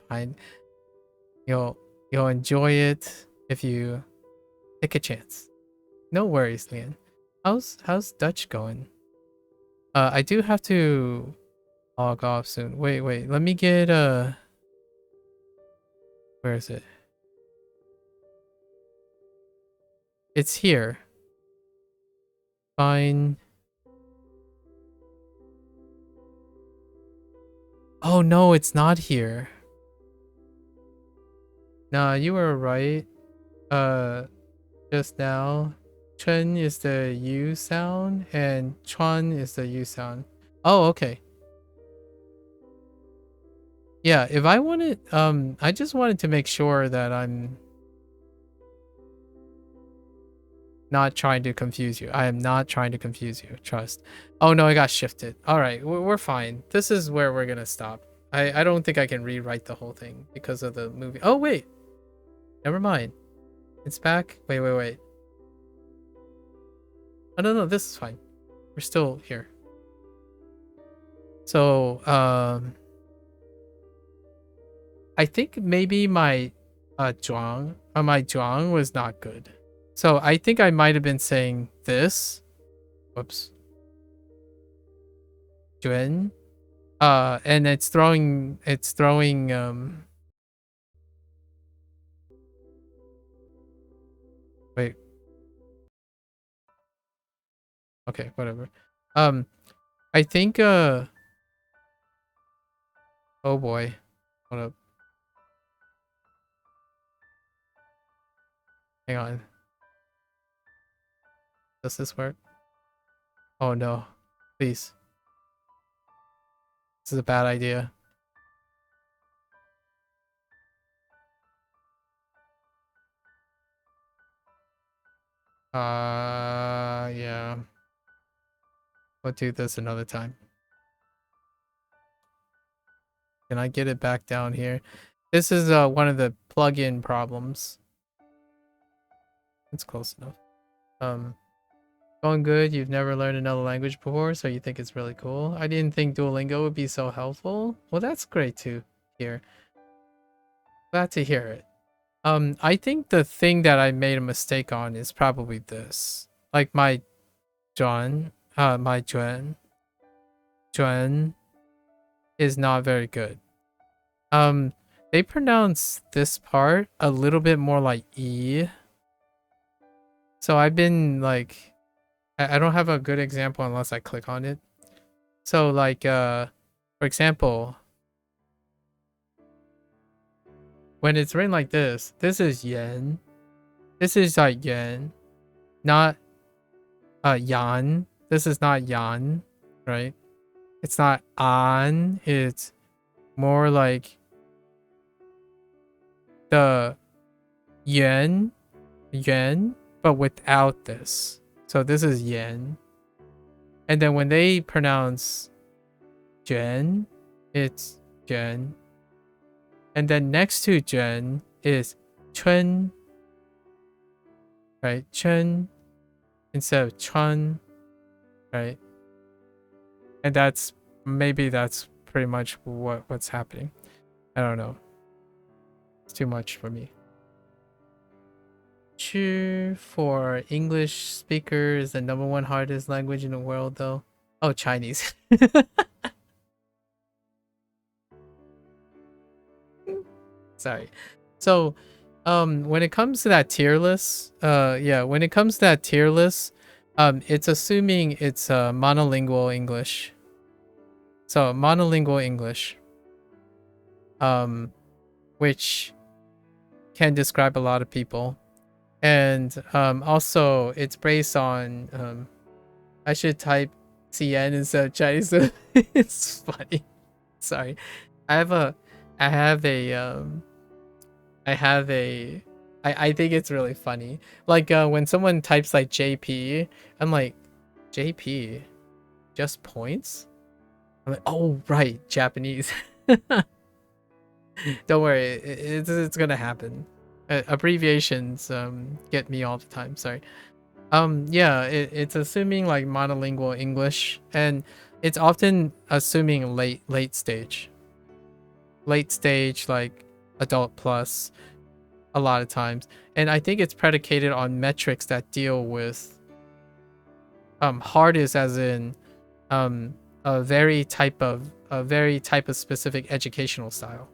enjoy it if you take a chance. No worries, Leon. How's Dutch going? I do have to log off soon. Wait, let me get where is it? It's here. Fine. Oh no, it's not here. Nah, you were right. Just now. Chun is the U sound and Chuan is the U sound. Oh, okay. Yeah, if I wanted, I just wanted to make sure that I'm not trying to confuse you. I am not trying to confuse you. Trust. Oh no, it got shifted. All right, we're fine. This is where we're gonna stop. I don't think I can rewrite the whole thing because of the movie. Oh wait, never mind. It's back. Wait. Oh no, this is fine. We're still here. So I think maybe my zhuang was not good. So I think I might have been saying this. Whoops. Juan. And it's throwing wait. Okay, whatever. I think oh boy. Hold up. Hang on. Does this work? Oh no. Please. This is a bad idea. Yeah. We'll do this another time. Can I get it back down here? This is one of the plugin problems. It's close enough. Going good. You've never learned another language before, so you think it's really cool. I didn't think Duolingo would be so helpful. Well, that's great to hear. Glad to hear it. I think the thing that I made a mistake on is probably this. Like my Juan is not very good. They pronounce this part a little bit more like E. So I've been like, I don't have a good example unless I click on it. So like, for example, when it's written like this is yen. This is like yen, not yan. This is not yan, right? It's not an. It's more like the yuan, but without this. So this is yen. And then when they pronounce Jen, it's Jen. And then next to Jen is Chun. Right? Chun instead of Chun. Right? And that's pretty much what's happening. I don't know. It's too much for me. Chu for English speakers, the #1 hardest language in the world though. Oh, Chinese. Sorry. So when it comes to that tier list, when it comes to that tier list, it's assuming it's monolingual English. So monolingual English, which can describe a lot of people. And also it's based on I should type CN instead of Chinese. It's funny. Sorry. I think it's really funny. Like when someone types like JP, I'm like, JP, just points? I'm like, oh right, Japanese. Don't worry, it's gonna happen. Abbreviations get me all the time. Sorry. It's assuming like monolingual English, and it's often assuming late stage like adult plus a lot of times. And I think it's predicated on metrics that deal with hardest as in a very type of specific educational style,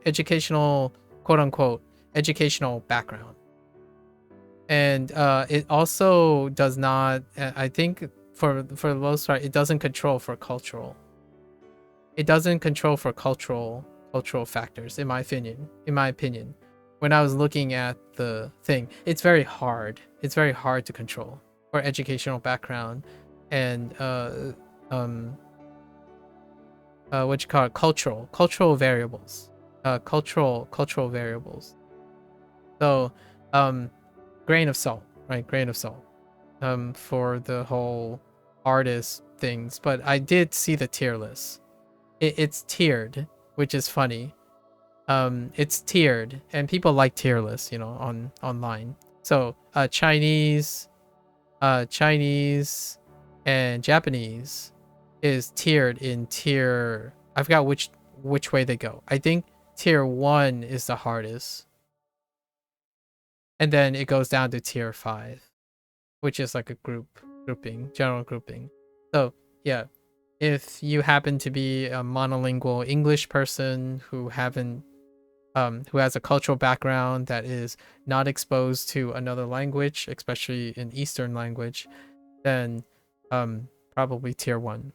educational, quote unquote, educational background. And it also does not, I think for the most part, it doesn't control for cultural. It doesn't control for cultural factors, in my opinion. When I was looking at the thing, it's very hard. It's very hard to control for educational background and what you call it, cultural variables. Cultural variables. So grain of salt, right? Grain of salt. For the whole artist things, but I did see the tier list. It's tiered, which is funny. It's tiered, and people like tier lists, you know, online. So Chinese and Japanese is tiered in tier. I forgot which way they go. I think tier 1 is the hardest, and then it goes down to tier 5, which is like a general grouping. So yeah, if you happen to be a monolingual English person who has a cultural background that is not exposed to another language, especially an Eastern language, then probably tier 1.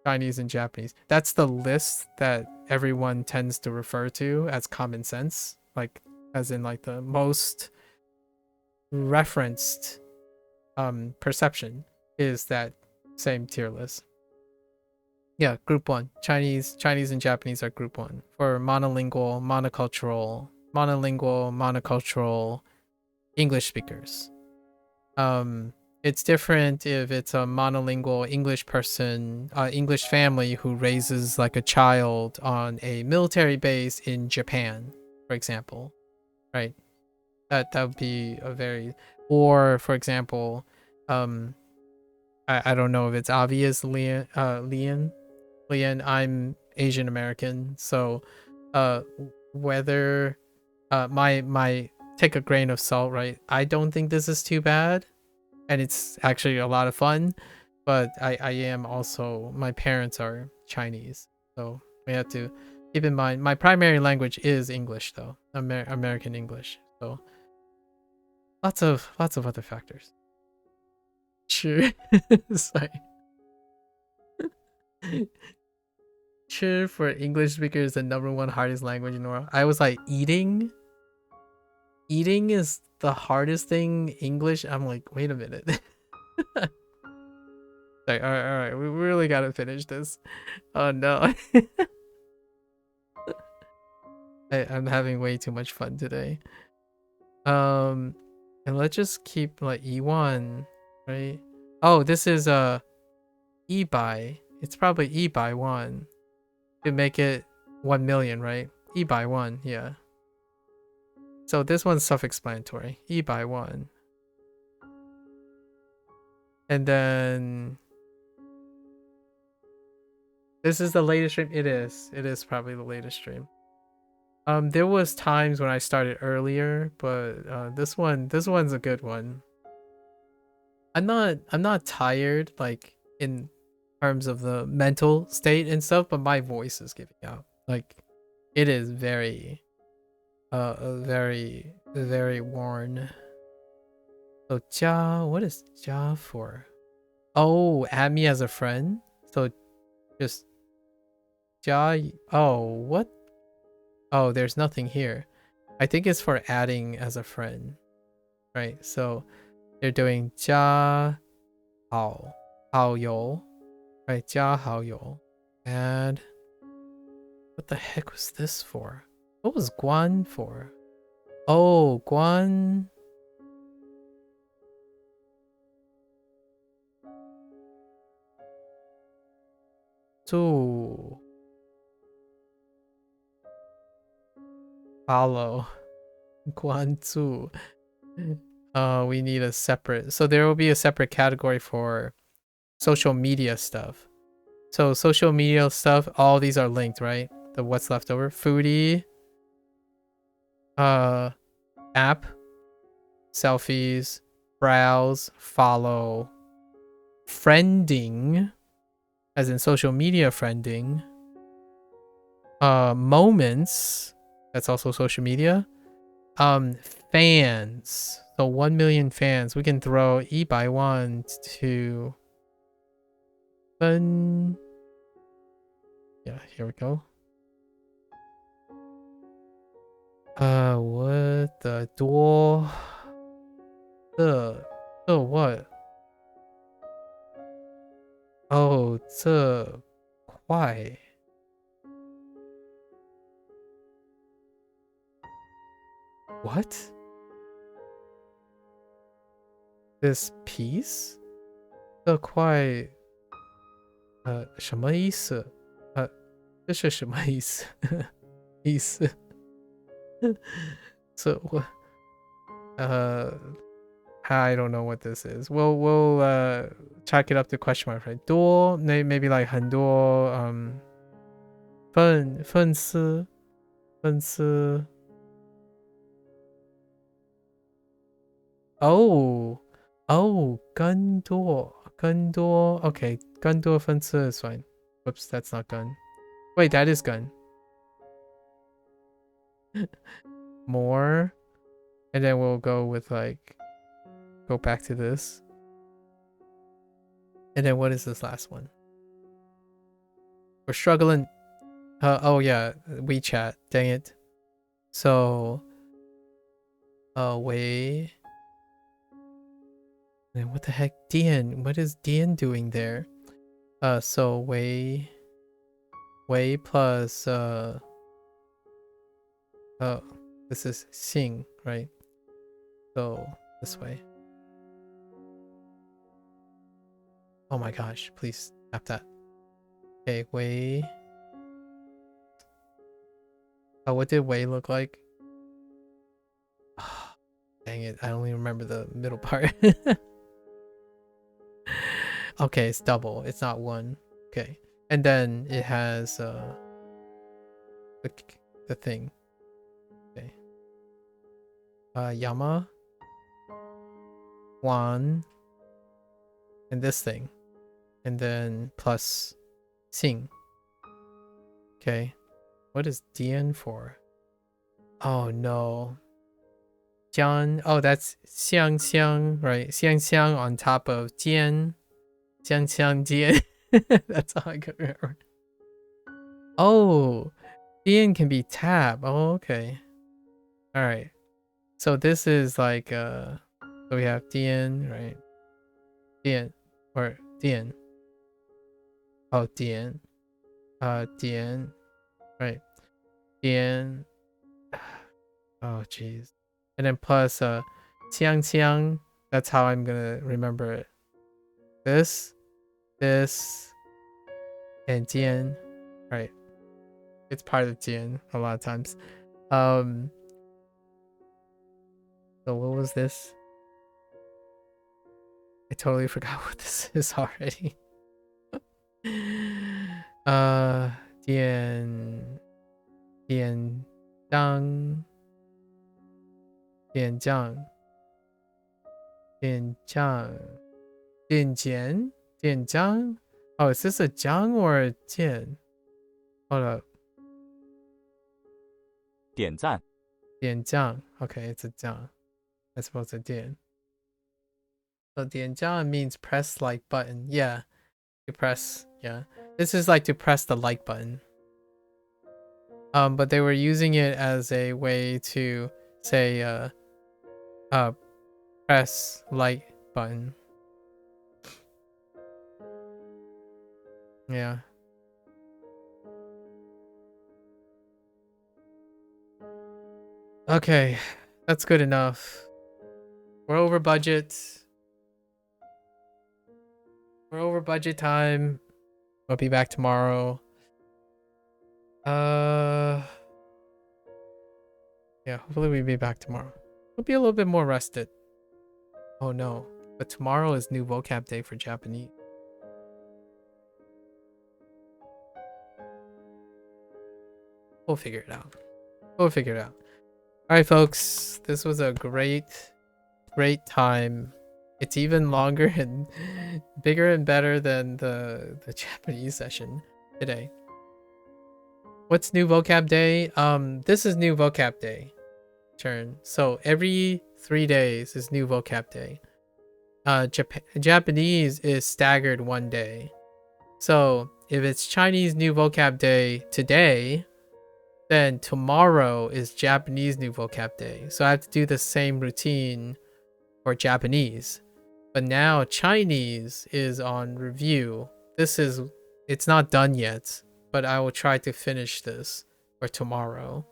Chinese and Japanese. That's the list that everyone tends to refer to as common sense, like as in like the most referenced perception is that same tier list. Yeah, group 1. Chinese and Japanese are group 1 for monolingual, monocultural English speakers. It's different if it's a monolingual English person, English family who raises like a child on a military base in Japan, for example, right? That would be a very, or for example, I don't know if it's obvious, Lian, I'm Asian American, so whether my take a grain of salt, right? I don't think this is too bad, and it's actually a lot of fun, but I am also, my parents are Chinese, so we have to keep in mind my primary language is English though, American English, so lots of other factors. Sure. Sorry. Sure, for English speakers, the #1 hardest language in the world. I was like, eating is the hardest thing. English, I'm like, wait a minute. Like, all right, we really gotta finish this. Oh no. I'm having way too much fun today. And let's just keep like E1, right? Oh, this is E by. It's probably E by 1 to make it 1 million, right? E by 1, yeah. So this one's self-explanatory. E by 1. And then this is the latest stream. It is probably the latest stream. There was times when I started earlier, but this one's a good one. I'm not tired like in terms of the mental state and stuff, but my voice is giving out. Like it is very very worn. So Jia, what is Jia for? Oh, add me as a friend. So just Jia. Oh, what? Oh, there's nothing here. I think it's for adding as a friend, right? So they're doing 加好友, right? 加好友. And what the heck was this for? What was Guan for? Oh, Guan. To follow. Guan zu. We need a separate, so there will be a separate category for social media stuff. So social media stuff, all these are linked, right? The what's left over. Foodie, app, selfies, browse, follow, friending, as in social media friending, moments, that's also social media, fans, so 1 million fans. We can throw E by 1 to fun. Yeah, here we go. What the door? The what? Oh, 这快. What? this piece 这块什么意思？这是什么意思？意思？So what? I don't know what this is. We'll chalk it up to question mark, right? 多 maybe like 很多粉丝 Oh, 更多 okay, 更多粉丝 is fine. Whoops, that's not gun. Wait, that is gun. More, and then we'll go with like go back to this, and then what is this last one? We're struggling. Oh yeah, WeChat, dang it. So Wei, and what the heck, Dian, what is Dian doing there? So Wei plus oh, this is Xing, right? So this way. Oh my gosh, please tap that. Okay, Wei. Oh, what did Wei look like? Oh, dang it, I only remember the middle part. Okay, it's double, it's not one. Okay, and then it has the thing. Okay. Yama, Wan, and this thing, and then plus Xing. Okay, what is Dian for? Oh no, Jian. Oh, that's Xiang Xiang, right? Xiang Xiang on top of Jian. Xiang Xiang Jian. That's all I could remember. Oh, Dian can be tab. Oh, okay. All right. So this is like so we have Dian, right? Dian or Dian. Oh, Dian. Dian. Right. Dian. Oh, jeez. And then plus Qiang Qiang. That's how I'm gonna remember it. This, and Jian. Right. It's part of Jian a lot of times. So what was this? I totally forgot what this is already. Dian Zhang. Dian Zhang. Dian Zhang. Dian Jian? Dian Zhang? Oh, is this a Zhang or a Jian? Hold up. 点赞 Dian Zhang. Okay, it's a Zhang. I suppose a Dian. So Dian Zhang means press like button. Yeah. You press. Yeah. This is like to press the like button. But they were using it as a way to say press like button. Yeah. Okay, that's good enough. We're over budget. We're over budget time. We'll be back tomorrow. Yeah, hopefully we'll be back tomorrow. We'll be a little bit more rested. Oh no, but tomorrow is new vocab day for Japanese. We'll figure it out. We'll figure it out. Alright folks, this was a great time. It's even longer and bigger and better than the Japanese session today. What's new vocab day? This is new vocab day turn. So every 3 days is new vocab day. Japanese is staggered 1 day. So if it's Chinese new vocab day today, then tomorrow is Japanese new vocab day. So I have to do the same routine for Japanese. But now Chinese is on review. It's not done yet, but I will try to finish this for tomorrow,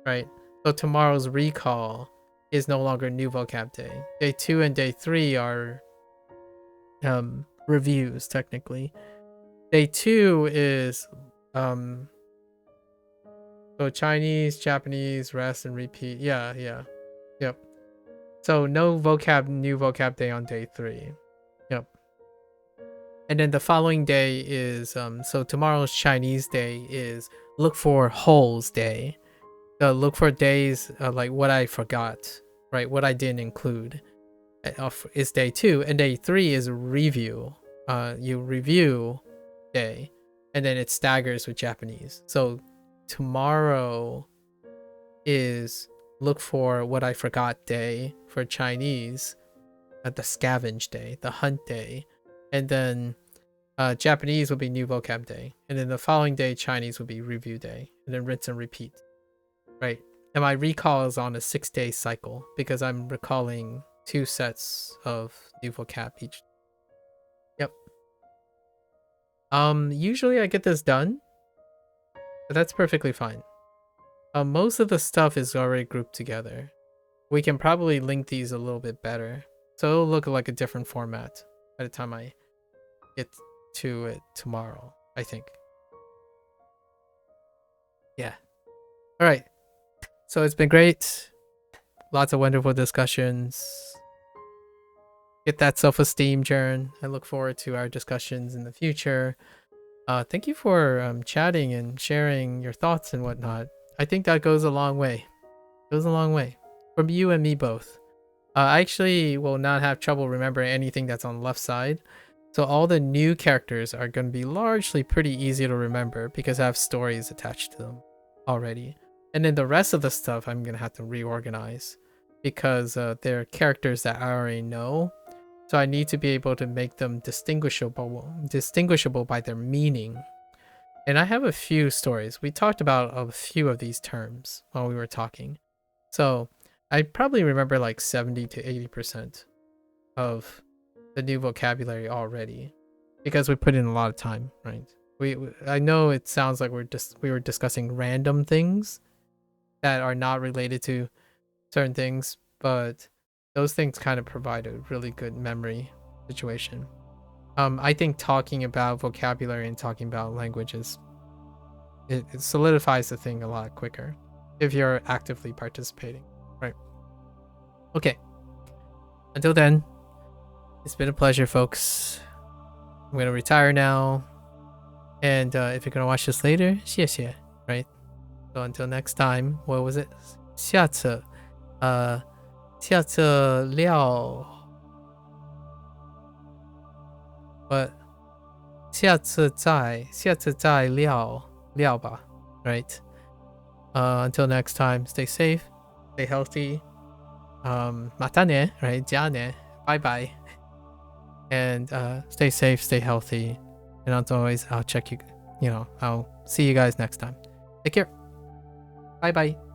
right? So tomorrow's recall is no longer new vocab day. Day 2 and day 3 are reviews technically. Day 2 is so Chinese, Japanese, rest and repeat. Yeah. Yep. So no new vocab day on day 3. Yep. And then the following day is so tomorrow's Chinese day is look for holes day. Look for days like what I forgot, right? What I didn't include is day 2, and day 3 is review. You review day, and then it staggers with Japanese. So tomorrow is look for what I forgot day for Chinese, the scavenge day, the hunt day, and then Japanese will be new vocab day, and then the following day Chinese will be review day, and then rinse and repeat. Right. And my recall is on a 6-day cycle because I'm recalling 2 sets of new vocab each. Yep. Usually I get this done, but that's perfectly fine. Most of the stuff is already grouped together. We can probably link these a little bit better, so it'll look like a different format by the time I get to it tomorrow, I think. Yeah. All right. So it's been great. Lots of wonderful discussions. Get that self-esteem, Jern. I look forward to our discussions in the future. Thank you for chatting and sharing your thoughts and whatnot. I think that goes a long way. Goes a long way. From you and me both. I actually will not have trouble remembering anything that's on the left side. So all the new characters are going to be largely pretty easy to remember because I have stories attached to them already. And then the rest of the stuff I'm going to have to reorganize because they're characters that I already know. So I need to be able to make them distinguishable by their meaning. And I have a few stories. We talked about a few of these terms while we were talking. So I probably remember like 70 to 80% of the new vocabulary already because we put in a lot of time, right? I know it sounds like we were discussing random things that are not related to certain things, but those things kind of provide a really good memory situation. I think talking about vocabulary and talking about languages, it solidifies the thing a lot quicker if you're actively participating, right? Okay. Until then, it's been a pleasure, folks. I'm gonna retire now, and if you're gonna watch this later, 谢谢, right? So until next time, what was it? 下次聊 But 下次再聊吧, right? Until next time, stay safe, stay healthy. またね, right? じゃあね, bye bye. And stay safe, stay healthy. And as always, I'll check you, I'll see you guys next time. Take care. Bye bye.